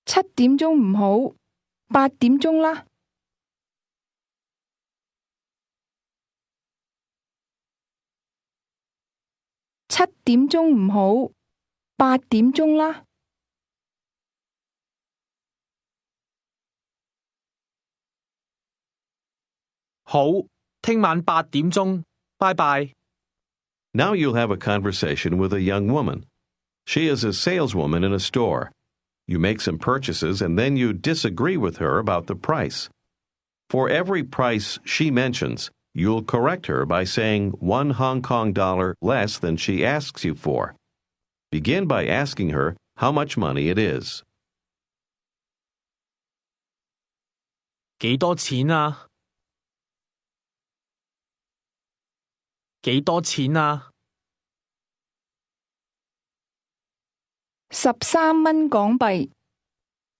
7點鐘唔好，8點鐘啦。7點鐘唔好，8點鐘啦。好，聽晚8點鐘，拜拜。Now you'll have a conversation with a young woman. She is a saleswoman in a store. You make some purchases and then you disagree with her about the price. For every price she mentions, you'll correct her by saying 1 Hong Kong dollar less than she asks you for. Begin by asking her how much money it is. 幾多錢啊？幾多錢啊？ 13蚊港幣。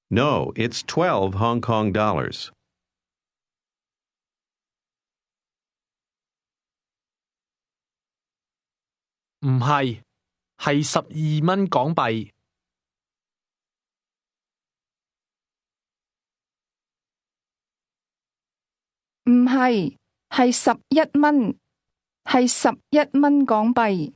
No, it's 12 Hong Kong dollars. 唔係，係12蚊港幣。唔係，係11蚊，係11蚊港幣。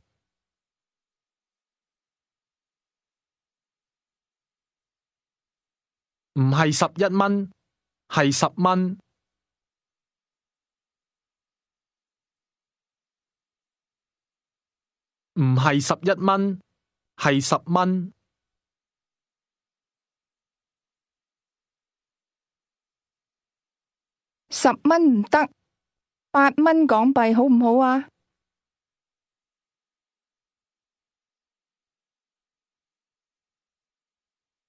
唔係11蚊，係10蚊。唔係11蚊，係10蚊。10蚊唔得，8蚊港幣好唔好啊？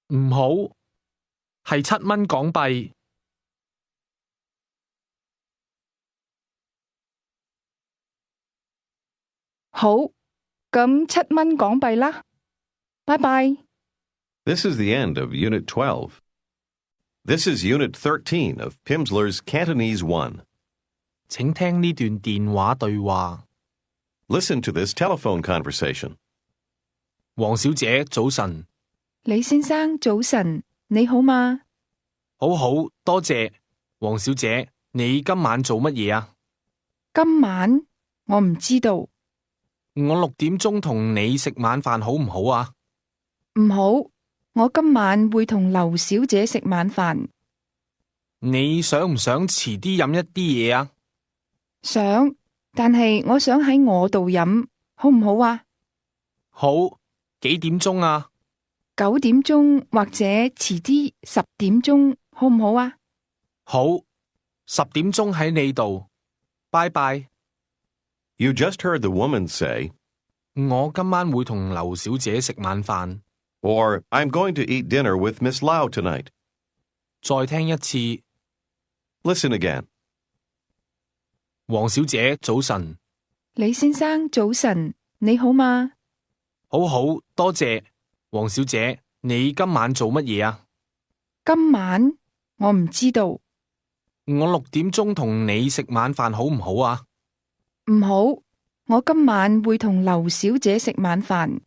唔好，係7蚊港幣。好，咁7蚊港幣啦。拜拜。This is the end of Unit 12. This is Unit 13 of Pimsleur's Cantonese 1. 請聽呢段電話對話。Listen to this telephone conversation. 黃小姐，早晨。李先生，早晨，你好嗎？好好，多謝。黃小姐，你今晚做乜嘢啊？今晚我唔知道。我6點鐘同你食晚飯好唔好啊？唔好，我今晚會同劉小姐食晚飯。你想唔想遲啲飲一啲嘢啊？想，但係我想喺我度飲，好唔好啊？好，幾點鐘啊9點鐘或者遲啲10點鐘，好唔好啊？好，10點鐘喺你度。拜拜。You just heard the woman say, 我今晚會同劉小姐食晚飯。 or I'm going to eat dinner with Miss Lau tonight. 再聽一次。 Listen again. 黃小姐，早晨。李先生，早晨，你好嗎？好好，多謝。黃小姐，你今晚做乜嘢啊？今晚我唔知道。我6點鐘同你食晚飯好唔好啊？唔好，我今晚會同劉小姐食晚飯。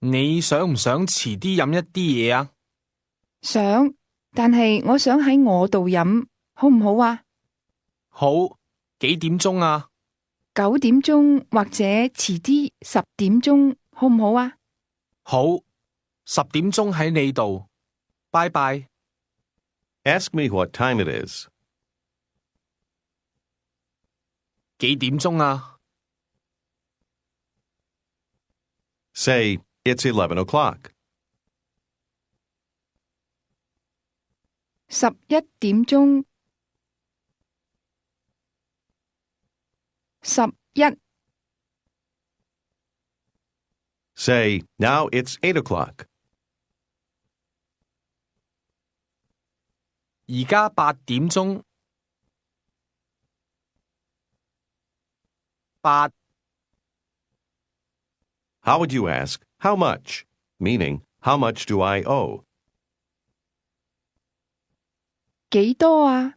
你想唔想遲啲飲一啲嘢啊？想，但係我想喺我度飲，好唔好啊？好，幾點鐘啊9點鐘或者遲啲10點鐘，好唔好啊？好，10點鐘喺你度。拜拜。 Ask me what time it is. 幾點鐘啊？ Say, it's 11 o'clock. 11點鐘。11 Say, now it's 8 o'clock. 而家8點鐘。8 How would you ask, how much? Meaning, how much do I owe? 幾多啊？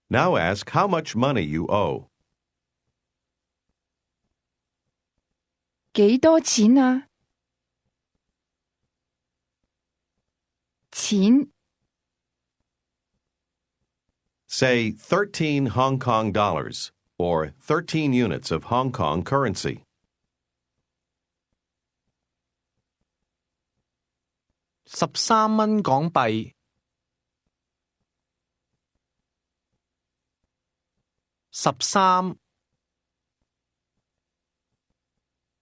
Now ask how much money you owe. 幾多錢啊？錢 Say 13 Hong Kong dollars or 13 units of Hong Kong currency. 13蚊港幣。13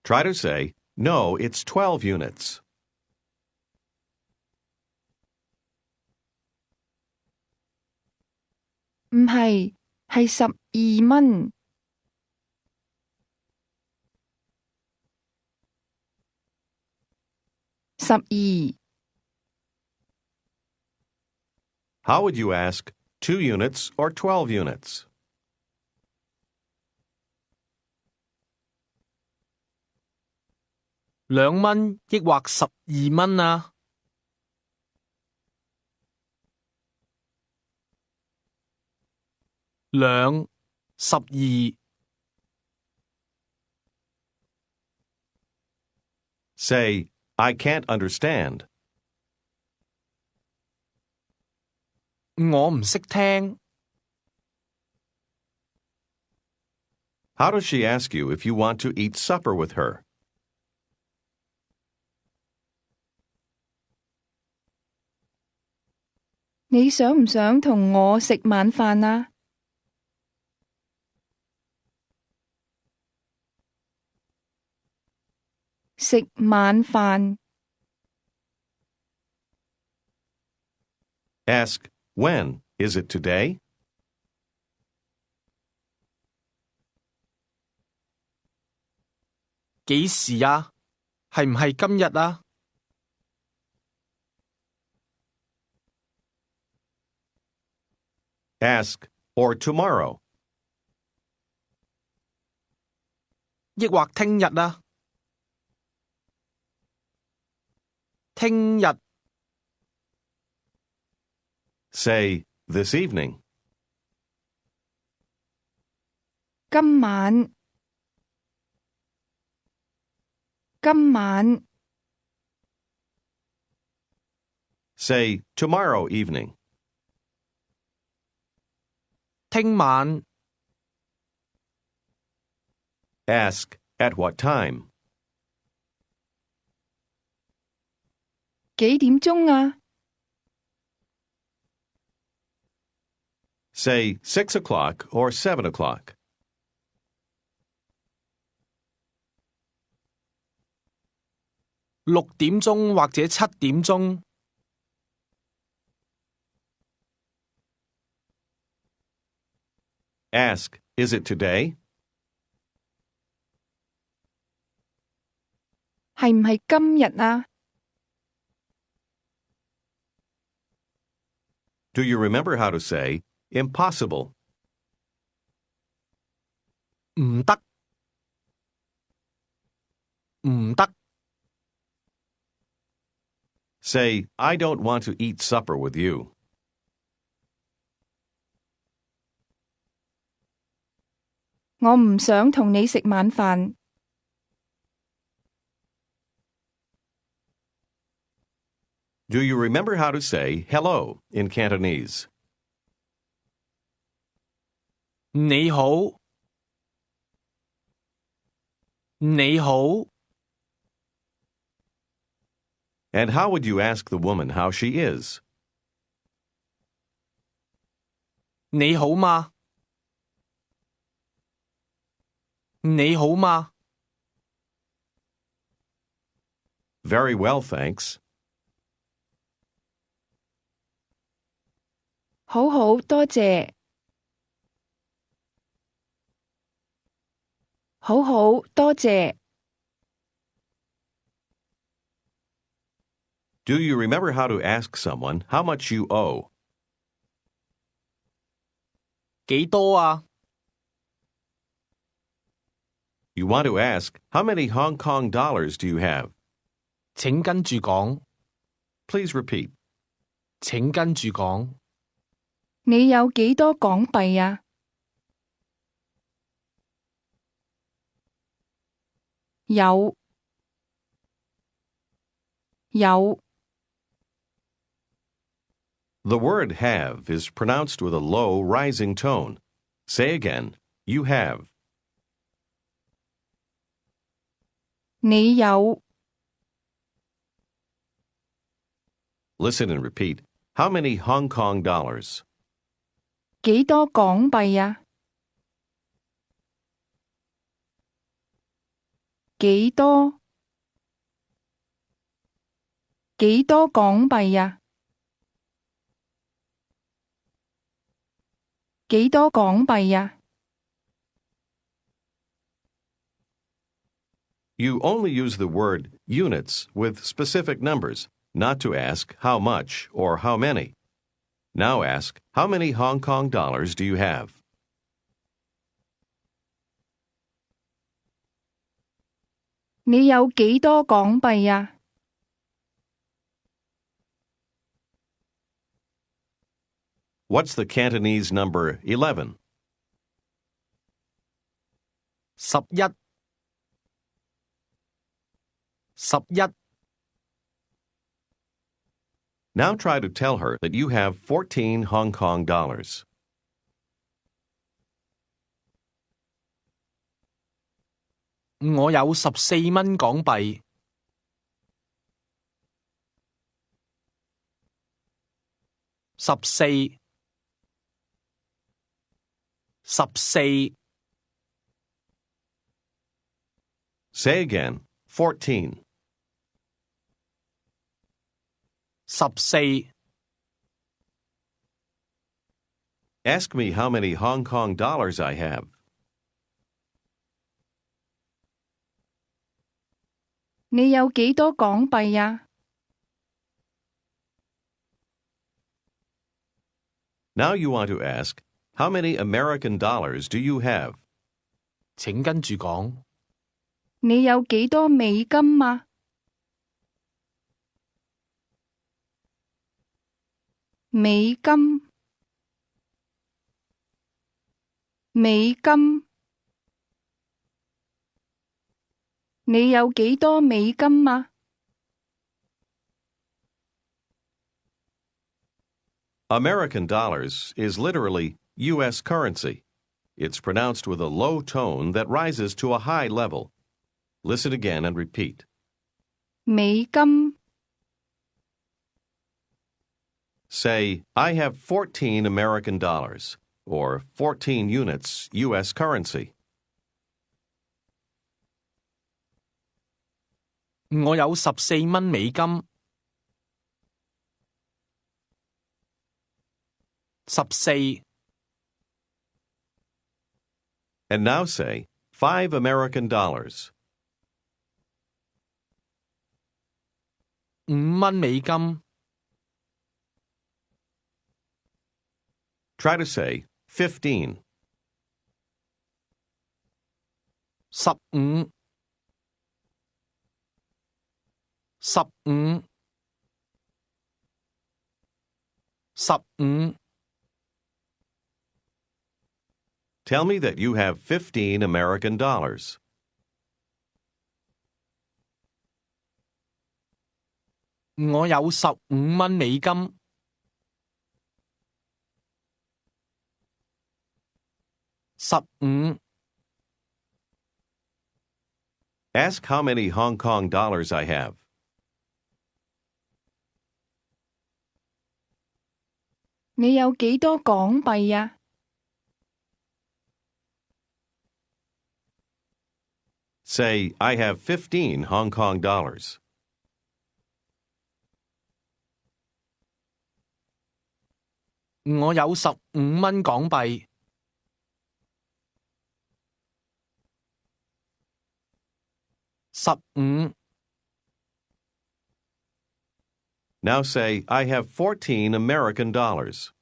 Try to say, no, it's 12 units. 唔係，係12蚊。12 How would you ask, 2 units or 12 units? 2蚊抑或12蚊啊？2 12 Say, I can't understand. 我唔識聽。How does she ask you if you want to eat supper with her? 你想唔想同我食晚飯啊？食晚飯 Ask, when? Is it today? 幾時啊？係唔係今日啊？ Ask, or tomorrow. 抑或聽日啊？聽日 Say, this evening. 今晚今晚 Say, tomorrow evening. 聽晚 Ask, at what time? 幾點鐘啊？ Say, 6 o'clock or 7 o'clock. 6點鐘或者7點鐘。Ask, is it today? 係唔係今日啊？ Do you remember how to say, impossible? 唔得，唔得。Say, I don't want to eat supper with you. 我唔想同你食晚飯。Do you remember how to say hello in Cantonese? 你好，你好。 And how would you ask the woman how she is? 你好嗎？你好嗎？ Very well, thanks. 好好，多謝。好好，多謝。Do you remember how to ask someone how much you owe? 幾多啊？ You want to ask, how many Hong Kong dollars do you have? 請跟住講， Please repeat. 請跟住講。你有幾多港幣啊？有。The word have is pronounced with a low, rising tone. Say again, you have. 你有。 Listen and repeat. How many Hong Kong dollars? 幾多港幣啊？幾多港幣啊？幾多港幣啊？ You only use the word units with specific numbers, not to ask how much or how many. Now ask, how many Hong Kong dollars do you have? 你有幾多港幣啊？ What's the Cantonese number 11? 11。Now try to tell her that you have 14 Hong Kong dollars. 我有14蚊港幣。14。Say again, 14. 14。 Ask me how many Hong Kong dollars I have. 你有幾多港幣啊？ Now you want to ask, how many American dollars do you have? 請跟住講。你有幾多美金啊？美金。你有幾多美金啊？ American dollars is literally U.S. currency. It's pronounced with a low tone that rises to a high level. Listen again and repeat. 美金。 Say, I have 14 American dollars, or 14 units U.S. currency. 我有14蚊美金。14。 And now say, 5 American dollars. 5蚊美金。Try to say, 15. 15。15。Tell me that you have 15 American dollars. 我有15蚊美金。15。 Ask how many Hong Kong dollars I have. 你有幾多港幣啊？ Say, I have 15 Hong Kong dollars. 我有15蚊港幣。15 Now say, I have 14 American dollars.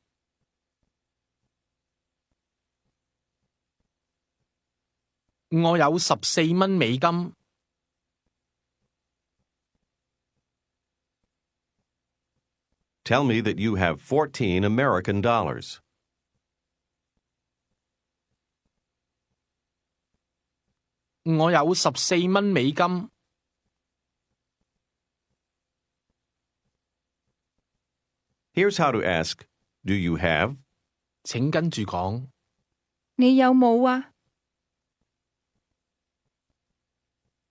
我有14蚊美金。Tell me that you have 14 American dollars. 我有14蚊美金。Here's how to ask, do you have? 請跟住講，你有冇啊？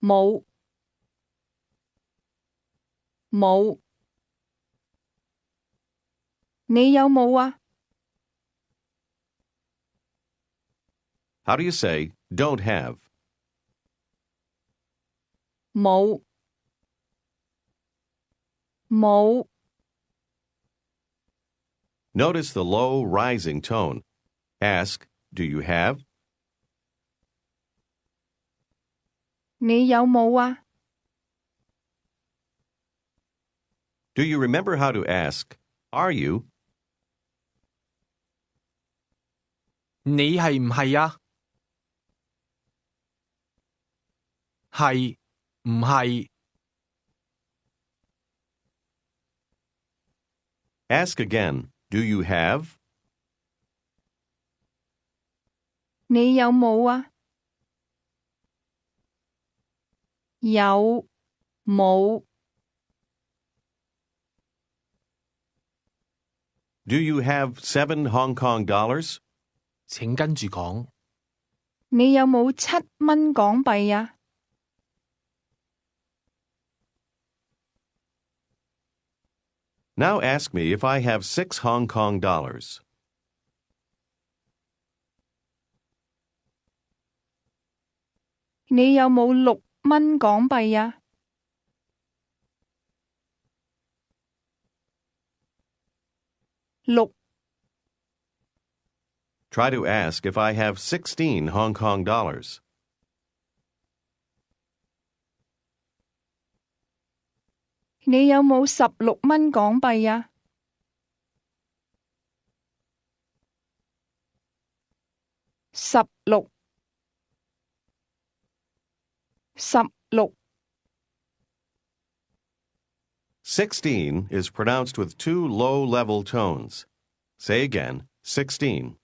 冇，冇。你有冇啊？ How do you say, don't have? 冇，冇。 Notice the low rising tone. Ask, do you have? 你有冇啊？ Do you remember how to ask, are you? 你係唔係啊？係唔係？ Ask again, do you have? 你有冇啊？有冇？ Do you have 7 Hong Kong dollars? 請跟住講，你有冇7蚊港幣啊？ Now ask me if I have 6 Hong Kong dollars. 你有冇6蚊港幣啊？ 6 Try to ask if I have 16 Hong Kong dollars. 你有冇16蚊港幣啊？ 16 16 16 is pronounced with 2 low-level tones. Say again, 16.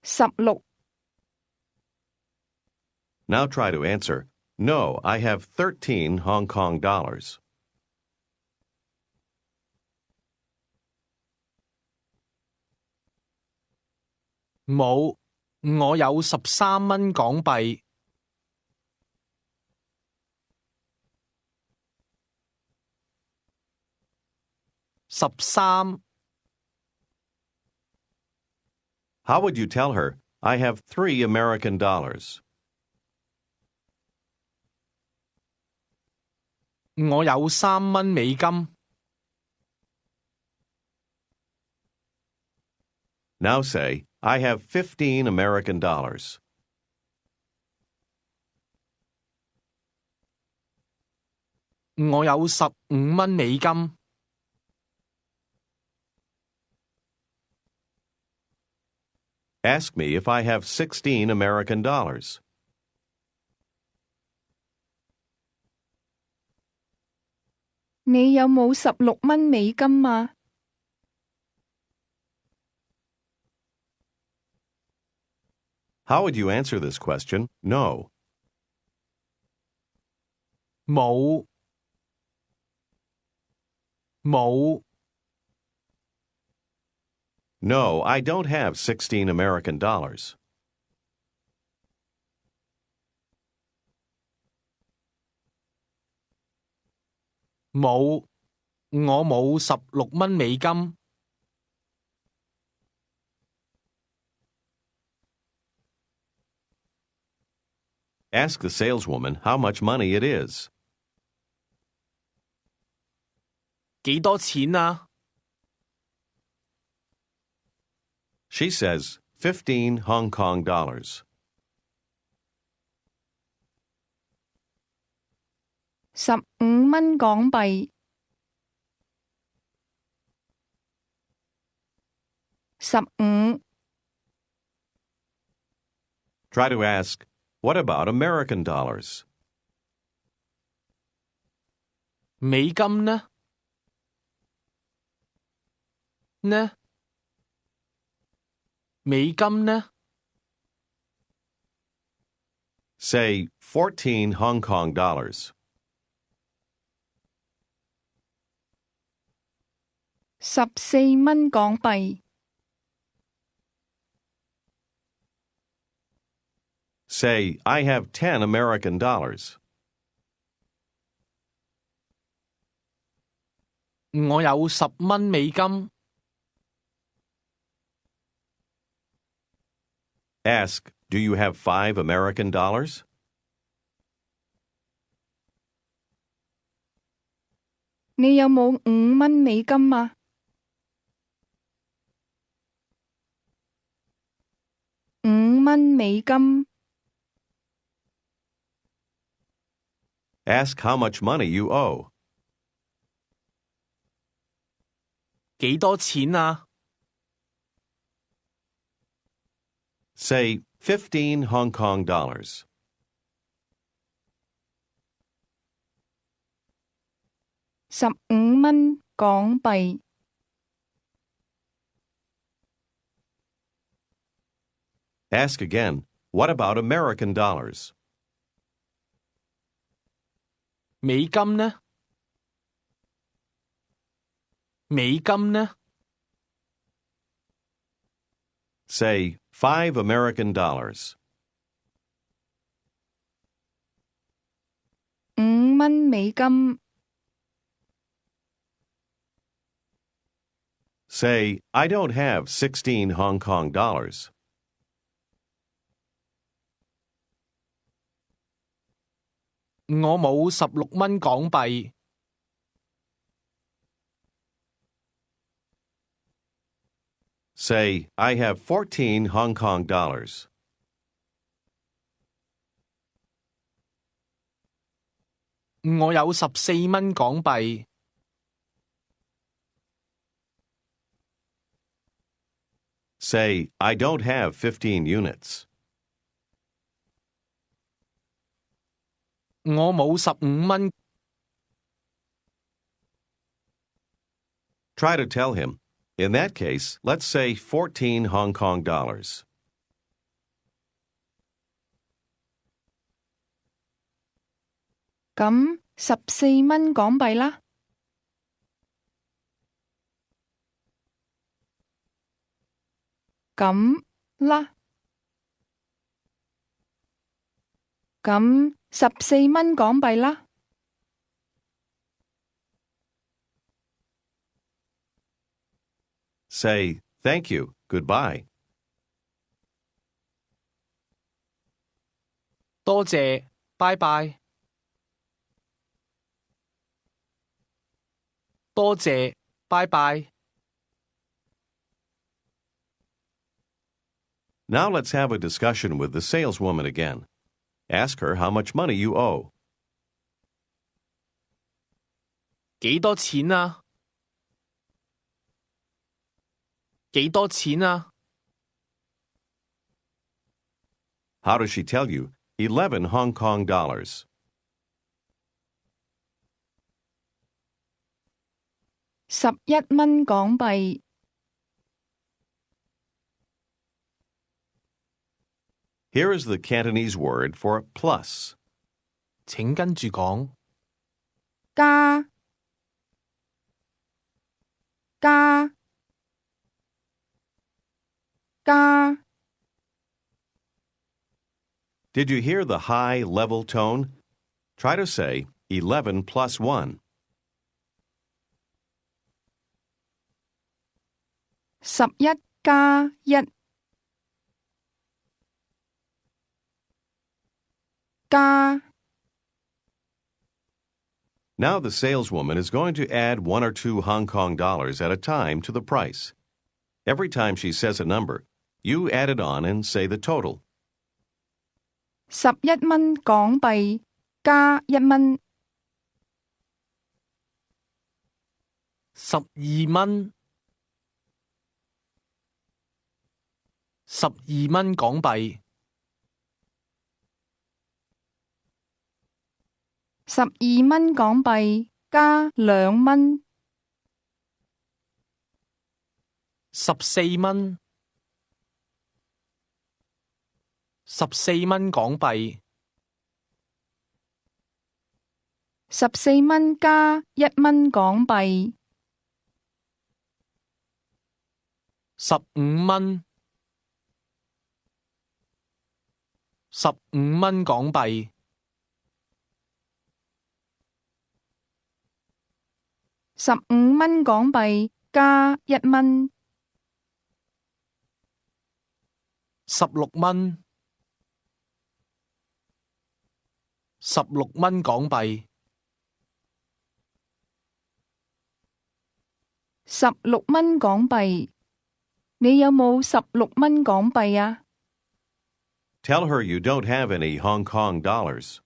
16 Now try to answer, no, I have 13 Hong Kong dollars. 冇，我有13蚊港幣。13 How would you tell her, I have 3 American dollars? 我有3蚊美金。Now say, I have 15 American dollars. 我有15蚊美金。Ask me if I have 16 American dollars. 你有冇16蚊美金啊？ How would you answer this question? No. 冇，冇。 No, I don't have 16 American dollars. 冇，我冇16蚊美金。Ask the saleswoman how much money it is. 幾多錢啊？ She says 15 Hong Kong dollars. 15蚊港幣。15 Try to ask, what about American dollars? 美金呢？美金呢？ Say 14 Hong Kong dollars. 14蚊港幣。Say, I have 10 American dollars. 我有10蚊美金。Ask, do you have 5 American dollars? 你有冇5蚊美金啊？5蚊美金。Ask how much money you owe. 幾多錢啊？ Say 15 Hong Kong dollars. 15蚊港幣。Ask again, what about American dollars? 美金呢？美金呢？ Say 5 American dollars. 5蚊美金。Say, I don't have 16 Hong Kong dollars. 我冇16蚊港幣。Say, I have 14 Hong Kong dollars. 我有14蚊港幣。Say, I don't have 15 units. 我冇15蚊。Try to tell him. In that case, let's say 14 Hong Kong dollars. 咁14蚊港幣啦。咁啦。咁14蚊港幣啦。Say, thank you, goodbye. 多謝，拜拜。多謝，拜拜。Now let's have a discussion with the saleswoman again. Ask her how much money you owe. 幾多錢啊？幾多錢啊？ How does she tell you? 11 Hong Kong dollars. 11蚊港幣。Here is the Cantonese word for plus. 請跟住講。加。加。加。 Did you hear the high, level tone? Try to say 11 plus 1. 11加1。加。 Now the saleswoman is going to add 1 or 2 Hong Kong dollars at a time to the price. Every time she says a number, you add it on and say the total. 11蚊港幣加1蚊。12蚊，12蚊港幣， 12蚊港幣加2蚊， 14蚊， 14蚊港幣， 14蚊加1蚊港幣， 15蚊， 15蚊港幣， 15蚊港幣加1蚊， 16蚊， 16蚊港幣， 16蚊港幣，你有冇16蚊港幣啊？ Tell her you don't have any Hong Kong dollars.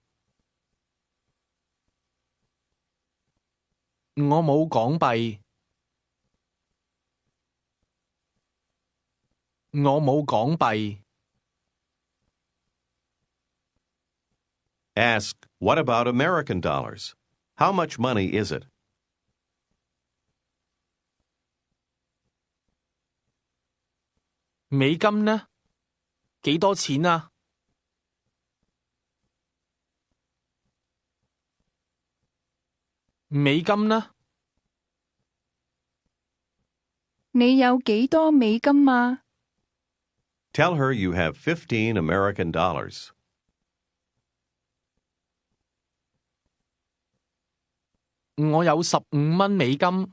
我冇港幣，我冇港幣。 Ask, what about American dollars? How much money is it? 美金呢？幾多錢啊？美金呢？你有幾多美金啊？ Tell her you have 15 American dollars. 我有15蚊美金。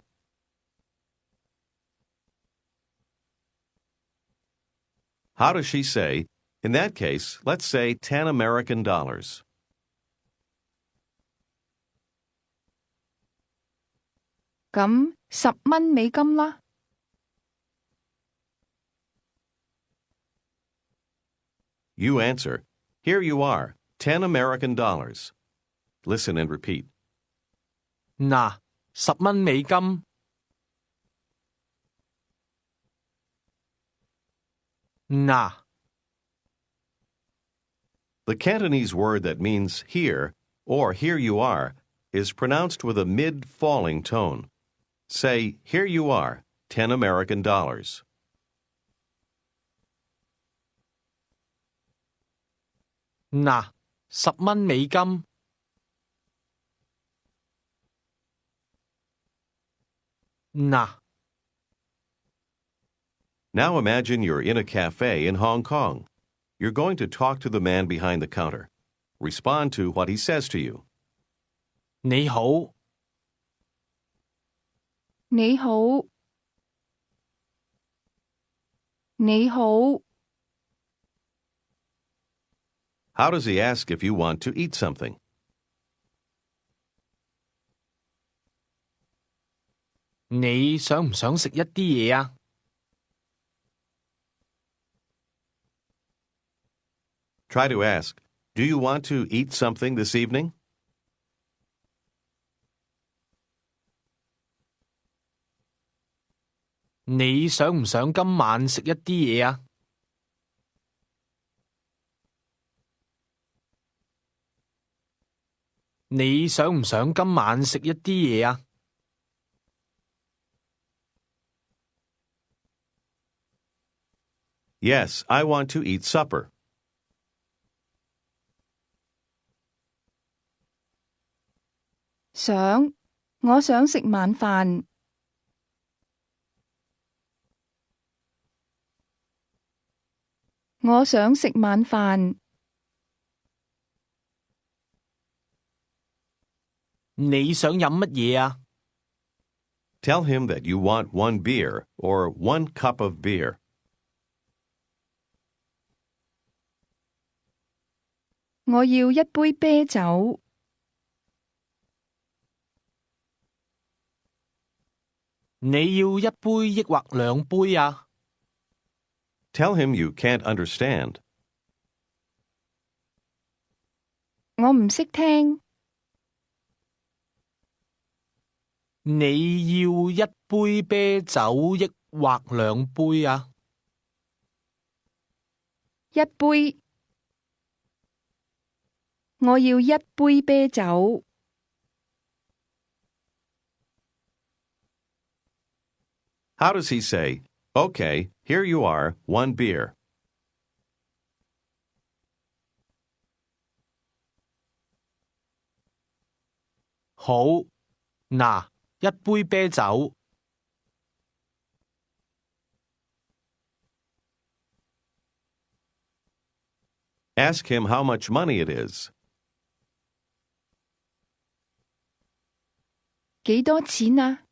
How does she say, in that case, let's say 10 American dollars? 咁10蚊美金啦。You answer, here you are, 10 American dollars. Listen and repeat. 嗱，10蚊美金。嗱。 The Cantonese word that means here, or here you are, is pronounced with a mid-falling tone. Say, here you are, 10 American dollars. 嗱，10蚊美金。嗱。 Now imagine you're in a cafe in Hong Kong. You're going to talk to the man behind the counter. Respond to what he says to you. 你好，你好，你好， How does he ask if you want to eat something? 你想唔想食一啲嘢啊？ Try to ask, do you want to eat something this evening? 你想唔想今晚食一啲嘢啊？你想唔想今晚食一啲嘢啊？ Yes, I want to eat supper. 我想食晚飯。我想食晚飯。你想飲乜嘢啊？ Tell him that you want 1 beer or 1 cup of beer. 我要一杯啤酒。你要一杯抑或2杯啊？ Tell him you can't understand. 我唔識聽。你要一杯啤酒抑或兩杯啊？一杯，我要一杯啤酒。How does he say, "Okay, here you are, one beer"? 好，嗱，一杯啤酒。Ask him how much money it is. 幾多錢啊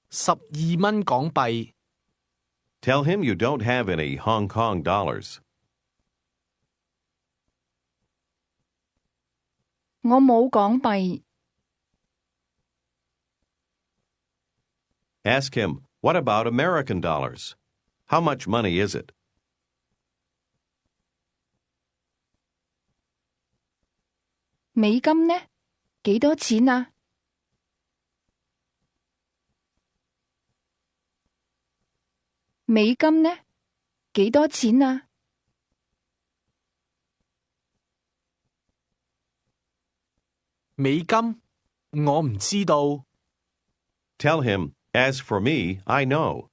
？12蚊港幣。Tell him you don't have any Hong Kong dollars. 我冇港幣。Ask him, what about American dollars? How much money is it? 美金呢？幾多錢啊？美金呢？幾多錢啊？美金？我唔知道。Tell him, as for me, I know.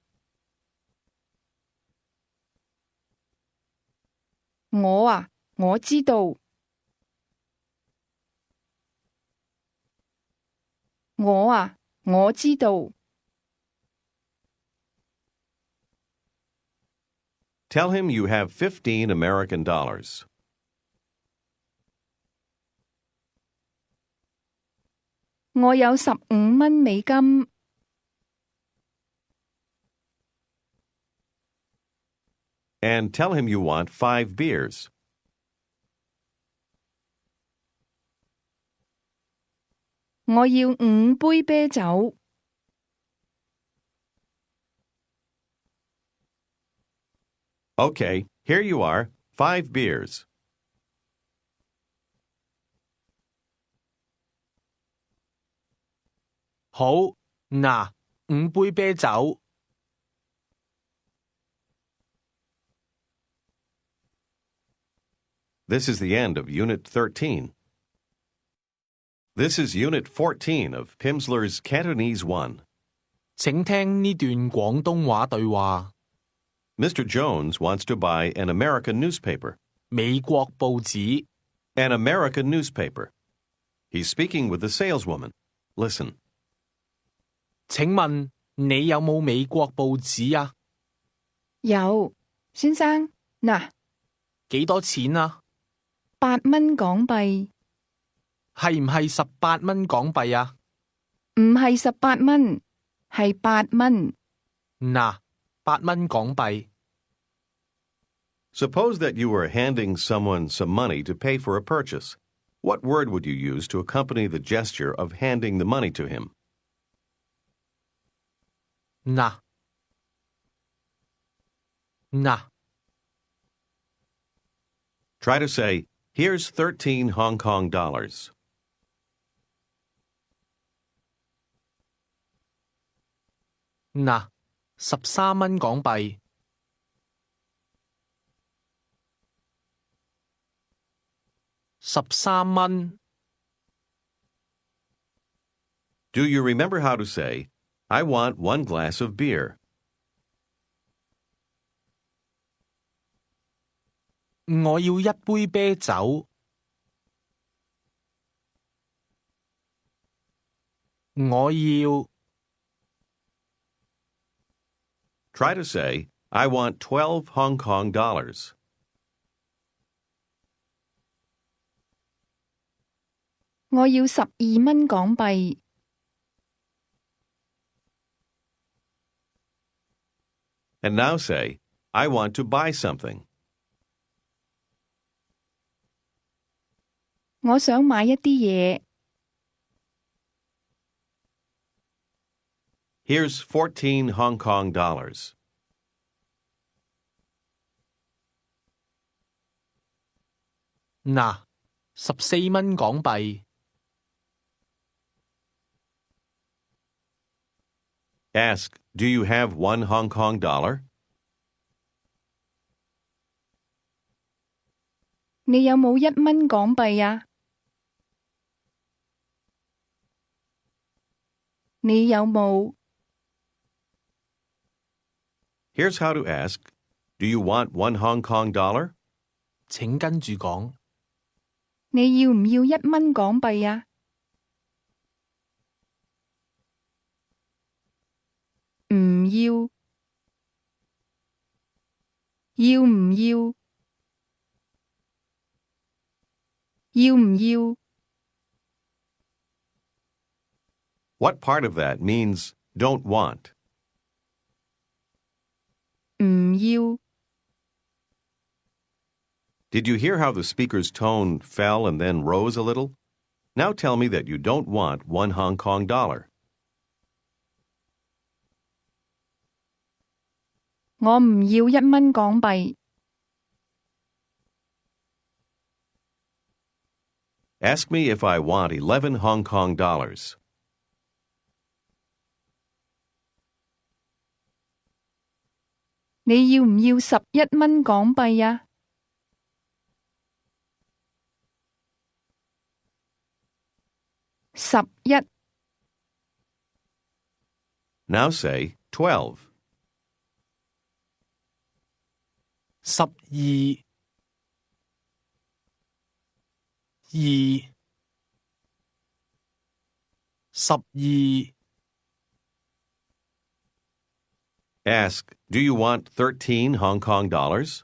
我知道。我知道。Tell him you have 15 American dollars. 我有15蚊美金。And tell him you want 5 beers. 我要5杯啤酒。Okay, here you are, 5 beers. 好，嗱，5杯啤酒。This is the end of Unit 13. This is Unit 14 of Pimsleur's Cantonese 1. 請聽呢段廣東話對話。Mr. Jones wants to buy an American newspaper. 美國報紙。An American newspaper. He's speaking with the saleswoman. Listen. 請問你有冇美國報紙啊？有，先生，嗱，幾多錢啊？ 8蚊港幣。係唔係18蚊港幣啊？唔係18蚊，係8蚊。嗱，8蚊港幣。Suppose that you were handing someone some money to pay for a purchase. What word would you use to accompany the gesture of handing the money to him? 嗱。Try to say, "Here's 13 Hong Kong dollars." 嗱，13蚊港幣。13蚊。Do you remember how to say, "I want 1 glass of beer"? 我要一杯啤酒。我要。Try to say, "I want 12 Hong Kong dollars." 我要12蚊港幣。And now say, "I want to buy something." 我想買一啲嘢。Here's 14 Hong Kong dollars. 嗱，14蚊港幣。Ask, do you have one Hong Kong dollar? 你有冇1蚊港幣啊？你有冇？ Here's how to ask, do you want one Hong Kong dollar? 請跟住講。你要唔要1蚊港幣啊？唔要。要唔要？要唔要？ What part of that means don't want? 唔要。 Did you hear how the speaker's tone fell and then rose a little? Now tell me that you don't want one Hong Kong dollar. 我唔要1蚊港幣。Ask me if I want 11 Hong Kong dollars. 你要唔要11蚊港幣啊？11。 Now say 12. 12 2 12 Ask, do you want 13 Hong Kong dollars?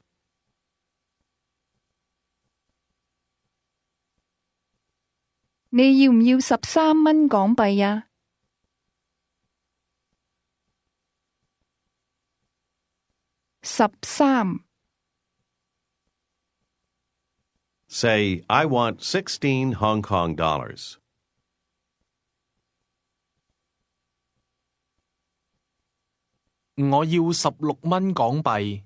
你要唔要13蚊港幣啊？13。 Say, I want 16 Hong Kong dollars. 我要16蚊港幣。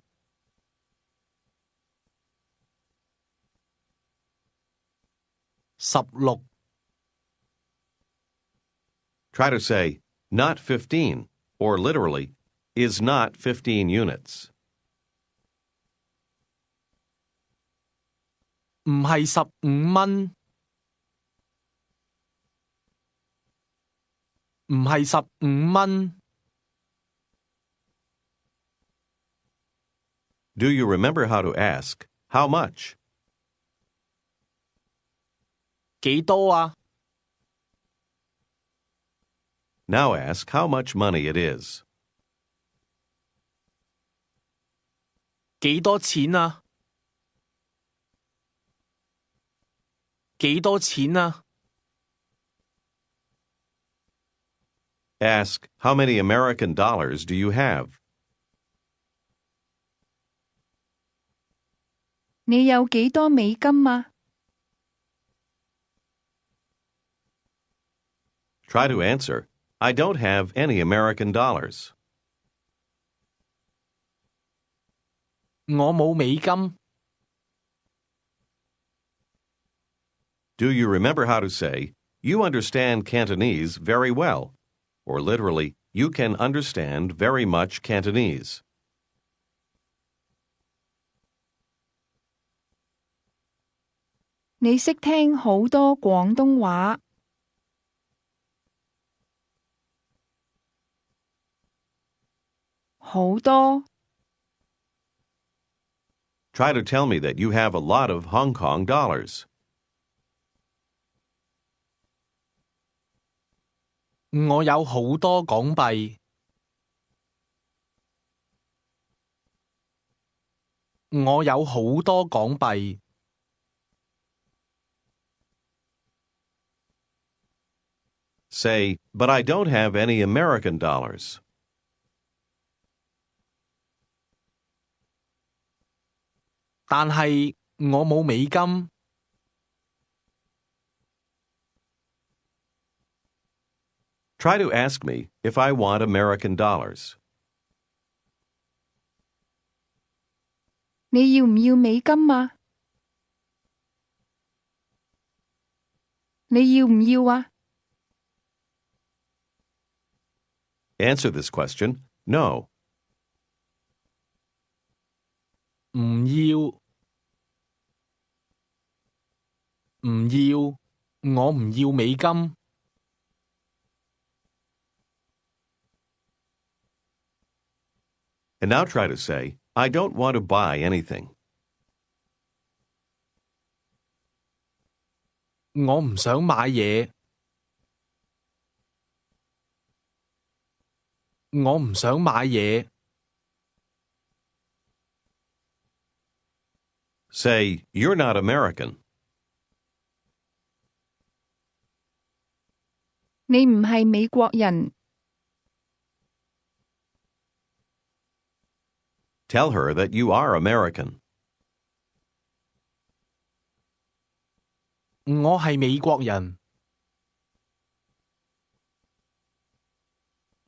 16 Try to say, not 15, or literally, is not 15 units. 唔係15蚊。唔係15蚊。Do you remember how to ask, how much? 幾多啊？ Now ask how much money it is. 幾多錢啊？幾多錢啊？ Ask, how many American dollars do you have? 你有幾多美金啊？ Try to answer, I don't have any American dollars. 我冇美金。Do you remember how to say, you understand Cantonese very well? Or literally, you can understand very much Cantonese. 你識聽好多廣東話。好多。 Try to tell me that you have a lot of Hong Kong dollars. 我有好多港幣。我有好多港幣。Say, but I don't have any American dollars. 但係我冇美金。Try to ask me if I want American dollars. 你要唔要美金啊？你要唔要啊？ Answer this question, no. 唔要，唔要，我唔要美金。And now try to say, I don't want to buy anything. 我唔想買嘢。我唔想買嘢。Say, you're not American. 你唔係美國人。Tell her that you are American. 我係美國人。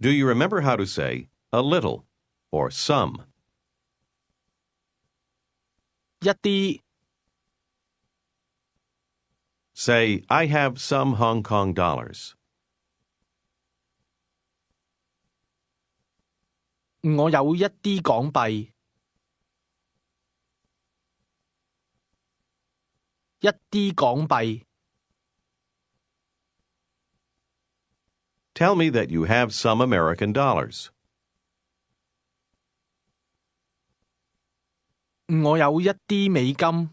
Do you remember how to say a little or some? 一啲。Say, I have some Hong Kong dollars. 我有一啲港幣。一啲港幣。Tell me that you have some American dollars. 我有一啲美金。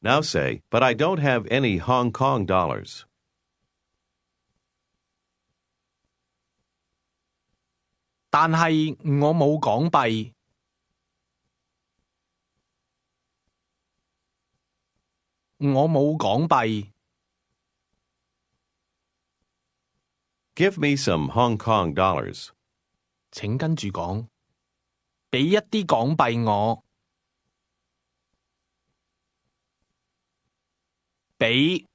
Now say, but I don't have any Hong Kong dollars. 但係我冇港幣。我冇港幣。Give me some Hong Kong dollars. 請跟住講，俾一啲港幣我。俾。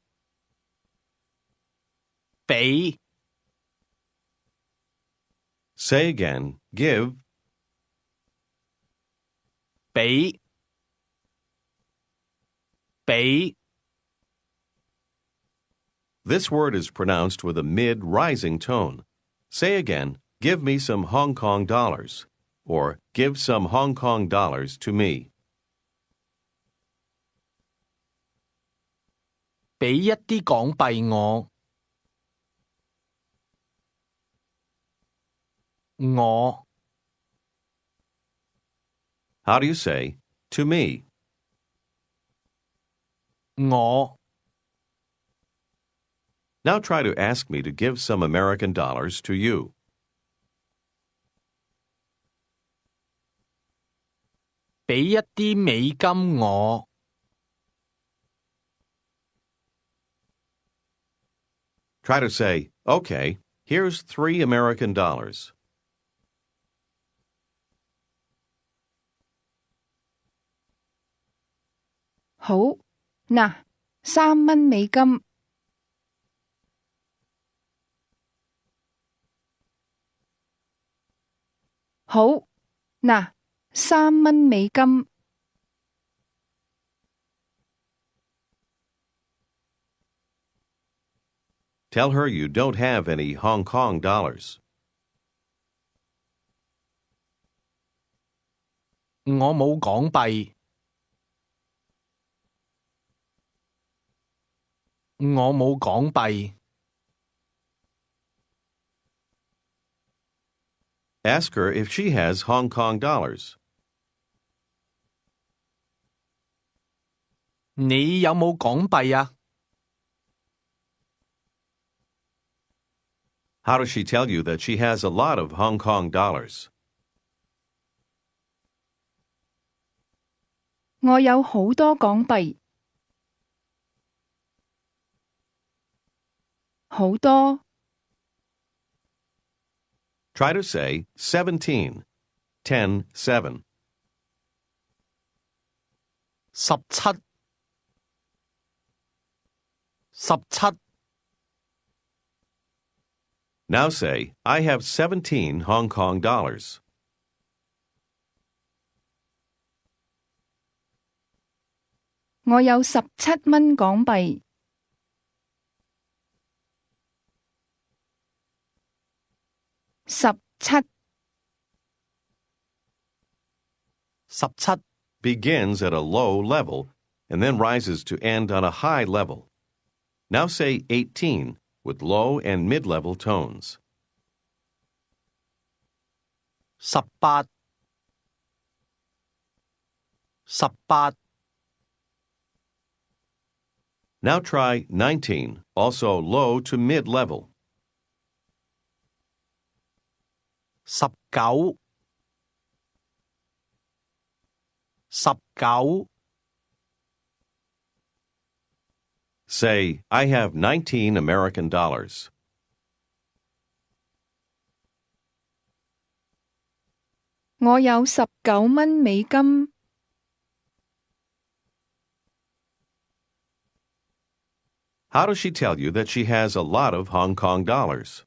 Say again, give. 俾。This word is pronounced with a mid-rising tone. Say again, give me some Hong Kong dollars, or give some Hong Kong dollars to me. 俾一啲港幣我。How do you say to me? 我。Now try to ask me to give some American dollars to you. 俾一啲美金我。Try to say, okay, here's 3 American dollars. 好，嗱，3蚊美金。好，嗱，3蚊美金。Tell her you don't have any Hong Kong dollars. 我冇港幣。我冇港幣。Ask her if she has Hong Kong dollars. 你有冇港幣啊？ How does she tell you that she has a lot of Hong Kong dollars? 我有好多港幣。好多。Try to say 17, 10, 7. 17。17。 Now say, I have 17 Hong Kong dollars. 我有17蚊港幣。17 17 begins at a low level and then rises to end on a high level. Now say 18 with low and mid-level tones. 18 18 Now try 19, also low to mid-level. 19 19 Say, I have 19 American dollars. 我有19蚊美金。How does she tell you that she has a lot of Hong Kong dollars?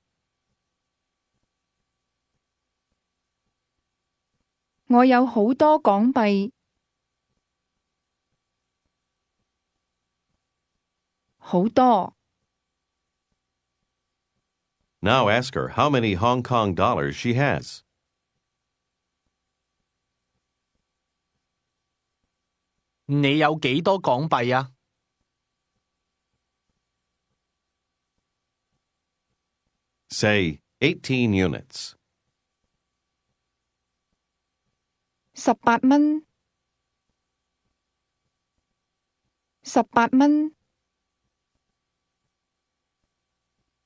我有好多港幣。好多。Now ask her how many Hong Kong dollars she has. 你有幾多港幣啊？ Say 18 units. 18蚊。18蚊。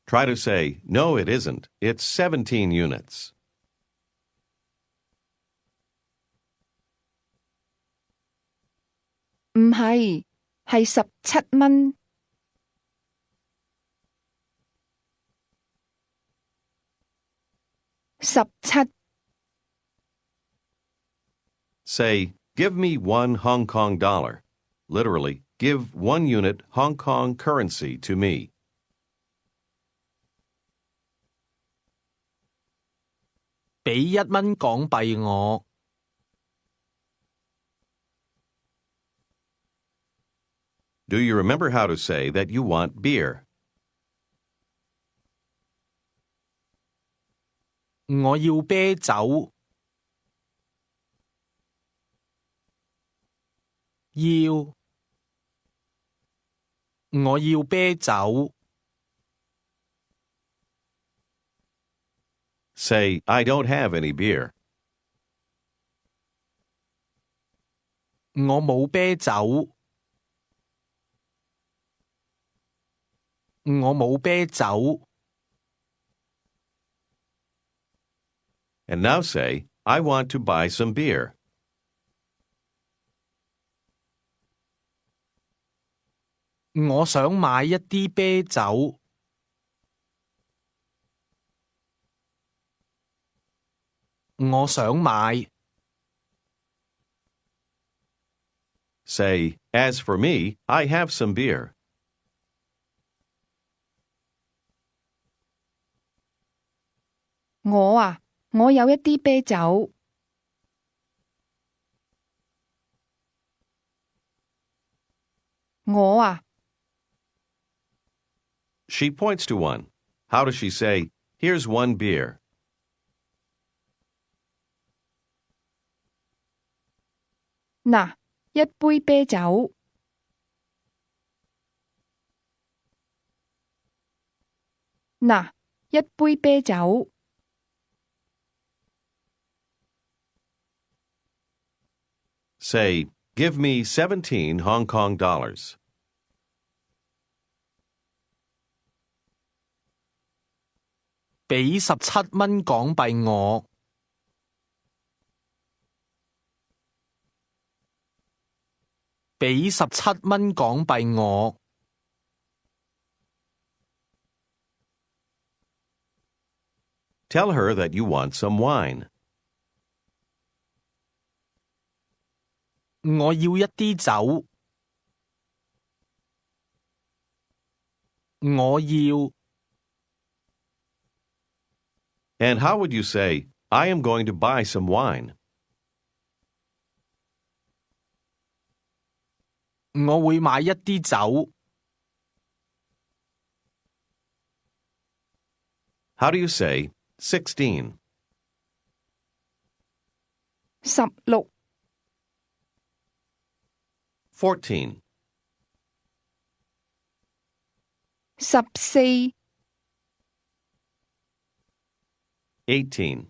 Try to say, no, it isn't. It's 17 units. 唔係，係17蚊。17 Say, give me 1 Hong Kong dollar. Literally, give 1 unit Hong Kong currency to me. 俾1蚊港幣我。Do you remember how to say that you want beer? 我要啤酒。我要啤酒。Say, I don't have any beer. 我冇啤酒。我冇啤酒。And now say, I want to buy some beer. 我想買一啲啤酒。我想買。Say, as for me, I have some beer. 我有一啲啤酒。She points to one. How does she say, here's 1 beer? 嗱，一杯啤酒。嗱，一杯啤酒。Say, give me 17 Hong Kong dollars. 俾17蚊港幣我。俾17蚊港幣我。Tell her that you want some wine. 我要一啲酒。我要。And how would you say, I am going to buy some wine? 我會買一啲酒。How do you say, 16, 16、14, 14、18,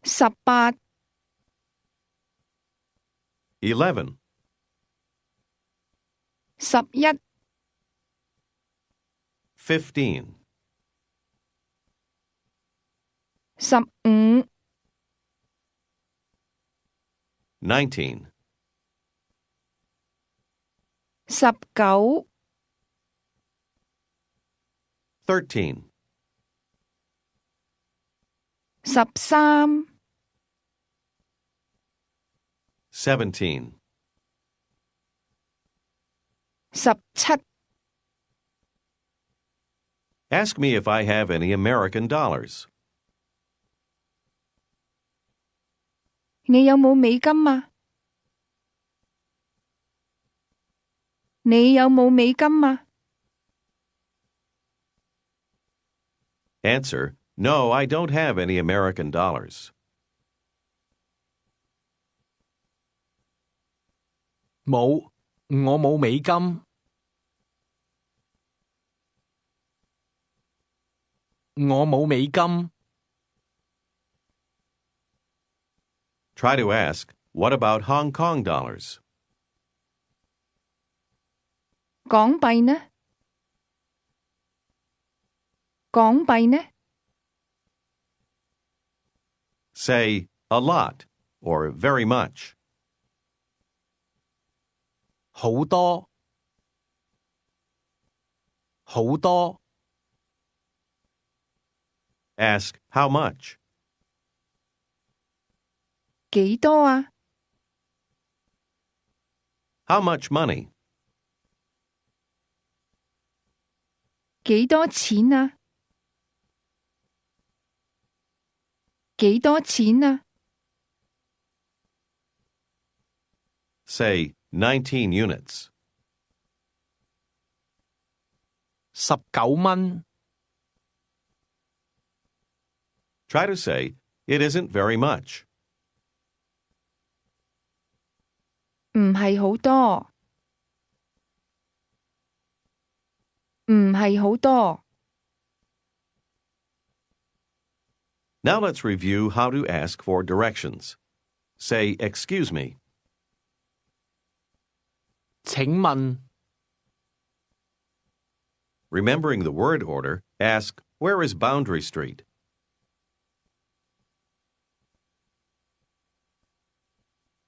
18、11, 11、15, 15、19, 19、13, 13、17, 17。Ask me if I have any American dollars. 你有冇美金啊？你有冇美金啊？ Answer, no, I don't have any American dollars. 冇，我冇美金。我冇美金。Try to ask, what about Hong Kong dollars? 港幣呢？港幣呢？ Say, a lot, or very much. 好多。好多。Ask, how much? 幾多啊？ How much money? 幾多錢啊？幾多錢啊？ Say, 19 units. 19蚊。Try to say, it isn't very much. 唔係好多。唔係好多。 Now let's review how to ask for directions. Say, excuse me. 請問。Remembering the word order, ask, where is Boundary Street?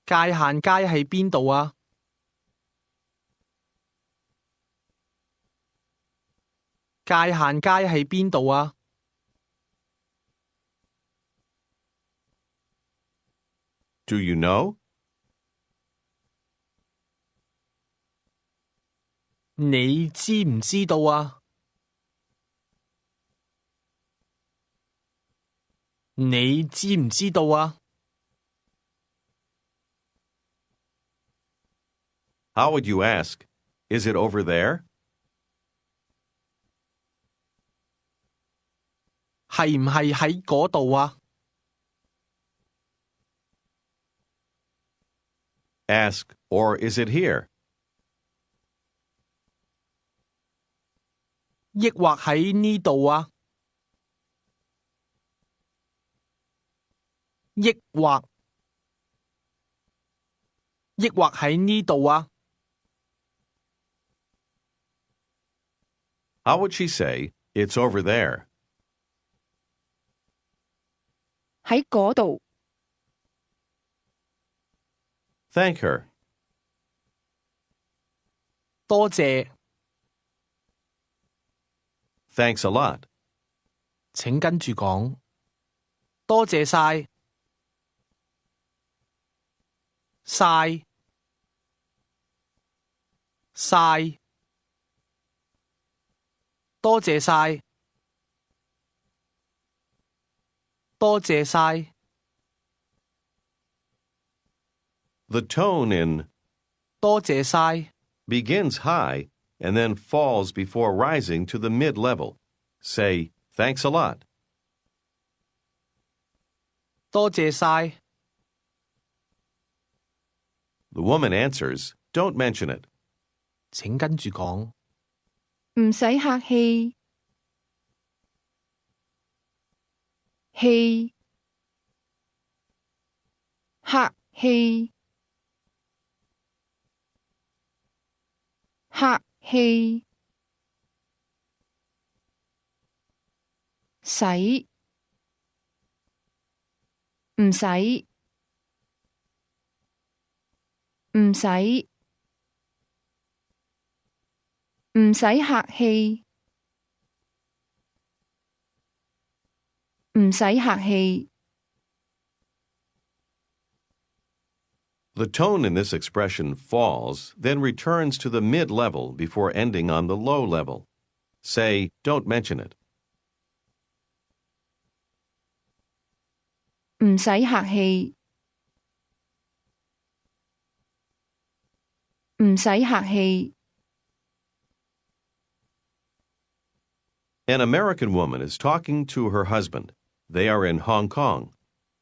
界限街喺邊度啊？界限街喺邊度啊？ Do you know? 你知唔知道啊？你知唔知道啊？ How would you ask? Is it over there? 係唔係喺嗰度啊？ Ask, or is it here? 抑或喺呢度啊？抑或喺呢度啊？ How would she say, it's over there? 喺嗰度。 Thank her. 多謝。Thanks a lot. 請跟住講。多謝晒。晒。晒。多謝晒。多謝晒。 The tone in 多謝晒 begins high and then falls before rising to the mid-level. Say, Thanks a lot. 多謝晒。The woman answers, Don't mention it. 請跟住講。唔使客氣。氣客氣客氣使唔使唔使唔使客氣唔使客氣。The tone in this expression falls, then returns to the mid-level before ending on the low level. Say, don't mention it. 唔使客氣唔使客氣。An American woman is talking to her husband. They are in Hong Kong.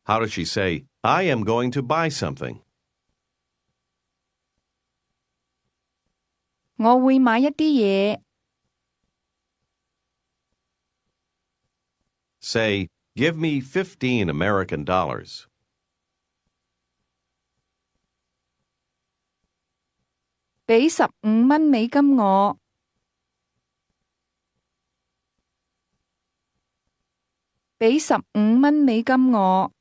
How does she say, I am going to buy something? 我會買一啲嘢。Say, give me 15 American dollars. 俾15蚊美金我。俾15蚊美金我。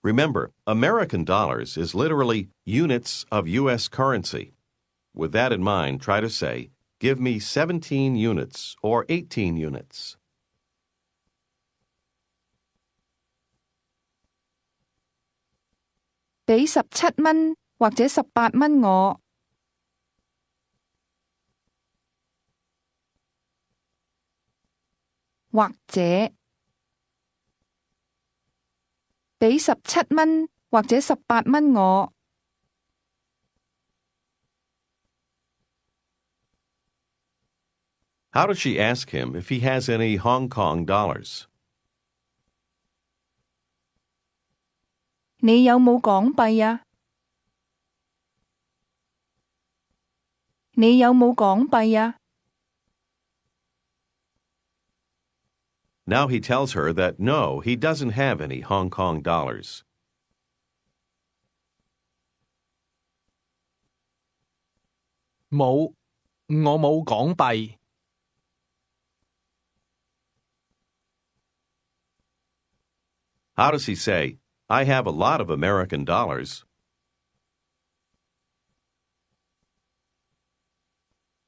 Remember, American dollars is literally units of U.S. currency. With that in mind, try to say, give me 17 units or 18 units. 俾17蚊或者18蚊我。或者俾17蚊或者18蚊我。How does she ask him if he has any Hong Kong dollars? 你有冇港幣啊？你有冇港幣啊？ Now he tells her that no, he doesn't have any Hong Kong dollars. 冇，我冇港幣。How does he say, I have a lot of American dollars?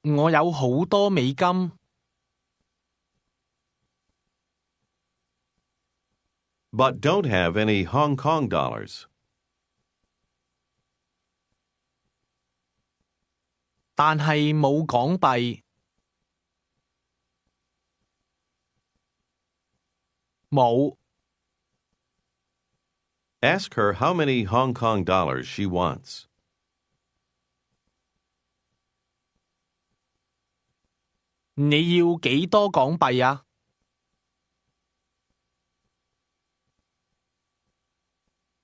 我有好多美金。But don't have any Hong Kong dollars. 但係冇港幣。冇。Ask her how many Hong Kong dollars she wants. 你要幾多港幣啊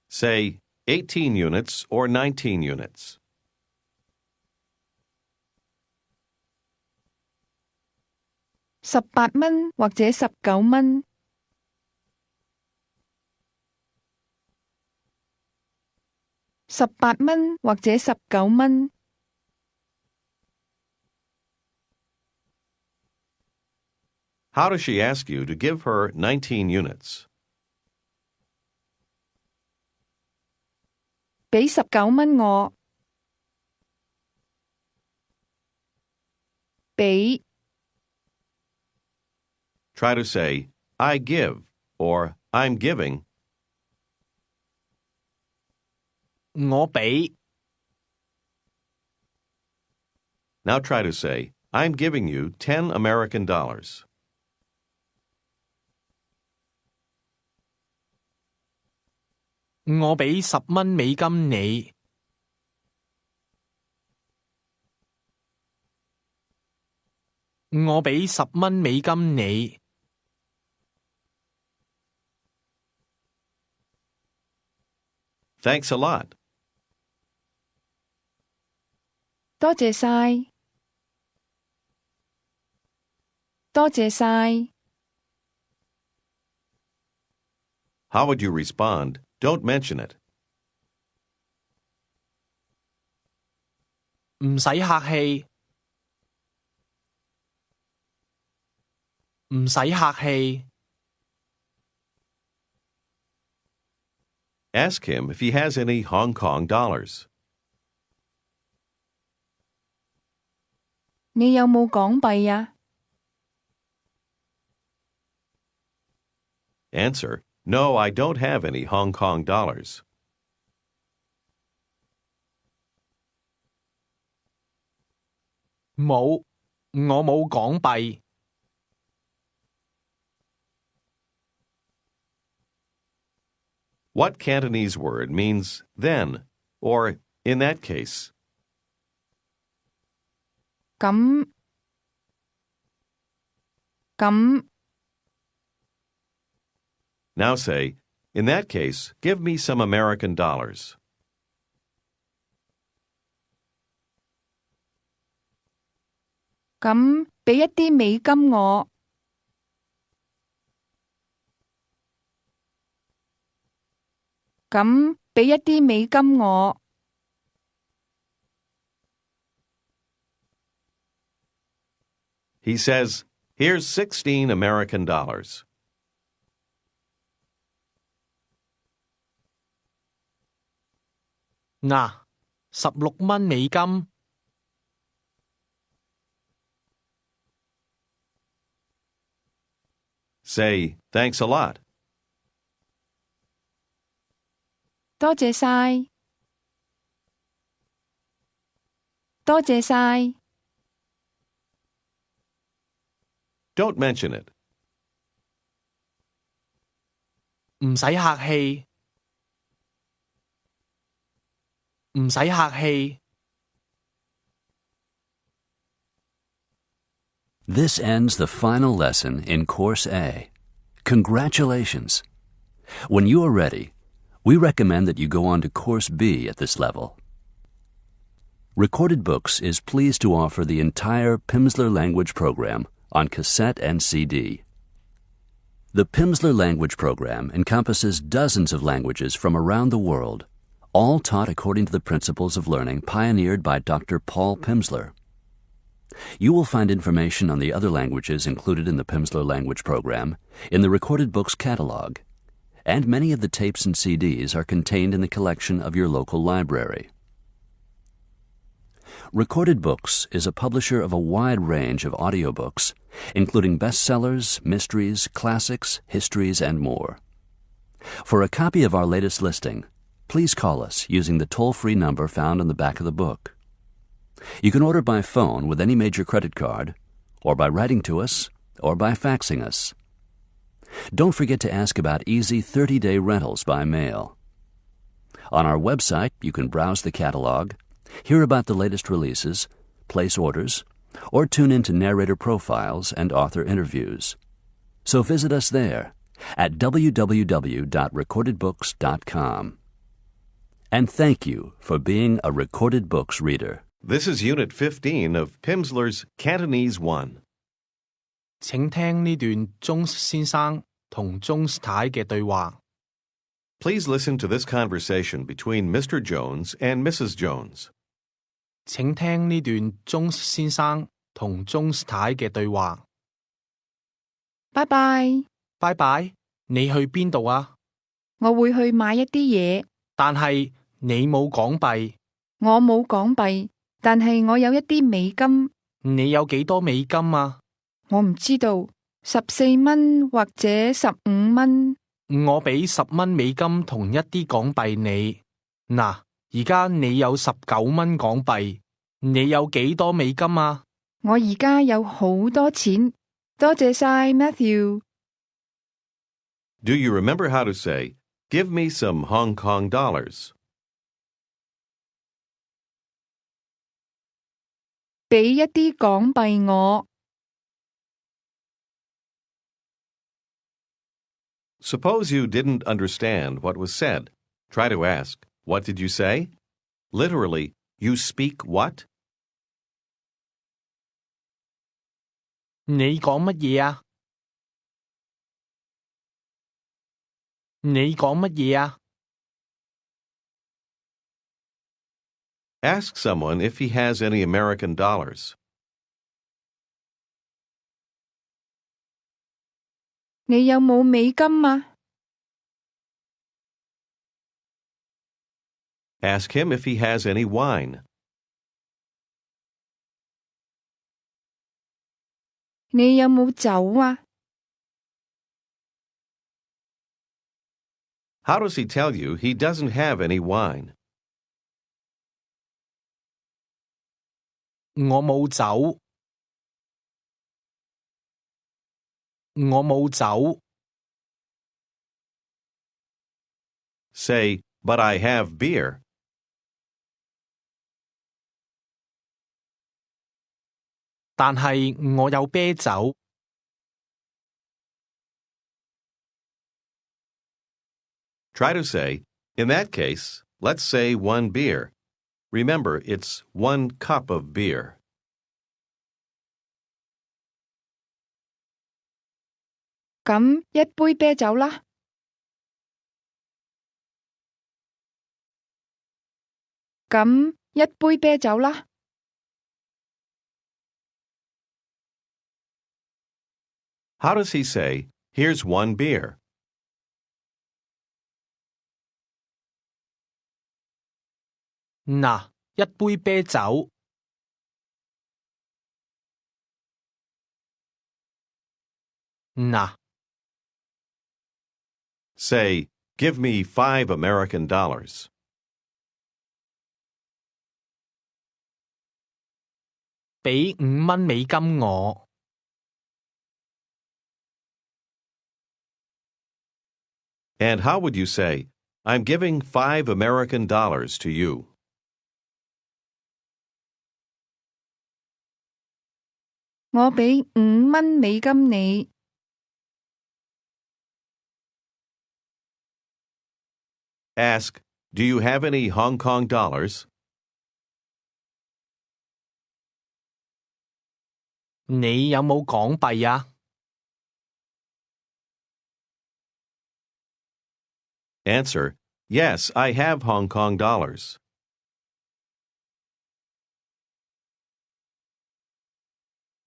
？Say 18 units or 19 units. 18蚊或者19蚊。18蚊或者19蚊。How does she ask you to give her 19 units? 俾19蚊我。俾 Try to say, I give, or I'm giving. 我俾。Now try to say, I'm giving you 10 American dollars. 我俾10蚊美金你。我俾$10你。Thanks a lot. 多謝晒，多謝晒。How would you respond? Don't mention it. 唔使客氣，唔使客氣。Ask him if he has any Hong Kong dollars. 你有冇港幣啊？ Answer, No, I don't have any Hong Kong dollars. 冇，我冇港幣。What Cantonese word means then, or in that case? 咁咁 Now say, in that case, give me some American dollars. 咁俾一啲美金我。咁俾一啲美金我。He says, here's 16 American dollars. 嗱，16美金。Say, thanks a lot. 多謝晒，多謝晒。Don't mention it. 唔使客氣，唔使客氣。This ends the final lesson in Course A. Congratulations! When you are ready, we recommend that you go on to Course B at this level. Recorded Books is pleased to offer the entire Pimsleur language program on cassette and CD. The Pimsleur language program encompasses dozens of languages from around the world, all taught according to the principles of learning pioneered by Dr. Paul Pimsleur. You will find information on the other languages included in the Pimsleur language program in the Recorded Books catalog, and many of the tapes and CDs are contained in the collection of your local library. Recorded Books is a publisher of a wide range of audiobooks, including bestsellers, mysteries, classics, histories, and more. For a copy of our latest listing, please call us using the toll-free number found on the back of the book. You can order by phone with any major credit card, or by writing to us, or by faxing us. Don't forget to ask about easy 30-day rentals by mail. On our website, you can browse the catalog, hear about the latest releases, place orders, or tune into narrator profiles and author interviews. So visit us there at www.recordedbooks.com. And thank you for being a Recorded Books reader. This is Unit 15 of Pimsleur's Cantonese 1. 請聽呢段鐘先生同鐘太嘅對話。Please listen to this conversation between Mr. Jones and Mrs. Jones. 請聽呢段鐘先生同鐘太嘅對話。拜拜，拜拜，你去邊度啊？我會去買一啲嘢。但係你冇港幣。我冇港幣，但係我有一啲美金。你有幾多美金啊？我唔知道，14蚊或者15蚊。我俾10美金同一啲港幣你。嗱，而家你有19港幣，你有幾多美金啊？我而家有好多錢，多謝晒 Matthew。 Do you remember how to say, give me some Hong Kong dollars? 俾一啲港幣我。Suppose you didn't understand what was said. Try to ask, what did you say? Literally, you speak what? 你講乜嘢啊？你講乜嘢啊？ Ask someone if he has any American dollars. 你有冇美金啊？ Ask him if he has any wine. 你有冇酒啊？ How does he tell you he doesn't have any wine? 我冇酒。我冇酒。 Say, but I have beer. 但係我有啤酒。Try to say, in that case, let's say 1 beer. Remember, it's 1 cup of beer. 咁一杯啤酒啦。咁一杯啤酒啦。How does he say, here's 1 beer? 嗱，一杯啤酒。嗱， Say, give me 5 American dollars. 俾5蚊美金我。And how would you say, I'm giving 5 American dollars to you? 我俾5蚊美金你。Ask, do you have any Hong Kong dollars? 你有冇港幣啊？ Answer, yes, I have Hong Kong dollars.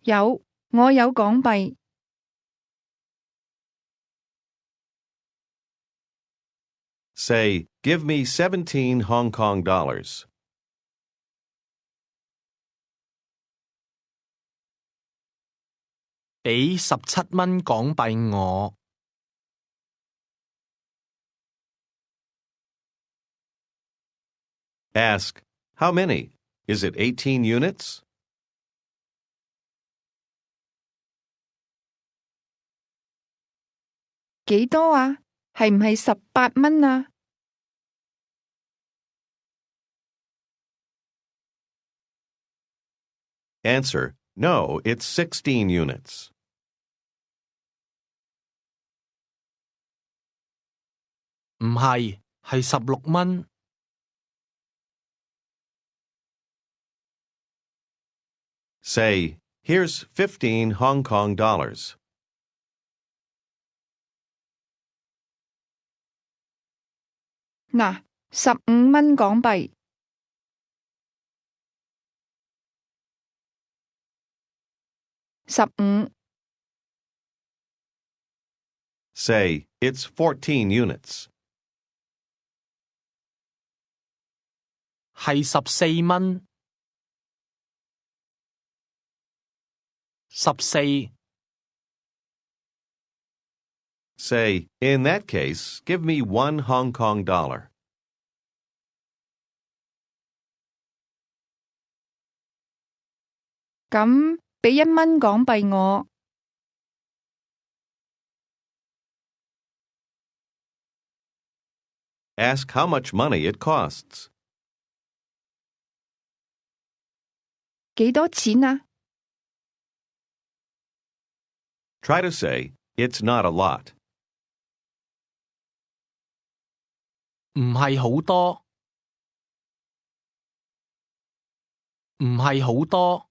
有，我有港幣。Say, give me 17 Hong Kong dollars. 俾17蚊港幣我。Ask, how many? Is it 18 units? 幾多啊？係唔係18蚊啊？ Answer, no, it's 16 units. 唔係，係16蚊。Say, here's 15 Hong Kong dollars. 嗱，15蚊港幣。15 Say, it's 14 units. 係14蚊。14。 Say, in that case, give me 1 Hong Kong dollar. 咁俾1蚊港幣我。Ask how much money it costs. 幾多錢啊？ Try to say, it's not a lot. 唔係好多，唔係好多。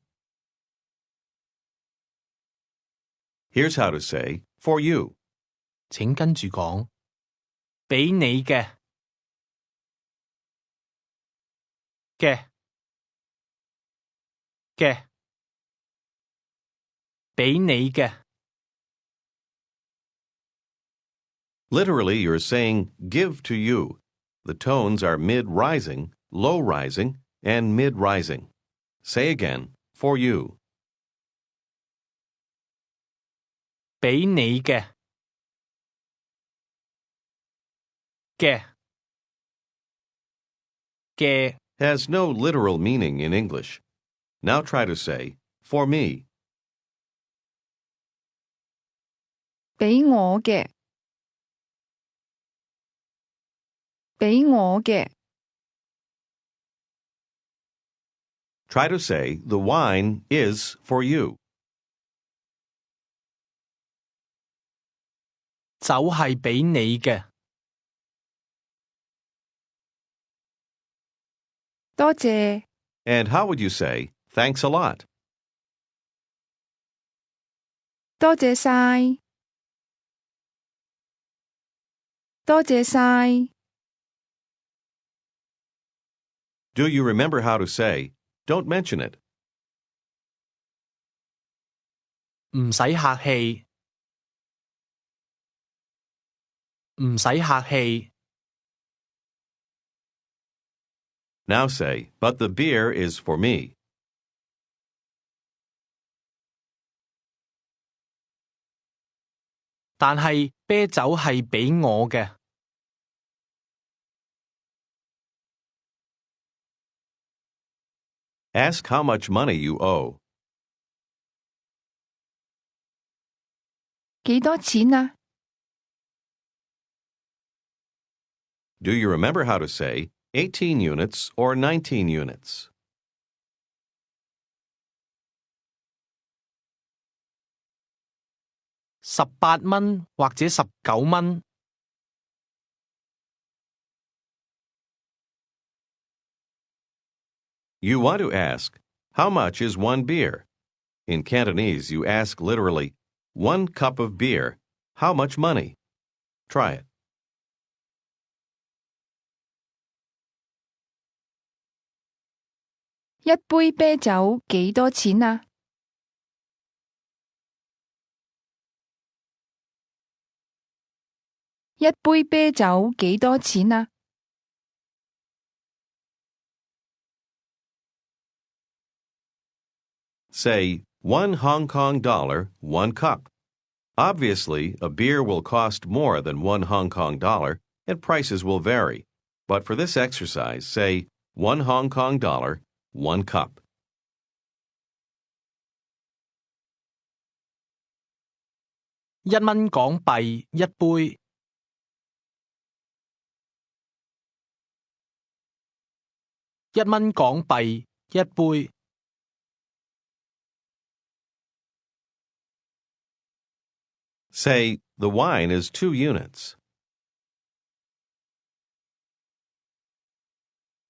Here's how to say for you. 請跟住講，俾你嘅俾你嘅。Literally, you're saying give to you. The tones are mid-rising, low-rising, and mid-rising. Say again, for you. 俾你嘅Has no literal meaning in English. Now try to say, for me. 俾我嘅，俾我嘅。Try to say, the wine is for you. 酒係俾你嘅。多謝， And how would you say, thanks a lot? 多謝晒，多謝晒。Do you remember how to say, don't mention it? 唔使客氣，唔使客氣。Now say, but the beer is for me. 但係啤酒係俾我嘅。Ask how much money you owe. 幾多錢啊？ Do you remember how to say 18 units or 19 units? 18蚊或者19蚊。You want to ask, how much is one beer? In Cantonese, you ask literally, 1 cup of beer, how much money? Try it. 一杯啤酒幾多錢啊？一杯啤酒幾多錢啊？ Say, 1 Hong Kong dollar, 1 cup. Obviously, a beer will cost more than 1 Hong Kong dollar, and prices will vary. But for this exercise, say 1 Hong Kong dollar, 1 cup. 1蚊港幣一杯。1蚊港幣一杯。Say, the wine is 2 units.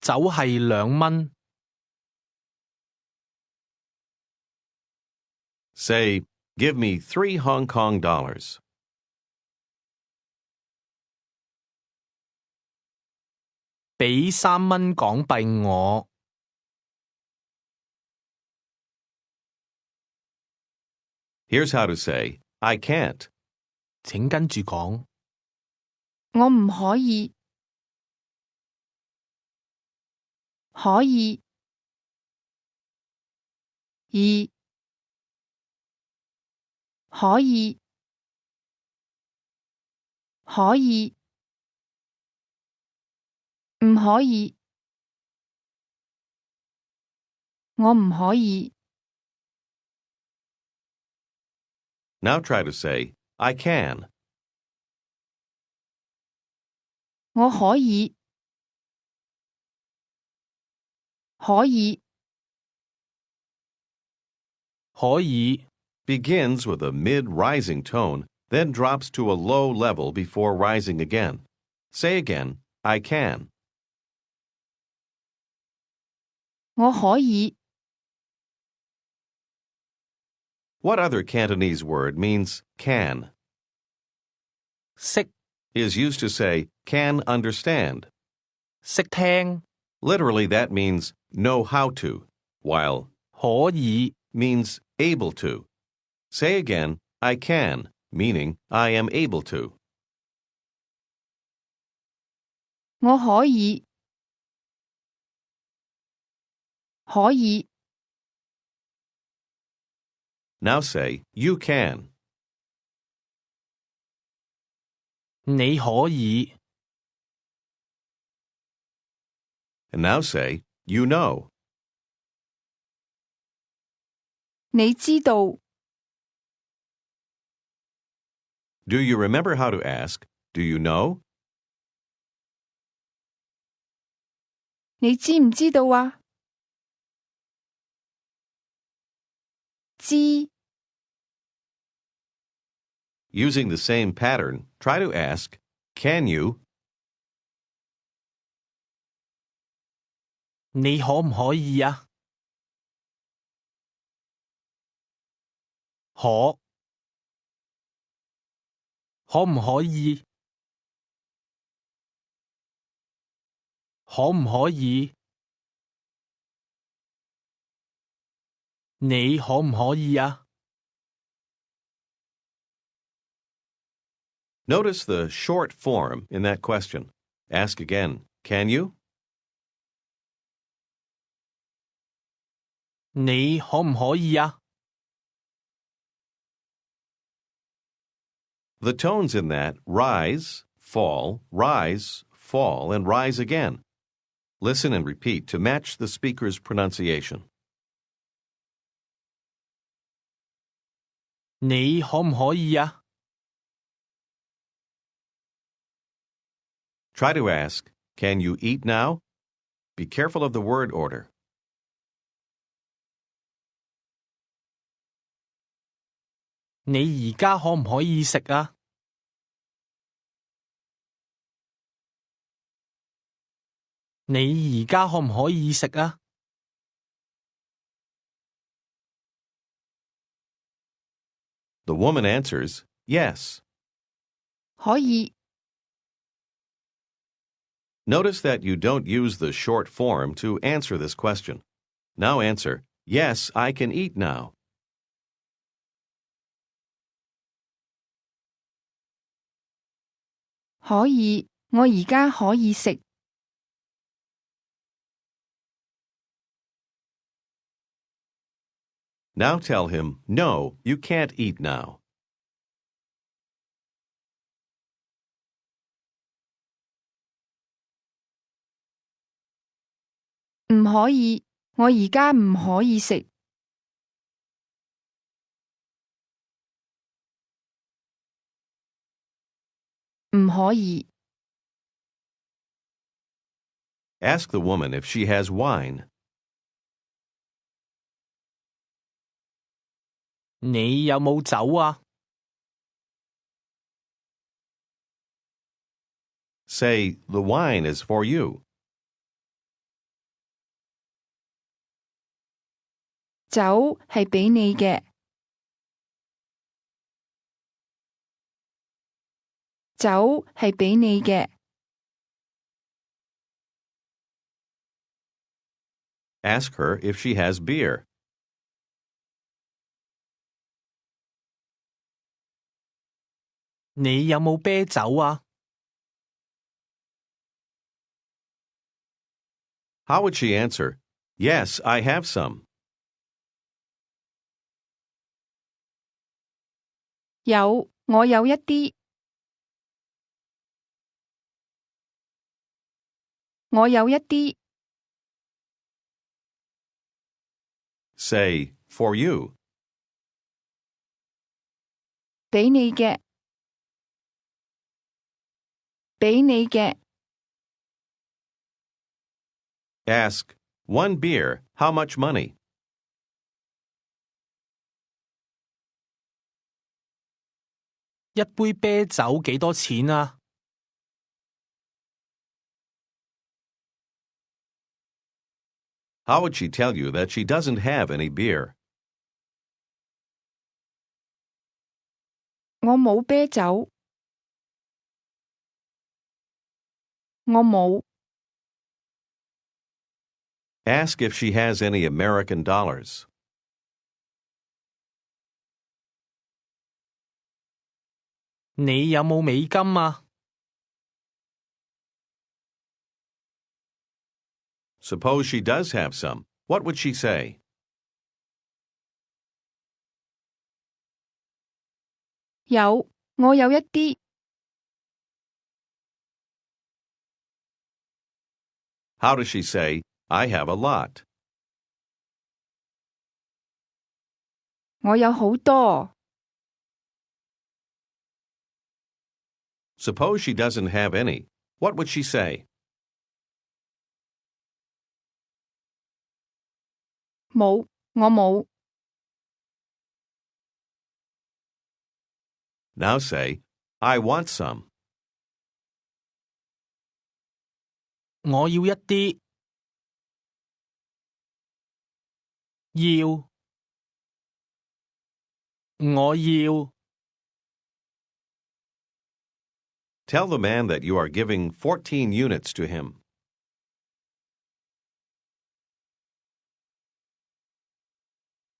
酒係2蚊。Say, give me 3 Hong Kong dollars. 俾3蚊港幣我。Here's how to say, I can't. 請跟住講，我唔可以，可以，二，可以，可以，唔可以，我唔可以。Now try to say, I can. 我可以，可以，可以。 Begins with a mid-rising tone, then drops to a low level before rising again. Say again, I can. 我可以， What other Cantonese word means can? 識 Is used to say can understand. 識聽 Literally, that means know how to, while 可以 means able to. Say again, I can, meaning I am able to. 我可以，可以， Now say, you can. 你可以 And now say, you know. 你知道， Do you remember how to ask, do you know? 你知唔知道啊？知， Using the same pattern, try to ask, can you? 你可唔可以啊？可唔可以？可唔可以？你可唔可以啊？ Notice the short form in that question. Ask again, can you? 你可唔可以啊？ The tones in that rise, fall, and rise again. Listen and repeat to match the speaker's pronunciation. 你可唔可以啊？ Try to ask, can you eat now? Be careful of the word order. 你而家可唔可以食啊？你而家可唔可以食啊？ The woman answers, yes. 可以， Notice that you don't use the short form to answer this question. Now answer, yes, I can eat now. 可以，我而家可以食。 Now tell him, no, you can't eat now. 唔可以，我而家唔可以食。唔可以， Ask the woman if she has wine. 你有冇酒啊？ Say, the wine is for you. 酒係俾你嘅。酒係俾你嘅。 Ask her if she has beer. 你有冇啤酒啊？ How would she answer? Yes, I have some. 有，我有一啲。我有一啲。 Say, for you. 俾你嘅。俾你嘅。 Ask, one beer, how much money? 一杯啤酒幾多錢啊？ How would she tell you that she doesn't have any beer? 我冇啤酒。我冇。Ask if she has any American dollars. 你有冇美金啊？ Suppose she does have some. What would she say? 我有一啲。How does she say, I have a lot? 我有好多。Suppose she doesn't have any. What would she say? 冇，我冇。Now say, I want some. 我要一啲。要。我要。Tell the man that you are giving 14 units to him.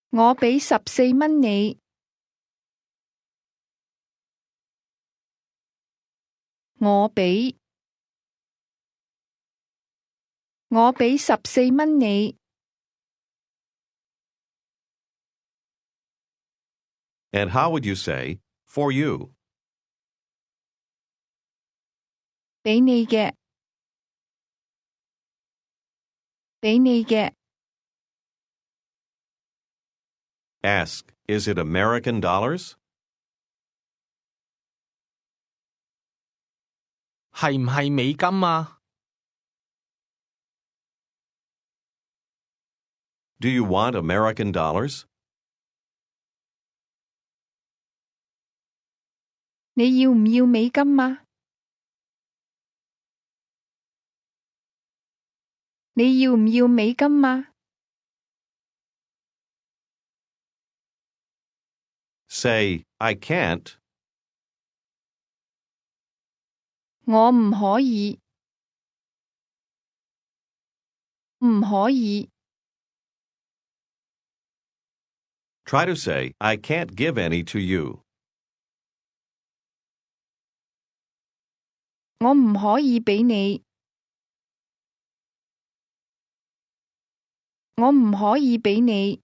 我俾14蚊你。我俾14蚊你。And how would you say, for you? 俾你嘅。俾你嘅。Ask, is it American dollars? 係唔係美金啊？ Do you want American dollars? 你要唔要美金啊？你要唔要美金啊？ Say, I can't. 我唔可以。唔可以。Try to say, I can't give any to you. 我唔可以俾你。我唔可以俾你。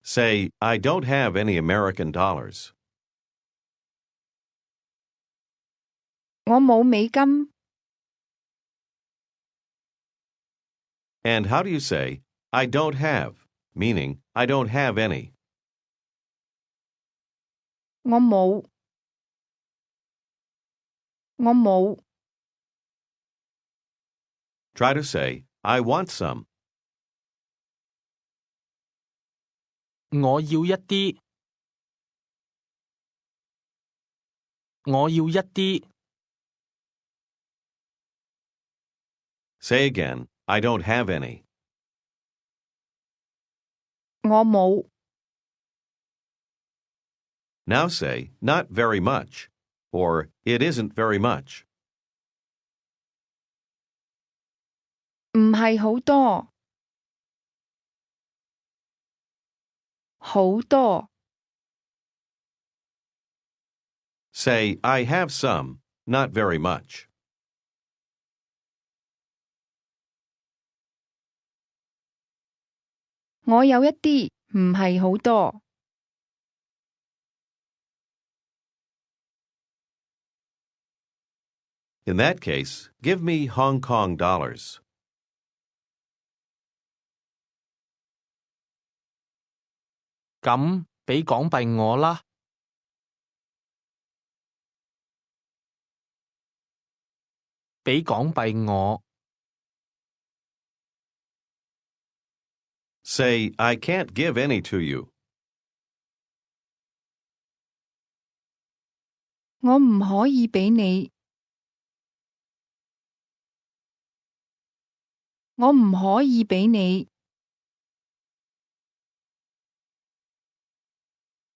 Say, I don't have any American dollars. 我冇美金。And how do you say, I don't have, meaning I don't have any? 我冇。我冇。Try to say, I want some. 我要一啲。我要一啲。Say again, I don't have any. 我冇。Now say, not very much, or it isn't very much. 唔係好多。好多。Say, I have some, not very much. 我有一啲，唔係好多。In that case, give me Hong Kong dollars. 咁俾港幣我啦。俾港幣我。Say, I can't give any to you. 我唔可以俾你。我唔可以畀你。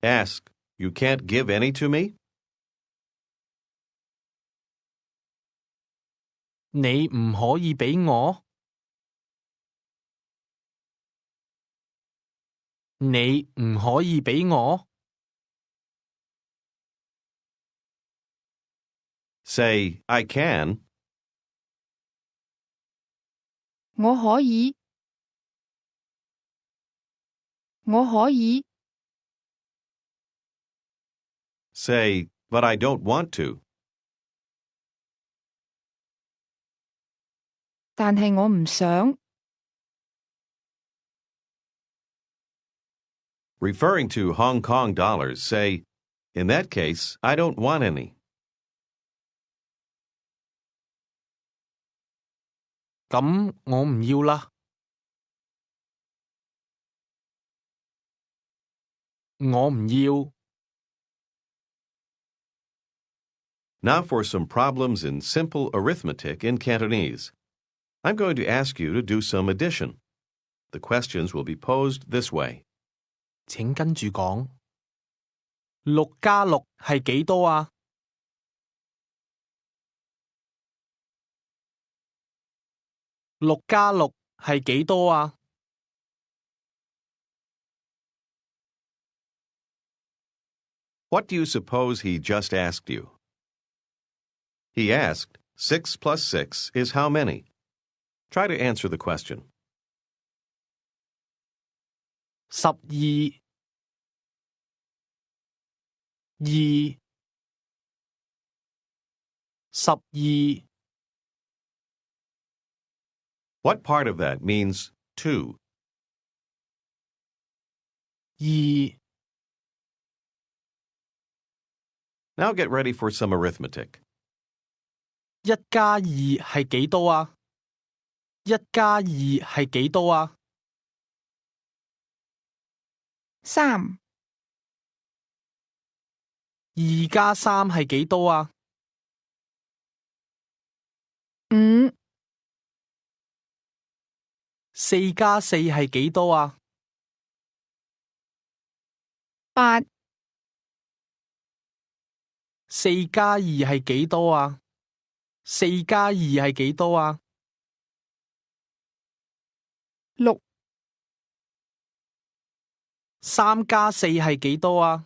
Ask, you can't give any to me? 你唔可以畀我？你唔可以畀我？ Say, I can. 我可以。我可以。Say, but I don't want to. 但係我唔想。Referring to Hong Kong dollars, say, in that case, I don't want any. 咁我唔要啦。我唔要。Now for some problems in simple arithmetic in Cantonese. I'm going to ask you to do some addition. The questions will be posed this way. 請跟住講。6加6係幾多啊？6加6係幾多啊？ What do you suppose he just asked you? He asked, 6 plus 6 is how many? Try to answer the question. 12 2 12 What part of that means 2? 2 Now get ready for some arithmetic. 1加2係幾多啊？1加2係幾多啊3 ？2加3係幾多啊5 ？4加4係幾多啊8 ？4加2係幾多啊？4加2係幾多啊6 ？3加4係幾多啊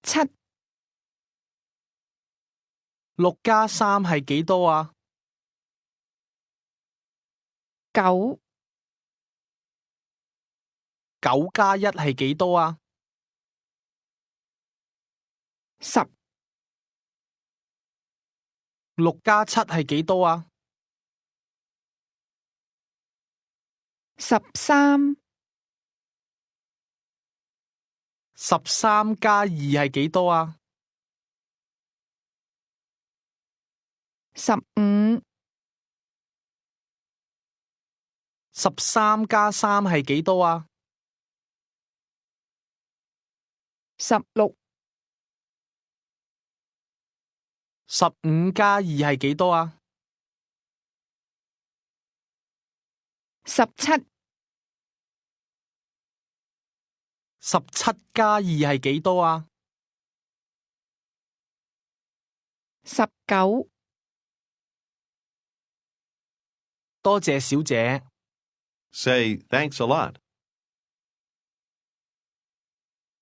7 ？6加3係幾多啊9 ？9加1係幾多啊10 ？6加7係幾多啊13 ？13加2係幾多啊15 ？13加3係幾多啊16 ？15加2係幾多啊17 ？17加2係幾多啊19多謝小姐。Say, thanks a lot.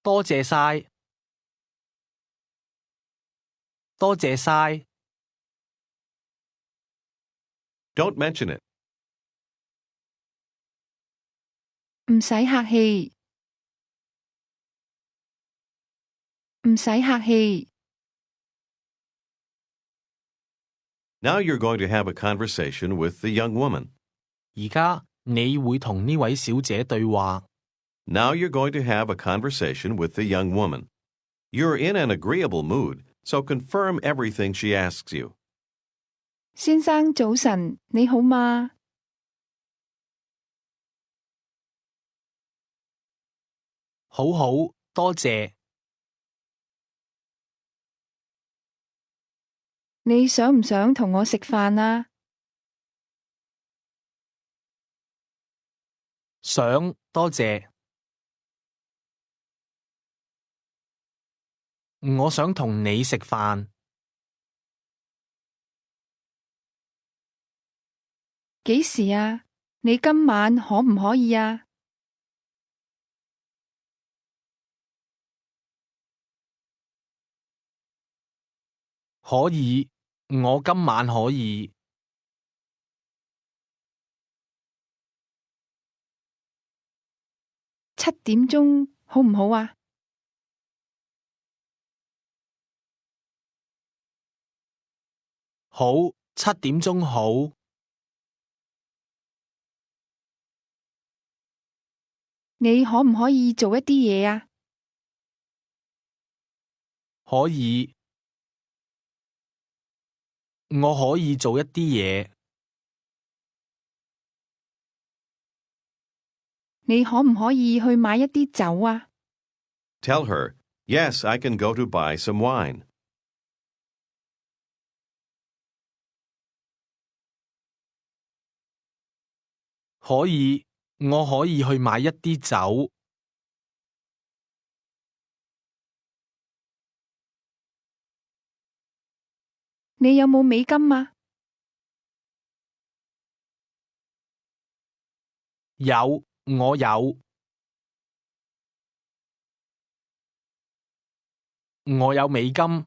多謝晒。多謝晒。 Don't mention it. 唔使客氣。唔使客氣。Now you're going to have a conversation with the young woman. 而家你會同呢位小姐對話。Now you're going to have a conversation with the young woman. You're in an agreeable mood, so confirm everything she asks you. 先生早晨，你好嗎？好好，多謝。你想唔想同我食飯啊？想，多謝。我想同你食飯。幾時啊？你今晚可唔可以啊？可以，我今晚可以。7點鐘好唔好啊？好，7點鐘好。你可唔可以做一啲嘢啊？可以，我可以做一啲嘢。你可唔可以去買一啲酒啊？ Tell her, yes, I can go to buy some wine. 可以，我可以去買一啲酒。你有冇美金啊？有，我有。我有美金。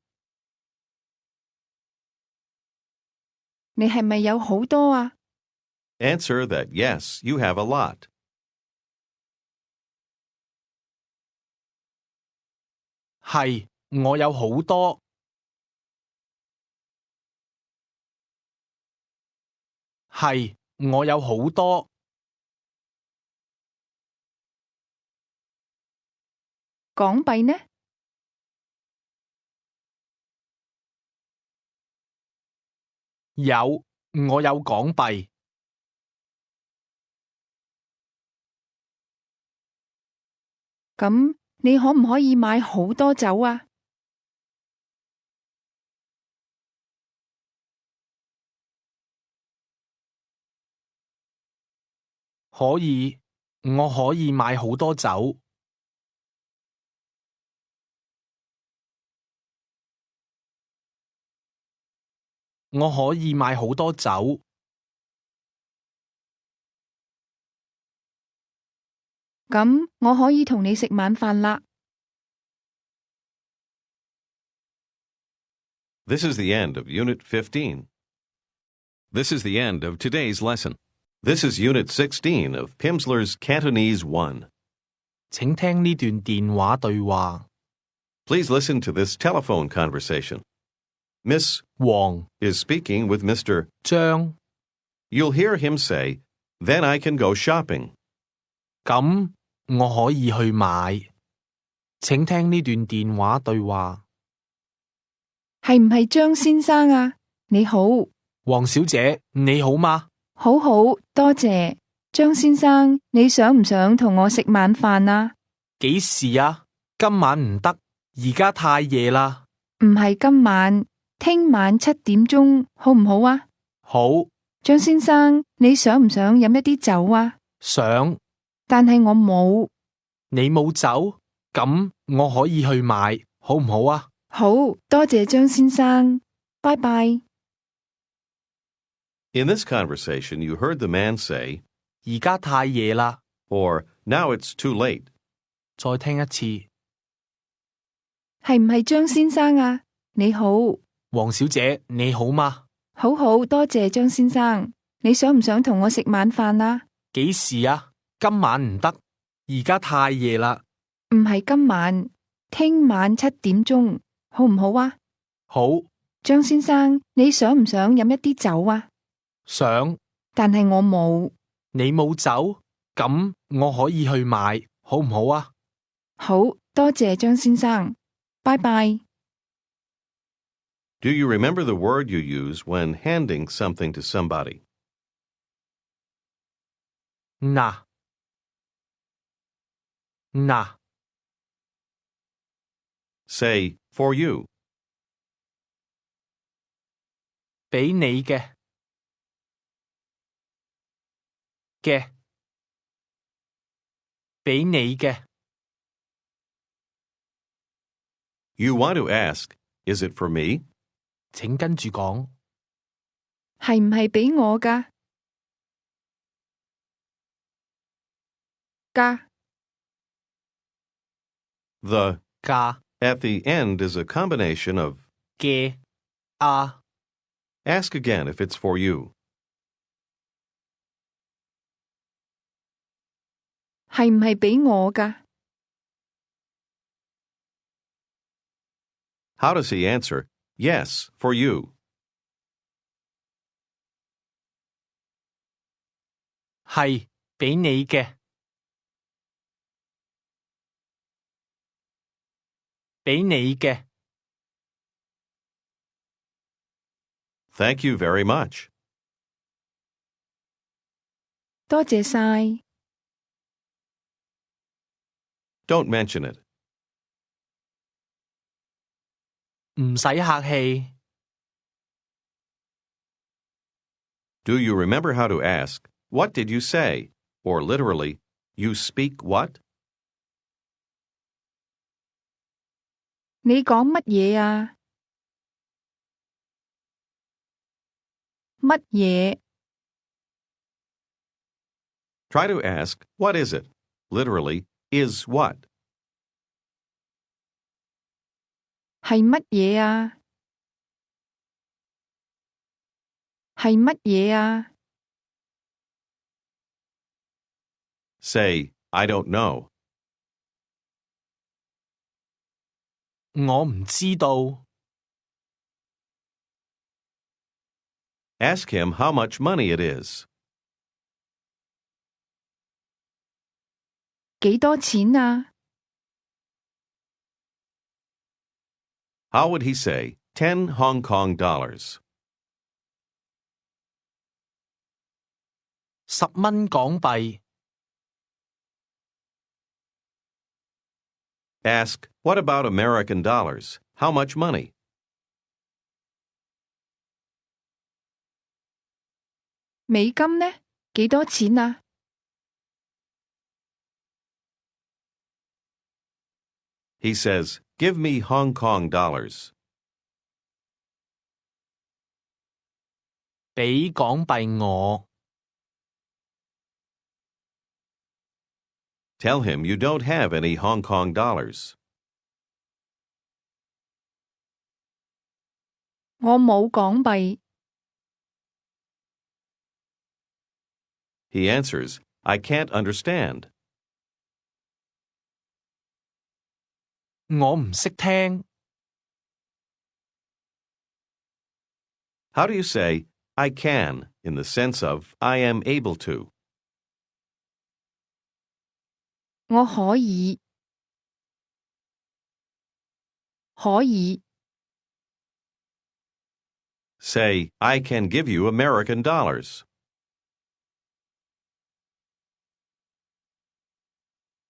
你係咪有好多啊？ Answer that yes, you have a lot. 係，我有好多。係，我有好多。港幣呢？有，我有港幣。咁你可唔可以買好多酒啊？可以，我可以買好多酒。我可以買好多酒。咁我可以同你食晚飯啦。This is the end of Unit 15. This is the end of today's lesson. This is Unit 16 of Pimsleur's Cantonese 1. 請聽呢段電話對話。Please listen to this telephone conversation. Miss 黃 is speaking with Mr. 張 You'll hear him say, "Then I can go shopping." 咁，我可以去買。請聽呢段電話對話。係唔係張先生啊？你好，黃小姐，你好嗎？好好，多謝。張先生，你想唔想同我食晚飯啊？幾時啊？今晚唔得，而家太夜啦。唔係今晚，聽晚7點鐘好唔好啊？好，張先生，你想唔想飲一啲酒啊？想。但係我冇。你冇酒？咁我可以去買，好唔好啊？好，多謝張先生。拜拜。In this conversation, you heard the man say, 而家太夜啦。or "Now it's too late." 再聽一次。係唔係張先生啊？你好，黃小姐，你好嗎？好好，多謝張先生。你想唔想同我食晚飯啊？幾時啊？今晚唔得，而家太夜啦。唔係今晚，聽晚7點鐘好唔好啊？好，張先生，你想唔想飲一啲酒啊？想。但係我冇。你冇酒？咁我可以去買，好唔好啊？好，多謝張先生。拜拜。Do you remember the word you use when handing something to somebody? 嗱，嗱， Say, "For you." 俾你嘅俾你嘅。You want to ask, is it for me? 請跟住講。係唔係俾我㗎？㗎 The 㗎 at the end is a combination of 嘅啊 ask again if it's for you. 係唔係俾我㗎？ How does he answer? Yes, for you. 係俾你嘅。俾你嘅。Thank you very much. 多謝晒。 Don't mention it. 唔使客氣。Do you remember how to ask, what did you say? Or literally, you speak what? 你講乜嘢啊？乜嘢？ Try to ask, what is it? Literally, is what? 係乜嘢啊？係乜嘢啊？ Say, I don't know. 我唔知道。Ask him how much money it is. 幾多錢啊？ How would he say, 10 Hong Kong dollars? 10蚊港幣。Ask, what about American dollars? How much money? 美金呢？幾多錢啊？ He says, give me Hong Kong dollars. 俾港幣我。Tell him you don't have any Hong Kong dollars. 我冇港幣。 He answers, I can't understand. 我唔識聽。How do you say, I can, in the sense of I am able to? 我可以。可以。 Say, I can give you American dollars.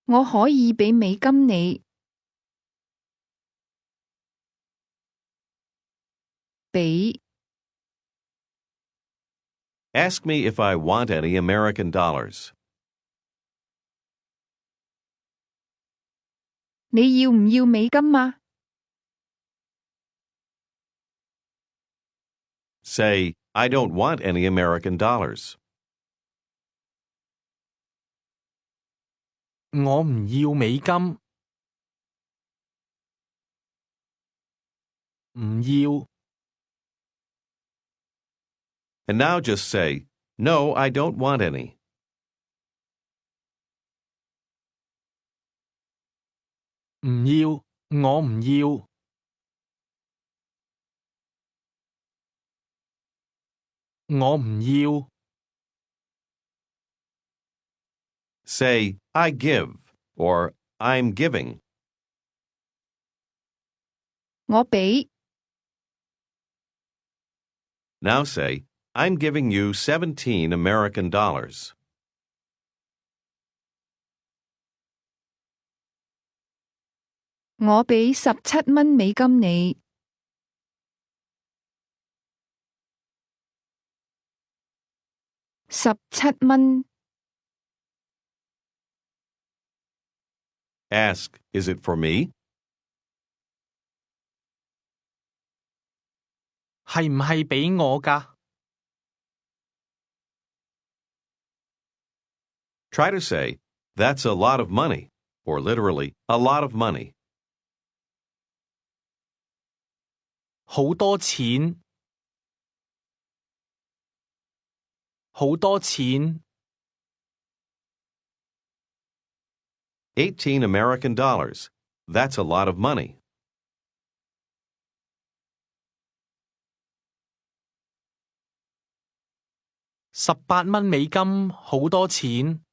我可以俾美金你。俾 Ask me if I want any American dollars. 你要唔要美金啊？ Say, I don't want any American dollars. 我唔要美金。唔要。And now just say, no, I don't want any. 唔要。我唔要。我唔要。Say, I give, or I'm giving. 我俾 Now say, I'm giving you 17 American dollars. 我俾17蚊美金你。17蚊。Ask, is it for me? 係唔係俾我㗎？ Try to say, that's a lot of money, or literally, a lot of money. 好多錢，好多錢， $18 American dollars. That's a lot of money. 18蚊美金，好多錢。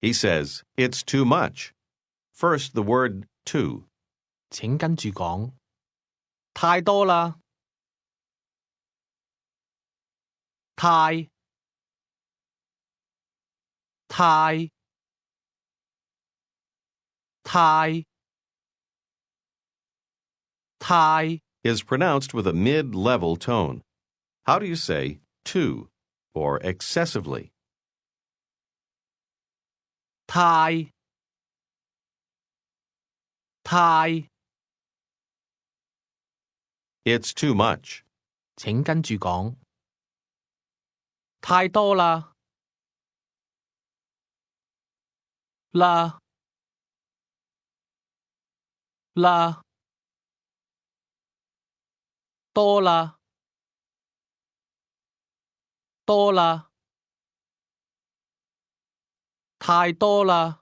He says, it's too much. First, the word too. 請跟住講，太多啦，太 is pronounced with a mid-level tone. How do you say too or excessively? 太 It's too much. 請跟住講，太多啦，啦，多啦，太多啦，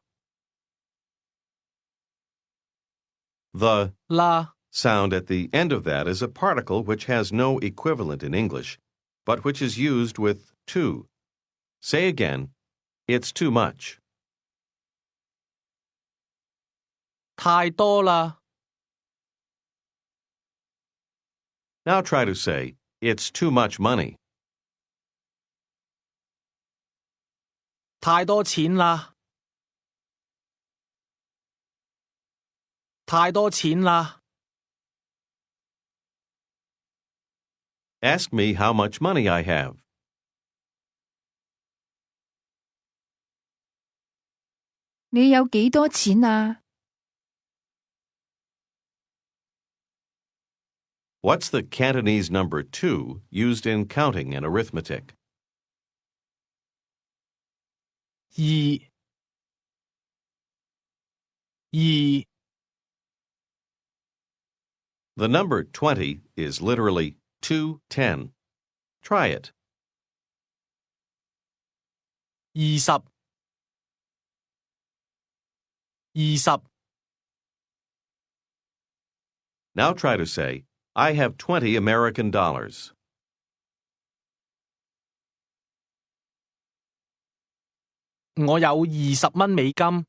The 啦 sound at the end of that is a particle which has no equivalent in English, but which is used with too. Say again, it's too much. 太多啦， Now try to say, it's too much money. 太多錢啦，太多錢啦。 Ask me how much money I have. 你有幾多錢啊？ What's the Cantonese number 2 used in counting and arithmetic? 二 The number 20 is literally 210. Try it. 20 Now try to say, I have 20 American dollars. 我有20蚊美金。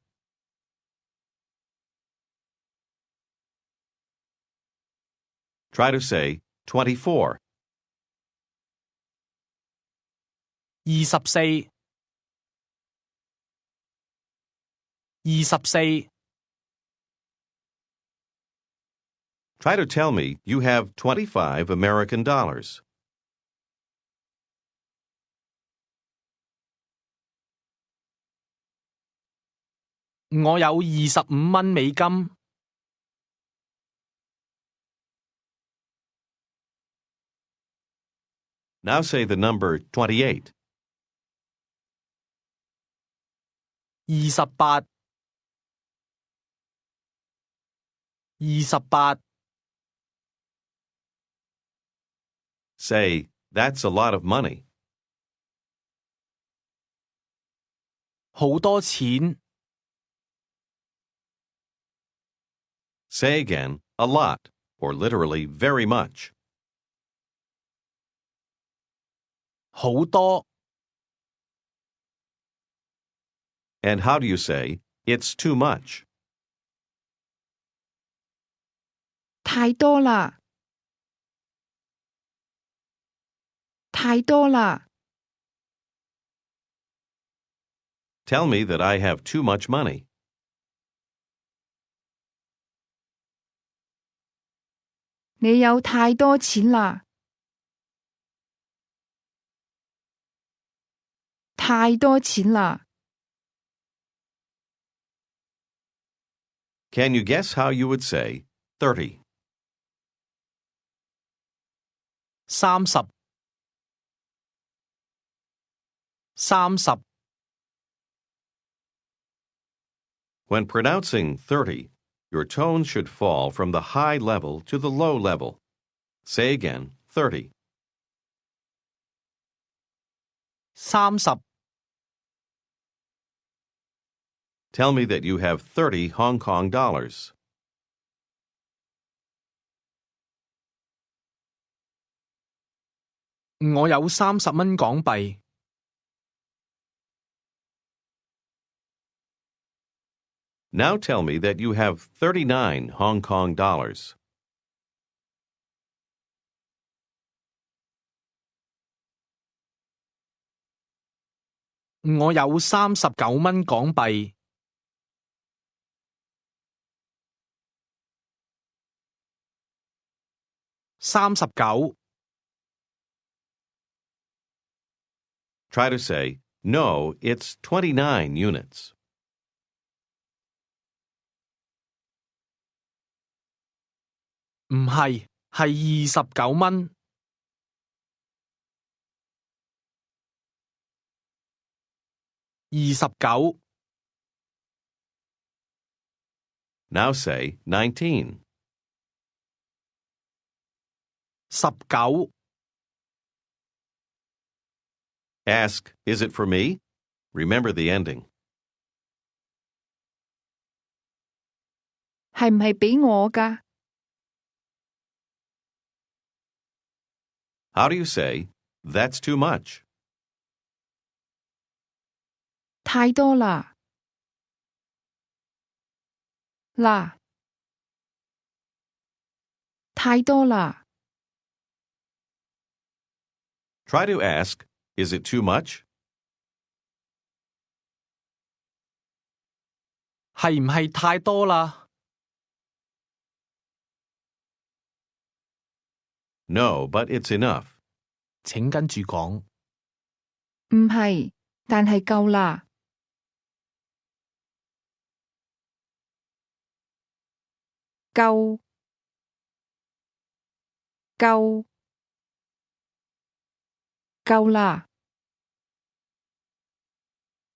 Try to say 24. 24 Try to tell me you have 25 American dollars. 我有25蚊美金。 Now say the number 28. 28 Say, that's a lot of money. 好多錢。 Say again, a lot, or literally very much. 好多 And how do you say, it's too much? 太多啦，太多啦。 Tell me that I have too much money. 你有太多錢啦。太多錢啦。Can you guess how you would say 30? 30 30 When pronouncing 30, your tone should fall from the high level to the low level. Say again, 30. 30 Tell me that you have 30 Hong Kong dollars. 我有30蚊港幣。Now tell me that you have 39 Hong Kong dollars. 我有39蚊港幣。39 Try to say, no, it's 29 units. 唔係，係29蚊。29 Now say 19. 19 Ask, is it for me? Remember the ending. 係唔係俾我㗎？ How do you say, that's too much? 太多啦。啦。太多啦。 Try to ask, is it too much? 係唔係太多啦？ No, but it's enough. 請跟住講。唔係，但係夠啦。夠。夠。夠啦。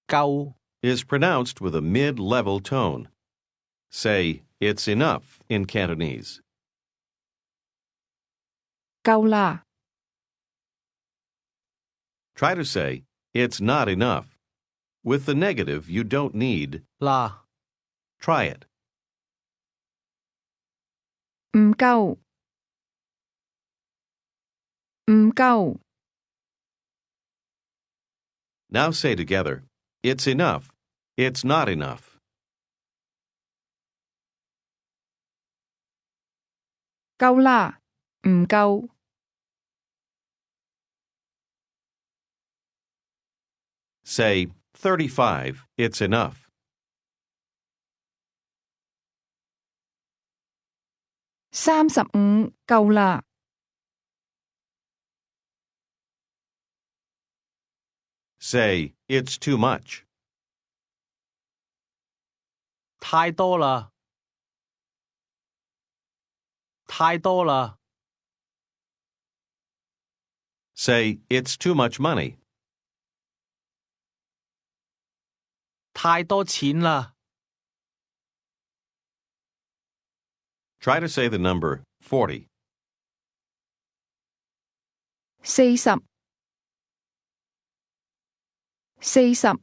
夠 Is pronounced with a mid-level tone. Say, it's enough in Cantonese. 夠啦。 Try to say, it's not enough. With the negative, you don't need. 啦。 Try it. 唔夠。唔夠。 Now say together, it's enough. It's not enough. 夠啦。唔夠。Say, 35, it's enough. 35夠啦。Say, it's too much. 太多啦。太多啦。 Say, it's too much money. 太多錢啦。 Try to say the number 40. 40。40。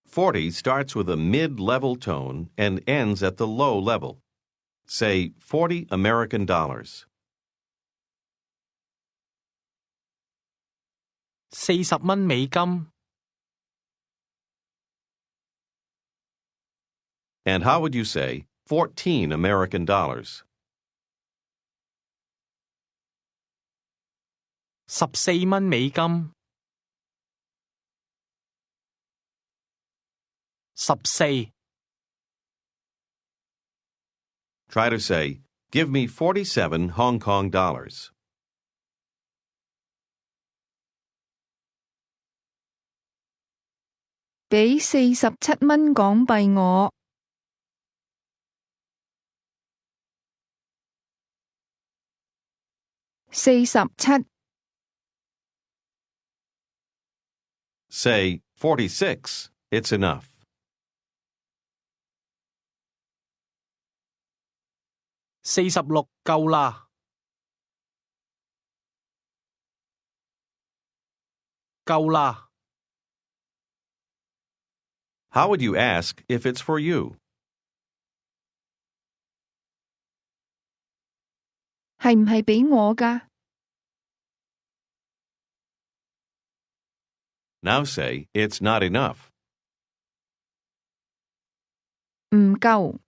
40 starts with a mid-level tone and ends at the low level. Say 40 American dollars. 40蚊美金。 And how would you say 14 American dollars? 14蚊美金。14 Try to say, give me 47 Hong Kong dollars. 俾47蚊港幣我。47 Say 46. It's enough. 46夠啦，夠啦。How would you ask if it's for you? 係唔係俾我㗎？ Now say it's not enough. 唔夠，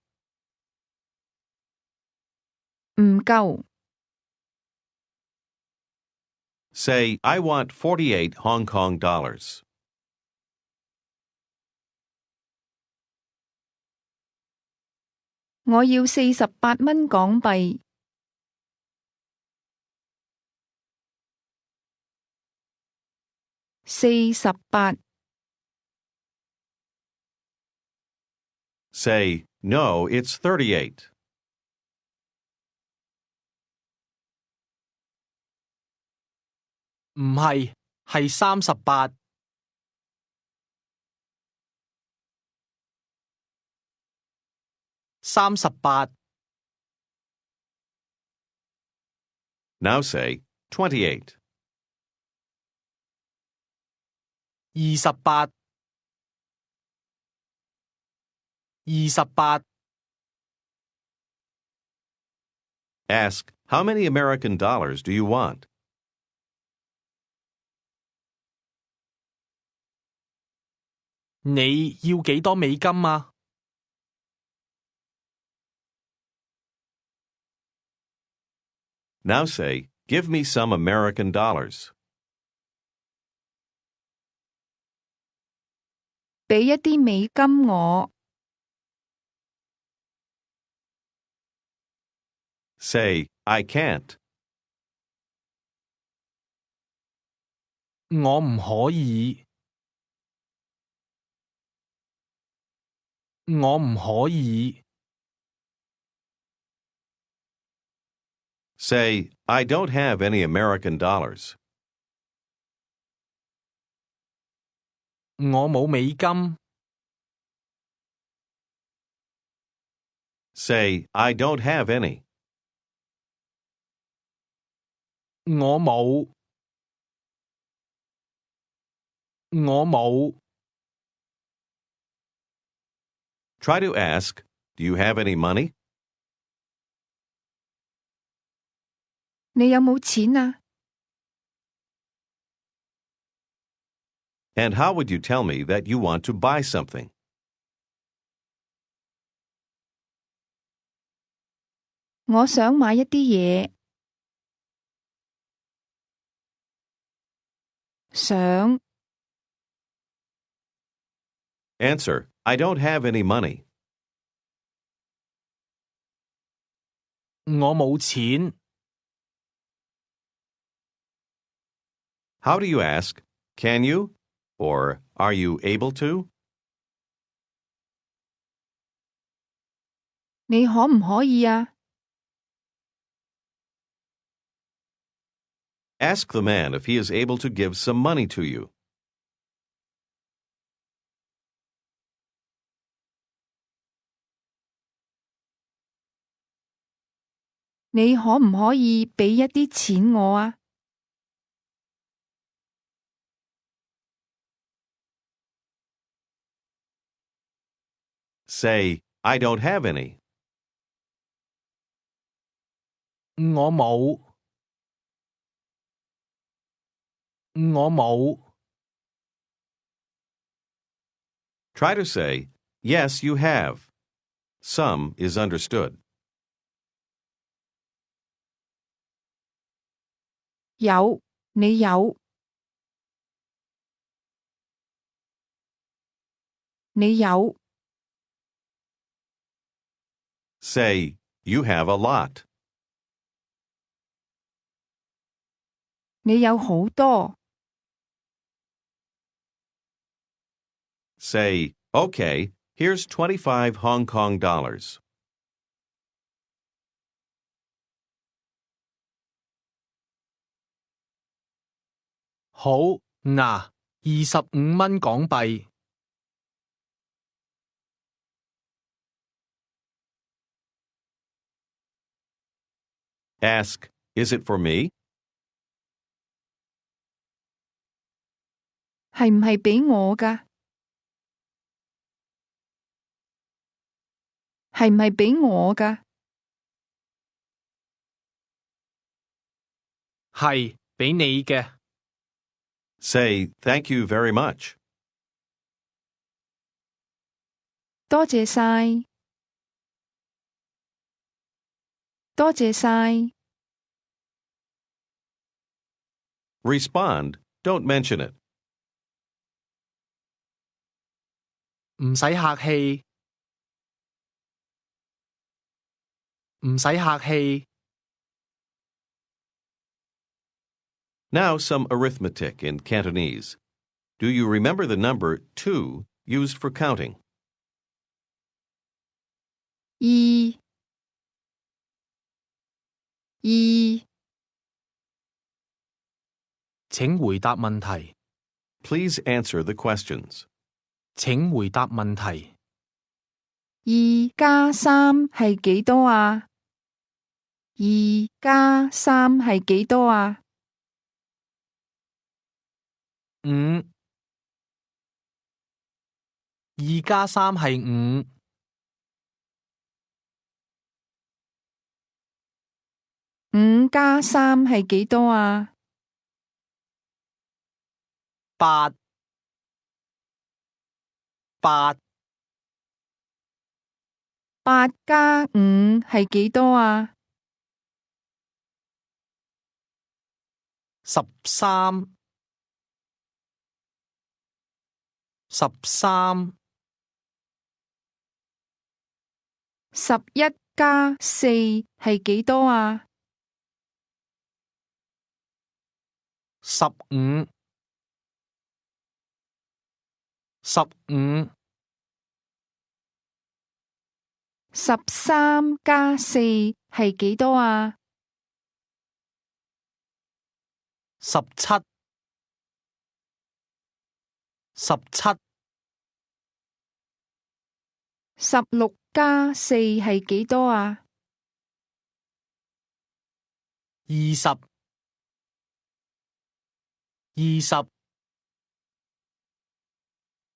唔夠。Say, I want 48 Hong Kong dollars. 我要48蚊港幣。48 Say, no, it's 38. 唔係，係38。38 Now say 28. 28 28 Ask, how many American dollars do you want? 你要幾多美金啊？ Now say, give me some American dollars. 俾一啲美金我。Say, I can't. 我唔可以。我唔可以。Say, I don't have any American dollars. 我冇美金。Say, I don't have any. 我冇。我冇。Try to ask, do you have any money? 你有冇錢啊？ And how would you tell me that you want to buy something? 我想買一啲嘢。想 Answer, I don't have any money. 我冇錢。How do you ask, can you? Or are you able to? 你可唔可以啊？ Ask the man if he is able to give some money to you. 你可唔可以俾一啲錢我啊？ Say, I don't have any. 我冇。我冇。Try to say, yes, you have. Some is understood. 有，你有。你有。Say, you have a lot. 你有好多。Say, okay, here's 25 Hong Kong dollars. 好，嗱，25蚊港幣。Ask, is it for me? 係唔係畀我㗎？係唔係畀我㗎？係，畀你嘅。Say, thank you very much. 多謝晒，多謝晒。Respond, don't mention it. 唔使客氣，唔使客氣。Now some arithmetic in Cantonese. Do you remember the number 2 used for counting? 二，請回答問題。Please answer the questions. 請回答問題。二加三係幾多啊？二加三係幾多啊？五。二加三係五。五加三係幾多啊？八。八。八加五係幾多啊？13。13。11加四係幾多啊？15。15。13加四係幾多啊？17。17。16加四係幾多啊？20。20。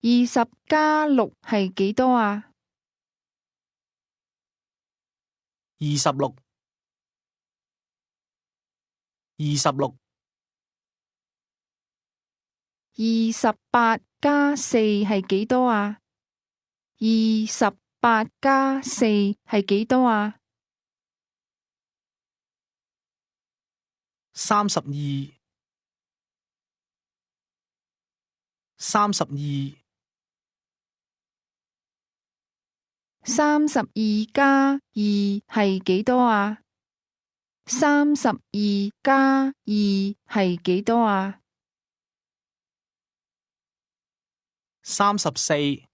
20加六係幾多啊？26。26。28加四係幾多啊28加四係幾多啊？32。32。32加二係幾多啊32加二係幾多啊34。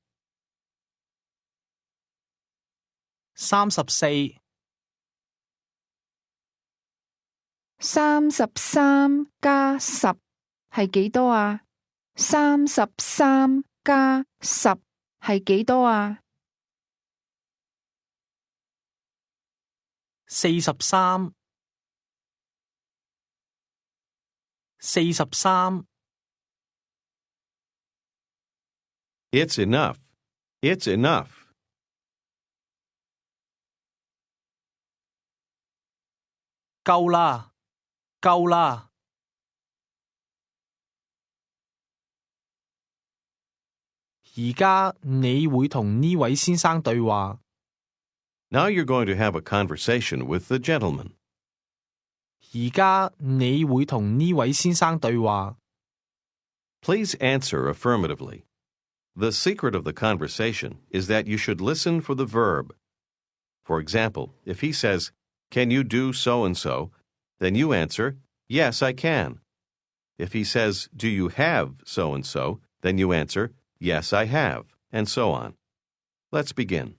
34。33加十係幾多啊33加十係幾多啊43。43。It's enough. It's enough. 夠啦，夠啦。而家你會同呢位先生對話。Now you're going to have a conversation with the gentleman. 而家你會同呢位先生對話。Please answer affirmatively. The secret of the conversation is that you should listen for the verb. For example, if he says, "Can you do so-and-so?" then you answer, "Yes, I can." If he says, "Do you have so-and-so?" then you answer, yes, I have, and so on. Let's begin.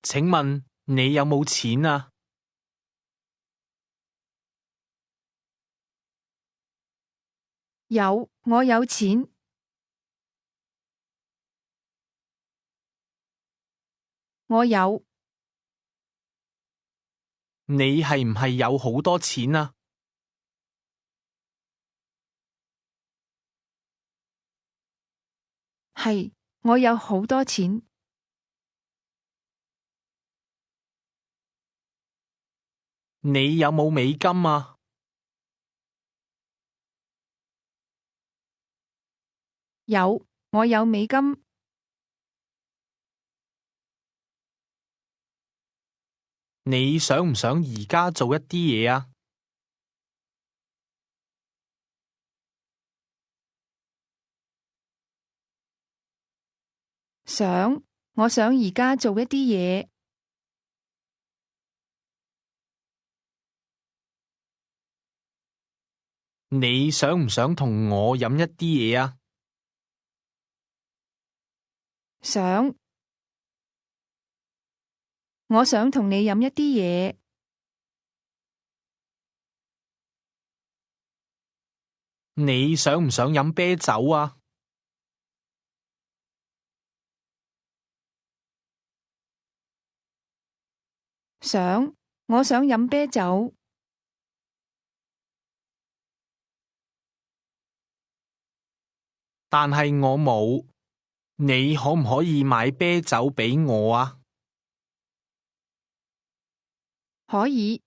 請問你有冇錢啊？有，我有錢。我有。你係唔係有好多錢啊？係，我有好多錢。你有冇美金啊？有，我有美金。你想唔想而家做一啲嘢啊？想，我想而家做一啲嘢。你想唔想同我飲一啲嘢啊？想，我想同你飲一啲嘢。你想唔想飲啤酒啊？想，我想飲啤酒。但係我冇，你可唔可以買啤酒俾我啊？可以，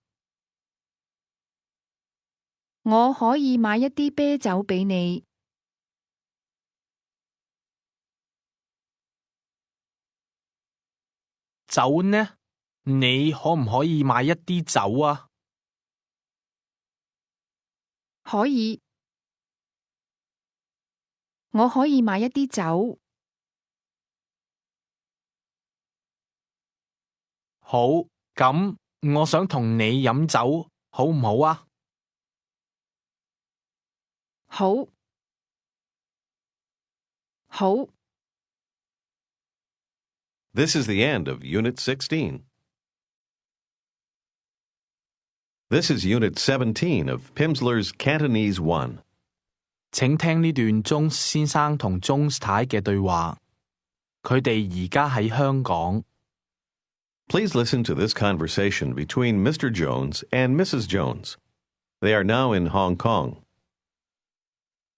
我可以買一啲啤酒俾你。酒呢？你可唔可以買一啲酒啊？可以，我可以買一啲酒。好，咁我想同你飲酒，好唔好啊？好，好。 This is the end of Unit 16. This is Unit 17 of Pimsleur's Cantonese 1. 請聽呢段鐘先生同鐘太嘅對話。佢哋而家喺香港。Please listen to this conversation between Mr. Jones and Mrs. Jones. They are now in Hong Kong.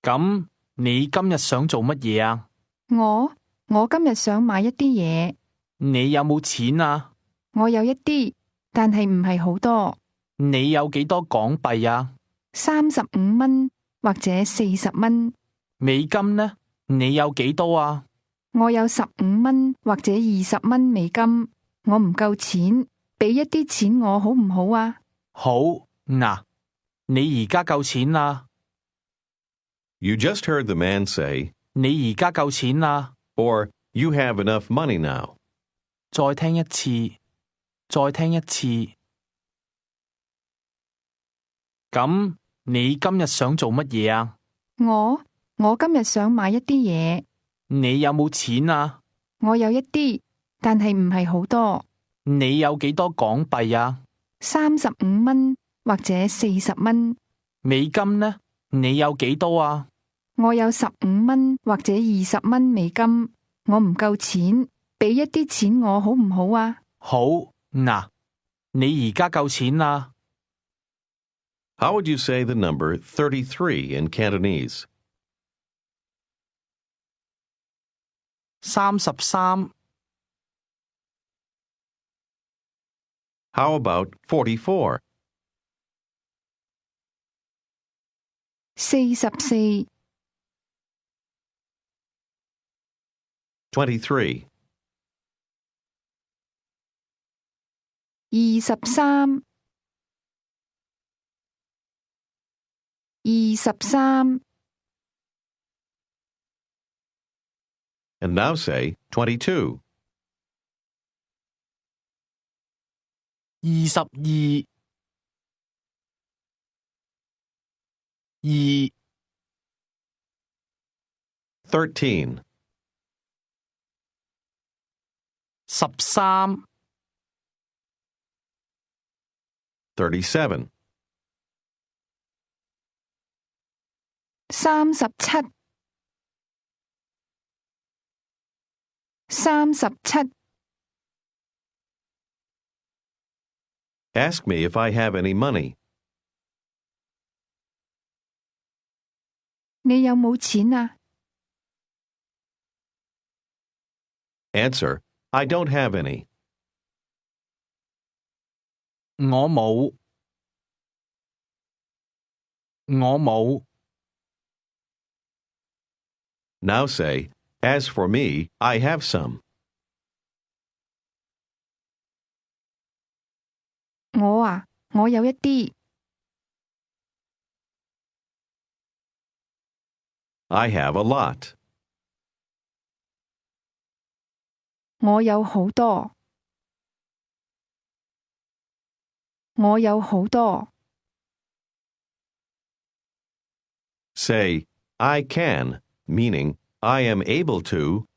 咁你今日想做乜嘢啊？我今日想買一啲嘢。你有冇錢啊？我有一啲，但係唔係好多。你有幾多港幣啊35蚊或者40蚊。美金呢？你有幾多啊？我有15蚊或者20蚊美金。我唔夠錢，俾一啲錢我好唔好啊？好，嗱，你而家夠錢啦。You just heard the man say, 你而家夠錢啦。or you have enough money now. 再聽一次，再聽一次。咁你今日想做乜嘢啊？我今日想買一啲嘢。你有冇錢啊？我有一啲，但係唔係好多。你有幾多港幣啊35蚊或者40蚊。美金呢？你有幾多啊？我有15蚊或者20蚊美金。我唔夠錢，俾一啲錢我好唔好啊？好，嗱，你而家夠錢啦。How would you say the number 33 in Cantonese? 33。 How about 44? 44。 23. 23。 23。 And now say 22. 22。 2。13. 13、37. 37、37。Ask me if I have any money. 你有冇錢啊？ Answer, I don't have any. 我冇，我冇。Now say, as for me, I have some. 我啊，我有一啲。I have a lot. 我有好多。我有好多。Say, I can, meaning I am able to.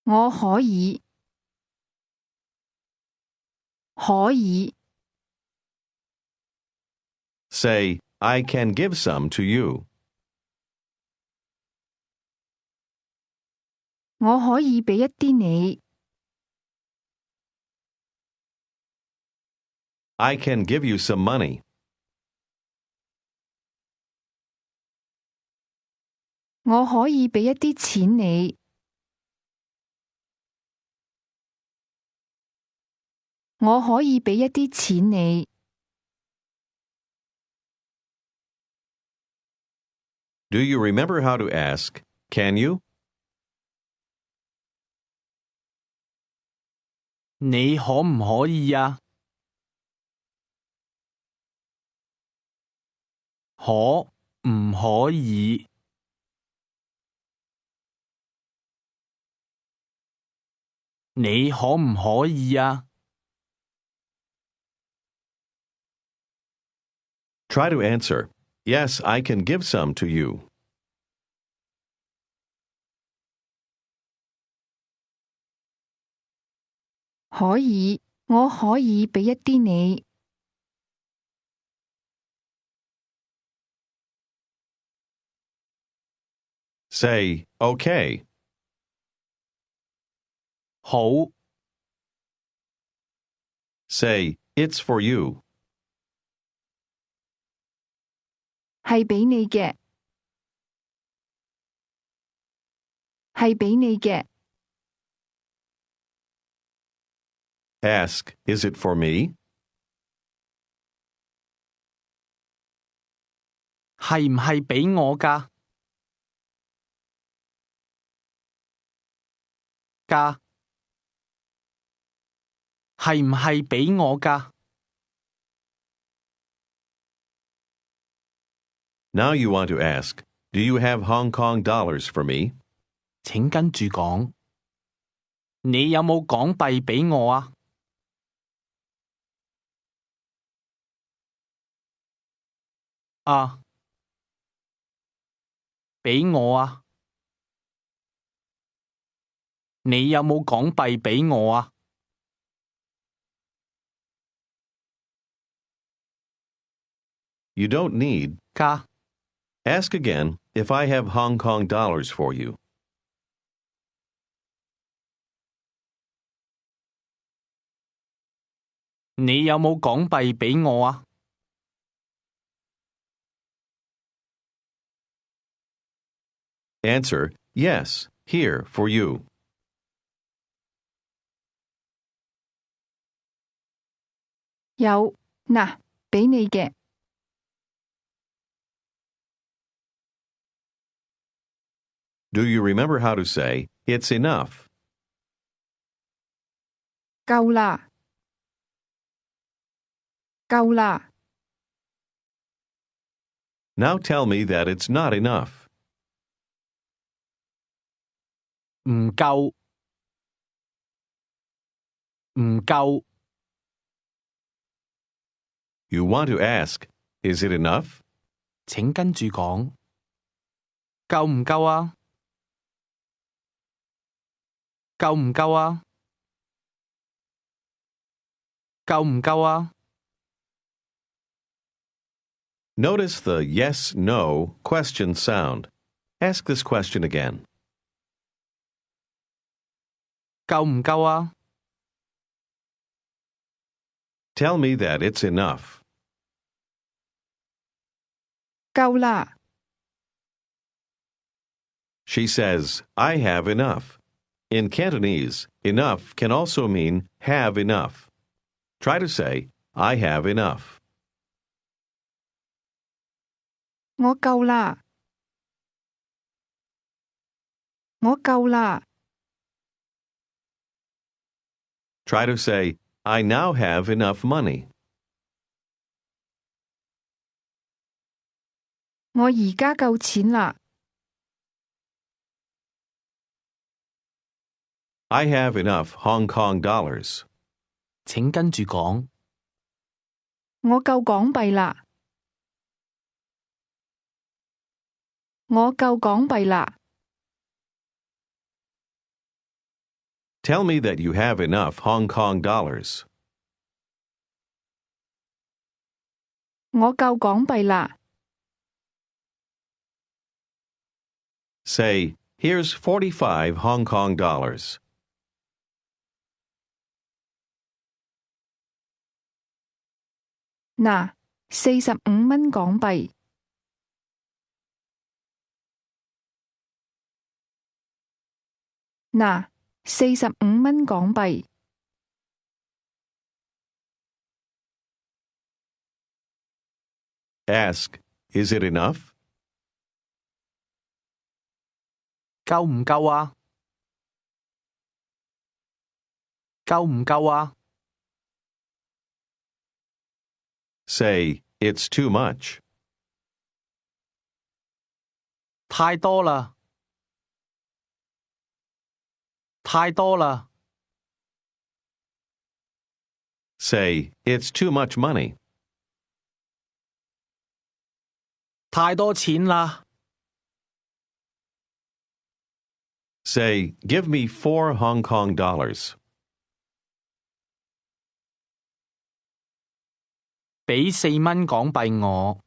我可以。可以。Say, I can give some to you. 我可以俾一啲你。I can give you some money. 我可以俾一啲錢你。我可以俾一啲錢你。Do you remember how to ask, can you? 你可唔可以啊？可唔可以？你可唔可以啊？ Try to answer, yes, I can give some to you. 可以，我可以俾一啲你。Say, okay. 好， Say, it's for you. 係俾你嘅。係俾你嘅。Ask, is it for me? 係唔係俾我㗎？係唔係俾我㗎？ Now you want to ask, do you have Hong Kong dollars for me? 請跟住講，你有冇港幣俾我啊？啊，俾我啊！你有冇港幣俾我啊？ You don't need. 㗎， Ask again if I have Hong Kong dollars for you. 你有冇港幣俾我啊？ Answer, yes, here for you. 有，嗱，俾你嘅。Do you remember how to say, it's enough? 夠啦。夠啦。Now tell me that it's not enough. 唔夠，唔夠。 You want to ask, is it enough? 請跟住講。夠唔夠啊？夠唔夠啊？夠唔夠啊？ Notice the yes, no question sound. Ask this question again. 夠唔夠啊？ Tell me that it's enough. 夠啦， She says, I have enough. In Cantonese, enough can also mean have enough. Try to say, I have enough. 我夠啦，我夠啦， Try to say, I now have enough money. 我而家夠錢啦， I have enough Hong Kong dollars. 請跟住講，我夠港幣啦，我夠港幣啦， Tell me that you have enough Hong Kong dollars. 我夠港幣啦， Say, here's 45 Hong Kong dollars. 嗱，45蚊港幣，嗱，45蚊港幣， Ask, is it enough? 夠唔夠啊？夠唔夠啊？ Say, it's too much. 太多啦，太多啦， Say, it's too much money. 太多錢啦， Say, give me 4 Hong Kong dollars. 俾4蚊港幣我，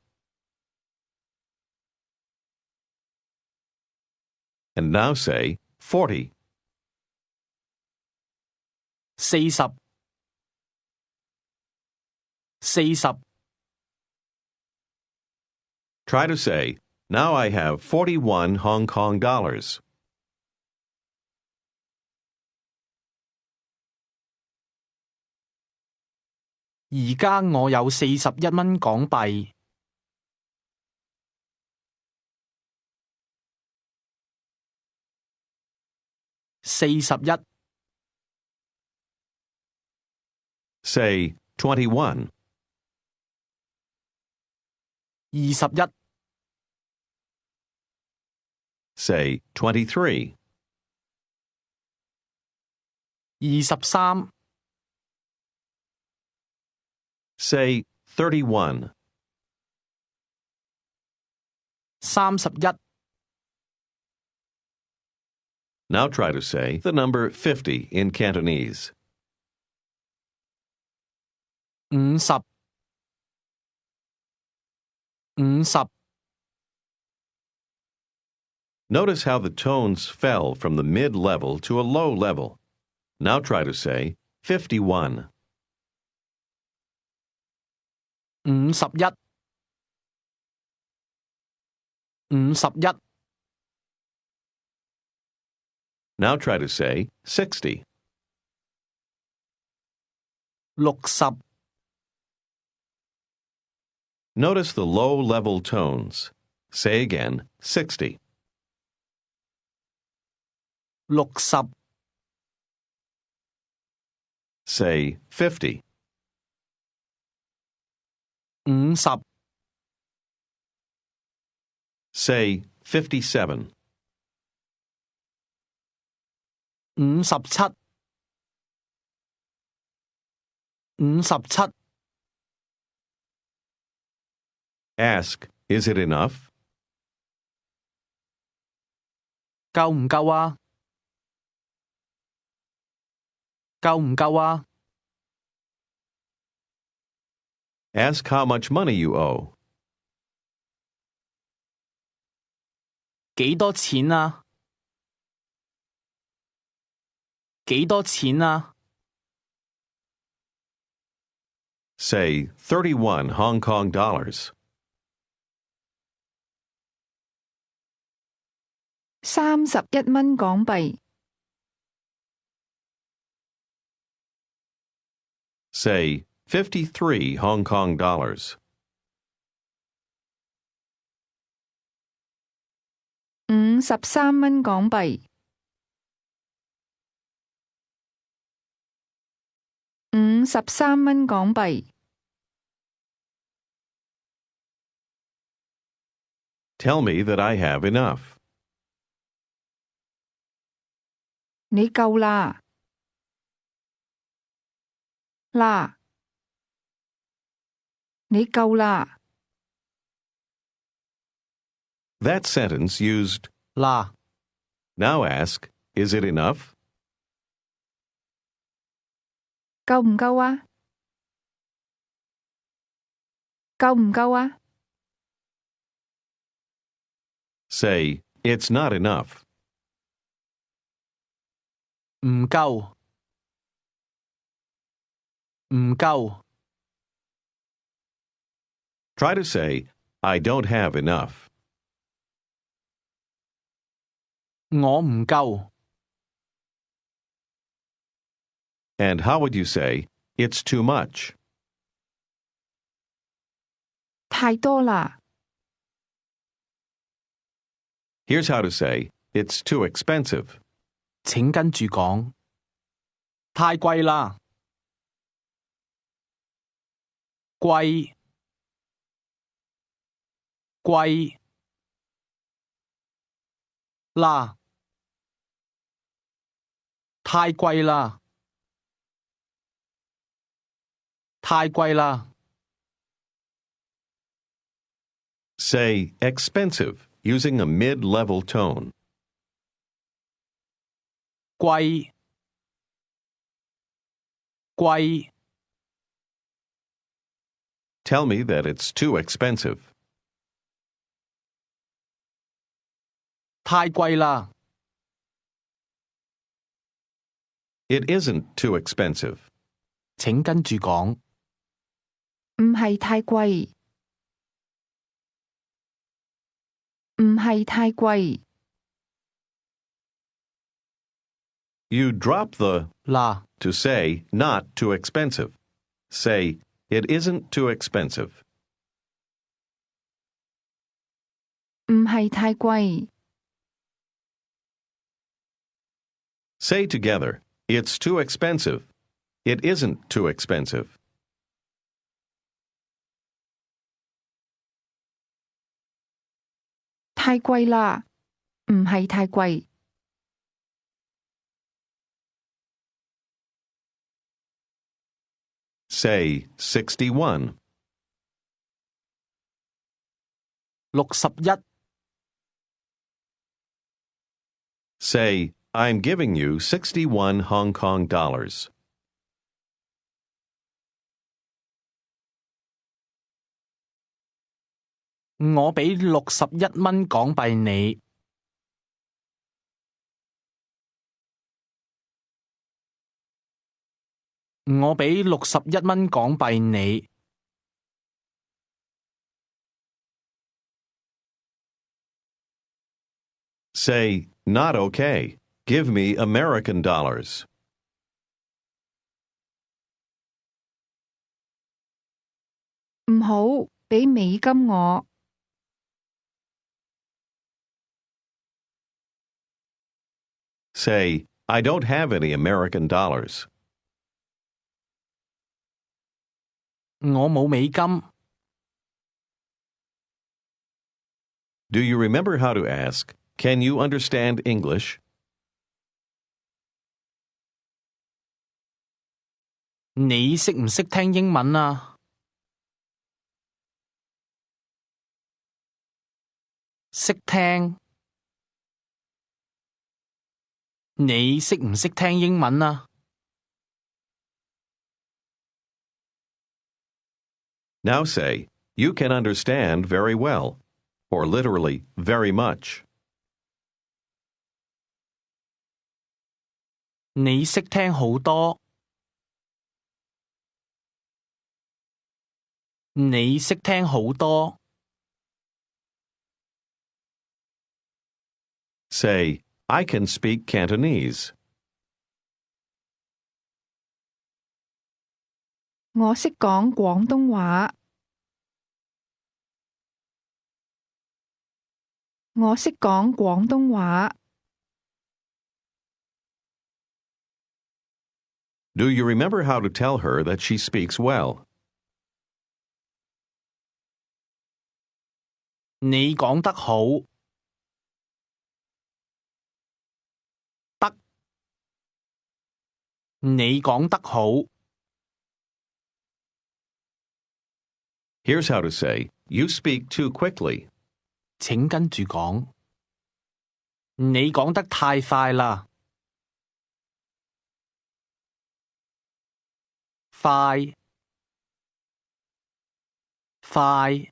And now say, 40. 40， 40， Try to say, now I have 41 Hong Kong dollars. 而家我有41蚊港幣， 41， Say, 21. 21， Say, 23. 23， Say, 31. 31， Now try to say the number 50 in Cantonese. 50， 50， Notice how the tones fell from the mid-level to a low level. Now try to say 51. 51， 51， Now try to say 60. 60， Notice the low-level tones. Say again, 60. 60， Say 50. 50， Say 57. 57， 57， Ask, is it enough? 夠唔夠啊？夠唔夠啊？ Ask how much money you owe. 幾多錢啊？幾多錢啊？ Say 31 Hong Kong dollars. 31蚊港幣。Say 53 Hong Kong dollars. 53蚊港幣。53蚊港幣。Tell me that I have enough. 你夠啦。啦。你夠啦。That sentence used 啦。 now ask, is it enough? 夠唔夠啊？夠唔夠啊？ Say, it's not enough. 唔夠。唔夠。 Try to say, I don't have enough. 我唔夠。 And how would you say, it's too much? 太多啦。 Here's how to say, it's too expensive. 請跟住講。太貴啦。貴。貴。啦。太貴啦。太貴啦。 Say expensive using a mid-level tone. 貴。貴。 Tell me that it's too expensive. 太貴啦。 It isn't too expensive. 請跟住講。唔係太貴。唔係太貴。 You drop the 啦。 to say not too expensive. Say, it isn't too expensive. 唔係太貴。 Say together, it's too expensive. It isn't too expensive. 太貴啦。唔係太貴。Say 61. 61。 Say, I'm giving you 61 Hong Kong dollars. 我俾61蚊港幣你。我俾61蚊港幣你。Say, not okay. Give me American dollars. 唔好，俾美金我。Say, I don't have any American dollars. 我冇美金。 Do you remember how to ask, can you understand English? 你識唔識聽英文啊？識聽。你識唔識聽英文啊？ Now say, you can understand very well, or literally, very much. 你識聽好多。你識聽好多。Say, I can speak Cantonese. 我識講廣東話。我識講廣東話。Do you remember how to tell her that she speaks well? 你講得好。得。你講得好。Here's how to say, you speak too quickly. 請跟住講。你講得太快啦。快。快。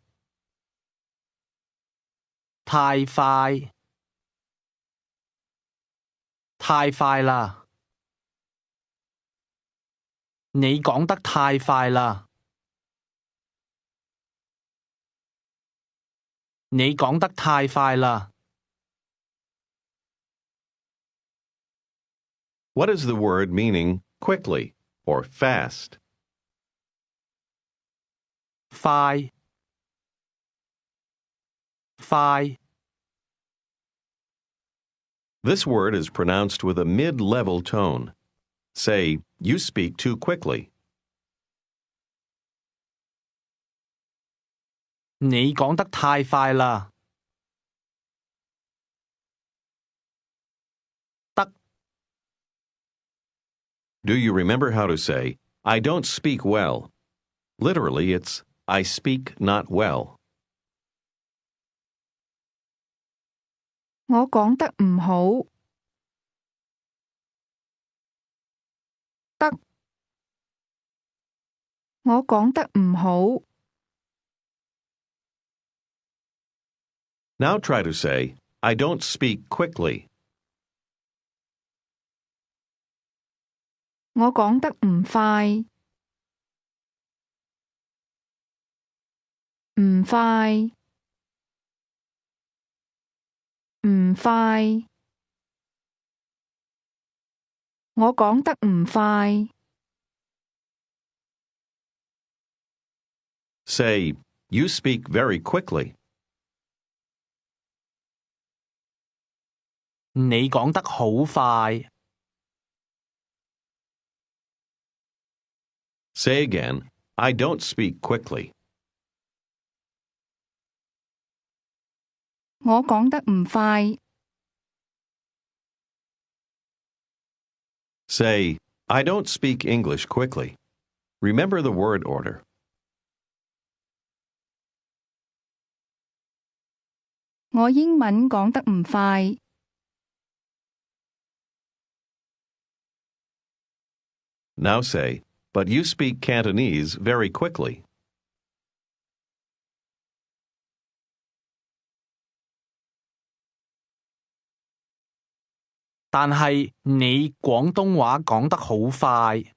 太快。太快啦。你講得太快啦。你講得太快啦。What is the word meaning quickly or fast? 快。快。 This word is pronounced with a mid-level tone. Say, you speak too quickly. 你講得太快啦。得。 Do you remember how to say, I don't speak well? Literally, it's, I speak not well. 我講得唔好。得。我講得唔好。Now try to say, I don't speak quickly. 我講得唔快。唔快。唔快。我講得唔快。Say, you speak very quickly. 你講得好快。Say again, I don't speak quickly. 我講得唔快。Say, I don't speak English quickly. Remember the word order. 我英文講得唔快。Now say, but you speak Cantonese very quickly. 但係你廣東話講得好快。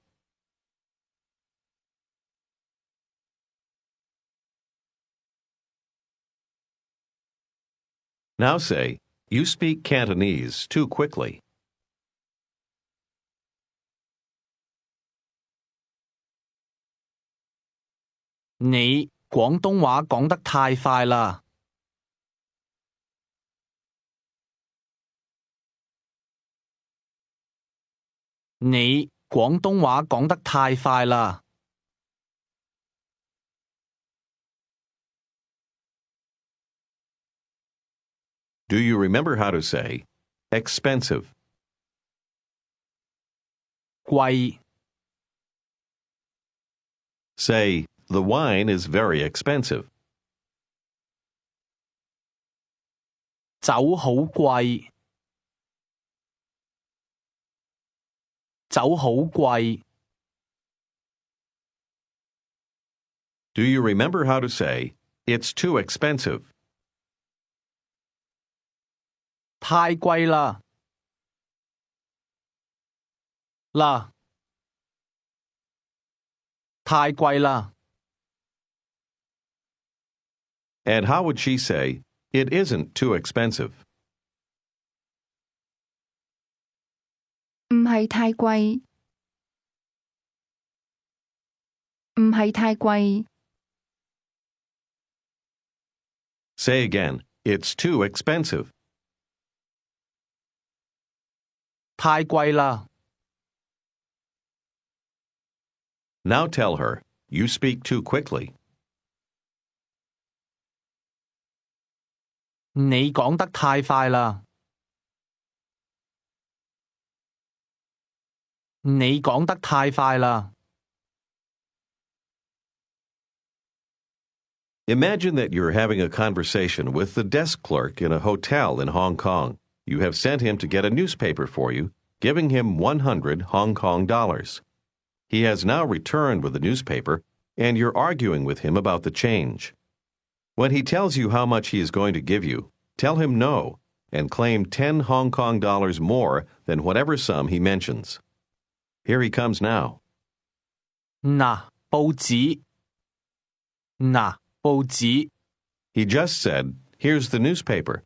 Now say, you speak Cantonese too quickly. 你廣東話講得太快啦。你廣東話講得太快啦。Do you remember how to say, expensive? 貴。Say, the wine is very expensive. 酒好貴。酒好貴。Do you remember how to say, "It's too expensive"? 太貴啦！太貴啦！ And how would she say, "It isn't too expensive"? 唔係太貴，唔係太貴。Say again, "It's too expensive." 太貴啦！ Now tell her, "You speak too quickly." 你講得太快啦！你講得太快啦！ Imagine that you're having a conversation with the desk clerk in a hotel in Hong Kong. You have sent him to get a newspaper for you, giving him 100 Hong Kong dollars. He has now returned with the newspaper, and you're arguing with him about the change. When he tells you how much he is going to give you, tell him no, and claim 10 Hong Kong dollars more than whatever sum he mentions. Here he comes now. 嗱，報紙。嗱，報紙。 He just said, "Here's the newspaper."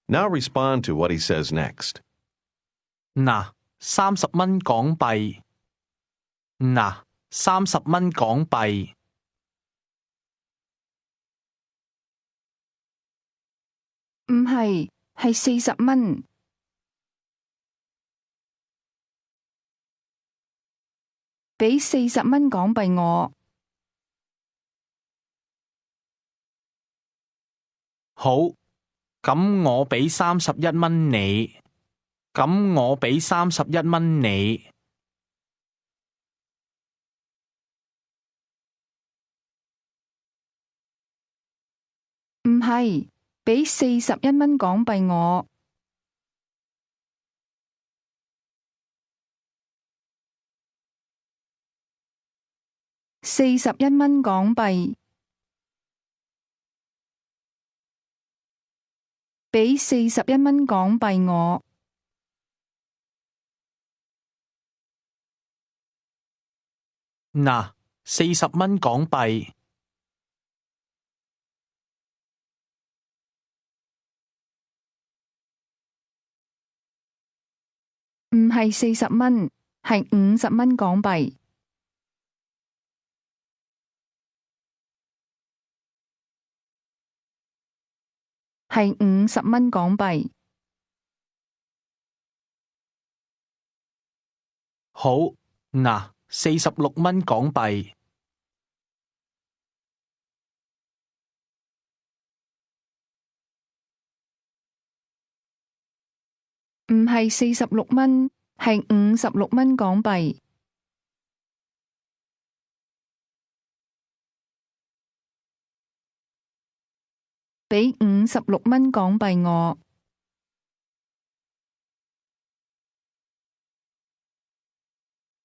Now respond to what he says next. 嗱，30蚊港幣。嗱，30蚊港幣。唔係，係40蚊。俾40蚊港幣我。好，咁我俾31蚊你。咁我俾31蚊你。唔係，俾41蚊港幣我。41蚊港幣。俾41蚊港幣我。嗱，40蚊港幣。唔係40蚊，係50蚊港幣。係50蚊港幣。好，嗱，46蚊港幣。唔係46蚊，係56蚊港幣。俾56蚊港幣我。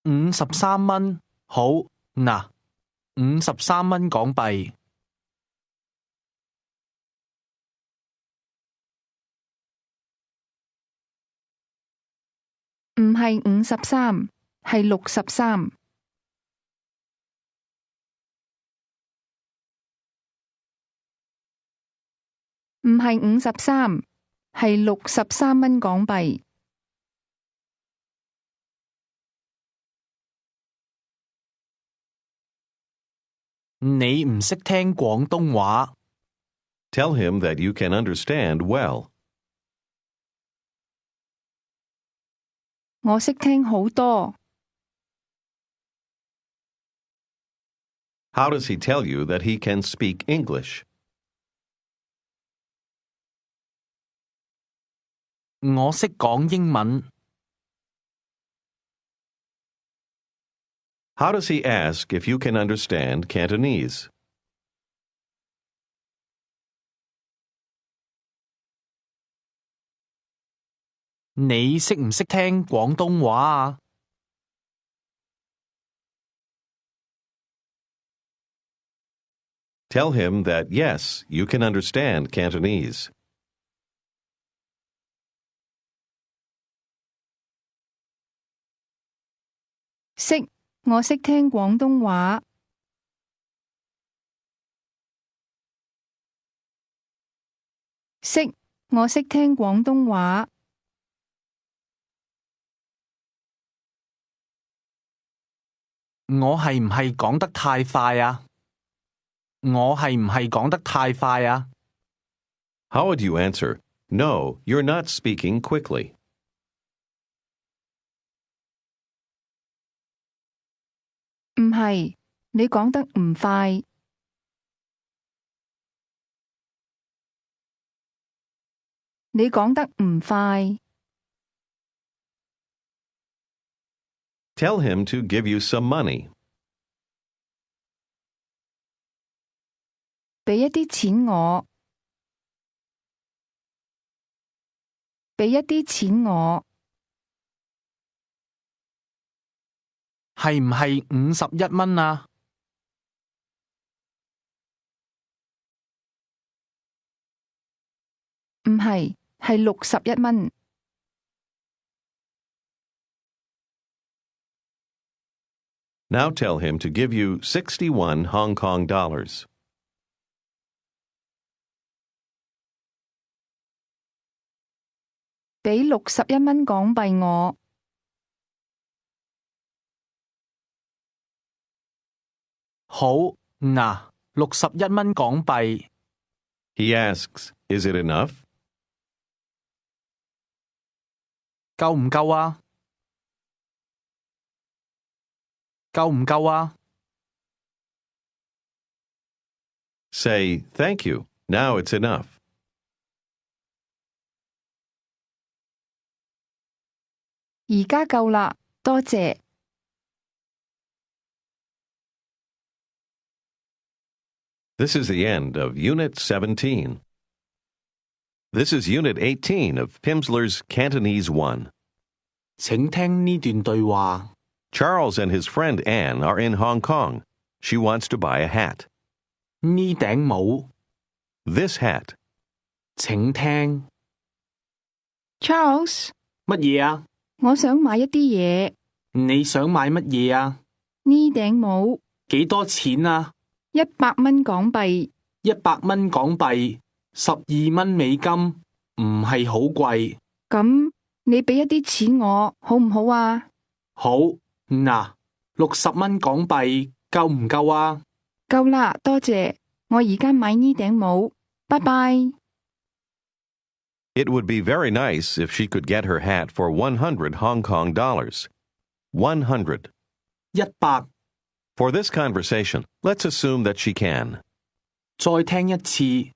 53蚊，好，嗱，53蚊港幣。唔係53，係63。唔係53，係63蚊港幣。你唔識聽廣東話。Tell him that you can understand well. 我識聽好多。How does he tell you that he can speak English? 我識講英文。How does he ask if you can understand Cantonese? 你識唔識聽廣東話啊？ Tell him that yes, you can understand Cantonese. 識，我識聽廣東話。識，我識聽廣東話。我係唔係講得太快啊？我係唔係講得太快啊？ How would you answer, No, you're not speaking quickly? 唔係，你講得唔快。你講得唔快。Tell him to give you some money. 俾一啲錢我。俾一啲錢我。係唔係51蚊啊？唔係，係61蚊。Now tell him to give you 61 Hong Kong dollars. 俾61蚊港幣我。好，嗱，61蚊港幣。He asks, Is it enough? 夠唔夠啊？夠唔夠啊？ Say, Thank you. Now it's enough. 而家夠啦，多謝。This is the end of Unit 17. This is Unit 18 of Pimsleur's Cantonese 1. 請聽呢段對話。Charles and his friend Anne are in Hong Kong. She wants to buy a hat. 呢頂帽。This hat. 請聽。Charles，乜嘢啊？我想買一啲嘢。你想買乜嘢啊？呢頂帽幾多錢啊？100蚊港幣。100蚊港幣，12蚊美金，唔係好貴。咁你俾一啲錢我，好唔好啊？好，嗱，60蚊港幣夠唔夠啊？夠啦，多謝。我而家買呢頂帽。拜拜。It would be very nice if she could get her hat for 100 Hong Kong dollars. 100. 100。For this conversation, let's assume that she can. 再聽一次。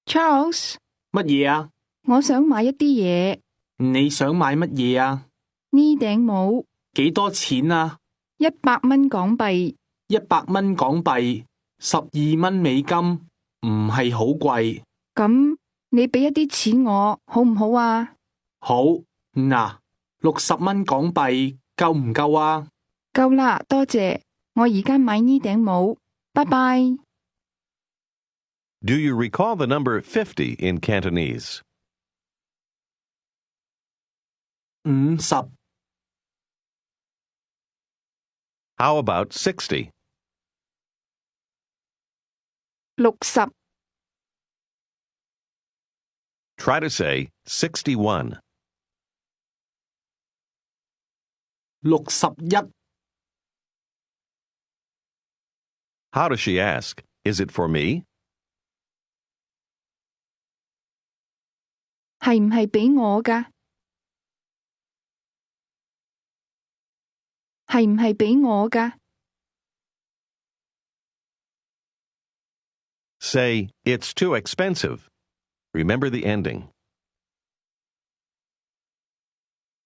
Charles，乜嘢啊？我想買一啲嘢。你想買乜嘢啊？呢頂帽幾多錢啊？100蚊港幣。100蚊港幣，12蚊美金，唔係好貴。咁你俾一啲錢我，好唔好啊？好，嗱，60蚊港幣夠唔夠啊？夠啦，多謝。我而家買呢頂帽。拜拜。Do you recall the number 50 in Cantonese? 50。How about 60? 60。Try to say 61. 61。How does she ask? Is it for me? 係唔係俾我㗎？係唔係俾我㗎？ Say, It's too expensive. Remember the ending.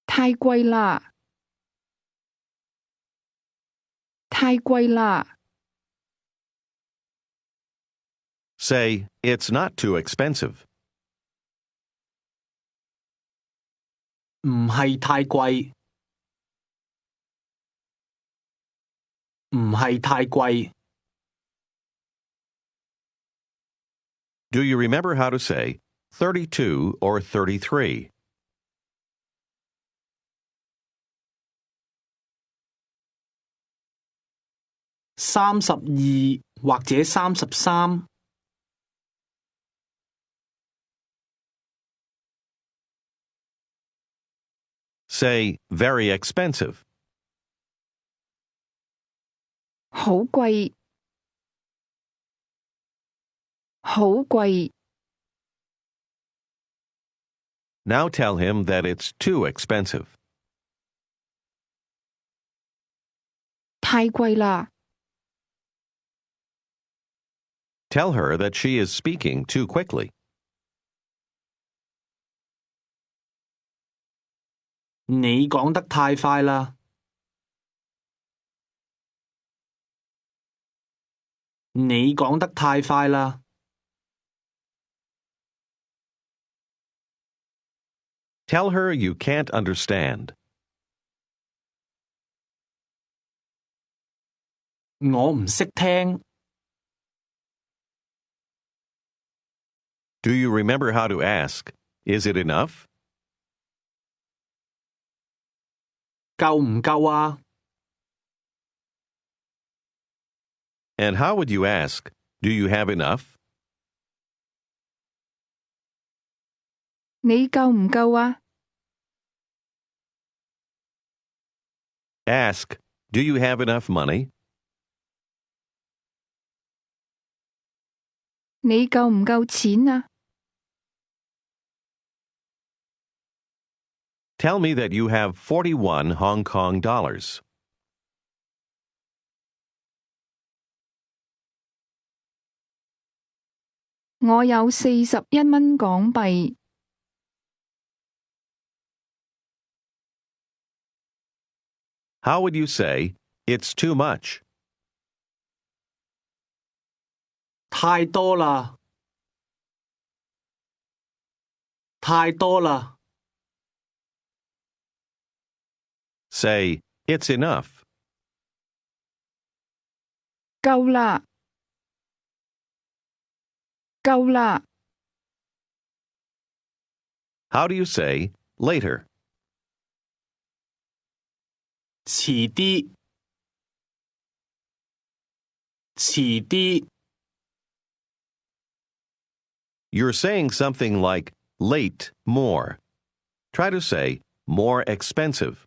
太貴啦！太貴啦！ Say, It's not too expensive. 唔係太貴。唔係太貴。Do you remember how to say 32 or 33? 32或者33， Say very expensive. 好貴，好貴， Now tell him that it's too expensive. 太貴啦， Tell her that she is speaking too quickly. 你講得太快啦，你講得太快啦， Tell her you can't understand. 我唔識聽， Do you remember how to ask, is it enough? 夠唔夠啊？ And how would you ask, do you have enough? 你夠唔夠啊？ Ask, do you have enough money? 你夠唔夠錢啊？ Tell me that you have 41 Hong Kong dollars. 我有41蚊港幣， How would you say, it's too much? 太多啦，太多啦， Say, it's enough. 夠啦，夠啦， How do you say, later? 遲啲，遲啲， You're saying something like late more. Try to say more expensive.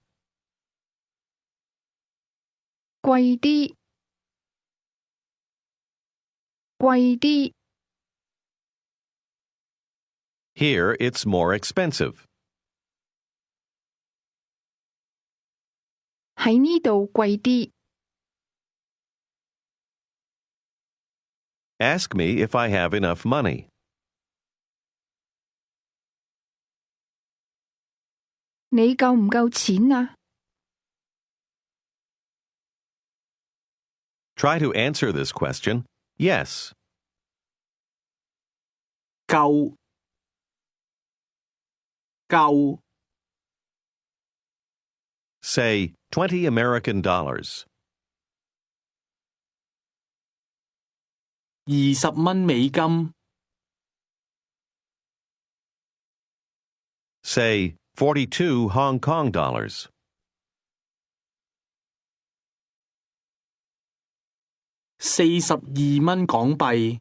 貴啲，貴啲， Here, it's more expensive. 喺呢度貴啲。 Ask me if I have enough money. 你夠唔夠錢啊？ Try to answer this question, yes. 夠，夠， Say 20 American dollars. 20蚊美金， Say 42 Hong Kong dollars. 42蚊港幣，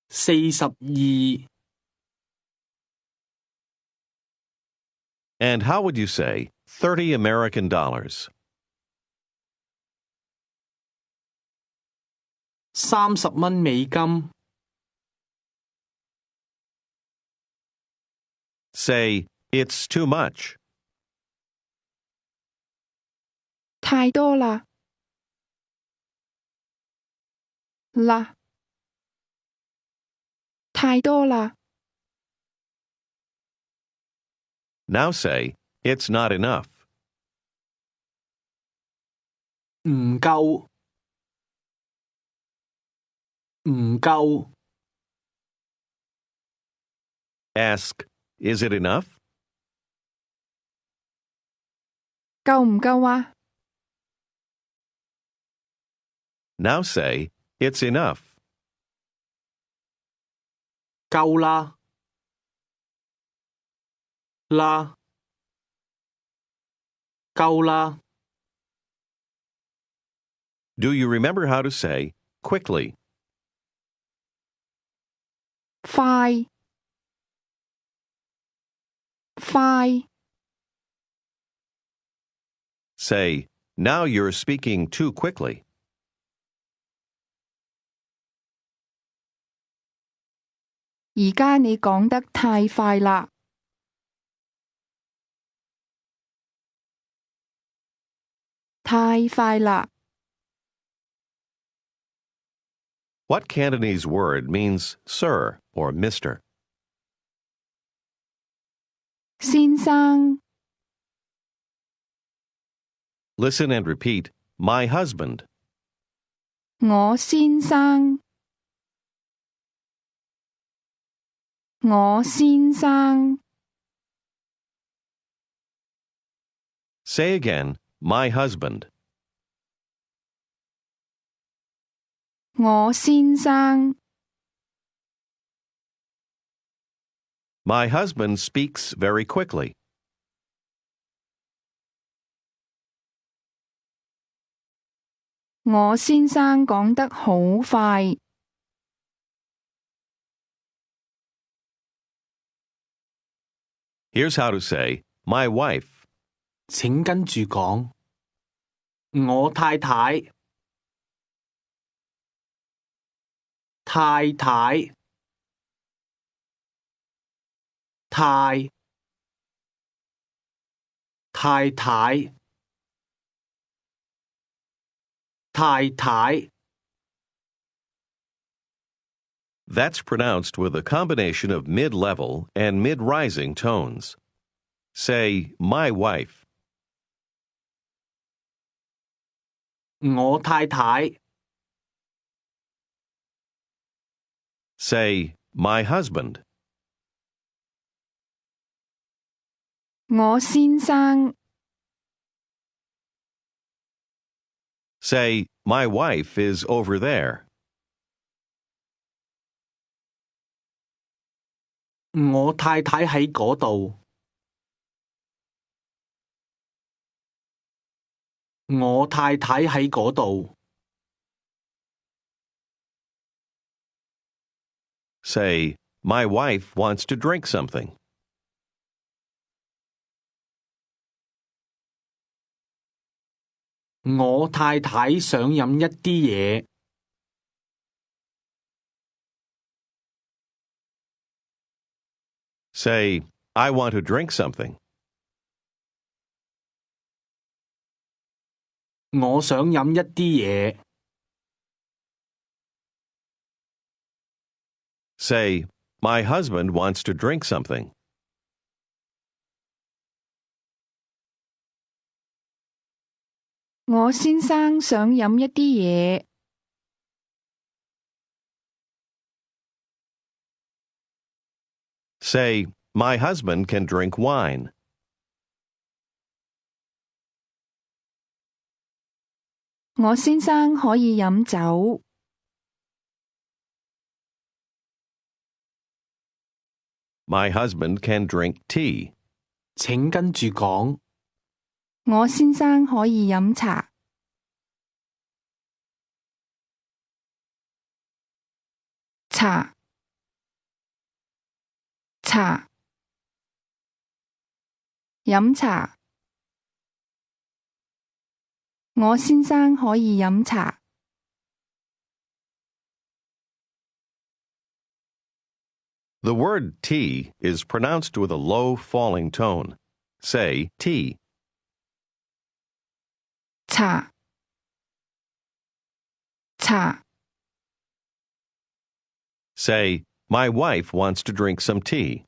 42， And how would you say 30 American dollars? 30蚊美金， Say, it's too much. 太多啦，啦，太多啦。 Now say, it's not enough. 唔夠，唔夠， Ask, is it enough? 夠唔夠啊？ Now say, it's enough. 夠啦，啦，夠啦。Do you remember how to say quickly? 快，快， Say, now you're speaking too quickly. 而家你講得太快啦，太快啦。What Cantonese word means sir or mister? 先生， Listen and repeat, my husband. 我先生，我先生， Say again, my husband. 我先生。 My husband speaks very quickly. 我先生講得好快。Here's how to say, my wife. 請跟住講，我太太，太太，太，太太，太太。That's pronounced with a combination of mid-level and mid-rising tones. Say, my wife. 我太太， Say, my husband. 我先生， Say, my wife is over there. 我太太喺嗰度。我太太喺嗰度。Say, my wife wants to drink something. 我太太想飲一啲嘢。Say, I want to drink something. 我想飲一啲嘢。Say, my husband wants to drink something. 我先生想飲一啲嘢。Say, my husband can drink wine. 我先生可以飲酒。My husband can drink tea. 請跟住講，我先生可以飲茶。茶，茶，飲茶。我先生可以飲茶。The word tea is pronounced with a low falling tone. Say, tea. 茶，茶。Say, my wife wants to drink some tea.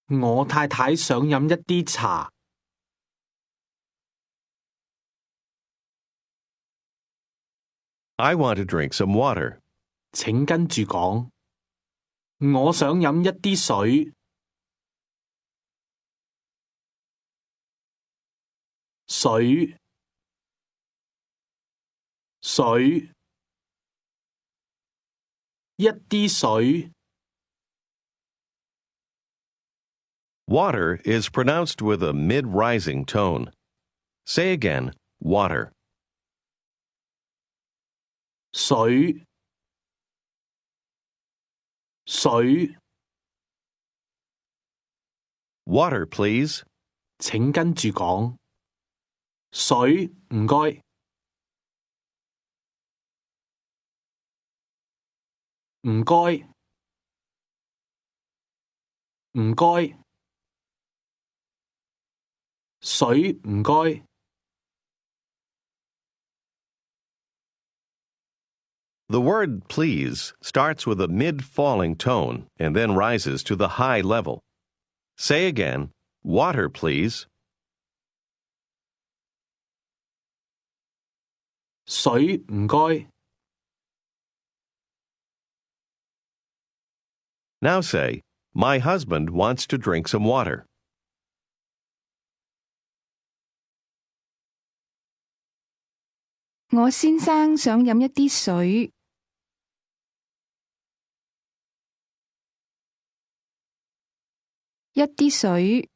我太太想飲一啲茶。I want to drink some water. 請跟住講，我想飲一啲水。水水一啲水 Water is pronounced with a mid-rising tone. Say again, water. 水水 Water, please. 請跟住講水唔該唔該唔該水唔該 The word please starts with a mid-falling tone and then rises to the high level. Say again, water, please. 水唔該 Now say, my husband wants to drink some water. 我先生想飲一啲水。一啲水。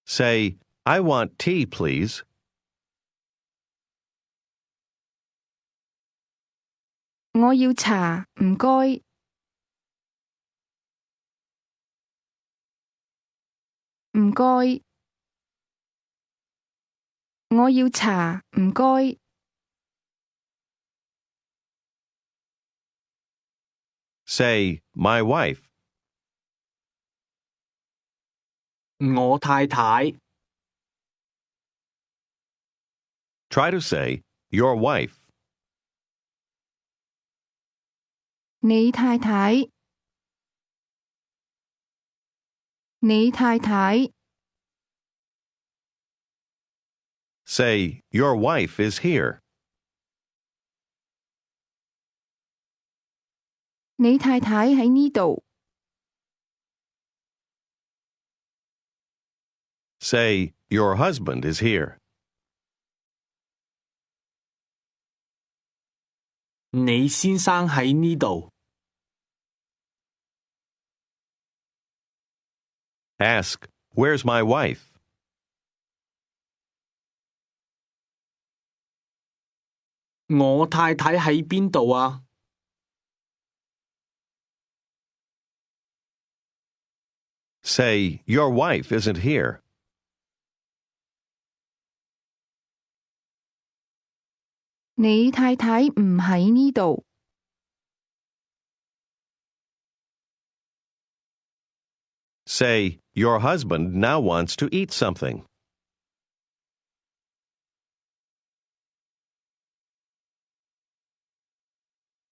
Say, I want tea, please. 我要茶，唔該。唔該。我要茶，唔該。Say, my wife. 我太太 Try to say, your wife. 你太太。你太太。Say, your wife is here. 你太太喺呢度。Say, your husband is here. 你先生喺呢度 Ask, where's my wife? 我太太喺邊度啊 Say, your wife isn't here. 你太太唔喺呢度。Say, your husband now wants to eat something.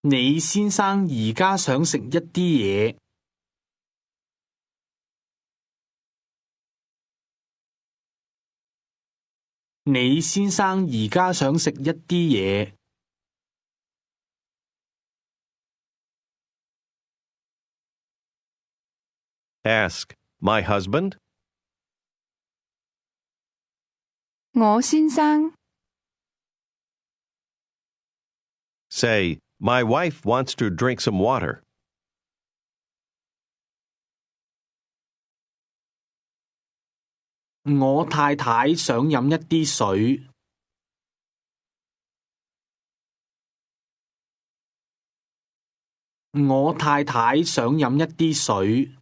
你先生而家想食一啲嘢。你先生而家想食一啲嘢。Ask, my husband? 我先生。Say, my wife wants to drink some water. 我太太想飲一啲水。我太太想飲一啲水。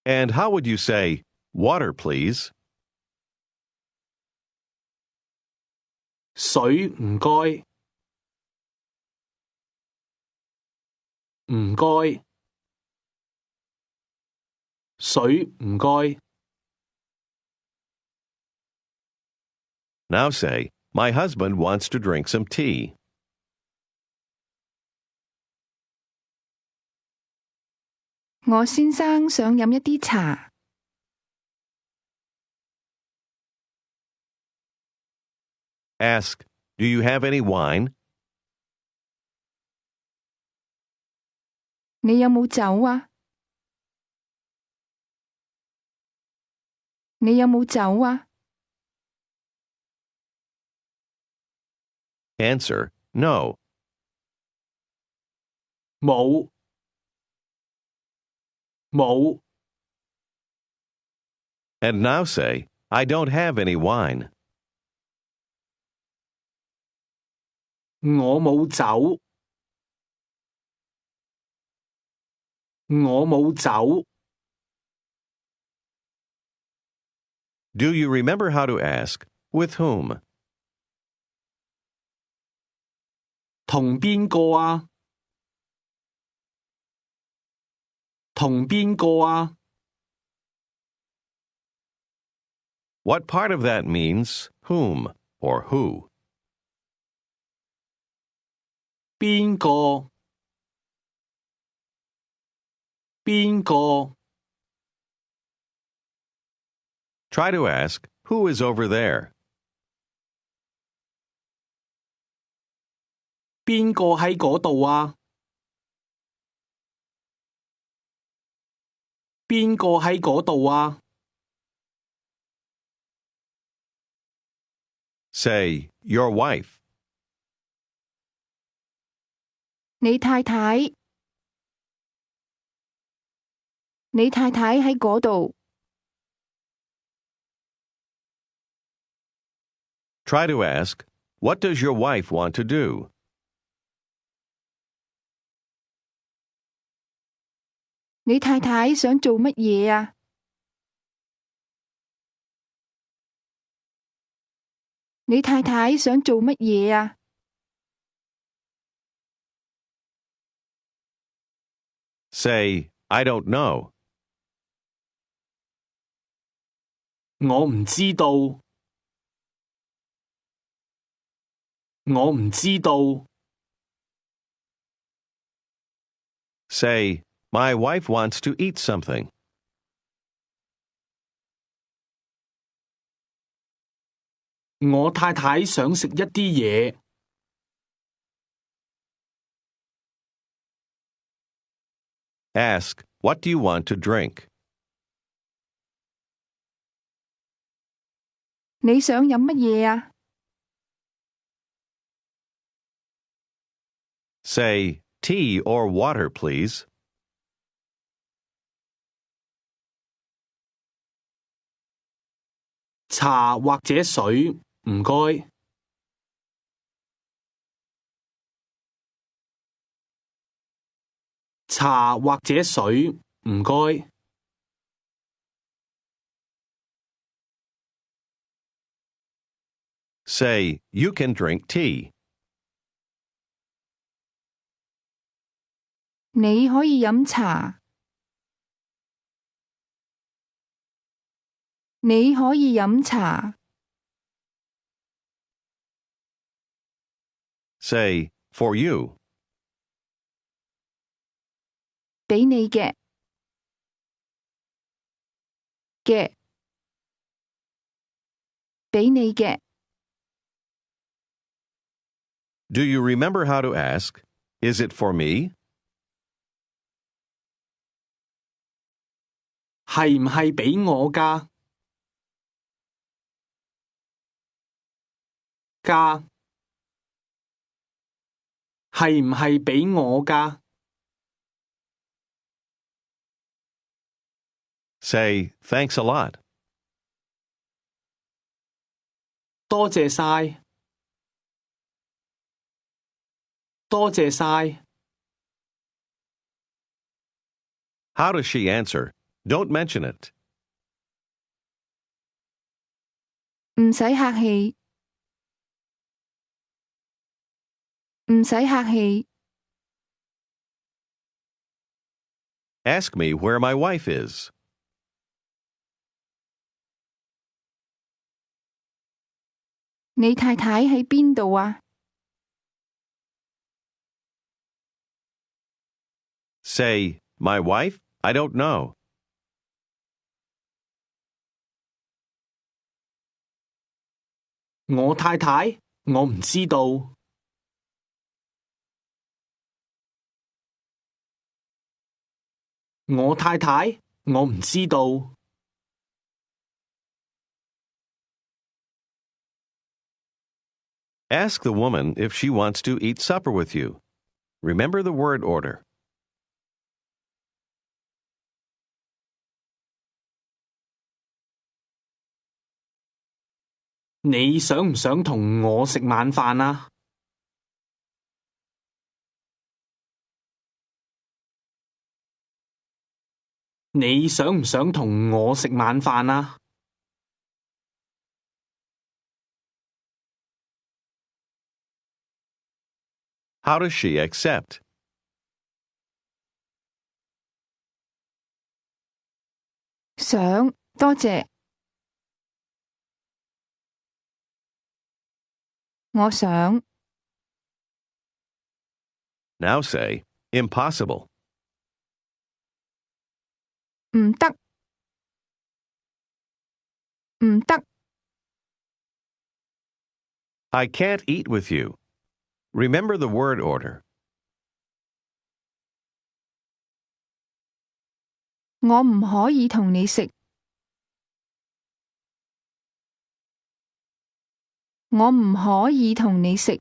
And how would you say, water, please? 水唔該。唔該。水唔該。Now say, my husband wants to drink some tea. 我先生想飲一啲茶。Ask, do you have any wine? 你有冇酒啊？你有冇酒啊？ Answer, no. 冇冇 And now say, I don't have any wine. 我冇酒我冇酒 Do you remember how to ask, with whom? 同邊個啊？同邊個啊？ What part of that means whom or who? 邊個邊個 Try to ask, who is over there? 邊個喺嗰度啊？邊個喺嗰度啊？ Say, your wife. 你太太，你太太喺嗰度。Try to ask, what does your wife want to do? 你太太想做乜嘢啊？你太太想做乜嘢啊？ Say, I don't know. 我唔知道我唔知道 Say, my wife wants to eat something. 我太太想食一啲嘢 Ask, what do you want to drink? 你想飲乜嘢啊？ Say, tea or water, please. 茶或者水，唔該。茶或者水，唔該。Say, you can drink tea. 你可以飲茶。你可以飲茶。 Say, for you. 俾你嘅。嘅。俾你嘅。 Do you remember how to ask, is it for me? 係唔係俾我㗎？㗎係唔係俾我㗎？ Say, thanks a lot. 多謝晒，多謝晒。How does she answer? Don't mention it. 唔使客氣。唔使客氣。 Ask me where my wife is. 你太太喺邊度啊？ Say, my wife? I don't know. 我太太，我唔知道。我太太，我唔知道。Ask the woman if she wants to eat supper with you. Remember the word order. 你想唔想同我食晚飯啊？你想唔想同我食晚飯啊？How does she accept? 想，多謝。我想， Now say, impossible. 唔得，唔得。I can't eat with you. Remember the word order. 我唔可以同你食。我唔可以同你食。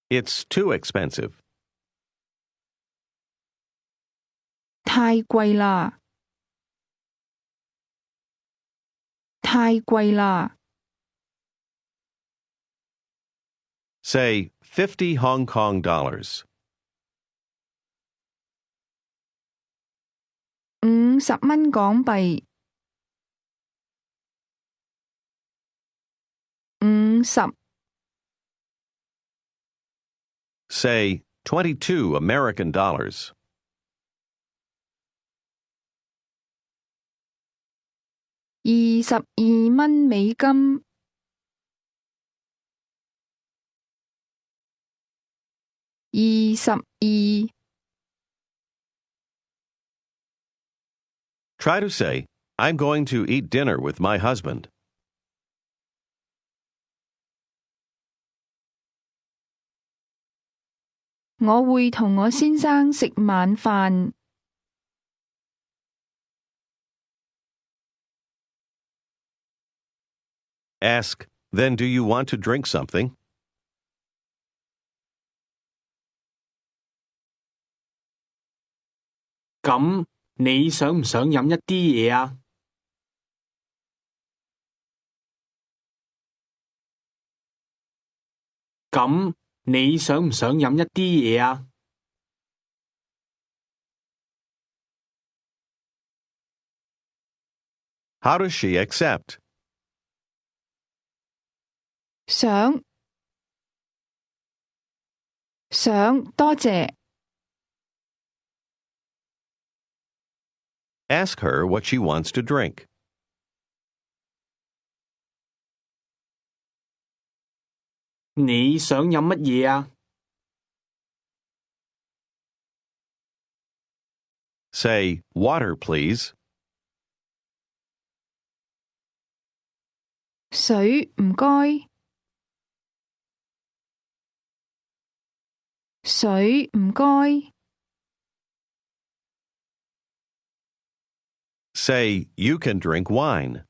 It's too expensive. 太貴啦！太貴啦！ Say 50 Hong Kong dollars. 50蚊港幣。50 Say 22 American dollars. 22蚊美金。22 Try to say, I'm going to eat dinner with my husband. 我會同我先生食晚飯。Ask, then do you want to drink something? 咁你想唔想飲一啲嘢啊？咁你想唔想飲一啲嘢啊？How does she accept? 想，多謝。Ask her what she wants to drink. 你想飲乜嘢啊？ Say, water, please. 水唔該。水唔該。Say, you can drink wine.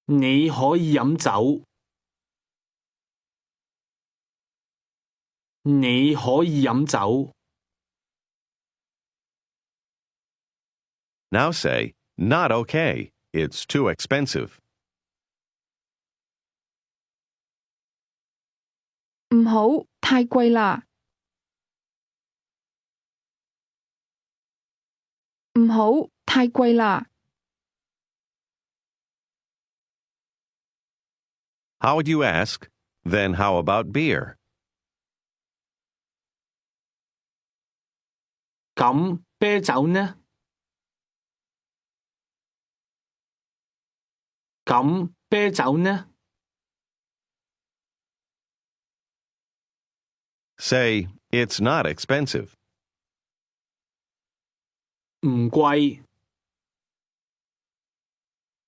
你可以飲酒。你可以飲酒。Now say, not okay. It's too expensive. 唔好，太貴啦。唔好，太貴啦。How would you ask? Then how about beer? 咁啤酒呢？咁啤酒呢？ Say, it's not expensive. 唔貴。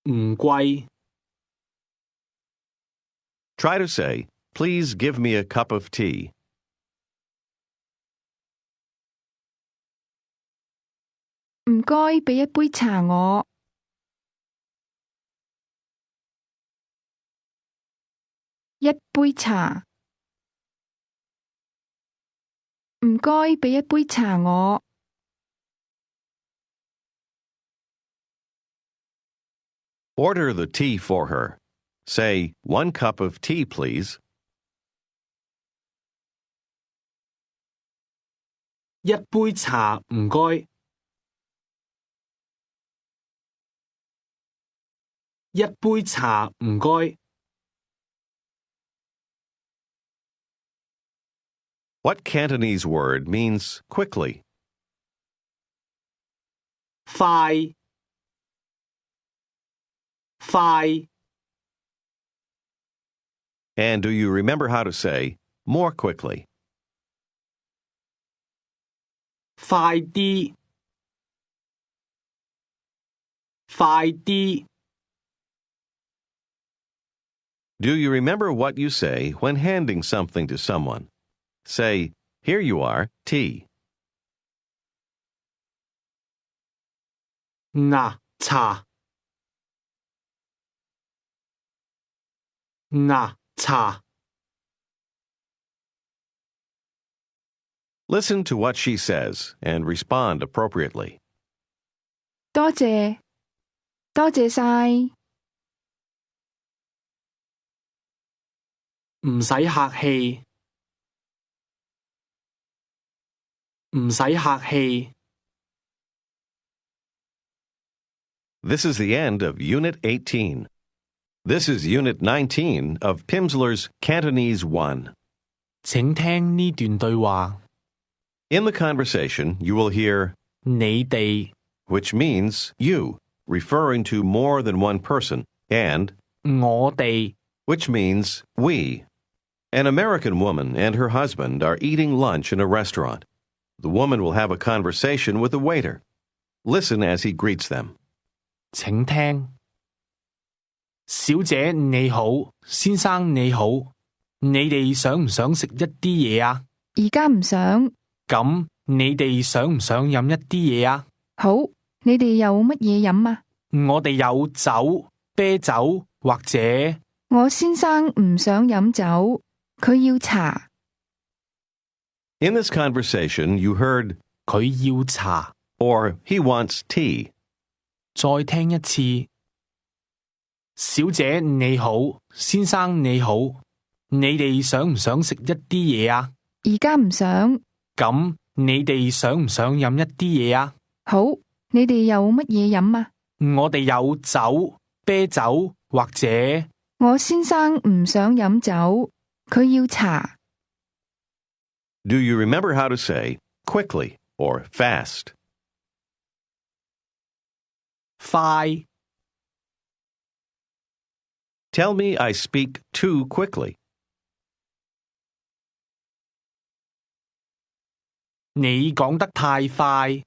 唔貴。 Try to say, Please give me a cup of tea. 唔該，俾一杯茶我。一杯茶。唔該，俾一杯茶我。Order the tea for her. Say, 1 cup of tea, please. 一杯茶唔該。一杯茶唔該。What Cantonese word means quickly? 快快 And do you remember how to say more quickly? 快啲快啲 Do you remember what you say when handing something to someone? Say, here you are, tea. 嗱茶嗱茶 Listen to what she says and respond appropriately. 多謝，多謝晒。唔使客氣唔使客氣 This is the end of Unit 18. This is Unit 19 of Pimsleur's Cantonese 1. 請聽呢段對話 In the conversation, you will hear 你哋 which means you, referring to more than one person, and 我哋 which means we. An American woman and her husband are eating lunch in a restaurant. The woman will have a conversation with the waiter. Listen as he greets them. 請聽小姐你好，先生你好，你哋想唔想食一啲嘢啊？而家唔想。咁你哋想唔想飲一啲嘢啊？好，你哋有乜嘢飲啊？我哋有酒、啤酒或者我先生唔想飲酒，佢要茶。In this conversation, you heard 佢要茶。 or he wants tea. 再聽一次，小姐你好，先生你好，你哋想唔想食一啲嘢啊？而家唔想。咁你哋想唔想飲一啲嘢啊？好，你哋有乜嘢飲啊？我哋有酒、啤酒或者我先生唔想飲酒，佢要茶。Do you remember how to say quickly or fast? 快 Tell me I speak too quickly. 你講得太快。